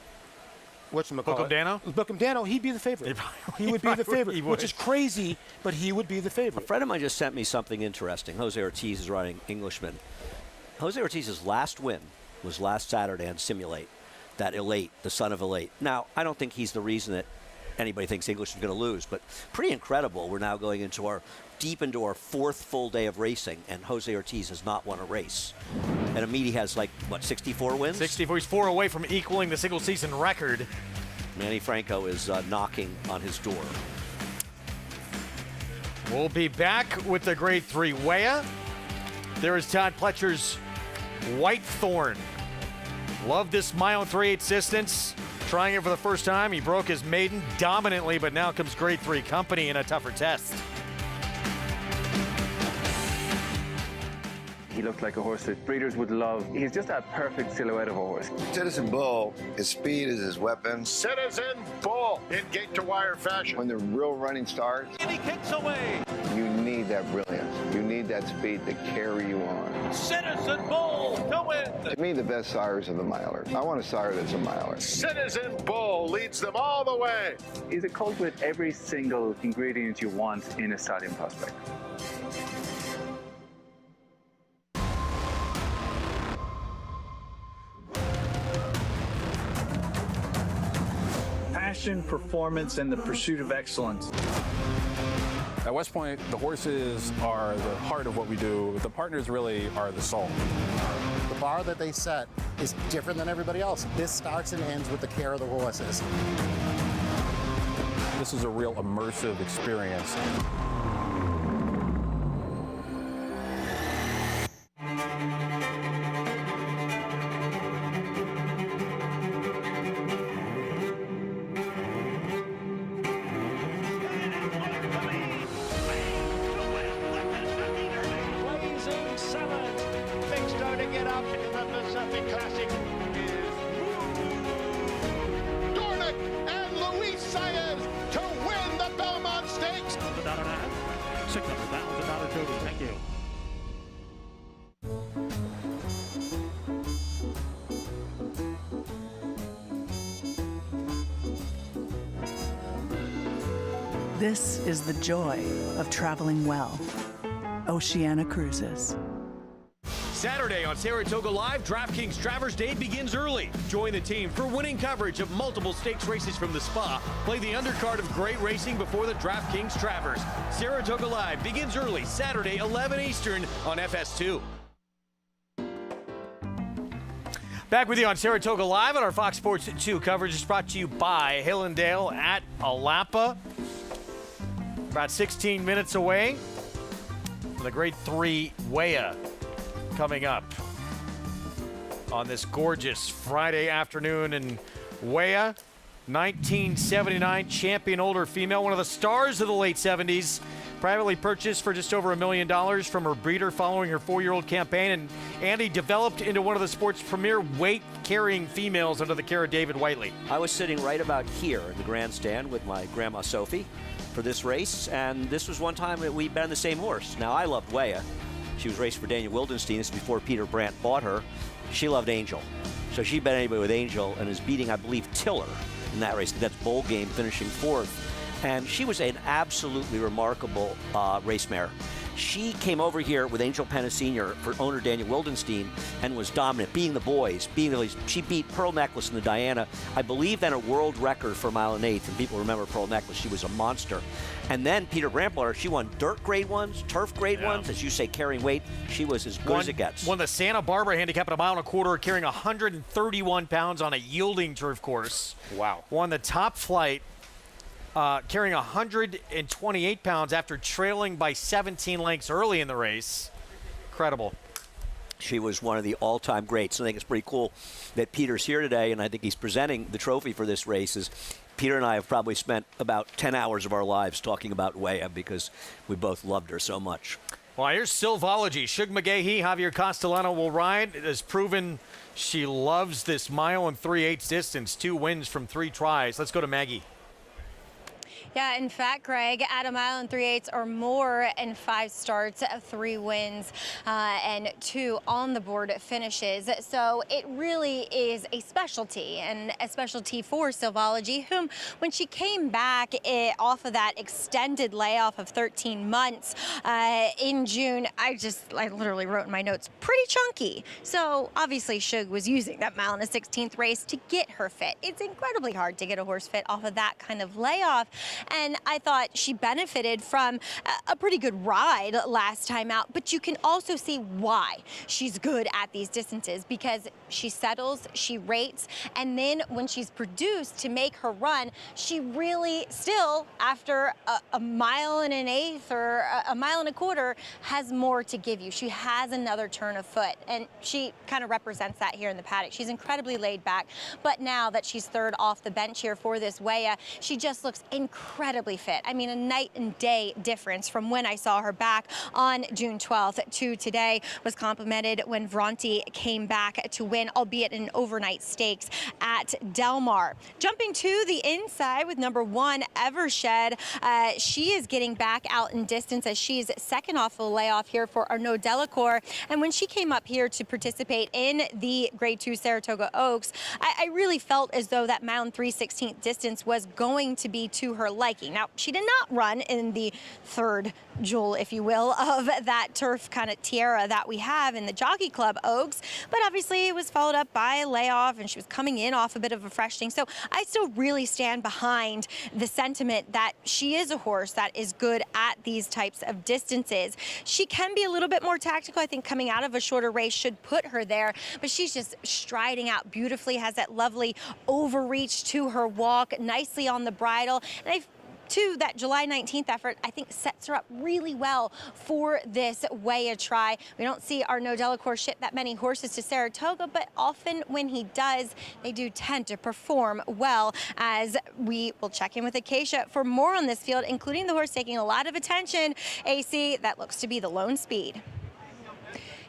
Speaker 22: Dano, he'd be the favorite. He would be the favorite, which is crazy, but he would be the favorite.
Speaker 4: A friend of mine just sent me something interesting. Jose Ortiz is riding Englishman. Jose Ortiz's last win was last Saturday on Simulate, that Elate, the son of Elate. Now, I don't think he's the reason that anybody thinks Englishman's going to lose, but pretty incredible. We're now going deep into our 4th full day of racing, and Jose Ortiz has not won a race. And Amidi has, 64 wins?
Speaker 2: 64. He's 4 away from equaling the single-season record.
Speaker 4: Manny Franco is knocking on his door.
Speaker 2: We'll be back with the Grade 3 Weah. There is Todd Pletcher's Whitethorn. Love this mile and 3/8 distance. Trying it for the first time. He broke his maiden dominantly, but now comes Grade 3 company in a tougher test.
Speaker 15: He looked like a horse that breeders would love. He's just a perfect silhouette of a horse.
Speaker 16: Citizen Bull, his speed is his weapon.
Speaker 6: Citizen Bull in gate-to-wire fashion.
Speaker 16: When the real running starts,
Speaker 7: And he kicks away.
Speaker 16: you need that brilliance. You need that speed to carry you on.
Speaker 7: Citizen Bull to win.
Speaker 16: To me, the best sires are the milers. I want a sire that's a miler.
Speaker 6: Citizen Bull leads them all the way.
Speaker 15: He's a colt with every single ingredient you want in a stallion prospect.
Speaker 17: Passion, performance, and the pursuit of excellence.
Speaker 19: At West Point, the horses are the heart of what we do. The partners really are the soul.
Speaker 21: The bar that they set is different than everybody else. This starts and ends with the care of the horses.
Speaker 19: This is a real immersive experience.
Speaker 24: This is the joy of traveling well. Oceana Cruises.
Speaker 7: Saturday on Saratoga Live, DraftKings Travers Day begins early. Join the team for winning coverage of multiple stakes races from the Spa. Play the undercard of great racing before the DraftKings Travers. Saratoga Live begins early, Saturday, 11 Eastern on FS2.
Speaker 2: Back with you on Saratoga Live, and our Fox Sports 2 coverage is brought to you by Hill and Dale at Alapa. About 16 minutes away from the Grade 3 Weah coming up on this gorgeous Friday afternoon in Weah. 1979 champion older female, one of the stars of the late 70s. Privately purchased for just over $1 million from her breeder following her 4-year-old campaign. And Andy developed into one of the sport's premier weight-carrying females under the care of David Whiteley.
Speaker 4: I was sitting right about here in the grandstand with my grandma Sophie for this race, and this was one time that we'd been on the same horse. Now, I loved Weah. She was racing for Daniel Wildenstein. This is before Peter Brandt bought her. She loved Angel. So she bet anybody with Angel and is beating, I believe, Tiller in that race. That's bowl game, finishing 4th. And she was an absolutely remarkable race mare. She came over here with Angel Penna Sr. for owner Daniel Wildenstein and was dominant, beating the boys. She beat Pearl Necklace in the Diana. I believe then a world record for 1 1/8. And people remember Pearl Necklace. She was a monster. And then Peter Brandt bought her. She won dirt grade ones, turf grade ones, as you say, carrying weight. She was as good as it gets.
Speaker 2: Won the Santa Barbara handicap at 1 1/4, carrying 131 pounds on a yielding turf course.
Speaker 22: Wow.
Speaker 2: Won the top flight, carrying 128 pounds after trailing by 17 lengths early in the race. Incredible.
Speaker 4: She was one of the all-time greats. I think it's pretty cool that Peter's here today, and I think he's presenting the trophy for this race. Peter and I have probably spent about 10 hours of our lives talking about Weah because we both loved her so much.
Speaker 2: Well, here's Silvology. Shug McGahee, Javier Castellano will ride. It has proven she loves this 1 3/8 distance. 2 wins from 3 tries. Let's go to Maggie.
Speaker 13: Yeah, in fact, Greg, at 1 3/8 or more in 5 starts, 3 wins, and 2 on the board finishes. So it really is a specialty, and a specialty for Silvology, whom, when she came back off of that extended layoff of 13 months in June, I literally wrote in my notes, pretty chunky. So obviously Shug was using that 1/16 race to get her fit. It's incredibly hard to get a horse fit off of that kind of layoff. And I thought she benefited from a pretty good ride last time out, but you can also see why she's good at these distances, because she settles, she rates, and then when she's produced to make her run, she really still, after a 1 1/8 or a 1 1/4, has more to give you. She has another turn of foot, and she kind of represents that here in the paddock. She's incredibly laid back, but now that she's 3rd off the bench here for this Weah, she just looks incredibly fit. I mean, a night and day difference from when I saw her back on June 12th to today. Was complimented when Vronti came back to win, albeit in overnight stakes at Del Mar. Jumping to the inside with number 1, Evershed. She is getting back out in distance as she's 2nd off the layoff here for Arnaud Delacour. And when she came up here to participate in the Grade 2 Saratoga Oaks, I really felt as though that 1 3/16 distance was going to be to her liking. Now, she did not run in the 3rd jewel, if you will, of that turf kind of tiara that we have in the Jockey Club Oaks, but obviously it was followed up by a layoff, and she was coming in off a bit of a freshening. So I still really stand behind the sentiment that she is a horse that is good at these types of distances. She can be a little bit more tactical. I think coming out of a shorter race should put her there, but she's just striding out beautifully, has that lovely overreach to her walk, nicely on the bridle, and that July 19th effort, I think, sets her up really well for this Weah try. We don't see Arnaud Delacour ship that many horses to Saratoga, but often when he does, they do tend to perform well, as we will check in with Acacia for more on this field, including the horse taking a lot of attention. AC, that looks to be the Lone Speed.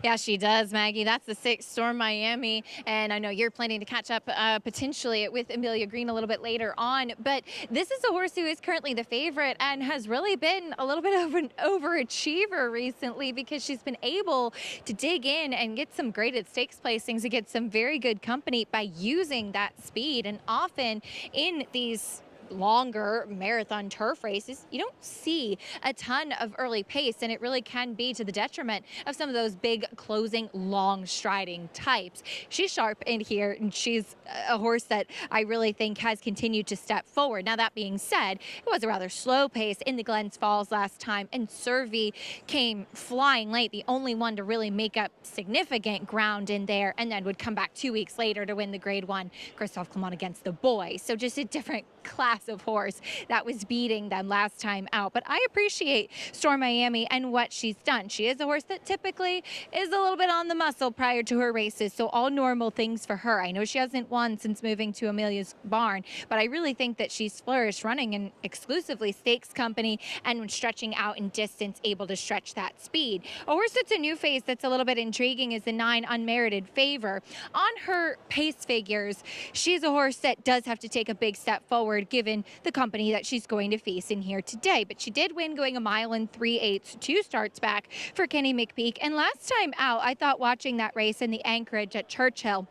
Speaker 8: Yeah, she does, Maggie. That's the 6 Storm Miami, and I know you're planning to catch up potentially with Amelia Green a little bit later on, but this is a horse who is currently the favorite and has really been a little bit of an overachiever recently, because she's been able to dig in and get some graded stakes placings and get some very good company by using that speed. And often in these longer marathon turf races, you don't see a ton of early pace, and it really can be to the detriment of some of those big closing long striding types. She's sharp in here, and she's a horse that I really think has continued to step forward. Now, that being said, it was a rather slow pace in the Glens Falls last time, and Servi came flying late, the only one to really make up significant ground in there, and then would come back 2 weeks later to win the Grade 1 Christophe Clement against the boys. So just a different class of horse that was beating them last time out. But I appreciate Storm Miami and what she's done. She is a horse that typically is a little bit on the muscle prior to her races, so all normal things for her. I know she hasn't won since moving to Amelia's barn, but I really think that she's flourished running in exclusively stakes company and when stretching out in distance, able to stretch that speed. A horse that's a new face that's a little bit intriguing is the 9 Unmerited Favor. On her pace figures, she's a horse that does have to take a big step forward given the company that she's going to face in here today. But she did win going 1 3/8 2 starts back for Kenny McPeak. And last time out, I thought watching that race in the Anchorage at Churchill,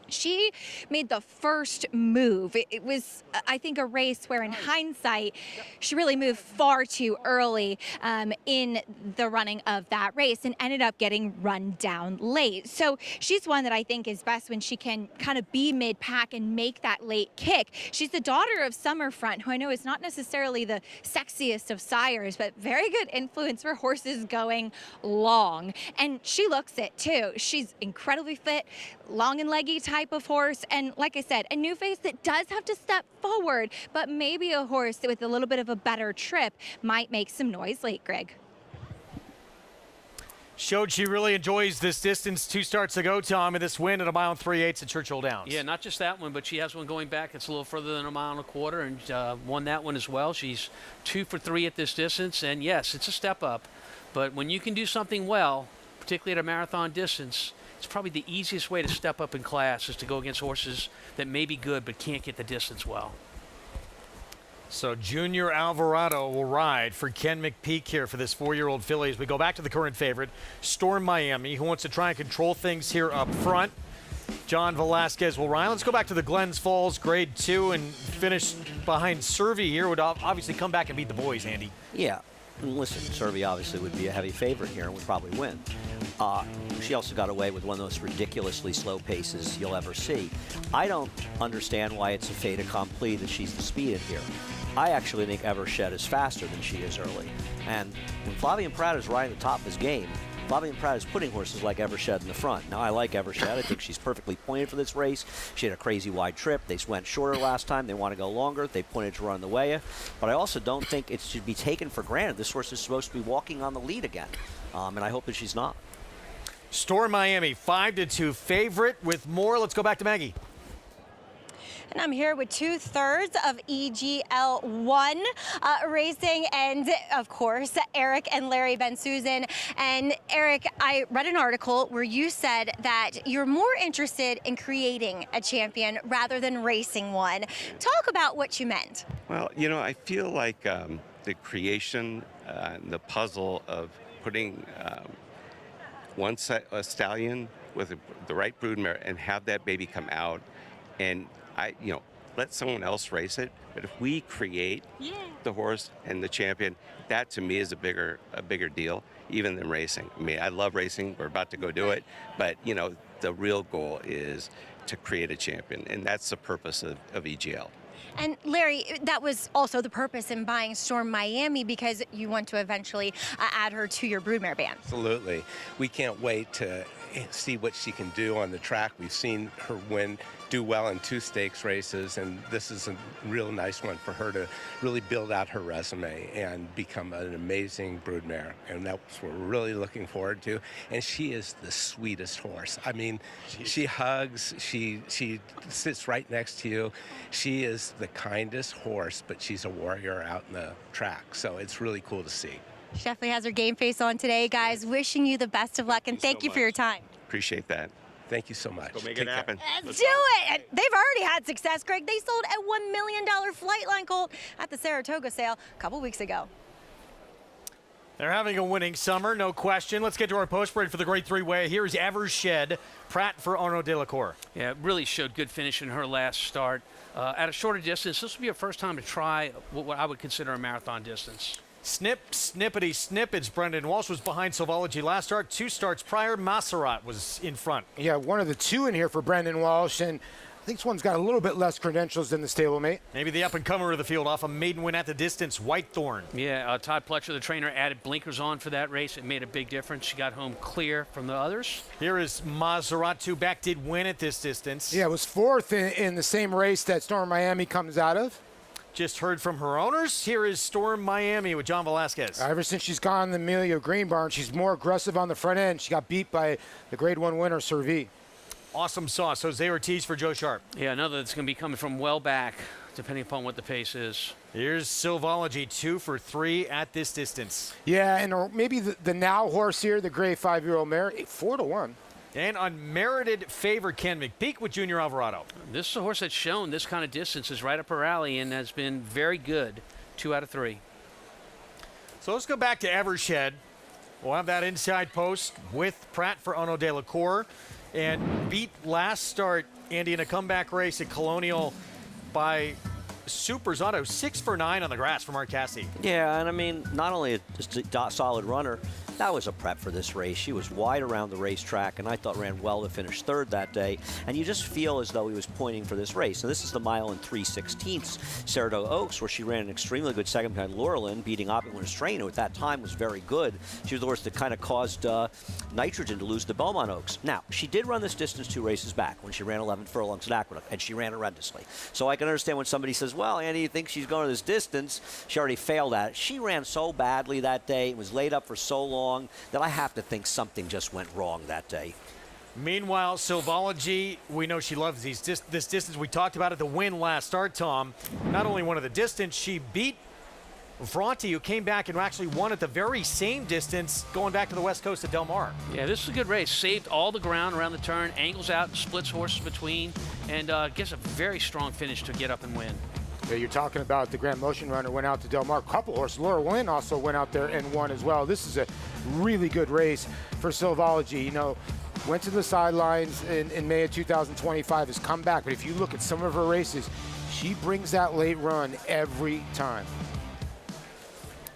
Speaker 8: she made the first move. It was, I think, a race where in hindsight, she really moved far too early in the running of that race and ended up getting run down late. So she's one that I think is best when she can kind of be mid-pack and make that late kick. She's the daughter of Summerfront, who I know is not necessarily the sexiest of sires, but very good influence for horses going long. And she looks it too. She's incredibly fit, long and leggy type of horse, and like I said, a new face that does have to step forward, but maybe a horse that with a little bit of a better trip might make some noise late, Greg.
Speaker 2: Showed she really enjoys this distance 2 starts ago, Tom, and this win at 1 3/8 at Churchill Downs.
Speaker 11: Yeah, not just that one, but she has one going back. It's a little further than 1 1/4 and won that one as well. She's 2 for 3 at this distance, and yes, it's a step up, but when you can do something well, particularly at a marathon distance, it's probably the easiest way to step up in class is to go against horses that may be good but can't get the distance well.
Speaker 2: So Junior Alvarado will ride for Ken McPeak here for this 4-year-old filly as we go back to the current favorite, Storm Miami, who wants to try and control things here up front. John Velasquez will ride. Let's go back to the Glens Falls Grade 2 and finish behind Servy here. Would obviously come back and beat the boys, Andy.
Speaker 4: Yeah. Listen, Servy obviously would be a heavy favorite here and would probably win. She also got away with one of the most ridiculously slow paces you'll ever see. I don't understand why it's a fait accompli that she's the speed in here. I actually think Evershed is faster than she is early. And when Flavien Prat is riding the top of his game, Flavien Prat is putting horses like Evershed in the front. Now, I like Evershed. I think she's perfectly pointed for this race. She had a crazy wide trip. They went shorter last time. They want to go longer. They pointed to run the way. But I also don't think it should be taken for granted. This horse is supposed to be walking on the lead again. And I hope that she's not.
Speaker 2: Storm Miami, 5-2 favorite with more. Let's go back to Maggie.
Speaker 13: And I'm here with 2/3 of EGL1 racing, and of course, Eric and Larry Bensusan. And Eric, I read an article where you said that you're more interested in creating a champion rather than racing one. Talk about what you meant.
Speaker 1: Well, you know, I feel like the creation and the puzzle of putting a stallion with the right broodmare and have that baby come out and let someone else race it. But if we create the horse and the champion, that to me is a bigger deal even than racing. I mean, I love racing. We're about to go do it. But, the real goal is to create a champion. And that's the purpose of EGL.
Speaker 13: And Larry, that was also the purpose in buying Storm Miami, because you want to eventually add her to your broodmare band.
Speaker 5: Absolutely. We can't wait to see what she can do on the track. We've seen her do well in 2 stakes races, and this is a real nice one for her to really build out her resume and become an amazing broodmare. And that's what we're really looking forward to. And she is the sweetest horse. I mean, she hugs, she sits right next to you. She is the kindest horse, but she's a warrior out in the track. So it's really cool to see.
Speaker 13: She definitely has her game face on today, guys. Wishing you the best of luck, and thank you for your time.
Speaker 1: Appreciate that.
Speaker 5: Thank you so much.
Speaker 1: Let's go make it happen.
Speaker 13: Let's do it. And they've already had success, Greg. They sold a $1 million Flightline colt at the Saratoga sale a couple weeks ago.
Speaker 2: They're having a winning summer, no question. Let's get to our post parade for the Great Three-Way. Here's Evershed, Prat for Arnaud Delacour.
Speaker 11: Yeah, really showed good finish in her last start. At a shorter distance, this will be her first time to try what I would consider a marathon distance.
Speaker 2: Snip, snippity, snip. It's Brendan Walsh was behind Sovology last start. 2 starts prior, Maserat was in front.
Speaker 22: Yeah, one of the 2 in here for Brendan Walsh, and I think this one's got a little bit less credentials than the stablemate.
Speaker 2: Maybe the up-and-comer of the field off a maiden win at the distance, Whitethorn.
Speaker 11: Yeah, Todd Pletcher, the trainer, added blinkers on for that race. It made a big difference. She got home clear from the others.
Speaker 2: Here is Maserat, 2 back, did win at this distance.
Speaker 22: Yeah, it was 4th in the same race that Storm Miami comes out of.
Speaker 2: just heard from her owners. Here is Storm Miami with John Velasquez.
Speaker 22: Ever since she's gone in the Amelia Green Barn, she's more aggressive on the front end. She got beat by the Grade 1 winner, Servi.
Speaker 2: Awesome sauce. Jose Ortiz for Joe Sharp.
Speaker 11: Yeah, another that's going to be coming from well back, depending upon what the pace is.
Speaker 2: Here's Silvology, 2 for 3 at this distance.
Speaker 22: Yeah, and maybe the now horse here, the Grade 5-year-old mare, 4-1.
Speaker 2: And unmerited favorite Ken McPeak with Junior Alvarado.
Speaker 11: This is a horse that's shown this kind of distance is right up her alley and has been very good. 2 out of 3.
Speaker 2: So let's go back to Evershed. We'll have that inside post with Pratt for Ono de la Cour. And beat last start, Andy, in a comeback race at Colonial by Supers Auto. 6 for 9 on the grass for Mark Cassidy.
Speaker 4: Yeah, and I mean, not only a solid runner, that was a prep for this race. She was wide around the racetrack, and I thought ran well to finish third that day. And you just feel as though he was pointing for this race. And this is the mile and 3/16 Saratoga Oaks, where she ran an extremely good second behind Laurelin, beating Opulent's Train, who at that time was very good. She was the horse that kind of caused Nitrogen to lose to Beaumont Oaks. Now, she did run this distance 2 races back when she ran 11 furlongs at Aqueduct, and she ran horrendously. So I can understand when somebody says, well, Andy, you think she's going to this distance? She already failed at it. She ran so badly that day, was laid up for so long, that I have to think something just went wrong that day.
Speaker 2: Meanwhile, Silvology, we know she loves this distance. We talked about it, the win last start, Tom. Not only won at the distance, she beat Vronti, who came back and actually won at the very same distance going back to the west coast of Del Mar.
Speaker 11: Yeah, this is a good race. Saved all the ground around the turn, angles out and splits horses between, and gets a very strong finish to get up and win.
Speaker 22: Yeah, you're talking about the Grand Motion Runner went out to Del Mar. A couple horses. Laura Lynn also went out there and won as well. This is a really good race for Silvology. You know, went to the sidelines in May of 2025, has come back. But if you look at some of her races, she brings that late run every time.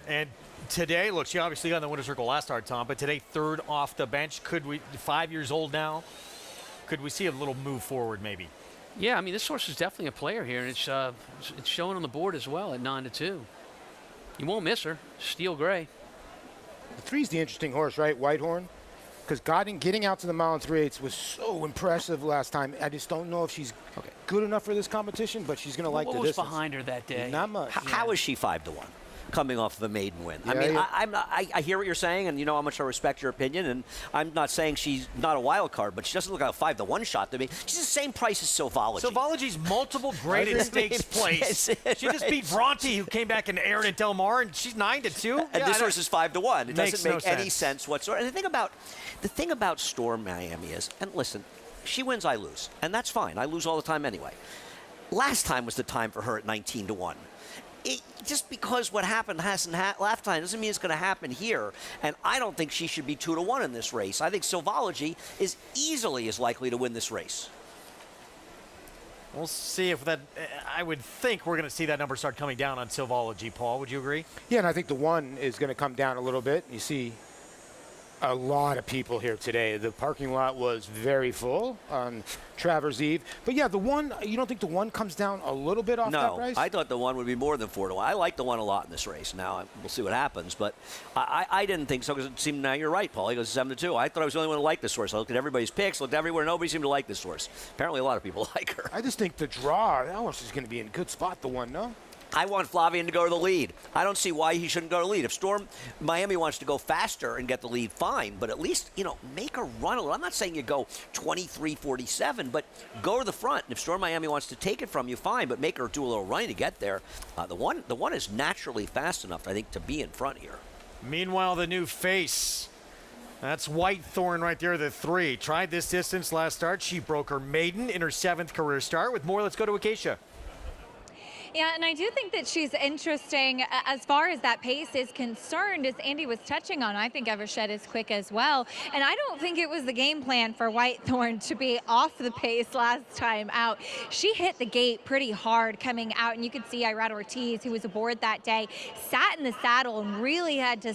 Speaker 2: And today, look, she obviously got in the winner's circle last start, Tom, but today, third off the bench. Could we, 5 years old now, could we see a little move forward maybe?
Speaker 11: Yeah, I mean, this horse is definitely a player here, and it's showing on the board as well at 9-2. You won't miss her. Steel Gray.
Speaker 22: The 3's the interesting horse, right? Whitehorn. Because getting out to the mile and 3/8 was so impressive last time. I just don't know if she's good enough for this competition, but she's going to like the distance.
Speaker 11: What was behind her that day?
Speaker 22: Not much.
Speaker 4: How is she 5-1? Coming off of a maiden win.
Speaker 22: Yeah,
Speaker 4: I mean,
Speaker 22: yeah.
Speaker 4: I hear what you're saying, and you know how much I respect your opinion, and I'm not saying she's not a wild card, but she doesn't look like a 5-1 shot to me. She's the same price as Silvology.
Speaker 2: Silvology's multiple graded stakes place. She just beat Vronti, who came back and aired at Del Mar, and she's 9-2.
Speaker 4: And this horse is 5-1. It doesn't make any
Speaker 2: sense.
Speaker 4: sense whatsoever. And the thing about Storm Miami is, and listen, she wins, I lose, and that's fine. I lose all the time anyway. Last time was the time for her at 19-1. Just because what happened last time doesn't mean it's going to happen here. And I don't think she should be 2-1 in this race. I think Silvology is easily as likely to win this race.
Speaker 2: We'll see if that. I would think we're going to see that number start coming down on Silvology, Paul. Would you agree?
Speaker 22: Yeah, and I think the 1 is going to come down a little bit. You see a lot of people here today. The parking lot was very full on Travers Eve. But yeah, the 1, you don't think the 1 comes down a little bit off that price?
Speaker 4: No, I thought the 1 would be more than 4-1. I like the 1 a lot in this race. Now, we'll see what happens. But I didn't think so because it seemed, now you're right, Paul. He goes 7-2. I thought I was the only one to like this horse. I looked at everybody's picks, looked everywhere. Nobody seemed to like this horse. Apparently, a lot of people like her.
Speaker 22: I just think the draw, that horse is going to be in a good spot, the 1, no?
Speaker 4: I want Flavian to go to the lead. I don't see why he shouldn't go to the lead. If Storm Miami wants to go faster and get the lead, fine. But at least, make her run a little. I'm not saying you go 23-47, but go to the front. And if Storm Miami wants to take it from you, fine. But make her do a little running to get there. The one is naturally fast enough, I think, to be in front here.
Speaker 2: Meanwhile, the new face. That's Whitethorn right there, the 3. Tried this distance last start. She broke her maiden in her 7th career start. With more, let's go to Acacia.
Speaker 8: Yeah, and I do think that she's interesting as far as that pace is concerned, as Andy was touching on. I think Evershed is quick as well. And I don't think it was the game plan for Whitethorn to be off the pace last time out. She hit the gate pretty hard coming out, and you could see Irad Ortiz, who was aboard that day, sat in the saddle and really had to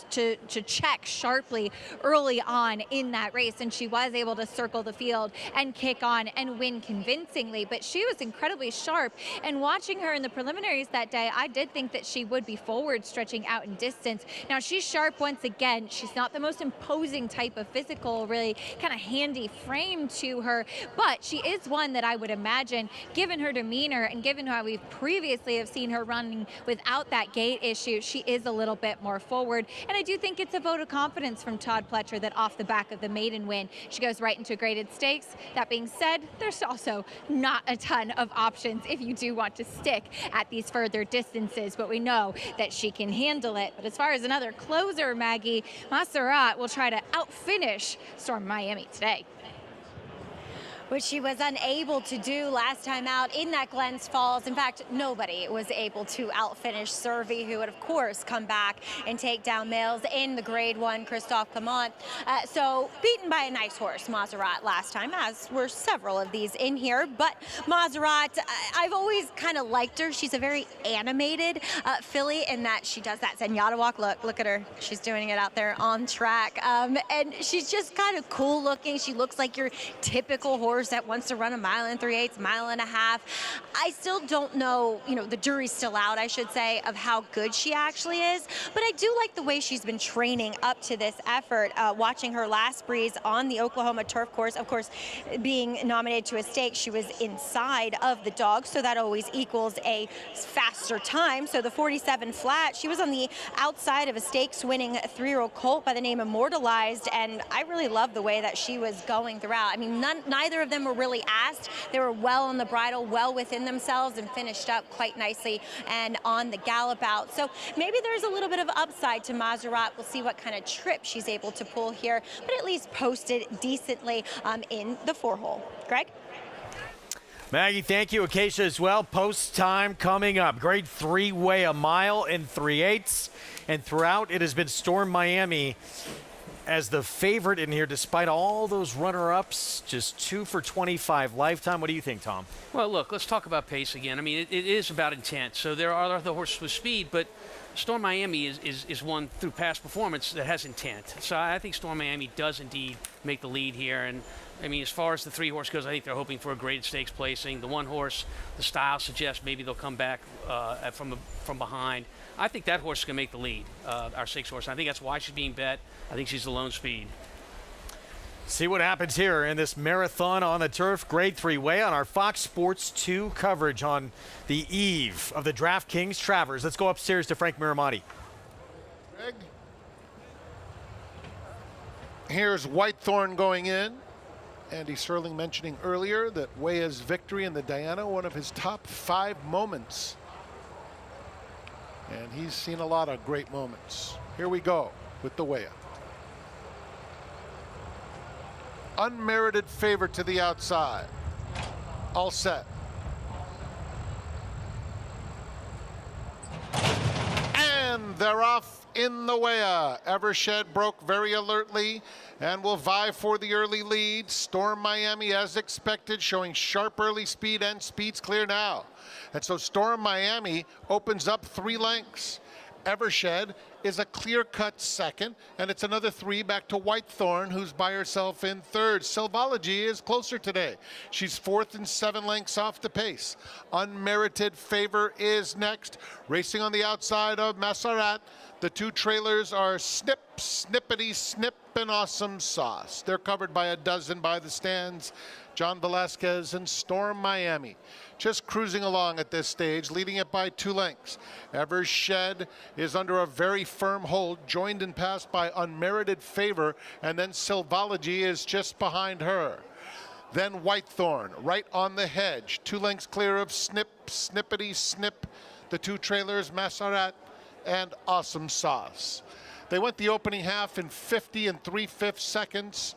Speaker 8: to check sharply early on in that race. And she was able to circle the field and kick on and win convincingly. But she was incredibly sharp, and watch watching her in the preliminaries that day, I did think that she would be forward stretching out in distance. Now, she's sharp once again. She's not the most imposing type of physical, really kind of handy frame to her, but she is one that I would imagine, given her demeanor and given how we've previously have seen her running without that gait issue, she is a little bit more forward. And I do think it's a vote of confidence from Todd Pletcher that off the back of the maiden win, she goes right into graded stakes. That being said, there's also not a ton of options if you do want to stick at these further distances, but we know that she can handle it. But as far as another closer, Maggie, Montserrat will try to outfinish Storm Miami today,
Speaker 13: which she was unable to do last time out in that Glens Falls. In fact, nobody was able to outfinish Cervi, who would, of course, come back and take down males in the Grade 1 Christophe Clement. So beaten by a nice horse, Montserrat, last time, as were several of these in here. But Montserrat, I've always kind of liked her. She's a very animated filly in that she does that Zenyatta walk. Look at her. She's doing it out there on track. And she's just kind of cool looking. She looks like your typical horse that wants to run a 1 3/8, 1.5 miles. I still don't know, the jury's still out, I should say, of how good she actually is, but I do like the way she's been training up to this effort. Watching her last breeze on the Oklahoma turf course, of course, being nominated to a stake, she was inside of the dog, so that always equals a faster time. So the 47 flat, she was on the outside of a stakes winning 3-year-old colt by the name Immortalized, and I really love the way that she was going throughout. I mean, neither of them were really asked. They were well on the bridle, well within themselves, and finished up quite nicely and on the gallop out. So maybe there's a little bit of upside to Montserrat. We'll see what kind of trip she's able to pull here, but at least posted decently in the 4-hole. Greg?
Speaker 2: Maggie, thank you. Acacia as well. Post time coming up. Grade 3 weigh 1 3/8. And throughout, it has been Storm Miami as the favorite in here, despite all those runner-ups, just 2 for 25 lifetime. What do you think, Tom?
Speaker 11: Well, look, let's talk about pace again. I mean, it is about intent. So there are other horses with speed, but Storm Miami is one through past performance that has intent. So I think Storm Miami does indeed make the lead here. And I mean, as far as the 3-horse goes, I think they're hoping for a graded stakes placing. The 1-horse, the style suggests maybe they'll come back from behind. I think that horse is going to make the lead, our 6-horse. I think that's why she's being bet. I think she's the lone speed.
Speaker 2: See what happens here in this marathon on the turf, Grade 3 weigh on our Fox Sports 2 coverage on the eve of the DraftKings Travers. Let's go upstairs to Frank Miramati.
Speaker 6: Greg. Here's Whitethorn going in. Andy Serling mentioning earlier that Weah's victory in the Diana, one of his top 5 moments. And he's seen a lot of great moments. Here we go with the Weah. Unmerited favorite to the outside. All set. And they're off in the Weah. Evershed broke very alertly and will vie for the early lead. Storm Miami, as expected, showing sharp early speed, and speed's clear now. And so Storm Miami opens up 3 lengths. Evershed is a clear-cut second, and it's another 3 back to Whitethorn, who's by herself in 3rd. Silvology is closer today. She's 4th and 7 lengths off the pace. Unmerited favor is next. Racing on the outside of Montserrat. The 2 trailers are Snip, Snippety, Snip, and Awesome Sauce. They're covered by a dozen by the stands. John Velasquez and Storm Miami just cruising along at this stage, leading it by 2 lengths. Evershed is under a very firm hold, joined and passed by Unmerited Favor, and then Silvology is just behind her. Then Whitethorn, right on the hedge, 2 lengths clear of Snip, Snippety, Snip, the 2 trailers, Montserrat and Awesome Sauce. They went the opening half in 50 3/5 seconds.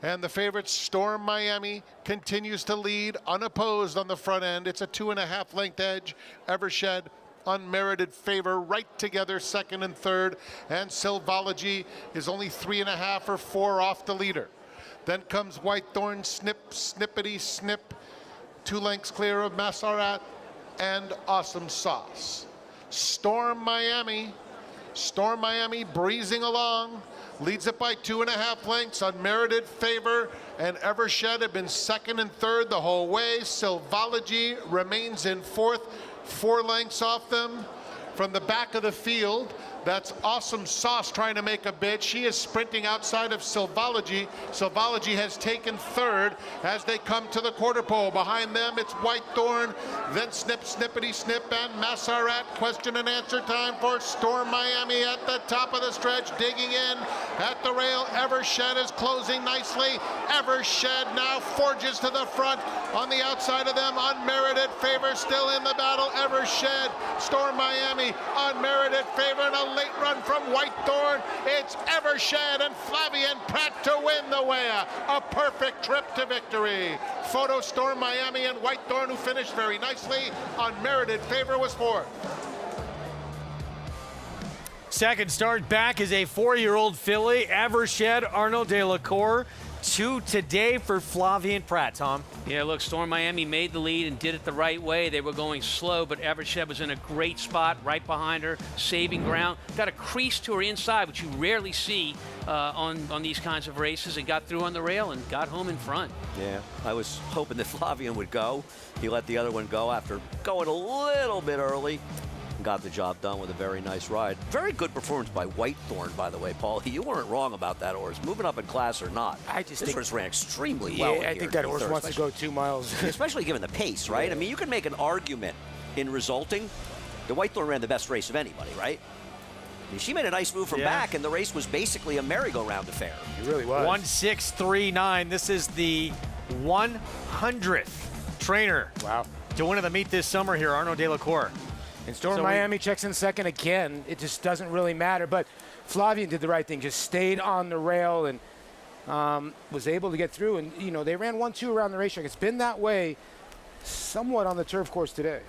Speaker 6: And the favorite, Storm Miami, continues to lead unopposed on the front end. It's a 2.5 length edge. Evershed, Unmerited Favor, right together, 2nd and 3rd. And Silvology is only 3.5 or 4 off the leader. Then comes Whitethorn, Snip, Snippety, Snip, 2 lengths clear of Montserrat and Awesome Sauce. Storm Miami breezing along. Leads it by 2.5 lengths. Unmerited Favor and Evershed have been 2nd and 3rd the whole way. Silvology remains in 4th. 4 lengths off them. From the back of the field, that's Awesome Sauce trying to make a bid. She is sprinting outside of Silvology. Silvology has taken 3rd as they come to the quarter pole. Behind them, it's Whitethorn, then Snip, Snippity Snip, and Massarat. Question and answer time for Storm Miami at the top of the stretch, digging in at the rail. Evershed is closing nicely. Evershed now forges to the front on the outside of them. Unmerited Favor still in the battle. Evershed, Storm Miami, unmerited Favor, and a late run from Whitethorn. It's Evershed and Flavian Pratt to win the Wea. A perfect trip to victory. Photo Storm Miami and Whitethorn, who finished very nicely. Unmerited Favor was 4th.
Speaker 2: Second start back is a 4-year-old filly, Evershed Arnold de la Cour. 2 today for Flavian Pratt, Tom.
Speaker 11: Yeah, look, Storm Miami made the lead and did it the right way. They were going slow, but Evershed was in a great spot right behind her, saving ground. Got a crease to her inside, which you rarely see on these kinds of races, and got through on the rail and got home in front.
Speaker 4: Yeah, I was hoping that Flavian would go. He let the other one go after going a little bit early. Got the job done with a very nice ride. Very good performance by Whitethorn, by the way, Paul. You weren't wrong about that horse, moving up in class or not. This horse ran extremely well.
Speaker 22: Yeah, I think that horse wants to go 2 miles.
Speaker 4: Especially given the pace, right? I mean, you can make an argument in resulting. The Whitethorn ran the best race of anybody, right? I mean, she made a nice move from back, and the race was basically a merry-go-round affair.
Speaker 22: It really was.
Speaker 2: 1-6-3-9. This is the 100th trainer to win the meet this summer here, Arnaud de la Cour.
Speaker 22: And Storm Miami checks in second again. It just doesn't really matter. But Flavian did the right thing, just stayed on the rail and was able to get through. And, you know, they ran 1-2 around the racetrack. It's been that way somewhat on the turf course today.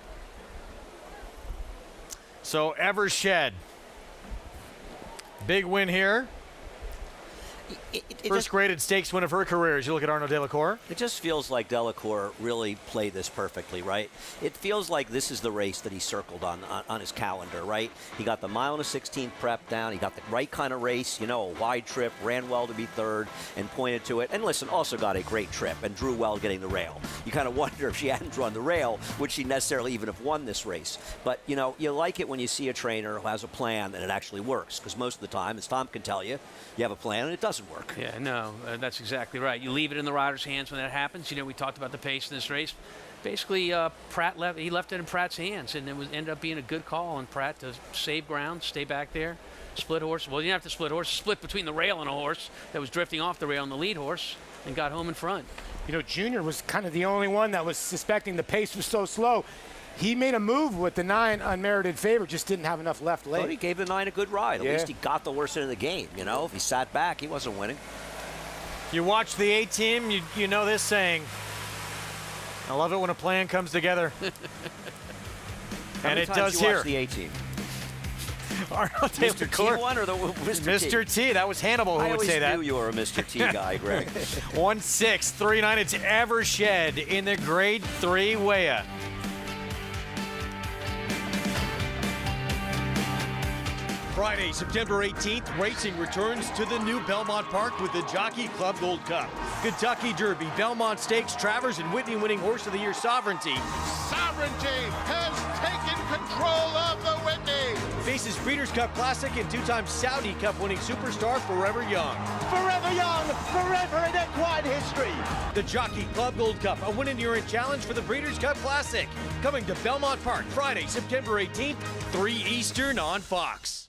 Speaker 2: So Evershed, big win here. First graded stakes win of her career as you look at Arnaud de la Cour.
Speaker 4: It just feels like de la Cour really played this perfectly, right? It feels like this is the race that he circled on his calendar, right? He got the mile and a 16th prep down. He got the right kind of race, you know, a wide trip, ran well to be 3rd, and pointed to it. And listen, also got a great trip and drew well getting the rail. You kind of wonder if she hadn't drawn the rail, would she necessarily even have won this race? But, you know, you like it when you see a trainer who has a plan and it actually works, because most of the time, as Tom can tell you, you have a plan and it doesn't work.
Speaker 11: Yeah, no, that's exactly right. You leave it in the rider's hands when that happens. You know, we talked about the pace in this race. Basically, he left it in Pratt's hands, and it ended up being a good call on Pratt to save ground, stay back there, split horse. Well, you didn't have to split horse, split between the rail and a horse that was drifting off the rail and the lead horse, and got home in front.
Speaker 22: You know, Junior was kind of the only one that was suspecting the pace was so slow. He made a move with the 9 unmerited Favor, just didn't have enough left late.
Speaker 4: But he gave the 9 a good ride. At least he got the horse into the game, you know? If he sat back, he wasn't winning.
Speaker 2: You watch the A-team, you know this saying. I love it when a plan comes together. And it does here.
Speaker 4: Watch the A-team?
Speaker 2: Arnold de la Cour.
Speaker 4: Mr. T won or the Mr. T?
Speaker 2: Mr. T. That was Hannibal who would say that.
Speaker 4: I always knew you were a Mr. T guy, Greg.
Speaker 2: 1-6-3-9. It's Evershed in the Grade 3 Wea.
Speaker 7: Friday, September 18th, racing returns to the new Belmont Park with the Jockey Club Gold Cup. Kentucky Derby, Belmont Stakes, Travers and Whitney winning Horse of the Year Sovereignty.
Speaker 6: Sovereignty has taken control of the Whitney.
Speaker 7: Faces Breeders' Cup Classic and 2-time Saudi Cup winning superstar Forever Young.
Speaker 9: Forever Young, forever in equine history.
Speaker 7: The Jockey Club Gold Cup, a win and urine challenge for the Breeders' Cup Classic. Coming to Belmont Park, Friday, September 18th, 3 Eastern on Fox.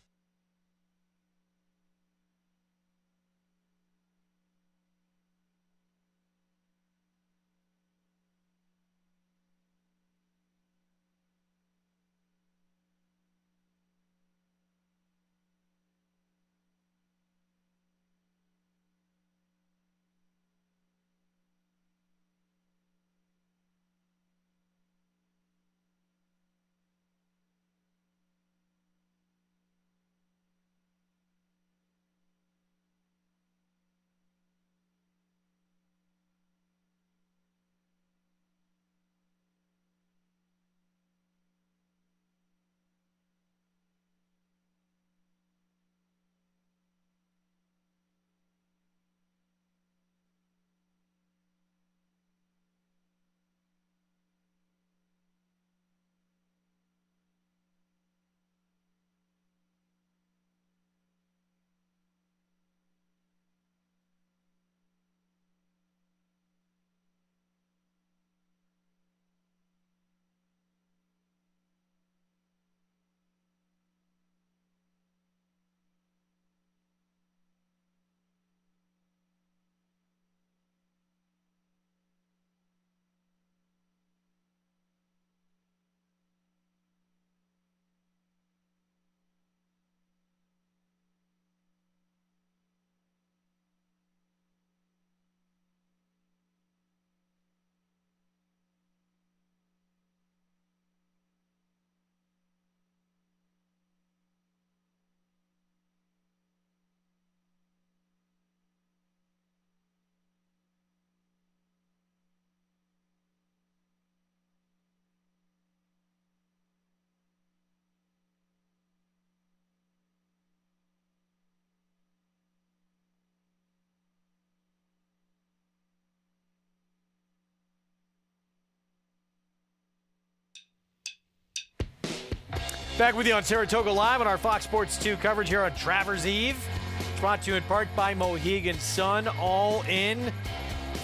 Speaker 2: Back with you on Saratoga Live on our Fox Sports 2 coverage here on Travers Eve. It's brought to you in part by Mohegan Sun. All in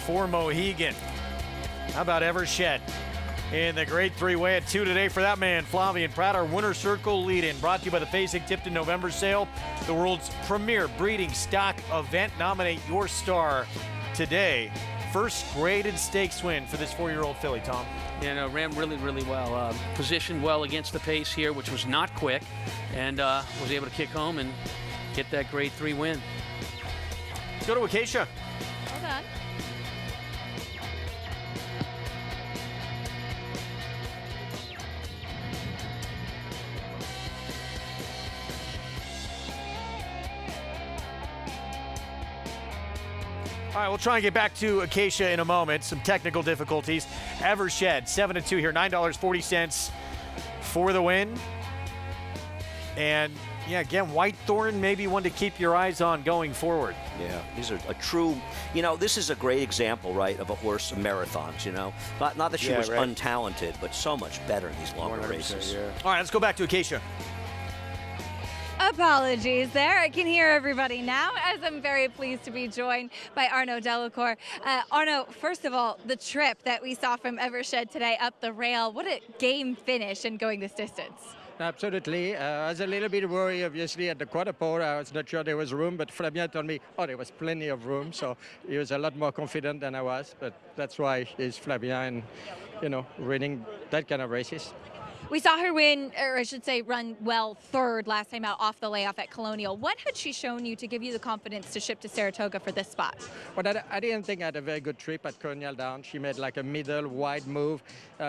Speaker 2: for Mohegan. How about Evershed in the great three-way at 2 today for that man, Flavien Prat, our winner circle lead-in. Brought to you by the Fasig Tipton November sale, the world's premier breeding stock event. Nominate your star today. First graded stakes win for this 4-year-old filly, Tom.
Speaker 11: Yeah, no, ran really, really well. Positioned well against the pace here, which was not quick, and was able to kick home and get that grade 3 win.
Speaker 2: Let's go to Acacia.
Speaker 8: Hold on.
Speaker 2: All right, we'll try and get back to Acacia in a moment. Some technical difficulties. Evershed, 7-2 here, $9.40 for the win. And yeah, again, Whitethorn, maybe one to keep your eyes on going forward.
Speaker 4: Yeah, these are a true, this is a great example, right, of a horse in marathons, Not that she was untalented, but so much better in these longer races.
Speaker 2: Yeah. All right, let's go back to Acacia.
Speaker 8: Apologies there. I can hear everybody now, as I'm very pleased to be joined by Arnaud Delacour. Arnaud, first of all, the trip that we saw from Evershed today up the rail, what a game finish in going this distance.
Speaker 14: Absolutely. I was a little bit worried, obviously, at the quarter pole. I was not sure there was room, but Flavien told me, there was plenty of room. So he was a lot more confident than I was. But that's why he's Flavien and, winning that kind of races.
Speaker 8: We saw her win, or I should say run well third last time out off the layoff at Colonial. What had she shown you to give you the confidence to ship to Saratoga for this spot?
Speaker 14: Well, I didn't think I had a very good trip at Colonial Down. She made like a middle wide move.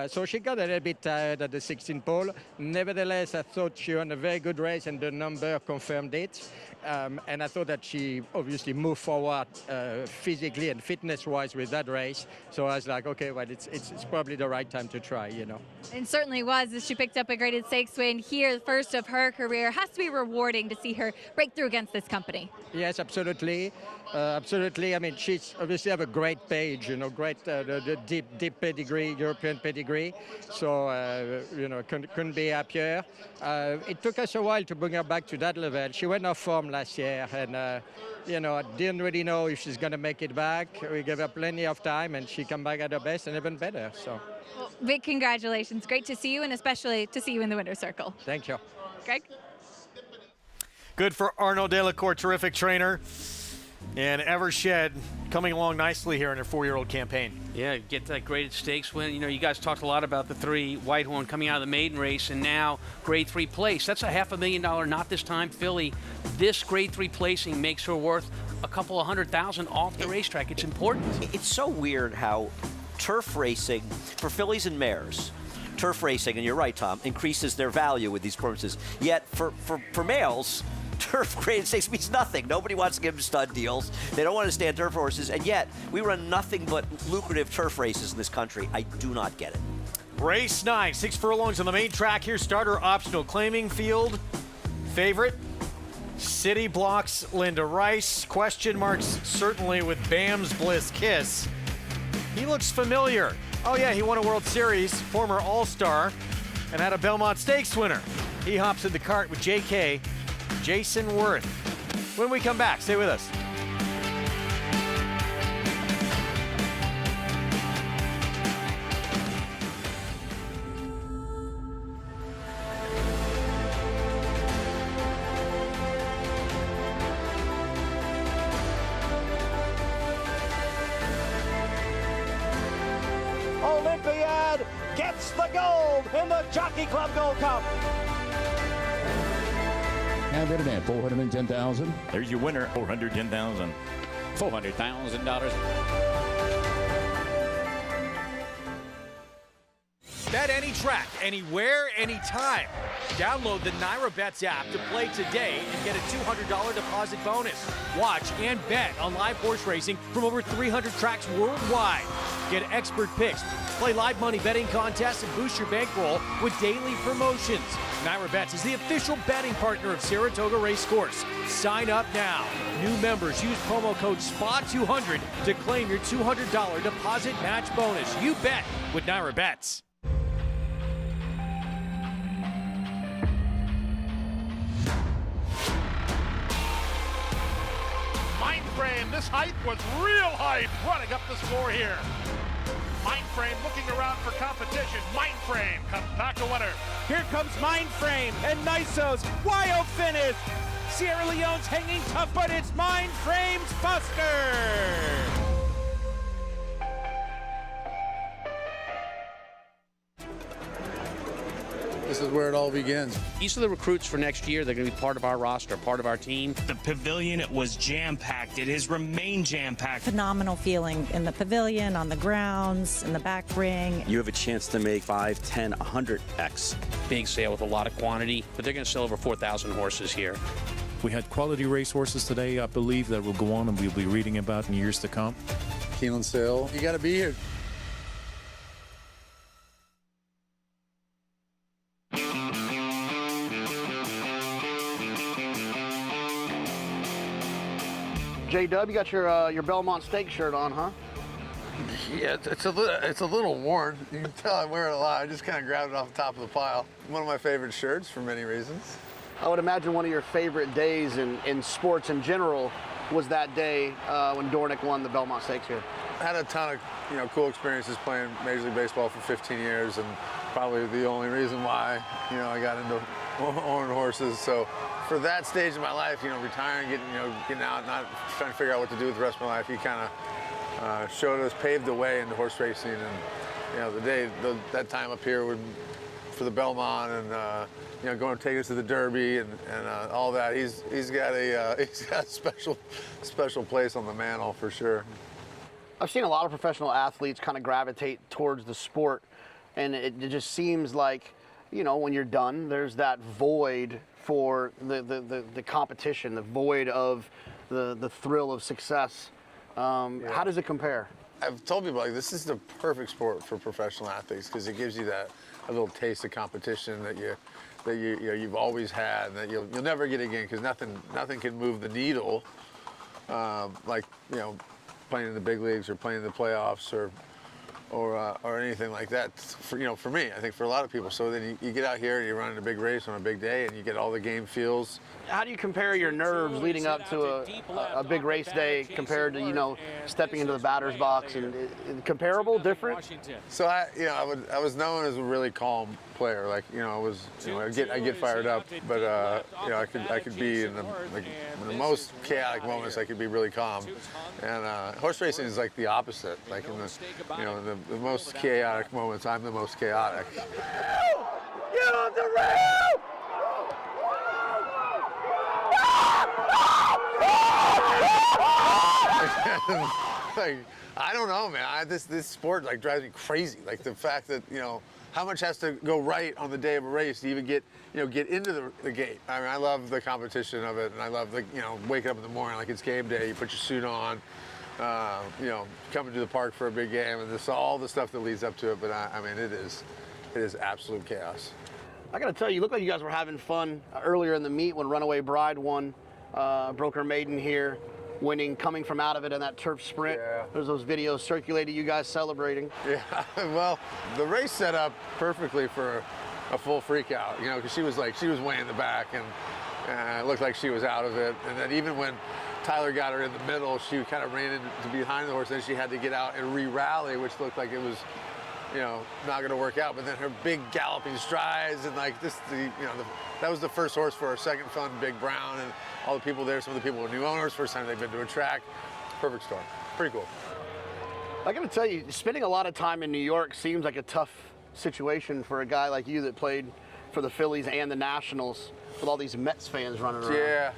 Speaker 14: So she got a little bit tired at the 16 pole. Nevertheless, I thought she won a very good race and the number confirmed it. And I thought that she obviously moved forward physically and fitness-wise with that race. So I was like, okay, well, it's probably the right time to try,
Speaker 8: It certainly was, as she picked up a graded stakes win here, the first of her career. Has to be rewarding to see her break through against this company.
Speaker 14: Yes, absolutely. Absolutely. I mean, she's obviously have a great page, great the deep pedigree, European pedigree. So, couldn't be happier. It took us a while to bring her back to that level. She went off form last year, and I didn't really know if she's going to make it back. We gave her plenty of time, and she came back at her best and even better. So,
Speaker 8: well, big congratulations. Great to see you, and especially to see you in the winner's circle.
Speaker 14: Thank you.
Speaker 8: Greg?
Speaker 2: Good for Arnaud Delacour, terrific trainer. And Evershed coming along nicely here in her 4-year-old campaign.
Speaker 11: Yeah, get that graded stakes win. You guys talked a lot about the 3 Whitehorn coming out of the maiden race, and now grade 3 place. That's a $500,000, not this time, filly. This grade 3 placing makes her worth a couple of $100,000 off the racetrack. It's important.
Speaker 4: It's so weird how turf racing for fillies and mares, turf racing, and you're right, Tom, increases their value with these performances. Yet for males, turf graded stakes means nothing. Nobody wants to give them stud deals. They don't want to stand turf horses, and yet we run nothing but lucrative turf races in this country. I do not get it.
Speaker 2: Race 9, 6 furlongs on the main track here. Starter optional claiming field. Favorite, City Blocks, Linda Rice. Question marks certainly with Bam's Bliss Kiss. He looks familiar. Oh yeah, he won a World Series, former All-Star, and had a Belmont Stakes winner. He hops in the cart with JK. Jason Worth. When we come back, stay with us.
Speaker 9: Olympiad gets the gold in the Jockey Club Gold Cup.
Speaker 18: Have it at $410,000.
Speaker 20: There's your winner, $410,000.
Speaker 18: $400,000.
Speaker 7: Bet any track, anywhere, anytime. Download the NyraBets app to play today and get a $200 deposit bonus. Watch and bet on live horse racing from over 300 tracks worldwide. Get expert picks, play live money betting contests, and boost your bankroll with daily promotions. NyraBets is the official betting partner of Saratoga Racecourse. Sign up now. New members use promo code SPA200 to claim your $200 deposit match bonus. You bet with NyraBets.
Speaker 3: Mindframe, this height was real height, running up this floor here. Mindframe looking around for competition. Mindframe comes back a winner.
Speaker 9: Here comes Mindframe and Niso's wild finish. Sierra Leone's hanging tough, but it's Mindframe's Buster.
Speaker 10: This is where it all begins.
Speaker 11: These are the recruits for next year. They're going to be part of our roster, part of our team.
Speaker 12: The pavilion, it was jam-packed. It has remained jam-packed.
Speaker 23: Phenomenal feeling in the pavilion, on the grounds, in the back ring.
Speaker 25: You have a chance to make 5, 10, 100x.
Speaker 11: Big sale with a lot of quantity, but they're going to sell over 4,000 horses here.
Speaker 26: We had quality racehorses today, I believe, that will go on and we'll be reading about in years to come.
Speaker 10: Keeneland sale. You got to be here.
Speaker 27: J-Dub, you got your Belmont Steak shirt on, huh?
Speaker 10: Yeah, it's a little worn. You can tell I wear it a lot. I just kind of grabbed it off the top of the pile. One of my favorite shirts for many reasons.
Speaker 27: I would imagine one of your favorite days in sports in general was that day when Dornick won the Belmont Stakes here.
Speaker 10: I had a ton of cool experiences playing Major League Baseball for 15 years, and probably the only reason why I got into owning horses. So for that stage of my life, retiring, getting out, not trying to figure out what to do with the rest of my life, he kind of showed us, paved the way into horse racing. And that time up here for the Belmont, and going to take us to the Derby and all that. He's got a special place on the mantle for sure.
Speaker 27: I've seen a lot of professional athletes kind of gravitate towards the sport, and it just seems like, when you're done, there's that void for the competition, the void of the thrill of success. How does it compare?
Speaker 10: I've told people, this is the perfect sport for professional athletes because it gives you a little taste of competition that you've always had, and that you'll never get again, because nothing can move the needle like playing in the big leagues or playing in the playoffs or anything like that. For me, I think for a lot of people. So then you get out here and you run in a big race on a big day, and you get all the game feels.
Speaker 27: How do you compare your nerves leading up to a big race day compared to stepping into the batter's box? And comparable, different?
Speaker 10: So I was known as a really calm player. I get fired up, but I could be in the most chaotic moments. I could be really calm. And horse racing is like the opposite. Like in the most chaotic moments, I'm the most chaotic.
Speaker 9: Get on the rail!
Speaker 10: I don't know, man. This sport drives me crazy. Like the fact that how much has to go right on the day of a race to even get into the gate. I mean, I love the competition of it, and I love waking up in the morning like it's game day. You put your suit on, coming to the park for a big game, and all the stuff that leads up to it. But I mean, it is absolute chaos.
Speaker 27: I got to tell you, you look like you guys were having fun earlier in the meet when Runaway Bride won, broke her maiden here, winning, coming from out of it in that turf sprint.
Speaker 10: Yeah.
Speaker 27: There's those videos circulating, you guys celebrating.
Speaker 10: Yeah, well, the race set up perfectly for a full freak out, because she was way in the back, and it looked like she was out of it. And then even when Tyler got her in the middle, she kind of ran into behind the horse, and she had to get out and re-rally, which looked like it was not going to work out. But then her big galloping strides, and that was the first horse for our second fun, Big Brown, and all the people there, some of the people were new owners, first time they've been to a track. Perfect storm. Pretty cool.
Speaker 27: I got to tell you, spending a lot of time in New York seems like a tough situation for a guy like you that played for the Phillies and the Nationals with all these Mets fans running around.
Speaker 10: Yeah.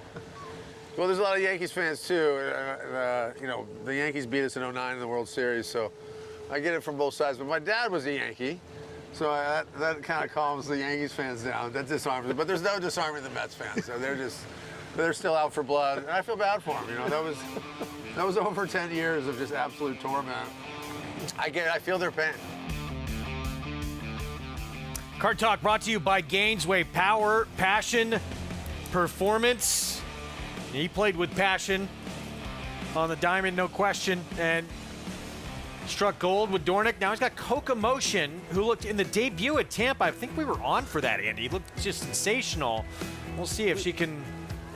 Speaker 10: Well, there's a lot of Yankees fans too. The Yankees beat us in '09 in the World Series, so I get it from both sides. But my dad was a Yankee, so that kind of calms the Yankees fans down. That disarms them. But there's no disarming the Mets fans. So they're still out for blood, and I feel bad for them. That was over 10 years of just absolute torment. I feel their pain.
Speaker 2: Card Talk brought to you by Gainesway. Power, passion, performance. He played with passion on the diamond, no question, and struck gold with Dornick. Now he's got Coca Motion, who looked in the debut at Tampa. I think we were on for that, Andy. He looked just sensational. We'll see if she can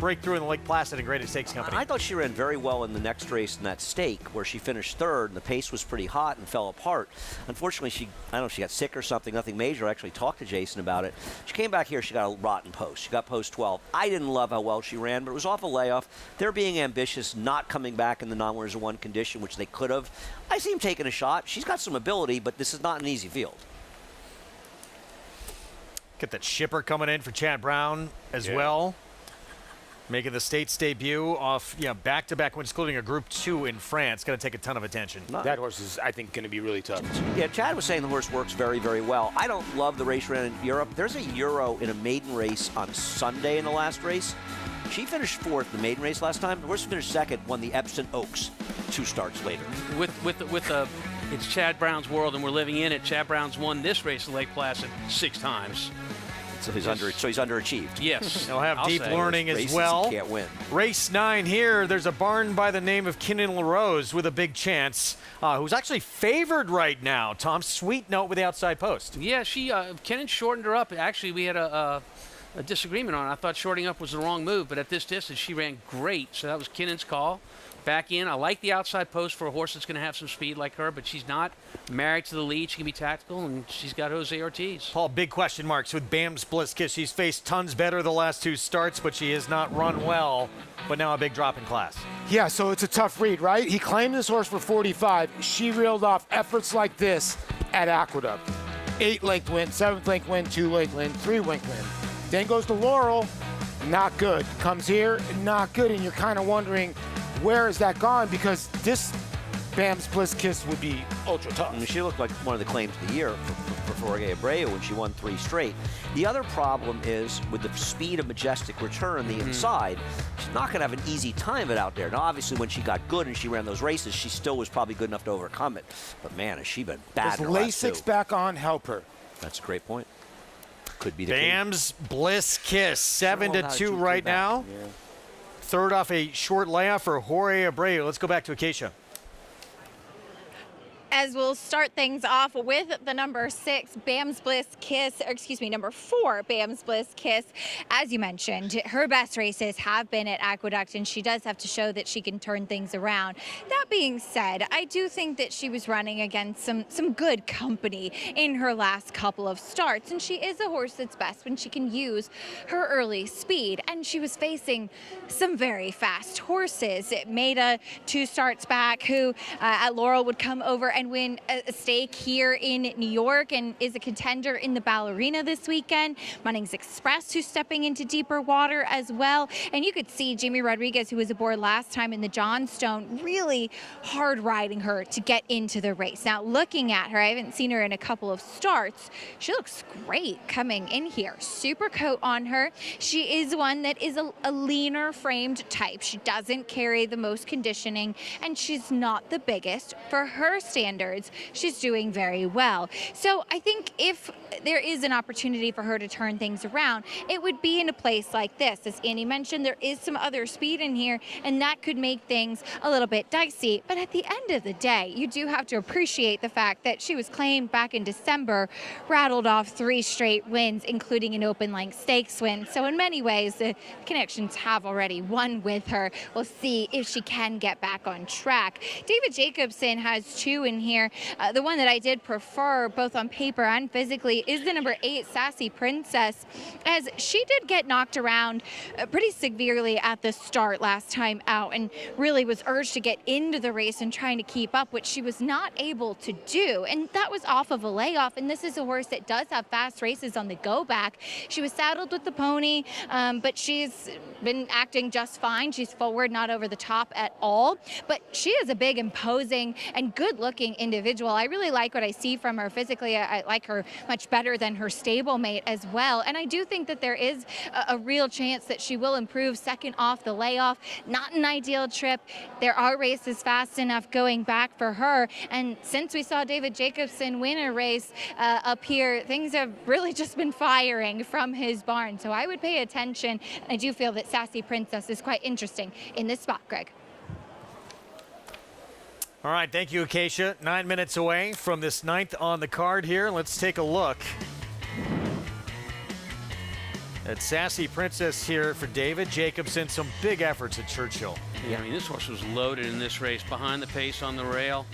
Speaker 2: breakthrough in the Lake Placid and Graded Stakes Company.
Speaker 4: I thought she ran very well in the next race in that stake where she finished third and the pace was pretty hot and fell apart. Unfortunately, I don't know if she got sick or something, nothing major. I actually talked to Jason about it. She came back here, she got a rotten post. She got post 12. I didn't love how well she ran, but it was off a layoff. They're being ambitious, not coming back in the non-winners of one condition, which they could have. I see him taking a shot. She's got some ability, but this is not an easy field.
Speaker 2: Get that shipper coming in for Chad Brown as well. Making the States debut off back-to-back wins, including a Group 2 in France. Going to take a ton of attention.
Speaker 22: That horse is, I think, going to be really tough.
Speaker 4: Yeah, Chad was saying the horse works very, very well. I don't love the race ran in Europe. There's a Euro in a maiden race on Sunday in the last race. She finished fourth in the maiden race last time. The horse finished second, won the Epsom Oaks 2 starts later.
Speaker 11: It's Chad Brown's world, and we're living in it. Chad Brown's won this race at Lake Placid 6 times.
Speaker 4: So he's underachieved.
Speaker 11: Yes.
Speaker 2: He'll have deep learning as
Speaker 4: Races
Speaker 2: well.
Speaker 4: Can't win.
Speaker 2: Race 9 here. There's a barn by the name of Kinnan LaRose with a big chance, who's actually favored right now. Tom, sweet note with the outside post.
Speaker 11: Yeah, Kinnan shortened her up. Actually, we had a disagreement on it. I thought shorting up was the wrong move, but at this distance, she ran great. So that was Kinnan's call. Back in. I like the outside post for a horse that's going to have some speed like her, but she's not married to the lead. She can be tactical, and she's got Jose Ortiz.
Speaker 2: Paul, big question marks with Bam's Bliss Kiss. She's faced tons better the last 2 starts, but she has not run well, but now a big drop in class.
Speaker 22: Yeah, so it's a tough read, right? He claimed this horse for 45. She reeled off efforts like this at Aqueduct. 8 length win, 7th length win, 2 length win, 3 length win. Then goes to Laurel, not good. Comes here, not good, and you're kind of wondering, where is that gone? Because this Bam's Bliss Kiss would be ultra tough.
Speaker 4: I mean, she looked like one of the claims of the year for Jorge Abreu when she won 3 straight. The other problem is with the speed of Majestic Return, the inside, she's not going to have an easy time of it out there. Now, obviously, when she got good and she ran those races, she still was probably good enough to overcome it. But, man, has she been bad in
Speaker 22: Does
Speaker 4: the last 2.
Speaker 22: Lasix back on help her?
Speaker 4: That's a great point. Could be the
Speaker 2: Bam's Bliss Kiss, 7-2 right now.
Speaker 4: Yeah.
Speaker 2: Third off a short layoff for Jorge Abreu. Let's go back to Acacia.
Speaker 8: As we'll start things off with the number 6, Bam's Bliss Kiss, or excuse me, number 4, Bam's Bliss Kiss. As you mentioned, her best races have been at Aqueduct, and she does have to show that she can turn things around. That being said, I do think that she was running against some good company in her last couple of starts, and she is a horse that's best when she can use her early speed, and she was facing some very fast horses. Maida, 2 starts back, who at Laurel would come over and win a stake here in New York and is a contender in the Ballerina this weekend. Munnings Express, who's stepping into deeper water as well. And you could see Jamie Rodriguez, who was aboard last time in the Johnstone, really hard riding her to get into the race. Now, looking at her, I haven't seen her in a couple of starts. She looks great coming in here. Super coat on her. She is one that is a leaner framed type. She doesn't carry the most conditioning, and she's not the biggest. For her standards, she's doing very well. So I think if there is an opportunity for her to turn things around, it would be in a place like this. As Andy mentioned, there is some other speed in here, and that could make things a little bit dicey. But at the end of the day, you do have to appreciate the fact that she was claimed back in December, rattled off 3 straight wins, including an open length stakes win. So in many ways, the connections have already won with her. We'll see if she can get back on track. David Jacobson has 2 in here. The one that I did prefer, both on paper and physically, is the number 8, Sassy Princess, as she did get knocked around pretty severely at the start last time out and really was urged to get into the race and trying to keep up, which she was not able to do. And that was off of a layoff. And this is a horse that does have fast races on the go back. She was saddled with the pony, but she's been acting just fine. She's forward, not over the top at all. But she is a big, imposing, and good-looking individual. I really like what I see from her physically. I like her much better than her stablemate as well. And I do think that there is a real chance that she will improve second off the layoff. Not an ideal trip. There are races fast enough going back for her. And since we saw David Jacobson win a race up here, things have really just been firing from his barn. So I would pay attention. I do feel that Sassy Princess is quite interesting in this spot, Greg.
Speaker 2: All right, thank you, Acacia. 9 minutes away from this 9th on the card here. Let's take a look It's Sassy Princess here for David Jacobson. Some big efforts at Churchill.
Speaker 11: Yeah, I mean, this horse was loaded in this race. Behind the pace on the rail.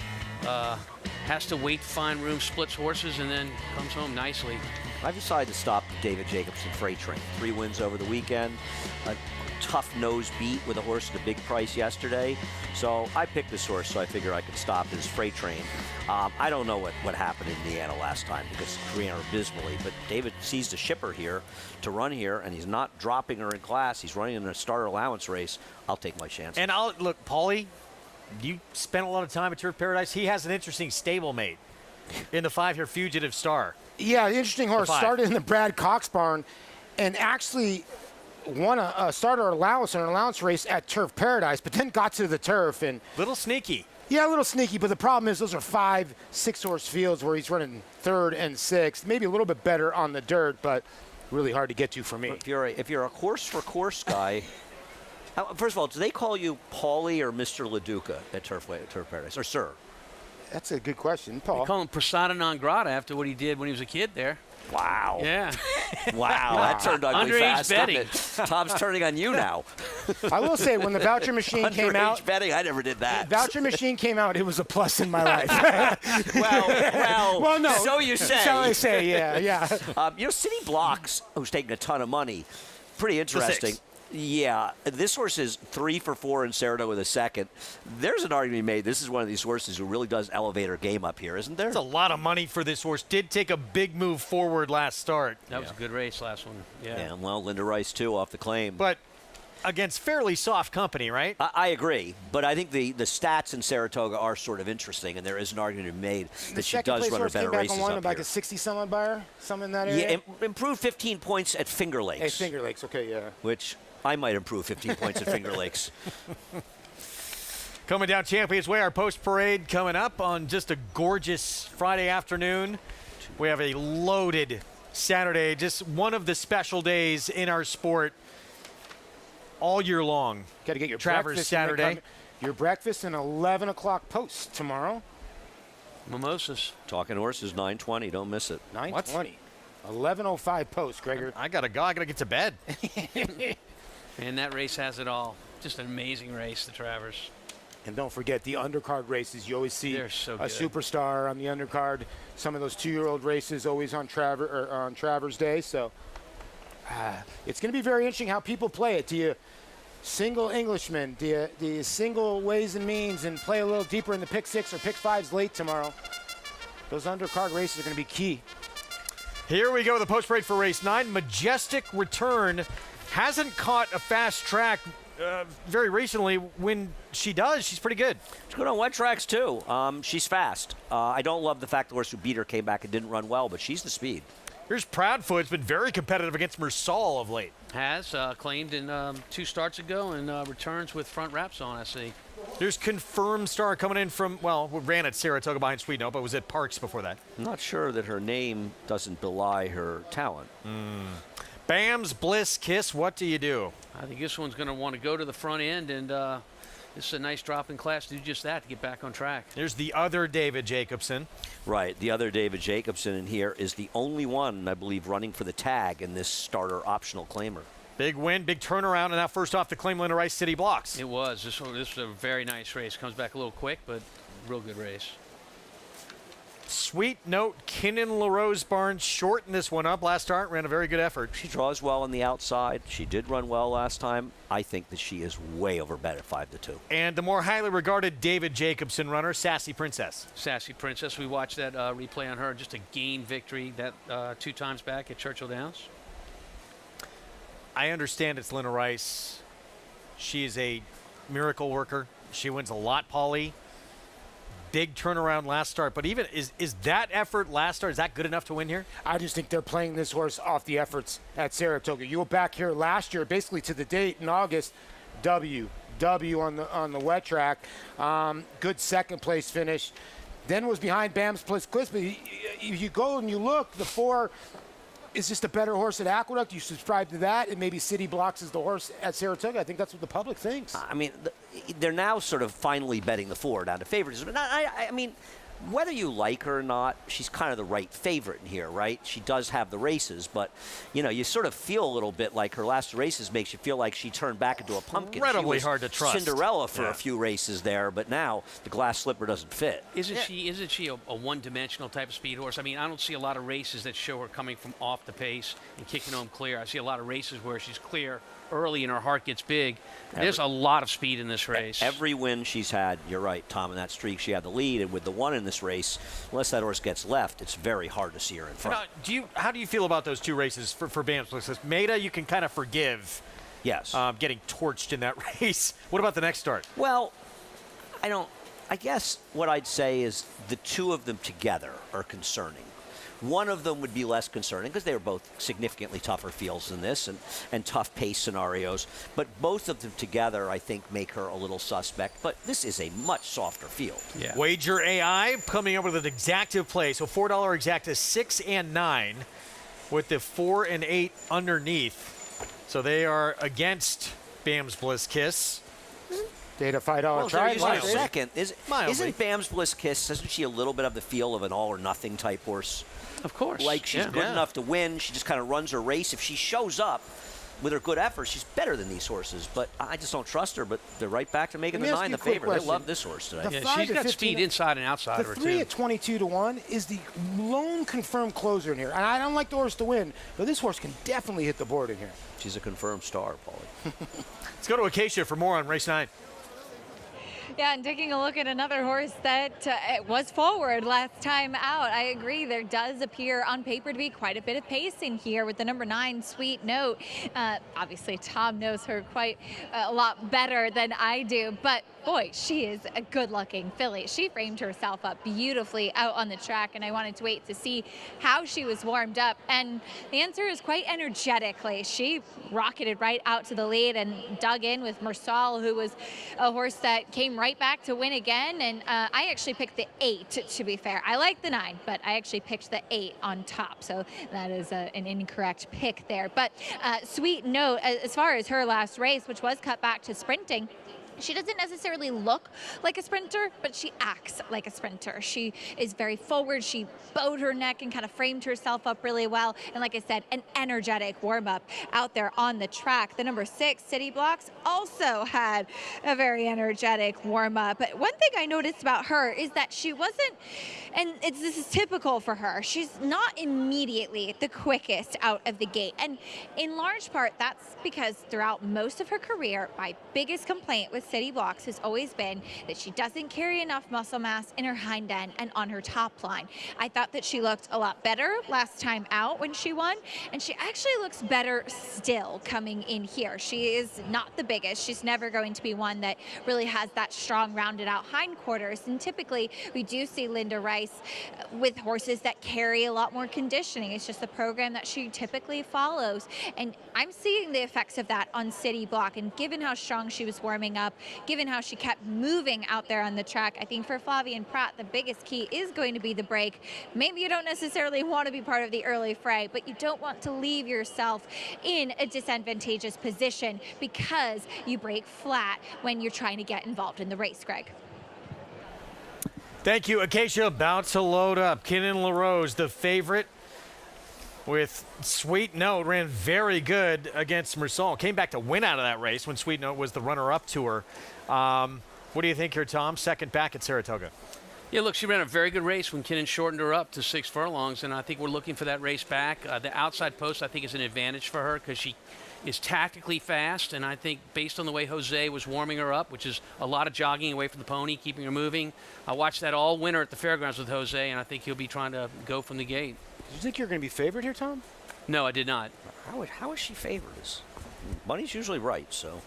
Speaker 11: Has to wait to find room, splits horses, and then comes home nicely.
Speaker 4: I've decided to stop David Jacobson Freight Train. 3 wins over the weekend. A tough nose beat with a horse at a big price yesterday. So I picked this horse, so I figure I could stop his Freight Train. I don't know what happened in Indiana last time because he ran her abysmally, but David sees the shipper here to run here, and he's not dropping her in class. He's running in a starter allowance race. I'll take my chance.
Speaker 2: And look, Paulie, you spent a lot of time at Turf Paradise. He has an interesting stablemate in the 5-year Fugitive Star.
Speaker 22: Yeah, interesting horse. Started in the Brad Cox barn and actually won a starter allowance and an allowance race at Turf Paradise, but then got to the turf and
Speaker 2: little sneaky.
Speaker 22: Yeah, a little sneaky, but the problem is those are 5, 6-horse fields where he's running 3rd and 6th, maybe a little bit better on the dirt, but really hard to get to for me.
Speaker 4: If you're a horse for course guy, first of all, do they call you Paulie or Mr. LaDuca at Turf Paradise, or Sir?
Speaker 22: That's a good question, Paul.
Speaker 11: They call him persona non grata after what he did when he was a kid there.
Speaker 4: Wow.
Speaker 11: Yeah.
Speaker 4: Wow, that turned ugly
Speaker 11: Underage
Speaker 4: fast,
Speaker 11: betting.
Speaker 4: didn't it? Tom's turning on you now.
Speaker 22: I will say, when the voucher machine came out,
Speaker 4: Underage betting, I never did that.
Speaker 22: Voucher machine came out, it was a plus in my life.
Speaker 4: well,
Speaker 22: no.
Speaker 4: So you say.
Speaker 22: So I say, yeah.
Speaker 4: City Blocks, who's taking a ton of money, pretty interesting. Yeah, this horse is 3 for 4 in Saratoga the second. There's an argument made. This is one of these horses who really does elevate her game up here, isn't there?
Speaker 2: It's a lot of money for this horse. Did take a big move forward last start.
Speaker 11: That was a good race last one.
Speaker 4: Yeah, well, Linda Rice, too, off the claim.
Speaker 2: But against fairly soft company, right?
Speaker 4: I agree, but I think the stats in Saratoga are sort of interesting, and there is an argument made that she does run her better races up here.
Speaker 22: Like a 60-some buyer, some in that area?
Speaker 4: Yeah, improved 15 points at Finger Lakes.
Speaker 22: Hey, Finger Lakes, okay, yeah.
Speaker 4: Which I might improve 15 points at Finger Lakes.
Speaker 2: Coming down Champions Way, our post parade coming up on just a gorgeous Friday afternoon. We have a loaded Saturday, just one of the special days in our sport all year long.
Speaker 22: Got to get your
Speaker 2: Travers
Speaker 22: breakfast.
Speaker 2: Saturday.
Speaker 22: Your breakfast and 11 o'clock post tomorrow.
Speaker 11: Mimosas.
Speaker 4: Talking horses, 9:20. Don't miss it.
Speaker 22: 9:20. 11:05 post, Gregor.
Speaker 2: I gotta go. I gotta get to bed.
Speaker 11: And that race has it all. Just an amazing race, the Travers.
Speaker 22: And don't forget the undercard races. You always see
Speaker 11: They're so
Speaker 22: a
Speaker 11: good.
Speaker 22: superstar on the undercard. Some of those 2-year-old races always on Travers Day. So it's going to be very interesting how people play it. Do you single Englishmen? Do you single ways and means and play a little deeper in the pick 6 or pick 5s late tomorrow? Those undercard races are going to be key.
Speaker 2: Here we go, the post parade for race 9. Majestic Return hasn't caught a fast track very recently. When she does, she's pretty good.
Speaker 4: She's good on wet tracks, too. She's fast. I don't love the fact the horse who beat her came back and didn't run well, but she's the speed.
Speaker 2: Here's Proudfoot. It's been very competitive against Mersal of late.
Speaker 11: Has claimed in 2 starts ago and returns with front wraps on, I see.
Speaker 2: There's Confirmed Star coming in from, well, ran at Saratoga behind Sweet Note, but was at Parks before that.
Speaker 4: I'm not sure that her name doesn't belie her talent.
Speaker 2: Bam's Bliss Kiss, what do you do?
Speaker 11: I think this one's going to want to go to the front end, and this is a nice drop in class to do just that, to get back on track.
Speaker 2: There's the other David Jacobson.
Speaker 4: Right, the other David Jacobson in here is the only one, I believe, running for the tag in this starter optional claimer.
Speaker 2: Big win, big turnaround, and now first off the claim, Linda Rice City Blocks.
Speaker 11: It was. This was a very nice race. Comes back a little quick, but real good race.
Speaker 2: Sweet Note, Kinnan LaRose Barnes shortened this one up last start, ran a very good effort.
Speaker 4: She draws well on the outside. She did run well last time. I think that she is way over bet at 5-2.
Speaker 2: And the more highly regarded David Jacobson runner, Sassy Princess.
Speaker 11: Sassy Princess, we watched that replay on her. Just a game victory that 2 times back at Churchill Downs.
Speaker 2: I understand it's Linda Rice. She is a miracle worker. She wins a lot, Paulie. Big turnaround last start, but even is that effort last start, is that good enough to win here?
Speaker 22: I just think they're playing this horse off the efforts at Saratoga. You go back here last year, basically to the date in August, W on the wet track, good second place finish. Then was behind Bam's Bliss Kiss, but you go and you look, the 4 is just a better horse at Aqueduct. You subscribe to that, and maybe City Blocks is the horse at Saratoga. I think that's what the public thinks.
Speaker 4: I mean, they're now sort of finally betting the 4 down to favorites. But I mean, whether you like her or not, she's kind of the right favorite in here, right? She does have the races, but, you know, you sort of feel a little bit like her last races makes you feel like she turned back into a pumpkin.
Speaker 2: Incredibly hard to trust.
Speaker 4: Cinderella for a few races there, but now the glass slipper doesn't fit.
Speaker 11: Isn't she a one-dimensional type of speed horse? I mean, I don't see a lot of races that show her coming from off the pace and kicking home clear. I see a lot of races where she's clear early and her heart gets big. There's a lot of speed in this race.
Speaker 4: Every win she's had, you're right, Tom, in that streak, she had the lead, and with the one in this race, unless that horse gets left, it's very hard to see her in front.
Speaker 2: Now, how do you feel about those two races for BAM's Bliss? Maida, you can kind of forgive.
Speaker 4: Yes.
Speaker 2: Getting torched in that race. What about the next start?
Speaker 4: Well, I guess what I'd say is the two of them together are concerning. One of them would be less concerning because they were both significantly tougher fields than this and tough pace scenarios. But both of them together, I think, make her a little suspect. But this is a much softer field.
Speaker 2: Yeah. Wager AI coming up with an exactive play. So $4 exacta 6 and 9 with the 4 and 8 underneath. So they are against BAM's Bliss Kiss.
Speaker 22: Data $5 try.
Speaker 4: Second, isn't BAM's Bliss Kiss, doesn't she a little bit of the feel of an all or nothing type horse?
Speaker 11: Of course.
Speaker 4: Like she's good enough to win. She just kind of runs her race. If she shows up with her good effort, she's better than these horses. But I just don't trust her. But they're right back to making the 9 the favorite. They love this horse today.
Speaker 11: She's got speed inside and outside of her, too.
Speaker 22: The 3 at 22 to 1 is the lone confirmed closer in here. And I don't like the horse to win, but this horse can definitely hit the board in here.
Speaker 4: She's a confirmed star, Paulie.
Speaker 2: Let's go to Acacia for more on race 9.
Speaker 8: Yeah, and taking a look at another horse that was forward last time out. I agree, there does appear on paper to be quite a bit of pace in here with the number 9, Sweet Note. Obviously, Tom knows her quite a lot better than I do, but boy, she is a good-looking filly. She framed herself up beautifully out on the track, and I wanted to wait to see how she was warmed up. And the answer is quite energetically. She rocketed right out to the lead and dug in with Mersal, who was a horse that came right back to win again. And I actually picked the 8, to be fair. I like the 9, but I actually picked the 8 on top. So that is an incorrect pick there. But Sweet Note, as far as her last race, which was cut back to sprinting, she doesn't necessarily look like a sprinter, but she acts like a sprinter. She is very forward. She bowed her neck and kind of framed herself up really well. And like I said, an energetic warm-up out there on the track. The number 6, City Blocks, also had a very energetic warm-up. But one thing I noticed about her is that she wasn't, and this is typical for her, she's not immediately the quickest out of the gate. And in large part, that's because throughout most of her career, my biggest complaint with City Blocks has always been that she doesn't carry enough muscle mass in her hind end and on her top line. I thought that she looked a lot better last time out when she won, and she actually looks better still coming in here. She is not the biggest. She's never going to be one that really has that strong rounded out hindquarters, and typically we do see Linda Rice with horses that carry a lot more conditioning. It's just the program that she typically follows, and I'm seeing the effects of that on City Block. And given how strong she was warming up, given how she kept moving out there on the track, I think for Flavien Prat, the biggest key is going to be the break. Maybe you don't necessarily want to be part of the early fray, but you don't want to leave yourself in a disadvantageous position because you break flat when you're trying to get involved in the race, Greg.
Speaker 2: Thank you, Acacia. About to load up. Kenan LaRose, the favorite, with Sweet Note, ran very good against Mersal. Came back to win out of that race when Sweet Note was the runner-up to her. What do you think here, Tom? Second back at Saratoga.
Speaker 11: Yeah, look, she ran a very good race when Kenan shortened her up to 6 furlongs, and I think we're looking for that race back. The outside post, I think, is an advantage for her because she is tactically fast, and I think based on the way Jose was warming her up, which is a lot of jogging away from the pony, keeping her moving. I watched that all winter at the fairgrounds with Jose, and I think he'll be trying to go from the gate.
Speaker 22: Do you think you're going to be favored here, Tom?
Speaker 11: No, I did not.
Speaker 4: How is she favored? Money's usually right, so.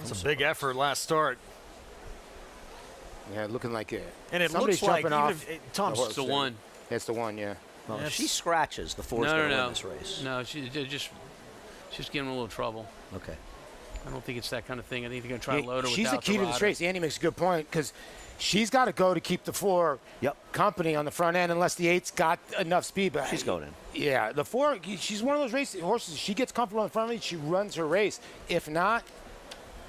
Speaker 2: It's a big effort last start.
Speaker 22: Yeah, looking like it.
Speaker 2: And it
Speaker 22: Somebody's
Speaker 2: looks like
Speaker 22: jumping off.
Speaker 11: Tom's the one.
Speaker 22: It's the one, yeah.
Speaker 4: Well, if she scratches, the 4's going to win this race.
Speaker 11: No, she's giving her a little trouble.
Speaker 4: Okay.
Speaker 11: I don't think it's that kind of thing. I think they're going to try to load her
Speaker 22: She's
Speaker 11: without
Speaker 22: the key to this race. Andy makes a good point because she's got to go to keep the 4 company on the front end unless the 8's got enough speed. But
Speaker 4: she's going in.
Speaker 22: Yeah, the 4, she's one of those race horses. She gets comfortable in front of me, she runs her race. If not,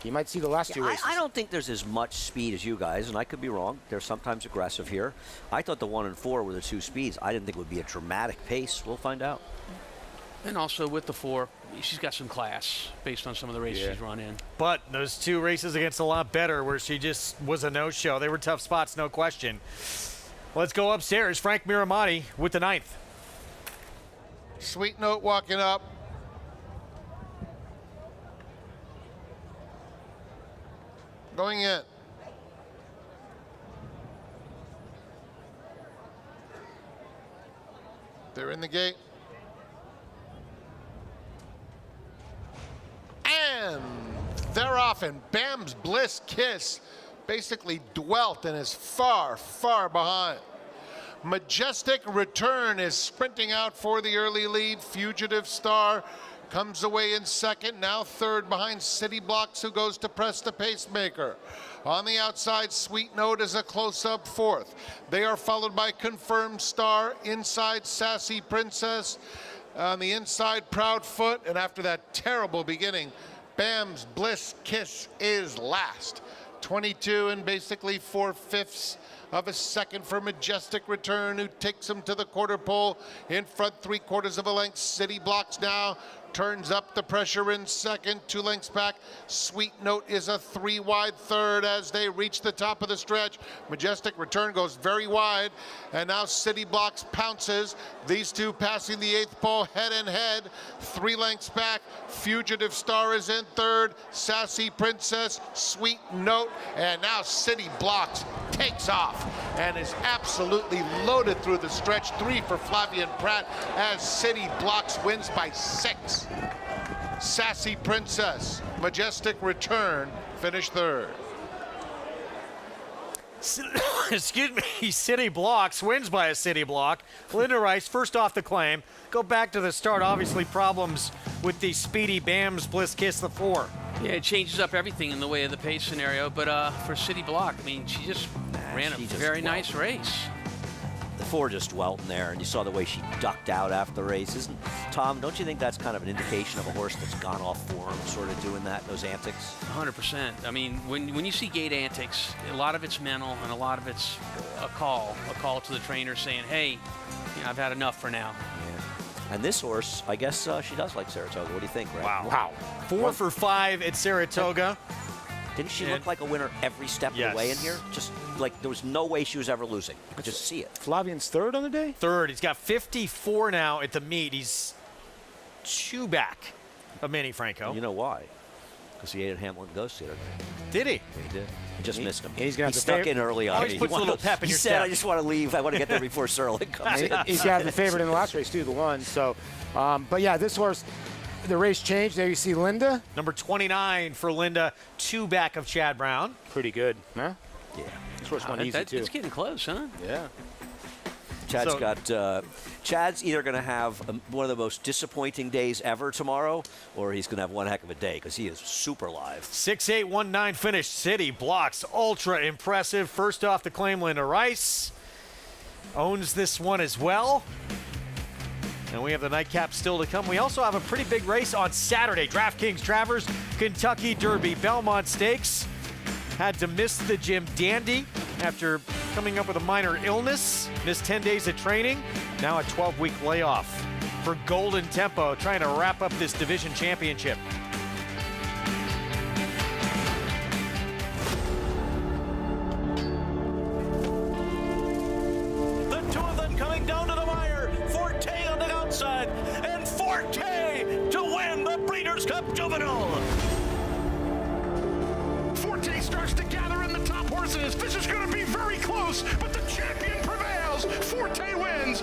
Speaker 22: You might see the last two races.
Speaker 4: I don't think there's as much speed as you guys, and I could be wrong. They're sometimes aggressive here. I thought the 1 and 4 were the 2 speeds. I didn't think it would be a dramatic pace. We'll find out.
Speaker 11: And also with the 4, she's got some class based on some of the races she's run in.
Speaker 2: But those 2 races against a lot better where she just was a no-show. They were tough spots, no question. Let's go upstairs. Frank Miramati with the 9th.
Speaker 6: Sweet Note walking up. Going in. They're in the gate. And they're off, and Bam's Bliss Kiss basically dwelt and is far, far behind. Majestic Return is sprinting out for the early lead. Fugitive Star comes away in second, now third behind City Blocks, who goes to press the pacemaker. On the outside, Sweet Note is a close-up fourth. They are followed by Confirmed Star, inside Sassy Princess, on the inside Proud Foot, and after that terrible beginning, Bam's Bliss Kiss is last. 22 and basically 4/5 of a second for Majestic Return, who takes him to the quarter pole in front, 3/4 of a length. City Blocks now turns up the pressure in second, 2 lengths back. Sweet Note is a 3 wide third as they reach the top of the stretch. Majestic Return goes very wide, and now City Blocks pounces. These two passing the 8th pole head and head, 3 lengths back. Fugitive Star is in third, Sassy Princess, Sweet Note, and now City Blocks takes off and is absolutely loaded through the stretch. 3 for Flavian Pratt as City Blocks wins by 6. Sassy Princess, Majestic Return finished third.
Speaker 2: Excuse me, City Blocks wins by a City Block. Linda Rice first off the claim. Go back to the start. Obviously problems with the speedy Bam's Bliss Kiss the 4.
Speaker 11: Yeah, it changes up everything in the way of the pace scenario. But for City Block, I mean, she just ran a very nice race.
Speaker 4: The 4 just dwelt in there, and you saw the way she ducked out after the race. Tom, don't you think that's kind of an indication of a horse that's gone off form, sort of doing that, those antics?
Speaker 11: 100%. I mean, when you see gate antics, a lot of it's mental, and a lot of it's a call to the trainer saying, hey, you know, I've had enough for now.
Speaker 4: Yeah. And this horse, I guess she does like Saratoga. What do you think, Ray?
Speaker 2: Wow. 4 for 5 at Saratoga.
Speaker 4: Didn't she look like a winner every step of the way in here? Just like there was no way she was ever losing. You could just see it.
Speaker 22: Flavian's third on the day?
Speaker 2: Third. He's got 54 now at the meet. He's 2 back of Manny Franco.
Speaker 4: You know why? Because he ate at Hamilton Ghost the other day.
Speaker 2: Did he?
Speaker 4: Yeah, he did. He just missed him.
Speaker 22: He's gonna
Speaker 4: he stuck in early on.
Speaker 2: Always puts a little pep in
Speaker 4: he
Speaker 2: your
Speaker 4: said,
Speaker 2: step.
Speaker 4: I just want to leave. I want to get there before Serling comes in.
Speaker 22: He's got the favorite in the last race, too, the 1. So, but yeah, this horse, the race changed. There you see Linda.
Speaker 2: Number 29 for Linda, 2 back of Chad Brown.
Speaker 22: Pretty good, huh?
Speaker 4: Yeah.
Speaker 22: This horse won easy, too.
Speaker 11: It's getting close, huh?
Speaker 22: Yeah.
Speaker 4: Chad's either going to have one of the most disappointing days ever tomorrow, or he's going to have one heck of a day because he is super live.
Speaker 2: 6-8-1-9 finish. City Blocks, ultra impressive. First off the claim, Linda Rice owns this one as well. And we have the nightcap still to come. We also have a pretty big race on Saturday. DraftKings Travers, Kentucky Derby, Belmont Stakes. Had to miss the Jim Dandy after coming up with a minor illness. Missed 10 days of training. Now a 12-week layoff for Golden Tempo, trying to wrap up this division championship.
Speaker 5: The 2 of them coming down to the wire. Forte on the outside, and Forte to win the Breeders' Cup Juvenile.
Speaker 3: Forte starts to gather in the top horses. This is going to be very close, but the champion prevails. Forte wins.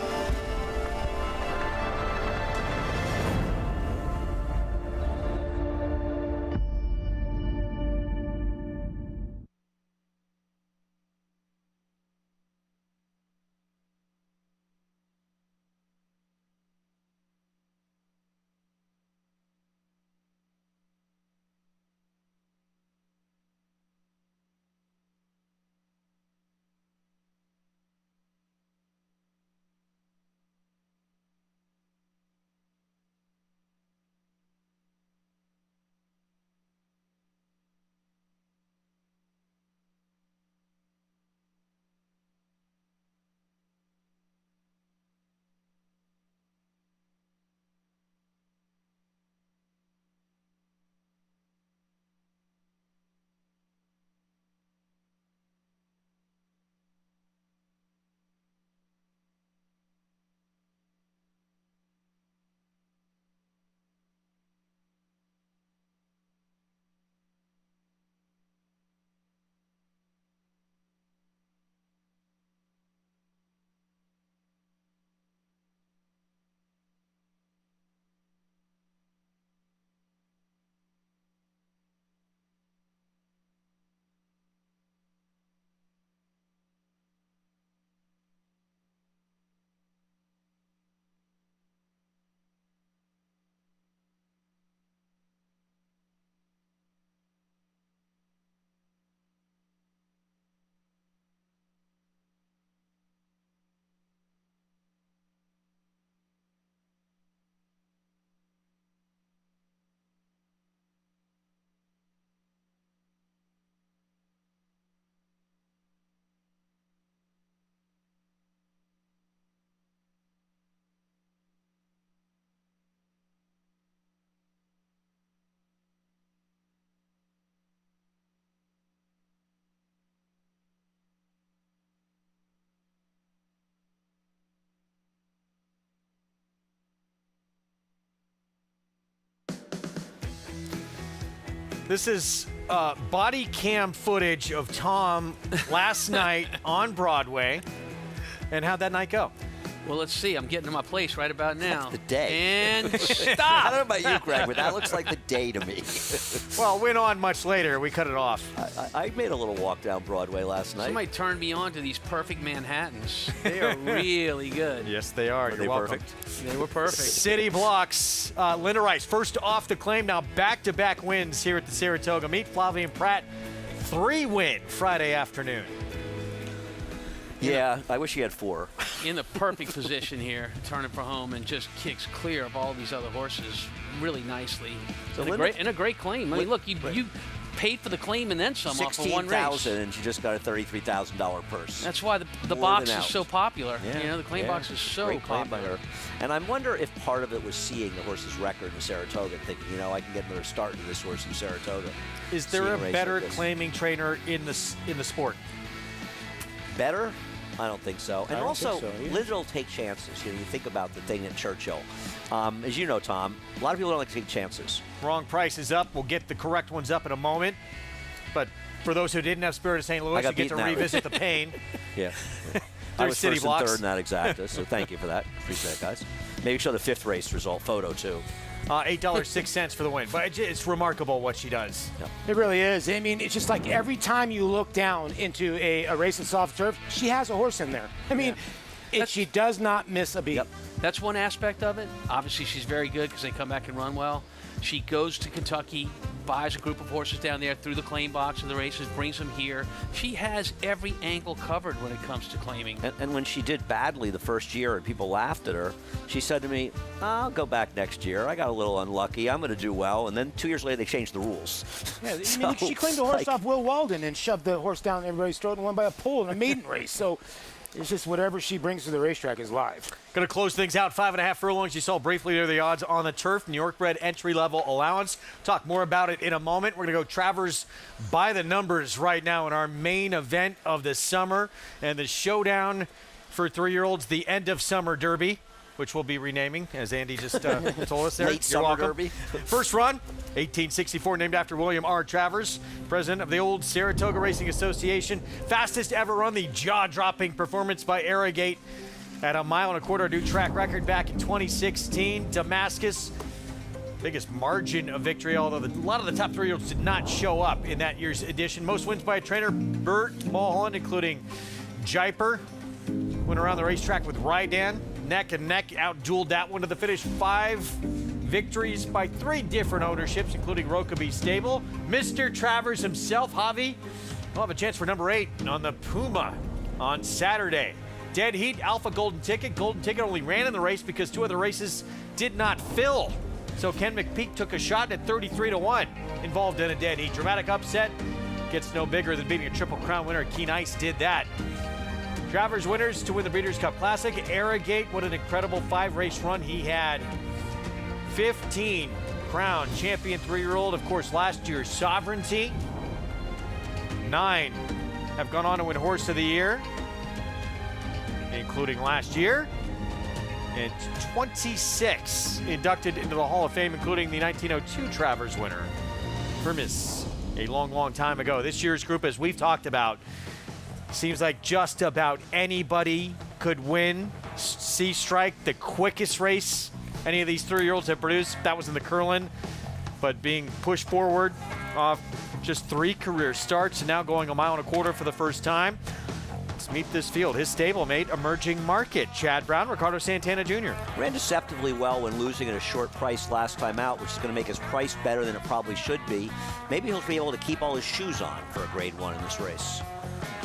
Speaker 2: This is body cam footage of Tom last night on Broadway. And how'd that night go?
Speaker 11: Well, let's see. I'm getting to my place right about now.
Speaker 4: That's the day.
Speaker 11: And
Speaker 4: I
Speaker 11: stop.
Speaker 4: don't know about you, Greg, but that looks like the day to me.
Speaker 2: Well, it went on much later. We cut it off.
Speaker 4: I made a little walk down Broadway last night.
Speaker 11: Somebody turned me on to these perfect Manhattans. They are really good.
Speaker 2: Yes, they are.
Speaker 4: Were
Speaker 2: You're
Speaker 4: they
Speaker 2: welcome.
Speaker 4: perfect?
Speaker 11: They were perfect.
Speaker 2: City Blocks. Linda Rice, first off the claim, now back-to-back wins here at the Saratoga. Meet Flavian Pratt, 3-win Friday afternoon.
Speaker 4: Yeah, I wish he had 4.
Speaker 11: In the perfect position here, turning for home, and just kicks clear of all these other horses really nicely.
Speaker 4: So
Speaker 11: And a great claim. I mean, look, you paid for the claim and then some off of one race.
Speaker 4: $16,000, and she just got a $33,000 purse.
Speaker 11: That's why the
Speaker 4: More
Speaker 11: box
Speaker 4: than
Speaker 11: is
Speaker 4: out.
Speaker 11: so popular.
Speaker 4: Yeah,
Speaker 11: You know, the claim box is so
Speaker 4: Great claim by
Speaker 11: popular.
Speaker 4: her. And I wonder if part of it was seeing the horse's record in Saratoga, thinking, you know, I can get another start in this horse in Saratoga.
Speaker 2: Is there
Speaker 4: Seeing
Speaker 2: a
Speaker 4: race
Speaker 2: better
Speaker 4: like this.
Speaker 2: claiming trainer in the sport?
Speaker 4: Better? I don't think so. And
Speaker 2: don't
Speaker 4: also,
Speaker 2: think so, either.
Speaker 4: Linda will take chances. You know, you think about the thing at Churchill. As you know, Tom, a lot of people don't like to take chances.
Speaker 2: Wrong price is up. We'll get the correct ones up in a moment. But for those who didn't have Spirit of St. Louis, you get to revisit the pain.
Speaker 4: Yeah. I
Speaker 2: There's
Speaker 4: was
Speaker 2: City
Speaker 4: first
Speaker 2: Blocks.
Speaker 4: and third in that exacta, so thank you for that. Appreciate it, guys. Maybe show the 5th race result photo, too.
Speaker 2: $8.06 for the win. But it's remarkable what she does.
Speaker 4: Yep.
Speaker 22: It really is. I mean, it's just like every time you look down into a race in soft turf, she has a horse in there. I mean, she does not miss a beat.
Speaker 4: Yep.
Speaker 11: That's one aspect of it. Obviously, she's very good because they come back and run well. She goes to Kentucky, buys a group of horses down there through the claim box of the races, brings them here. She has every angle covered when it comes to claiming.
Speaker 4: And when she did badly the first year and people laughed at her, she said to me, I'll go back next year. I got a little unlucky. I'm going to do well. And then 2 years later, they changed the rules.
Speaker 22: Yeah, I mean, she claimed the horse off Will Walden and shoved the horse down everybody's throat and won by a pole in a maiden race. So it's just whatever she brings to the racetrack is live.
Speaker 2: Going to close things out. 5.5 furlongs. You saw briefly there the odds on the turf. New York bred entry-level allowance. Talk more about it in a moment. We're going to go Travers by the numbers right now in our main event of the summer and the showdown for 3-year-olds, the end of summer derby, which we'll be renaming, as Andy just told us there.
Speaker 4: Late summer derby.
Speaker 2: First run, 1864, named after William R. Travers, president of the old Saratoga Racing Association. Fastest ever run, the jaw-dropping performance by Arrogate at 1.25 miles, new track record back in 2016. Damascus, biggest margin of victory, although a lot of the top 3-year-olds did not show up in that year's edition. Most wins by a trainer, Bert Mulholland, including Jiper. Went around the racetrack with Rydan. Neck and neck, out-dueled that one to the finish. 5 victories by 3 different ownerships, including Rokeby Stable. Mr. Travers himself, Javi, will have a chance for number 8 on the Puma on Saturday. Dead Heat, Alpha Golden Ticket. Golden Ticket only ran in the race because 2 other races did not fill. So Ken McPeak took a shot at 33-1 involved in a Dead Heat. Dramatic upset gets no bigger than beating a Triple Crown winner. Keen Ice did that. Travers winners to win the Breeders' Cup Classic. Arrogate, what an incredible 5-race run he had. 15 crown champion 3-year-old. Of course, last year's Sovereignty. 9 have gone on to win Horse of the Year, including last year. And 26 inducted into the Hall of Fame, including the 1902 Travers winner, Hermes, a long, long time ago. This year's group, as we've talked about, seems like just about anybody could win. Sea Strike, the quickest race any of these 3-year-olds have produced. That was in the Curlin, but being pushed forward off just 3 career starts and now going 1.25 miles for the first time. Let's meet this field. His stablemate, Emerging Market, Chad Brown, Ricardo Santana Jr.
Speaker 4: Ran deceptively well when losing at a short price last time out, which is going to make his price better than it probably should be. Maybe he'll be able to keep all his shoes on for a grade 1 in this race.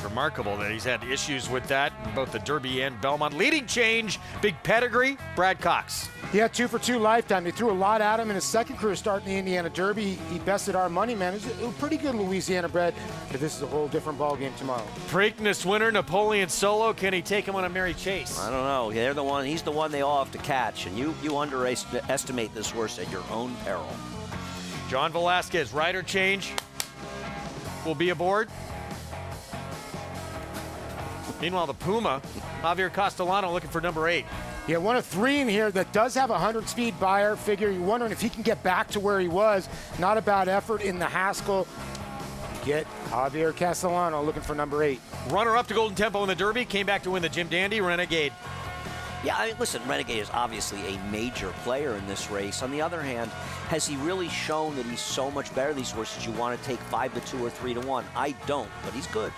Speaker 2: Remarkable that he's had issues with that in both the Derby and Belmont. Leading change, big pedigree, Brad Cox.
Speaker 22: He had 2 for 2 lifetime. They threw a lot at him in his second career start in the Indiana Derby. He bested our money, man. It was a pretty good Louisiana bred, but this is a whole different ballgame tomorrow.
Speaker 2: Preakness winner, Napoleon Solo. Can he take him on a Mary Chase?
Speaker 4: I don't know. They're the one. He's the one they all have to catch, and you underestimate this horse at your own peril.
Speaker 2: John Velasquez, rider change, will be aboard. Meanwhile, the Puma, Javier Castellano looking for number 8.
Speaker 22: Yeah, one of 3 in here that does have a 100-speed buyer figure. You're wondering if he can get back to where he was. Not a bad effort in the Haskell. Get Javier Castellano looking for number 8.
Speaker 2: Runner-up to Golden Tempo in the Derby, came back to win the Jim Dandy, Renegade.
Speaker 4: Yeah, I mean, listen, Renegade is obviously a major player in this race. On the other hand, has he really shown that he's so much better than these horses you want to take 5-2 or 3-1? I don't, but he's good.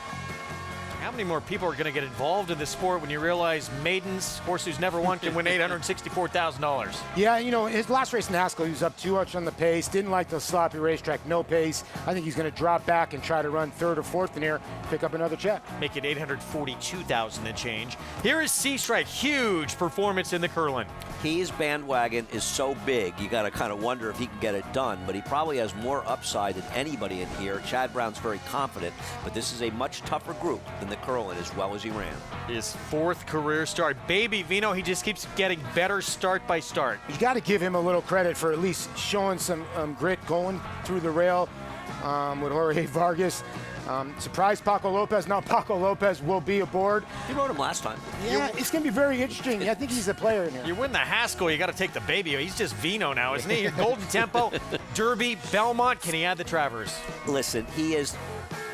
Speaker 2: How many more people are going to get involved in this sport when you realize maidens, horse who's never won, can win $864,000?
Speaker 22: Yeah, you know, his last race in Haskell, he was up too much on the pace. Didn't like the sloppy racetrack, no pace. I think he's going to drop back and try to run 3rd or 4th in here, pick up another check.
Speaker 2: Make it $842,000 and change. Here is Sea Strike, huge performance in the Curlin.
Speaker 4: His bandwagon is so big, you got to kind of wonder if he can get it done, but he probably has more upside than anybody in here. Chad Brown's very confident, but this is a much tougher group than the Curlin as well as he ran.
Speaker 2: His 4th career start. Baby Vino, he just keeps getting better start by start.
Speaker 22: You got to give him a little credit for at least showing some grit going through the rail with Jorge Vargas. Surprised Paco Lopez. Now Paco Lopez will be aboard.
Speaker 4: He rode him last time.
Speaker 22: Yeah, it's going to be very interesting. I think he's a player in here.
Speaker 2: You win the Haskell, you got to take the baby. He's just Vino now, isn't he? Golden Tempo, Derby, Belmont. Can he add the Travers?
Speaker 4: Listen, he is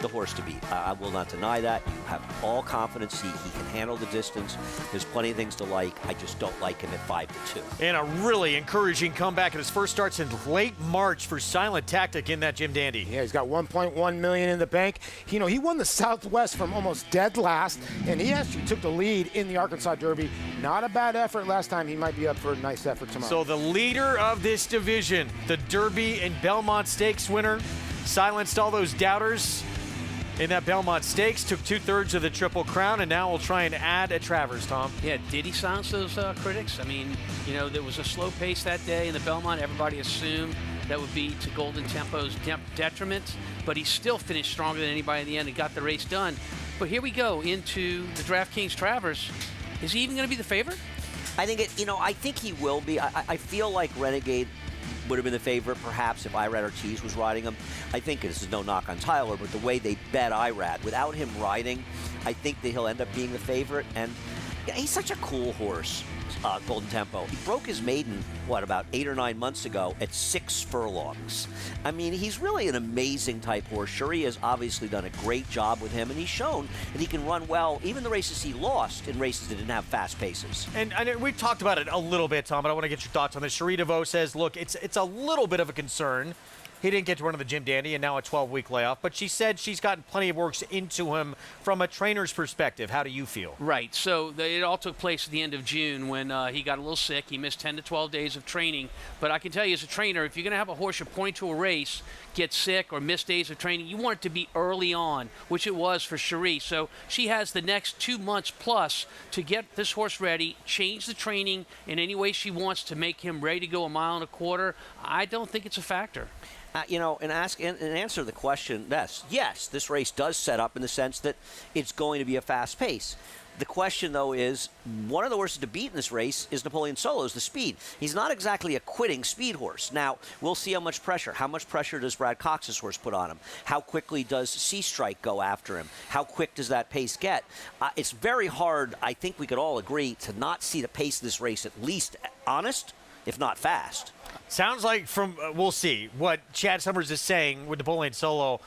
Speaker 4: the horse to beat. I will not deny that. You have all confidence. He can handle the distance. There's plenty of things to like. I just don't like him at 5-2.
Speaker 2: And a really encouraging comeback at his first start since late March for Silent Tactic in that Jim Dandy.
Speaker 22: Yeah, he's got $1.1 million in the bank. You know, he won the Southwest from almost dead last, and he actually took the lead in the Arkansas Derby. Not a bad effort last time. He might be up for a nice effort tomorrow.
Speaker 2: So the leader of this division, the Derby and Belmont Stakes winner, silenced all those doubters in that Belmont Stakes, took 2/3 of the Triple Crown, and now we'll try and add a Travers, Tom.
Speaker 11: Yeah, did he silence those critics? I mean, you know, there was a slow pace that day in the Belmont. Everybody assumed that would be to Golden Tempo's detriment, but he still finished stronger than anybody in the end and got the race done. But here we go into the DraftKings Travers. Is he even going to be the favorite?
Speaker 4: I think I think he will be. I feel like Renegade would have been the favorite perhaps if Irad Ortiz was riding him. I think this is no knock on Tyler, but the way they bet Irad, without him riding, I think that he'll end up being the favorite. And yeah, he's such a cool horse, Golden Tempo. He broke his maiden, about 8 or 9 months ago at 6 furlongs. I mean, he's really an amazing type horse. Cherie has obviously done a great job with him, and he's shown that he can run well, even the races he lost in races that didn't have fast paces.
Speaker 2: And we've talked about it a little bit, Tom, but I want to get your thoughts on this. Cherie DeVoe says, look, it's a little bit of a concern. He didn't get to run in the Jim Dandy, and now a 12-week layoff. But she said she's gotten plenty of work into him from a trainer's perspective. How do you feel?
Speaker 11: Right. So it all took place at the end of June when he got a little sick. He missed 10 to 12 days of training. But I can tell you as a trainer, if you're going to have a horse you're pointing to a race, get sick or miss days of training, you want it to be early on, which it was for Cherie. So she has the next 2 months plus to get this horse ready, change the training in any way she wants to make him ready to go 1.25 miles. I don't think it's a factor.
Speaker 4: And answer the question, yes, this race does set up in the sense that it's going to be a fast pace. The question, though, is one of the horses to beat in this race is Napoleon Solo's the speed. He's not exactly a quitting speed horse. Now, we'll see how much pressure. How much pressure does Brad Cox's horse put on him? How quickly does Sea Strike go after him? How quick does that pace get? It's very hard, I think we could all agree, to not see the pace of this race at least honest, if not fast.
Speaker 2: Sounds like we'll see, what Chad Summers is saying with Napoleon Solo,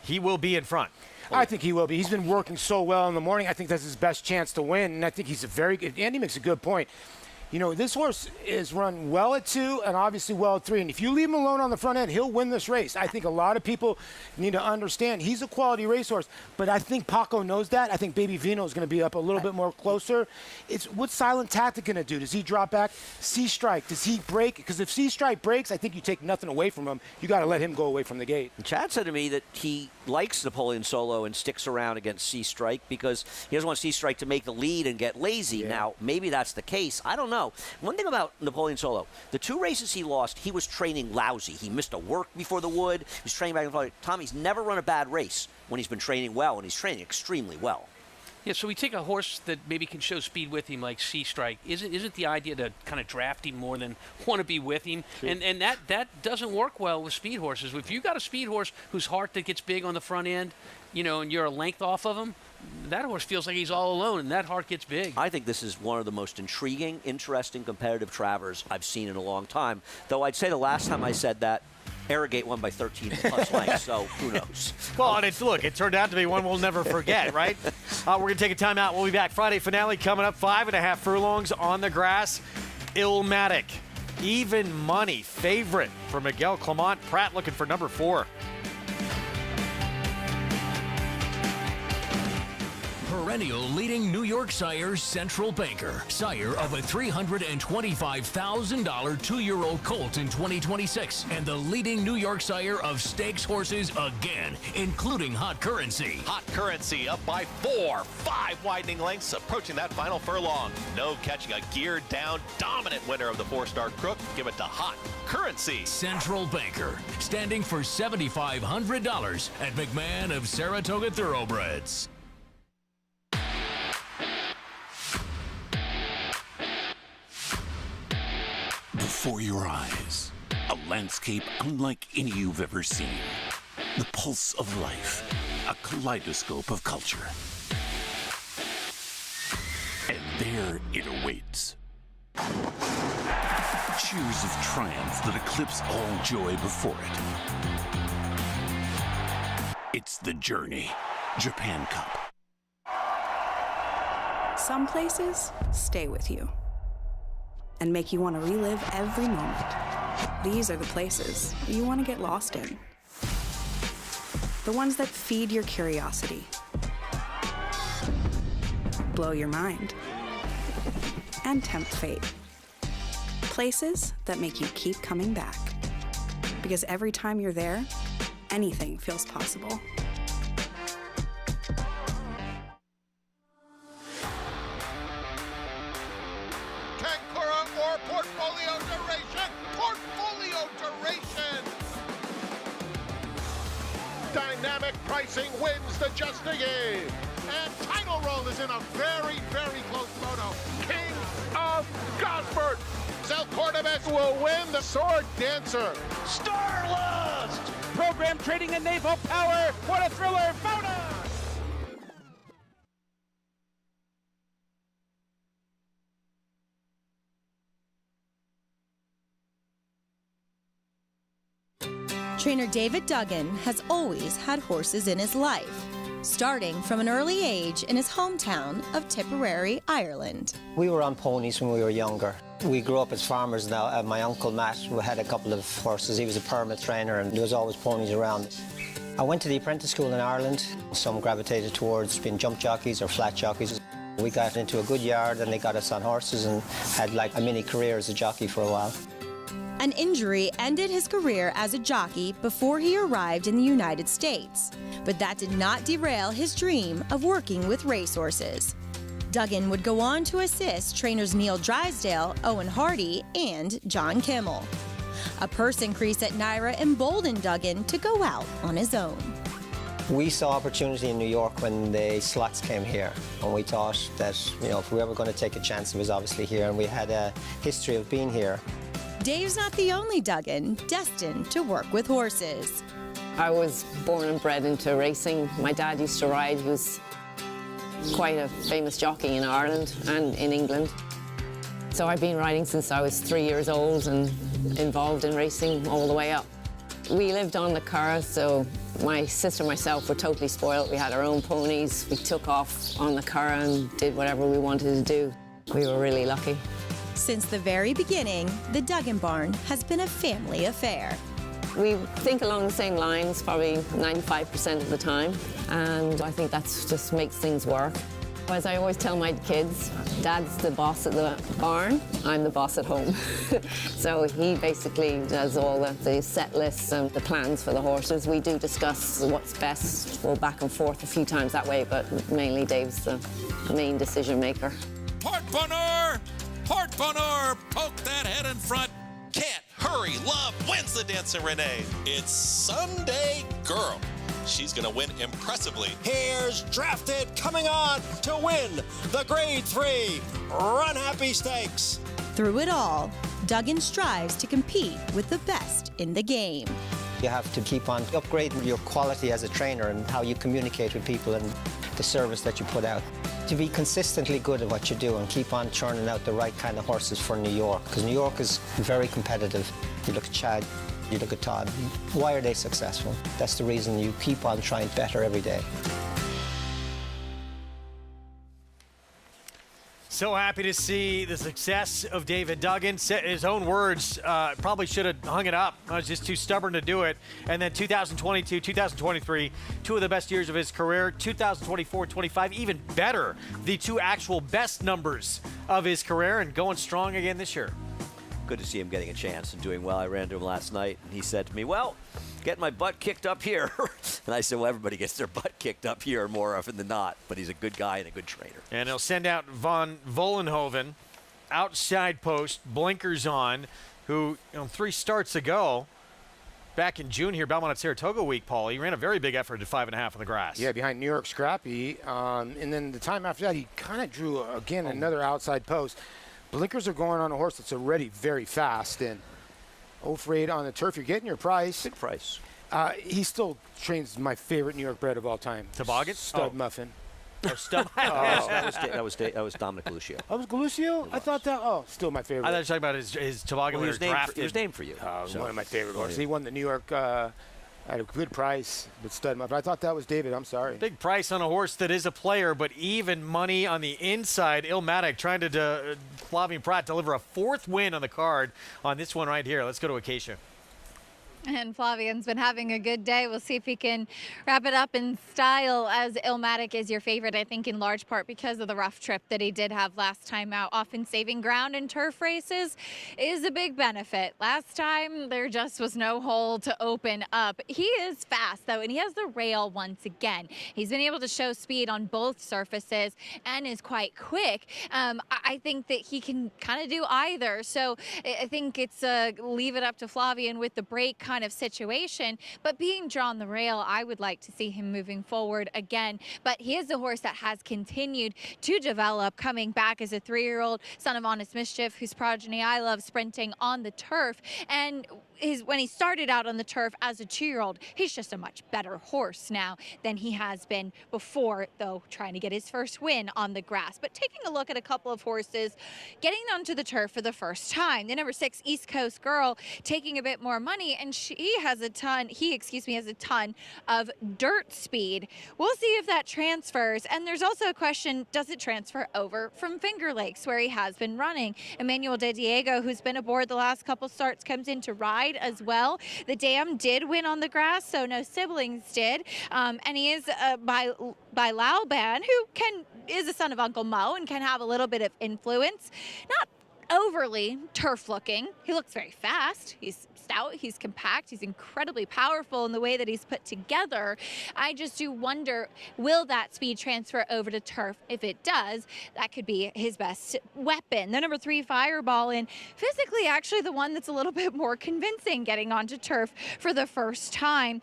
Speaker 2: he will be in front.
Speaker 22: I think he will be. He's been working so well in the morning. I think that's his best chance to win, and I think he's a very good. Andy makes a good point. You know, this horse is run well at 2 and obviously well at 3. And if you leave him alone on the front end, he'll win this race. I think a lot of people need to understand he's a quality racehorse. But I think Paco knows that. I think Baby Vino is going to be up a little bit more closer. What's Silent Tactic going to do? Does he drop back? Sea Strike, does he break? Because if Sea Strike breaks, I think you take nothing away from him. You got to let him go away from the gate.
Speaker 4: Chad said to me that he likes Napoleon Solo and sticks around against Sea Strike because he doesn't want Sea Strike to make the lead and get lazy. Yeah. Now, maybe that's the case. I don't know. One thing about Napoleon Solo, the 2 races he lost, he was training lousy. He missed a work before the Wood. He was training back and forth. Tommy's never run a bad race when he's been training well, and he's training extremely well.
Speaker 11: Yeah, so we take a horse that maybe can show speed with him like Sea Strike. Isn't the idea to kind of draft him more than want to be with him? Sure. And that doesn't work well with speed horses. If you got a speed horse whose heart that gets big on the front end, and you're a length off of him, that horse feels like he's all alone, and that heart gets big.
Speaker 4: I think this is one of the most intriguing, interesting, competitive Travers I've seen in a long time. Though I'd say the last time I said that, Arrogate won by 13 plus lengths, so who knows?
Speaker 2: Well, and it turned out to be one we'll never forget, right? We're going to take a timeout. We'll be back. Friday finale coming up, 5.5 furlongs on the grass. Illmatic, even money, favorite for Miguel Clement. Pratt looking for number 4.
Speaker 1: Perennial leading New York sire Central Banker, sire of a $325,000 2-year-old colt in 2026, and the leading New York sire of stakes horses again, including Hot Currency.
Speaker 15: Hot Currency up by 4, 5 widening lengths, approaching that final furlong. No catching a geared down, dominant winner of the 4-star Crook. Give it to Hot Currency.
Speaker 1: Central Banker, standing for $7,500 at McMahon of Saratoga Thoroughbreds.
Speaker 16: Before your eyes, a landscape unlike any you've ever seen. The pulse of life, a kaleidoscope of culture. And there it awaits. Cheers of triumph that eclipse all joy before it. It's the Journey, Japan Cup.
Speaker 17: Some places stay with you and make you want to relive every moment. These are the places you want to get lost in. The ones that feed your curiosity, blow your mind, and tempt fate. Places that make you keep coming back. Because every time you're there, anything feels possible.
Speaker 6: Portfolio duration! Portfolio duration! Dynamic pricing wins the Just a Game. And Title Roll is in a very, very close photo. King of Gosford. El Cordobés will win the Sword Dancer.
Speaker 9: Starlust! Program trading in naval power. What a thriller photo!
Speaker 13: Trainer David Duggan has always had horses in his life, starting from an early age in his hometown of Tipperary, Ireland.
Speaker 19: We were on ponies when we were younger. We grew up as farmers now. My uncle Matt had a couple of horses. He was a permit trainer and there was always ponies around. I went to the apprentice school in Ireland. Some gravitated towards being jump jockeys or flat jockeys. We got into a good yard and they got us on horses and had like a mini career as a jockey for a while.
Speaker 13: An injury ended his career as a jockey before he arrived in the United States, but that did not derail his dream of working with racehorses. Duggan would go on to assist trainers Neil Drysdale, Owen Hardy, and John Kimmel. A purse increase at NYRA emboldened Duggan to go out on his own.
Speaker 19: We saw opportunity in New York when the slots came here, and we thought that, if we were going to take a chance, it was obviously here, and we had a history of being here.
Speaker 13: Dave's not the only Duggan destined to work with horses.
Speaker 21: I was born and bred into racing. My dad used to ride. He was quite a famous jockey in Ireland and in England. So I've been riding since I was 3 years old and involved in racing all the way up. We lived on the Curragh, so my sister and myself were totally spoiled. We had our own ponies. We took off on the Curragh and did whatever we wanted to do. We were really lucky.
Speaker 13: Since the very beginning, the Duggan Barn has been a family affair.
Speaker 21: We think along the same lines probably 95% of the time, and I think that just makes things work. As I always tell my kids, Dad's the boss at the barn, I'm the boss at home. So he basically does all the set lists and the plans for the horses. We do discuss what's best, go back and forth a few times that way, but mainly Dave's the main decision maker.
Speaker 15: Port Bonheur, poke that head in front. Can't hurry, love wins the Dancer Renee. It's Sunday Girl. She's gonna win impressively.
Speaker 24: Here's Drafted coming on to win the Grade 3 Run Happy Stakes.
Speaker 13: Through it all, Duggan strives to compete with the best in the game.
Speaker 19: You have to keep on upgrading your quality as a trainer and how you communicate with people and the service that you put out. To be consistently good at what you do and keep on churning out the right kind of horses for New York, because New York is very competitive. You look at Chad, you look at Todd. Why are they successful? That's the reason you keep on trying better every day.
Speaker 2: So happy to see the success of David Duggan. His own words, probably should have hung it up. I was just too stubborn to do it. And then 2022, 2023, two of the best years of his career. 2024, 25, even better. The two actual best numbers of his career, and going strong again this year.
Speaker 4: Good to see him getting a chance and doing well. I ran to him last night, and he said to me, well, get my butt kicked up here. And I said, well, everybody gets their butt kicked up here more often than not. But he's a good guy and a good trainer.
Speaker 2: And he'll send out Von Vollenhoven, outside post, blinkers on, who 3 starts ago, back in June here, Belmont at Saratoga week, Paul, he ran a very big effort at 5.5 on the grass.
Speaker 22: Yeah, behind New York Scrappy. And then the time after that, he kind of drew, again, another outside post. Blinkers are going on a horse that's already very fast. And 0 for 8 on the turf. You're getting your price.
Speaker 4: Big price.
Speaker 22: He still trains my favorite New York bred of all time.
Speaker 2: Toboggan?
Speaker 22: Stud Muffin.
Speaker 2: Oh, Stud.
Speaker 4: That was Dominic Galuccio.
Speaker 22: Oh, was Galucio? I thought that. Oh, still my favorite.
Speaker 2: I thought you were talking about his toboggan
Speaker 4: Well,
Speaker 2: winner drafted.
Speaker 4: he was named for you.
Speaker 22: So. One of my favorite horses. He won the New York at a good price with Stud Muffin. I thought that was David. I'm sorry.
Speaker 2: Big price on a horse that is a player, but even money on the inside. Ilmatic trying to Flavien Prat deliver a 4th win on the card on this one right here. Let's go to Acacia.
Speaker 8: And Flavian's been having a good day. We'll see if he can wrap it up in style, as Ilmatic is your favorite, I think, in large part because of the rough trip that he did have last time out. Often saving ground in turf races is a big benefit. Last time, there just was no hole to open up. He is fast, though, and he has the rail once again. He's been able to show speed on both surfaces and is quite quick. I think that he can kind of do either. So I think it's leave it up to Flavian with the break kind of situation, but being drawn the rail, I would like to see him moving forward again. But he is a horse that has continued to develop, coming back as a 3-year-old, son of Honest Mischief, whose progeny I love, sprinting on the turf. And when he started out on the turf as a 2-year-old, he's just a much better horse now than he has been before, though trying to get his first win on the grass. But taking a look at a couple of horses getting onto the turf for the first time. The number 6 East Coast Girl taking a bit more money, and he has a ton of dirt speed. We'll see if that transfers. And there's also a question, does it transfer over from Finger Lakes, where he has been running? Emmanuel De Diego, who's been aboard the last couple starts, comes in to ride as well. The dam did win on the grass, so no siblings did. And he is by Lauban, who is a son of Uncle Mo and can have a little bit of influence. Not overly turf looking. He looks very fast. He's stout, he's compact, he's incredibly powerful in the way that he's put together. I just do wonder, will that speed transfer over to turf? If it does, that could be his best weapon. The number 3 Fireball, and physically actually the one that's a little bit more convincing, getting onto turf for the first time.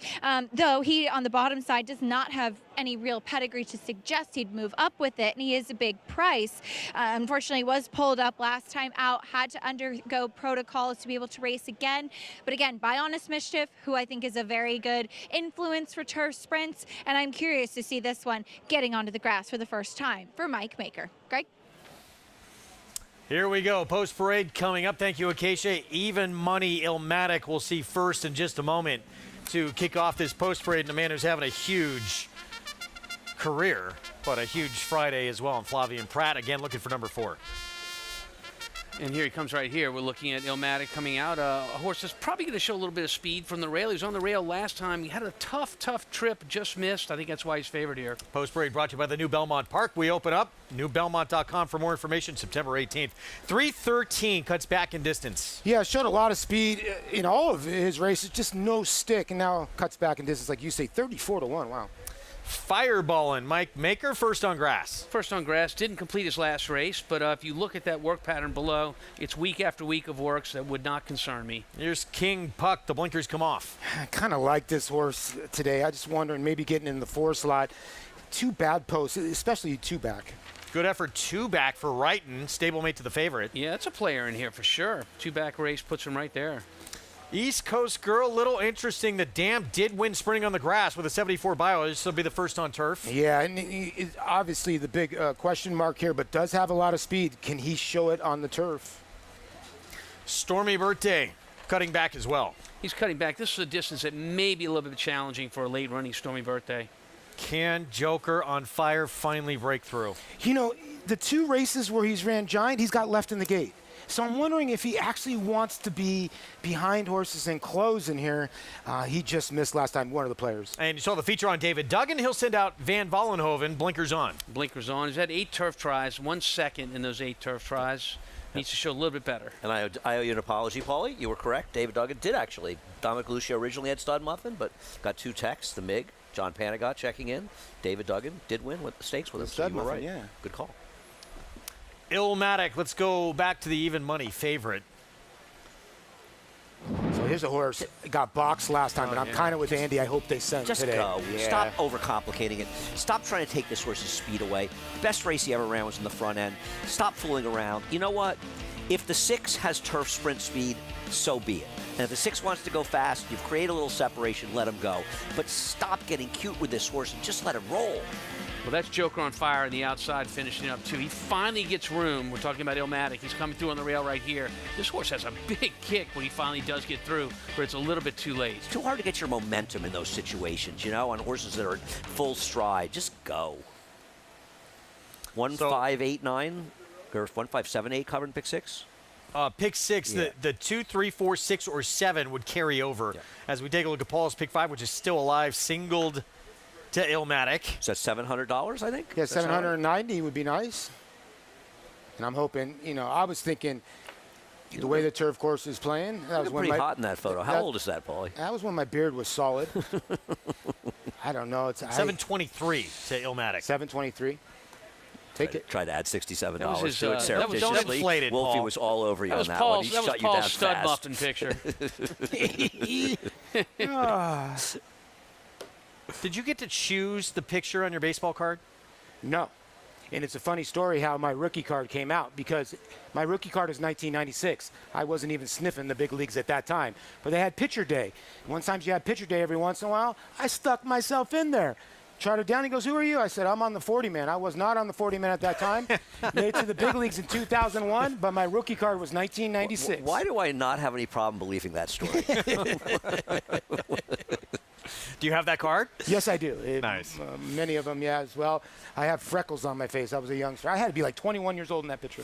Speaker 8: Though he on the bottom side does not have any real pedigree to suggest he'd move up with it, and he is a big price. Unfortunately, was pulled up last time out, had to undergo protocols to be able to race again. But again, by Honest Mischief, who I think is a very good influence for turf sprints, and I'm curious to see this one getting onto the grass for the first time for Mike Maker. Greg?
Speaker 2: Here we go. Post parade coming up. Thank you, Acacia. Even Money Ilmatic we'll see first in just a moment to kick off this post parade. And a man who's having a huge career, but a huge Friday as well. And Flavien Prat again looking for number 4.
Speaker 11: And here he comes right here. We're looking at Ilmatic coming out. A horse that's probably going to show a little bit of speed from the rail. He was on the rail last time. He had a tough trip, just missed. I think that's why he's favored here.
Speaker 2: Post parade brought to you by the New Belmont Park. We open up newbelmont.com for more information. September 18th. 3:13 cuts back in distance.
Speaker 22: Yeah, showed a lot of speed in all of his races, just no stick, and now cuts back in distance, like you say, 34-1. Wow.
Speaker 2: Fireball and Mike Maker, first on grass.
Speaker 11: First on grass, didn't complete his last race, but if you look at that work pattern below, it's week after week of works that would not concern me.
Speaker 2: Here's King Puck. The blinkers come off.
Speaker 22: I kind of like this horse today. I just wondering maybe getting in the 4 slot. 2 bad posts, especially 2-back.
Speaker 2: Good effort, 2-back for Wrighton, stablemate to the favorite.
Speaker 11: Yeah, it's a player in here for sure. 2-back race puts him right there.
Speaker 2: East Coast girl, little interesting. The Dam did win sprinting on the grass with a 74 bio. This will be the first on turf.
Speaker 22: Yeah, and obviously the big question mark here, but does have a lot of speed. Can he show it on the turf?
Speaker 2: Stormy Birthday cutting back as well.
Speaker 11: He's cutting back. This is a distance that may be a little bit challenging for a late running Stormy Birthday.
Speaker 2: Can Joker on Fire finally break through?
Speaker 22: You know, the 2 races where he's ran giant, he's got left in the gate. So I'm wondering if he actually wants to be behind horses and close in here. He just missed last time, one of the players.
Speaker 2: And you saw the feature on David Duggan. He'll send out Van Vollenhoven, blinkers on.
Speaker 11: Blinkers on. He's had 8 turf tries, 1 second in those 8 turf tries. Needs to show a little bit better.
Speaker 4: And I owe you an apology, Paulie. You were correct. David Duggan did actually. Dominic Lucio originally had Stud Muffin, but got 2 texts. The MiG, John Panagot checking in. David Duggan did win with the stakes with us.
Speaker 22: Stud
Speaker 4: you were
Speaker 22: Muffin,
Speaker 4: right.
Speaker 22: yeah.
Speaker 4: Good call.
Speaker 2: Illmatic, let's go back to the even money favorite.
Speaker 22: So here's a horse got boxed last time, and I'm kind of with Andy. I hope they send
Speaker 4: Just
Speaker 22: today.
Speaker 4: go.
Speaker 22: Yeah.
Speaker 4: Stop overcomplicating it. Stop trying to take this horse's speed away. Best race he ever ran was in the front end. Stop fooling around. You know what? If the 6 has turf sprint speed, so be it. And if the 6 wants to go fast, you've created a little separation, let him go. But stop getting cute with this horse and just let him roll.
Speaker 11: Well, that's Joker on Fire on the outside finishing up, too. He finally gets room. We're talking about Illmatic. He's coming through on the rail right here. This horse has a big kick when he finally does get through, but it's a little bit too late.
Speaker 4: It's too hard to get your momentum in those situations, you know, on horses that are full stride. Just go. 1, 5, 8, 9, or 1, 5, 7, 8 covered in pick 6?
Speaker 2: Pick 6,
Speaker 4: Yeah.
Speaker 2: the 2, 3, 4, 6, or 7 would carry over. Yeah. As we take a look at Paul's pick 5, which is still alive, singled to Illmatic.
Speaker 4: So that's $700, I think?
Speaker 22: Yeah, 790 would be nice. And I'm hoping, you know, I was thinking the way the turf course is playing. That was
Speaker 4: pretty hot in that photo. How old is that, Paulie?
Speaker 22: That was when my beard was solid. I don't know. It's
Speaker 2: 723 to Illmatic.
Speaker 22: 723. Take it.
Speaker 4: Tried to add $67
Speaker 11: That was his,
Speaker 4: to it
Speaker 11: that was- don't
Speaker 4: surreptitiously.
Speaker 2: inflate it,
Speaker 4: Wolfie
Speaker 2: Paul.
Speaker 4: was all over you
Speaker 11: That
Speaker 4: on
Speaker 11: was
Speaker 4: that
Speaker 11: Paul's,
Speaker 4: one. He
Speaker 11: that was
Speaker 4: shut you down
Speaker 11: Paul's stud
Speaker 4: fast.
Speaker 11: muffin picture.
Speaker 2: Did you get to choose the picture on your baseball card?
Speaker 22: No. And it's a funny story how my rookie card came out, because my rookie card is 1996. I wasn't even sniffing the big leagues at that time. But they had pitcher day. And one time you had pitcher day every once in a while, I stuck myself in there. Tried it down. He goes, "Who are you?" I said, "I'm on the 40 man." I was not on the 40 man at that time. Made it to the big leagues in 2001, but my rookie card was 1996.
Speaker 4: Why do I not have any problem believing that story?
Speaker 2: Do you have that card?
Speaker 22: Yes, I do.
Speaker 2: Nice.
Speaker 22: Many of them, yeah, as well. I have freckles on my face. I was a youngster. I had to be like 21 years old in that picture.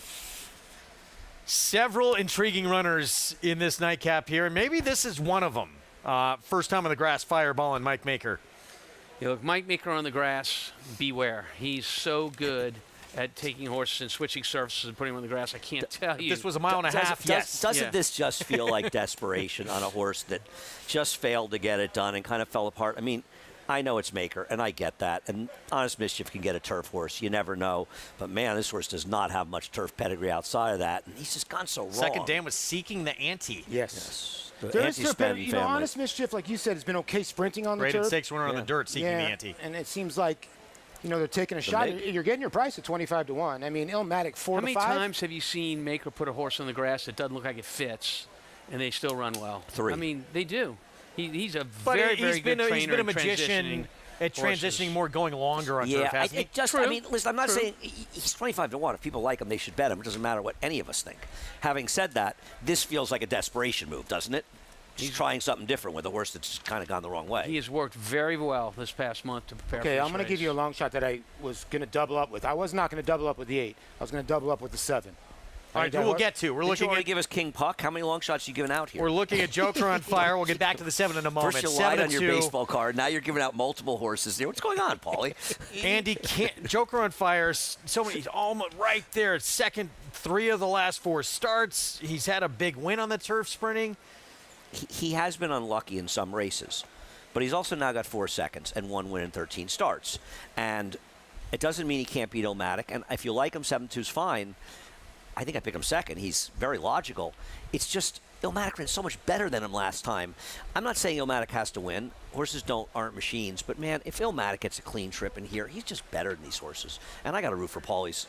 Speaker 2: Several intriguing runners in this nightcap here, and maybe this is one of them. First time on the grass, Fireball and Mike Maker.
Speaker 11: Yeah, look, Mike Maker on the grass, beware. He's so good at taking horses and switching surfaces and putting them on the grass. I can't tell you.
Speaker 2: This was a mile and a half, yes.
Speaker 4: Doesn't this just feel like desperation on a horse that just failed to get it done and kind of fell apart? I mean, I know it's Maker, and I get that. And Honest Mischief can get a turf horse. You never know. But, man, this horse does not have much turf pedigree outside of that. And he's just gone so wrong.
Speaker 2: Second Dan was seeking the ante.
Speaker 22: Yes.
Speaker 4: The
Speaker 22: There is turf
Speaker 4: anti-spend
Speaker 22: pedigree. You know,
Speaker 4: family.
Speaker 22: Honest Mischief, like you said, has been okay sprinting on the
Speaker 2: Rated
Speaker 22: turf.
Speaker 2: 6 winner on the dirt, seeking the ante.
Speaker 22: And it seems like, you know, they're taking a shot.
Speaker 4: MiG.
Speaker 22: You're getting your price at 25 to 1. I mean, Illmatic 4
Speaker 11: How
Speaker 22: to
Speaker 11: many
Speaker 22: 5.
Speaker 11: times have you seen Maker put a horse on the grass that doesn't look like it fits, and they still run well?
Speaker 4: 3.
Speaker 11: I mean, they do. He's a
Speaker 2: But
Speaker 11: very, very good trainer.
Speaker 2: he's been a
Speaker 11: in
Speaker 2: magician at transitioning
Speaker 11: horses.
Speaker 2: more, going longer on
Speaker 4: Yeah,
Speaker 2: turf, hasn't he?
Speaker 4: I mean, listen, I'm not saying he's 25 to 1. If people like him, they should bet him. It doesn't matter what any of us think. Having said that, this feels like a desperation move, doesn't it? He's trying something different with a horse that's kind of gone the wrong way.
Speaker 11: He has worked very well this past month to prepare for
Speaker 22: Okay,
Speaker 11: this
Speaker 22: I'm going to give
Speaker 11: race.
Speaker 22: you a long shot that I was going to double up with. I was not going to double up with the 8. I was going to double up with the 7.
Speaker 2: All right, who we'll get to. We're
Speaker 4: Did
Speaker 2: looking
Speaker 4: you already
Speaker 2: at
Speaker 4: give us King Puck? How many long shots are you giving out here?
Speaker 2: We're looking at Joker on Fire. We'll get back to the 7 in a moment.
Speaker 4: First you
Speaker 2: 7
Speaker 4: lied on your
Speaker 2: 2.
Speaker 4: baseball card. Now you're giving out multiple horses there. What's going on, Paulie?
Speaker 2: Andy can't. Joker on Fire. So many. He's almost right there. Second, 3 of the last 4 starts. He's had a big win on the turf sprinting.
Speaker 4: He has been unlucky in some races, but he's also now got 4 seconds and 1 win in 13 starts. And it doesn't mean he can't beat Illmatic. And if you like him, 7-2's fine. I think I pick him second. He's very logical. It's just Illmatic ran so much better than him last time. I'm not saying Illmatic has to win. Horses aren't machines. But, man, if Illmatic gets a clean trip in here, he's just better than these horses. And I got to root for Paulie's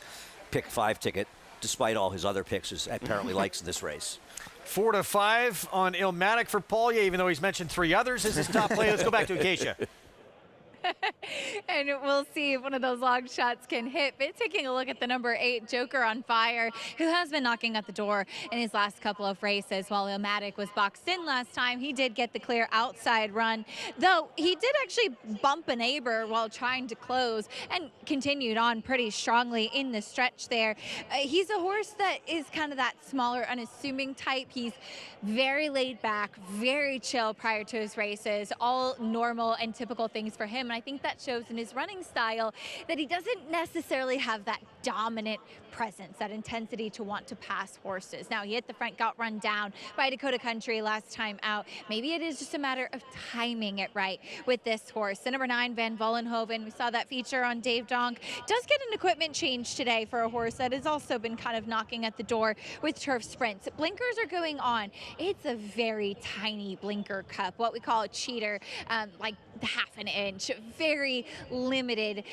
Speaker 4: pick 5 ticket, despite all his other picks he apparently likes in this race.
Speaker 2: 4 to 5 on Ilmatic for Polya, even though he's mentioned 3 others as his top play. Let's go back to Acacia.
Speaker 8: And we'll see if one of those long shots can hit. But taking a look at the number 8, Joker on Fire, who has been knocking at the door in his last couple of races. While Ilmatic was boxed in last time, he did get the clear outside run, though he did actually bump a neighbor while trying to close and continued on pretty strongly in the stretch there. He's a horse that is kind of that smaller, unassuming type. He's very laid back, very chill prior to his races, all normal and typical things for him. And I think that shows in his running style that he doesn't necessarily have that dominant presence, that intensity to want to pass horses. Now, he hit the front, got run down by Dakota Country last time out. Maybe it is just a matter of timing it right with this horse. The number 9, Van Vollenhoven, we saw that feature on Dave Donk, does get an equipment change today for a horse that has also been kind of knocking at the door with turf sprints. Blinkers are going on. It's a very tiny blinker cup, what we call a cheater, like half an inch. Very limited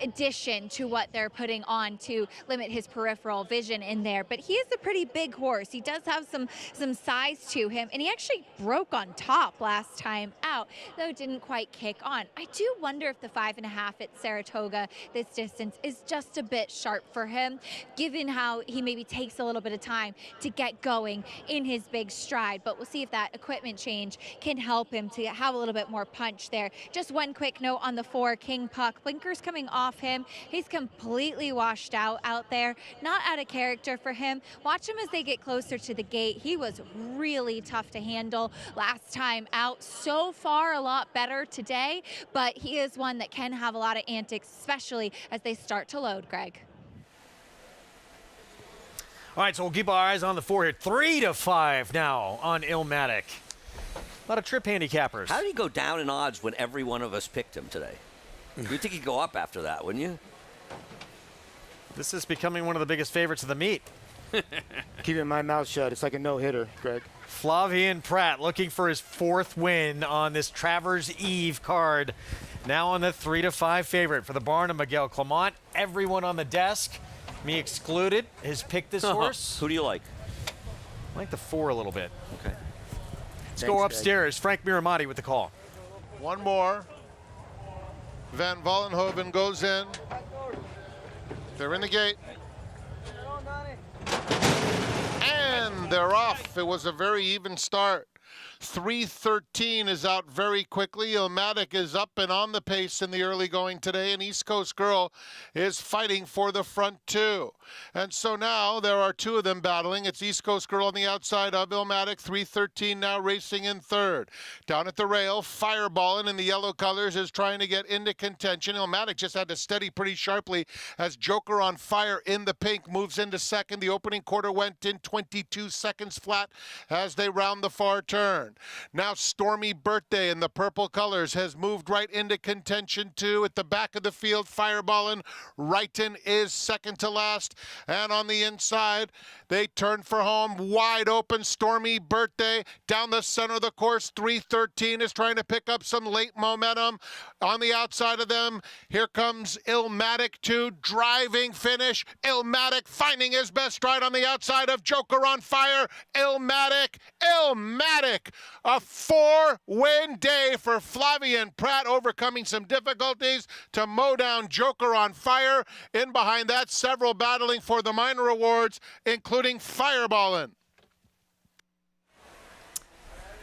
Speaker 8: addition to what they're putting on to limit his peripheral vision in there. But he is a pretty big horse. He does have some size to him, and he actually broke on top last time out, though didn't quite kick on. I do wonder if the 5.5 at Saratoga this distance is just a bit sharp for him, given how he maybe takes a little bit of time to get going in his big stride. But we'll see if that equipment change can help him to have a little bit more punch there. Just one quick note on the 4, King Puck. Blinkers coming off him. He's completely washed out there. Not out of character for him. Watch him as they get closer to the gate. He was really tough to handle last time out. So far, a lot better today, but he is one that can have a lot of antics, especially as they start to load, Greg.
Speaker 2: All right, so we'll keep our eyes on the 4 here. 3 to 5 now on Ilmatic. A lot of trip handicappers.
Speaker 4: How did he go down in odds when every one of us picked him today? You'd think he'd go up after that, wouldn't you?
Speaker 2: This is becoming one of the biggest favorites of the meet.
Speaker 22: Keeping my mouth shut. It's like a no-hitter, Greg.
Speaker 2: Flavien Prat looking for his 4th win on this Travers Eve card. Now on the 3 to 5 favorite for the barn of Miguel Clement. Everyone on the desk, me excluded, has picked this horse.
Speaker 4: Who do you like?
Speaker 2: I like the 4 a little bit.
Speaker 4: Okay.
Speaker 2: Let's go upstairs. Frank Miramati with the call.
Speaker 6: One more. Van Vollenhoven goes in. They're in the gate. And they're off. It was a very even start. 3:13 is out very quickly. Ilmatic is up and on the pace in the early going today, and East Coast Girl is fighting for the front 2. And so now there are 2 of them battling. It's East Coast Girl on the outside of Ilmatic. 3:13 now racing in 3rd. Down at the rail, Fireballing in the yellow colors is trying to get into contention. Ilmatic just had to steady pretty sharply as Joker on Fire in the pink moves into 2nd. The opening quarter went in 22 seconds flat as they round the far turn. Now Stormy Birthday in the purple colors has moved right into contention too. At the back of the field, Fireballing. Wrighton is 2nd to last. And on the inside, they turn for home. Wide open, Stormy Birthday down the center of the course. 3:13 is trying to pick up some late momentum. On the outside of them, here comes Ilmatic to driving finish. Ilmatic finding his best stride on the outside of Joker on Fire. Ilmatic. A 4-win day for Flavien Prat, overcoming some difficulties to mow down Joker on Fire. In behind that, several battling for the minor awards, including Fireballing.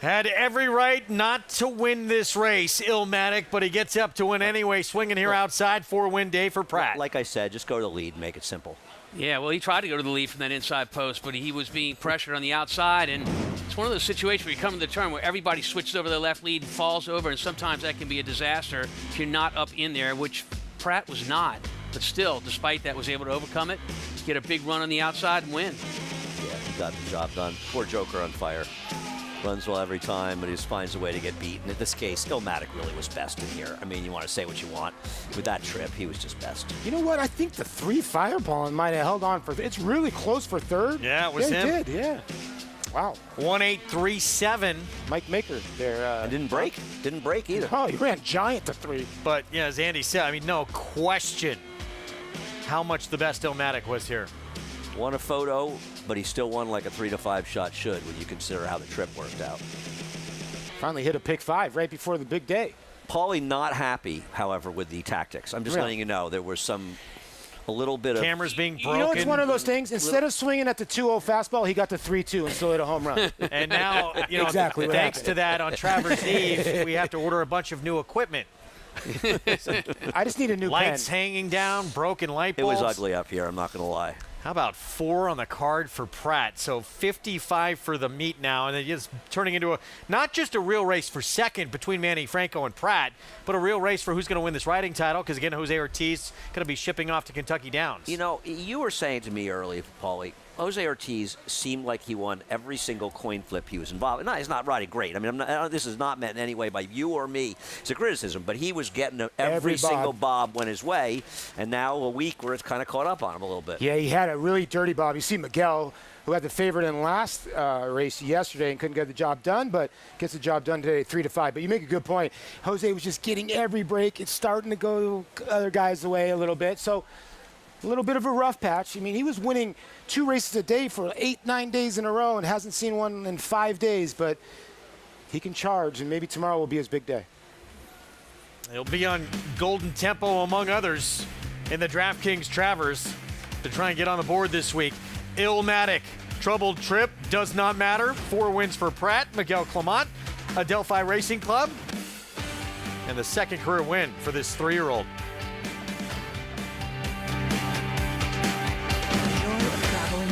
Speaker 2: Had every right not to win this race, Ilmatic, but he gets up to win anyway. Swinging here outside, 4-win day for Prat.
Speaker 4: Like I said, just go to the lead and make it simple.
Speaker 11: Yeah, well, he tried to go to the lead from that inside post, but he was being pressured on the outside, and it's one of those situations where you come to the turn where everybody switches over to the left lead, falls over, and sometimes that can be a disaster if you're not up in there, which Prat was not. But still, despite that, was able to overcome it, get a big run on the outside, and win.
Speaker 4: Yeah, he got the job done. Poor Joker on Fire. Runs well every time, but he just finds a way to get beaten. In this case, Ilmatic really was best in here. I mean, you want to say what you want. With that trip, he was just best.
Speaker 22: You know what? I think the 3 Fireballing might have held on for. It's really close for 3rd.
Speaker 2: Yeah, it was him.
Speaker 22: He did, yeah. Wow.
Speaker 2: 1:837.
Speaker 22: Mike Maker there.
Speaker 4: And didn't break. Didn't break either.
Speaker 22: Oh, he ran giant to 3.
Speaker 2: But, yeah, as Andy said, I mean, no question how much the best Ilmatic was here.
Speaker 4: Won a photo, but he still won like a 3-to-5 shot should when you consider how the trip worked out.
Speaker 22: Finally hit a pick 5 right before the big day.
Speaker 4: Paulie not happy, however, with the tactics. I'm just letting you know there was a little bit of
Speaker 2: cameras being broken.
Speaker 22: You know, it's one of those things. Instead of swinging at the 2-0 fastball, he got the 3-2 and still hit a home run.
Speaker 2: And now, you know,
Speaker 22: exactly
Speaker 2: thanks to that, on Travers Eve, we have to order a bunch of new equipment.
Speaker 22: I just need a new
Speaker 2: lights
Speaker 22: pen.
Speaker 2: hanging down, broken light
Speaker 4: It
Speaker 2: bulbs.
Speaker 4: was ugly up here, I'm not going to lie.
Speaker 2: How about 4 on the card for Pratt? So 55 for the meet now, and it's turning into not just a real race for second between Manny Franco and Pratt, but a real race for who's going to win this riding title, because, again, Jose Ortiz going to be shipping off to Kentucky Downs.
Speaker 4: You know, you were saying to me earlier, Paulie, Jose Ortiz seemed like he won every single coin flip he was involved in. No, he's not riding great. I mean, this is not meant in any way by you or me. It's a criticism, but he was getting every single bob went his way, and now a week where it's kind of caught up on him a little bit.
Speaker 22: Yeah, he had a really dirty bob. You see Miguel, who had the favorite in the last race yesterday and couldn't get the job done, but gets the job done today, 3-5. But you make a good point. Jose was just getting every break. It's starting to go other guys' way a little bit. So a little bit of a rough patch. I mean, he was winning 2 races a day for 8-9 days in a row and hasn't seen one in 5 days, but he can charge, and maybe tomorrow will be his big day.
Speaker 2: He'll be on Golden Tempo, among others, in the DraftKings Travers to try and get on the board this week. Illmatic, troubled trip, does not matter. 4 wins for Pratt, Miguel Clement, Adelphi Racing Club, and the second career win for this 3-year-old.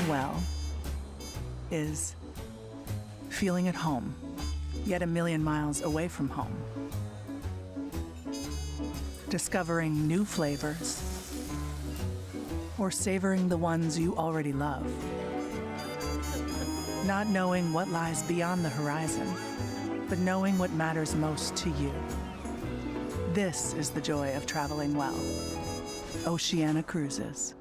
Speaker 7: Well is feeling at home, yet a million miles away from home. Discovering new flavors or savoring the ones you already love. Not knowing what lies beyond the horizon, but knowing what matters most to you. This is the joy of traveling well. Oceana Cruises.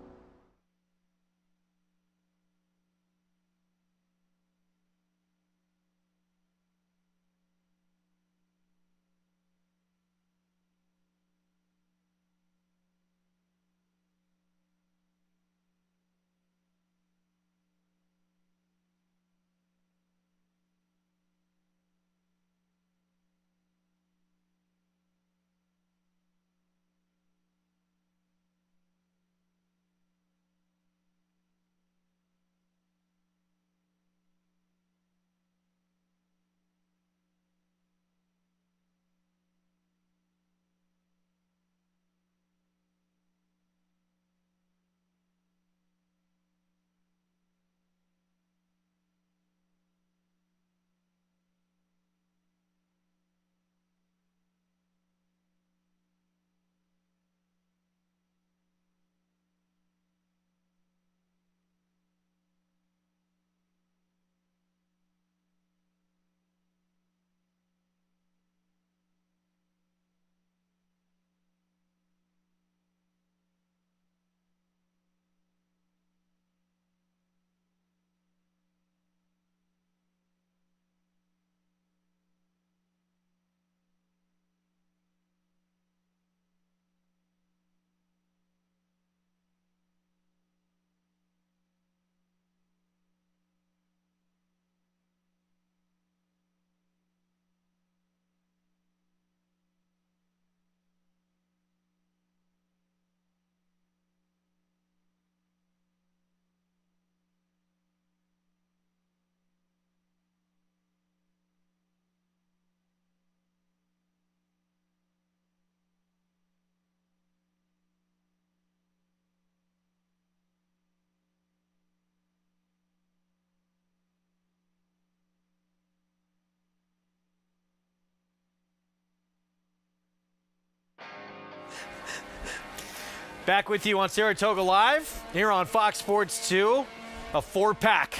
Speaker 2: Back with you on Saratoga Live, here on Fox Sports 2. A 4-pack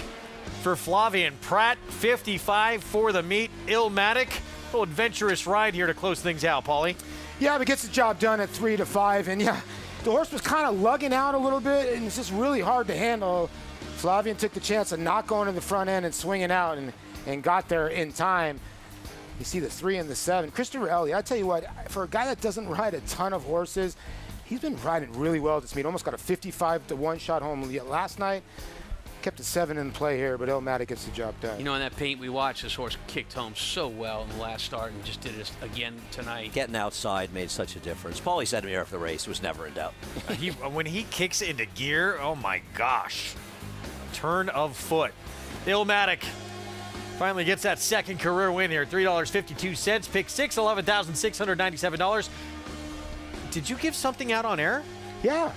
Speaker 2: for Flavien Prat, 55 for the meet. Illmatic, a little adventurous ride here to close things out, Paulie.
Speaker 22: Yeah, but gets the job done at 3-5, and yeah, the horse was kind of lugging out a little bit, and it's just really hard to handle. Flavien took the chance of not going to the front end and swinging out, and got there in time. You see the 3 and the 7. Christopher Elliott, I tell you what, for a guy that doesn't ride a ton of horses, He's been riding really well this meet. Almost got a 55-1 shot home last night. Kept a 7 in play here, but Illmatic gets the job done.
Speaker 11: You know, in that paint we watched, this horse kicked home so well in the last start and just did it again tonight.
Speaker 4: Getting outside made such a difference. Paulie said to me after the race, was never in doubt.
Speaker 2: When he kicks into gear, oh my gosh. Turn of foot. Illmatic finally gets that second career win here. $3.52. Pick 6, $11,697. Did you give something out on air?
Speaker 22: Yeah.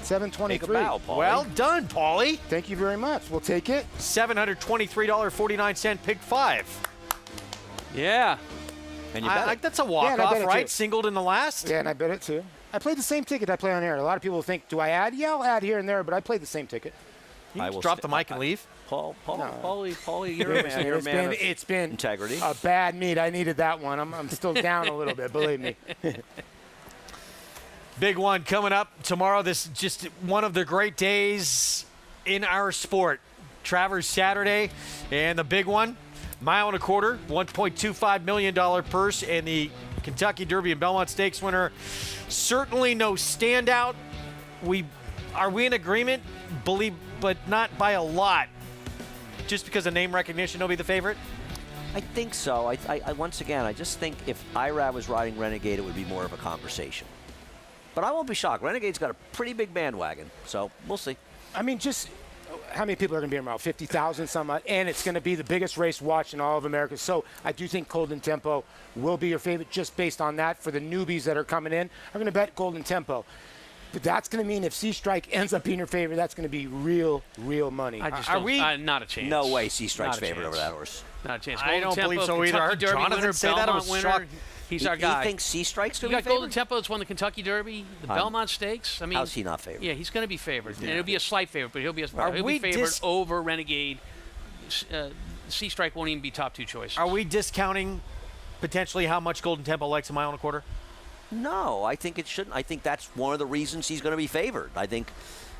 Speaker 22: 723.
Speaker 4: Take a bow, Paulie.
Speaker 2: Well done, Paulie.
Speaker 22: Thank you very much. We'll take it.
Speaker 2: $723.49. Pick 5.
Speaker 11: Yeah.
Speaker 4: And you bet it.
Speaker 2: That's a walk-off, right? Singled in the last?
Speaker 22: Yeah, and I bet it too. I played the same ticket I play on air. A lot of people think, do I add? Yeah, I'll add here and there, but I played the same ticket.
Speaker 2: You just drop the mic and leave?
Speaker 11: Paulie, you're a man.
Speaker 22: You're a man. It's been
Speaker 4: integrity.
Speaker 22: A bad meet. I needed that one. I'm still down a little bit, believe me.
Speaker 2: Big one coming up tomorrow. This is just one of the great days in our sport. Travers Saturday, and the big one, mile and a quarter, $1.25 million purse, and the Kentucky Derby and Belmont Stakes winner. Certainly no standout. Are we in agreement? Believe, but not by a lot. Just because of name recognition, he'll be the favorite?
Speaker 4: I think so. I once again, I just think if Irad was riding Renegade, it would be more of a conversation. But I won't be shocked. Renegade's got a pretty big bandwagon, so we'll see.
Speaker 22: I mean, just how many people are going to be around? 50,000, something, and it's going to be the biggest race watched in all of America. So I do think Golden Tempo will be your favorite just based on that. For the newbies that are coming in, are going to bet Golden Tempo. But that's going to mean if Sea-Strike ends up being your favorite, that's going to be real money.
Speaker 11: Not a chance.
Speaker 4: No way Sea-Strike's favorite over that horse.
Speaker 11: Not a chance.
Speaker 2: I don't believe so either.
Speaker 11: Kentucky Derby
Speaker 2: Jonathan
Speaker 11: winner,
Speaker 2: say that. I was
Speaker 11: Belmont
Speaker 2: shocked.
Speaker 11: winner. He's our guy.
Speaker 4: You think Sea-Strike's going to be
Speaker 11: got Golden
Speaker 4: favored?
Speaker 11: Tempo that's won the Kentucky Derby, the Belmont Stakes. I mean,
Speaker 4: how's he not favored?
Speaker 11: Yeah, he's going to be favored. And it'll be a slight favorite, but he'll be favored over Renegade. Sea-Strike won't even be top 2 choice.
Speaker 2: Are we discounting potentially how much Golden Tempo likes a mile and a quarter?
Speaker 4: No, I think it shouldn't. I think that's one of the reasons he's going to be favored. I think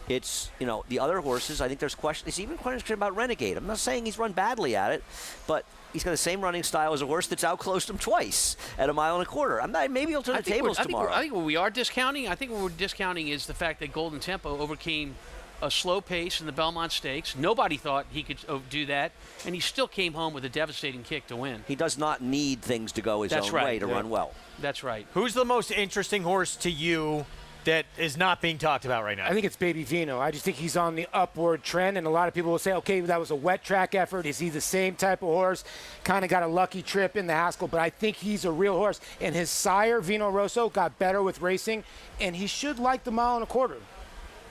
Speaker 4: it's, the other horses, I think there's questions. There's even questions about Renegade. I'm not saying he's run badly at it, but he's got the same running style as a horse that's outclosed him twice at a mile and a quarter. Maybe he'll turn the tables tomorrow.
Speaker 11: I think what we are discounting, is the fact that Golden Tempo overcame a slow pace in the Belmont Stakes. Nobody thought he could do that, and he still came home with a devastating kick to win.
Speaker 4: He does not need things to go his own way to run well.
Speaker 11: That's right.
Speaker 2: Who's the most interesting horse to you that is not being talked about right now?
Speaker 22: I think it's Baby Vino. I just think he's on the upward trend, and a lot of people will say, okay, that was a wet track effort. Is he the same type of horse? Kind of got a lucky trip in the Haskell, but I think he's a real horse. And his sire, Vino Rosso, got better with racing, and he should like the mile and a quarter.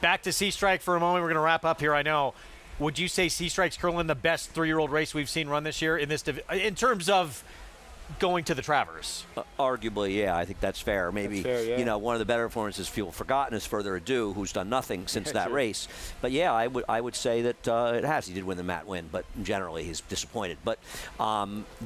Speaker 2: Back to Sea-Strike for a moment. We're going to wrap up here, I know. Would you say Sea-Strike's currently the best 3-year-old race we've seen run this year in terms of going to the Travers?
Speaker 4: Arguably, yeah, I think that's fair. Maybe,
Speaker 22: that's fair, yeah.
Speaker 4: One of the better performances people forgotten is Further Ado, who's done nothing since that race. But yeah, I would say that it has. He did win the Matt win, but generally he's disappointed. But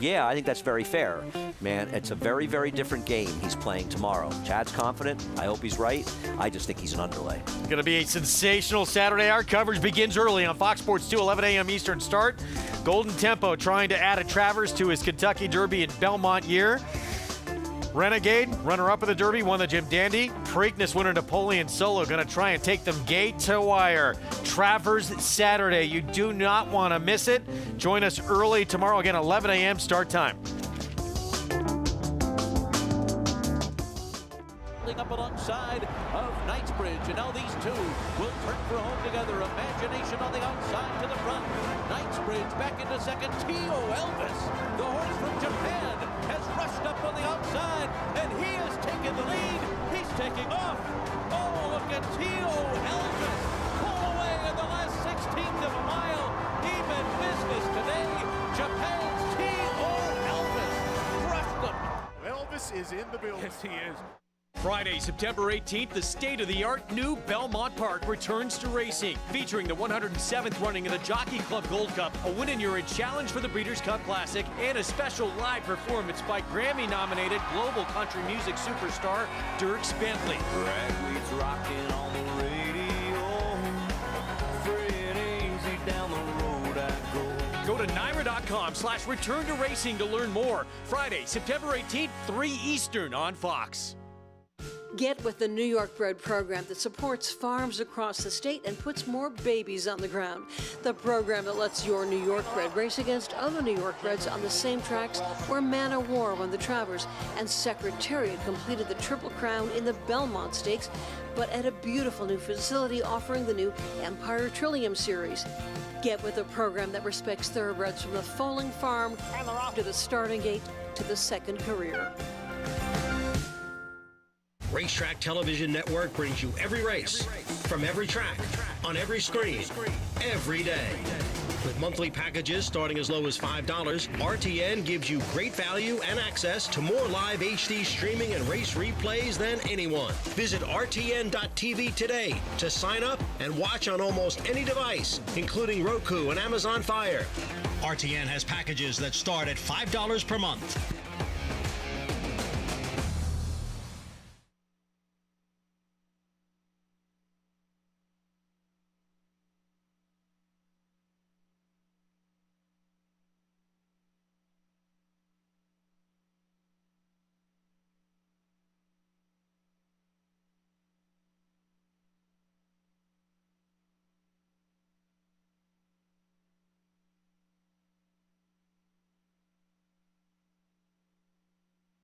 Speaker 4: yeah, I think that's very fair. Man, it's a very, very different game he's playing tomorrow. Chad's confident. I hope he's right. I just think he's an underlay.
Speaker 2: Going to be a sensational Saturday. Our coverage begins early on Fox Sports 2, 11 a.m. Eastern start. Golden Tempo trying to add a Travers to his Kentucky Derby and Belmont year. Renegade, runner-up of the Derby, won the Jim Dandy. Preakness winner Napoleon Solo going to try and take them gate to wire. Travers Saturday. You do not want to miss it. Join us early tomorrow, again, 11 a.m. start time.
Speaker 5: Up alongside of Knightsbridge, and now these two will turn for home together. Imagination on the outside to the front. Knightsbridge back into second. T.O. Elvis, the horse from Japan, has rushed up on the outside, and he has taken the lead. He's taking off. Oh, look at T.O. Elvis pull away in the last 16th of a mile. Even business today. Japan's T.O. Elvis crushed them.
Speaker 3: Elvis is in the building.
Speaker 1: Yes, he is. Friday, September 18th, the state-of-the-art new Belmont Park returns to racing, featuring the 107th running of the Jockey Club Gold Cup, a win-and-you're-in challenge for the Breeders' Cup Classic, and a special live performance by Grammy-nominated global country music superstar Dierks Bentley.
Speaker 5: Ragweed's rocking on the radio. Fred easy down the road I go.
Speaker 1: Go to NYRA.com/return to racing to learn more. Friday, September 18th, 3 Eastern on Fox.
Speaker 12: Get with the New York Bred program that supports farms across the state and puts more babies on the ground. The program that lets your New York Bred race against other New York Breds on the same tracks where Manor War won the Travers and Secretariat completed the Triple Crown in the Belmont Stakes, but at a beautiful new facility offering the new Empire Trillium Series. Get with a program that respects thoroughbreds from the foaling farm to the starting gate to the second career.
Speaker 24: Racetrack Television Network brings you every race, from every track, on every screen, every day. With monthly packages starting as low as $5, RTN gives you great value and access to more live HD streaming and race replays than anyone. Visit RTN.tv today to sign up and watch on almost any device, including Roku and Amazon Fire. RTN has packages that start at $5 per month.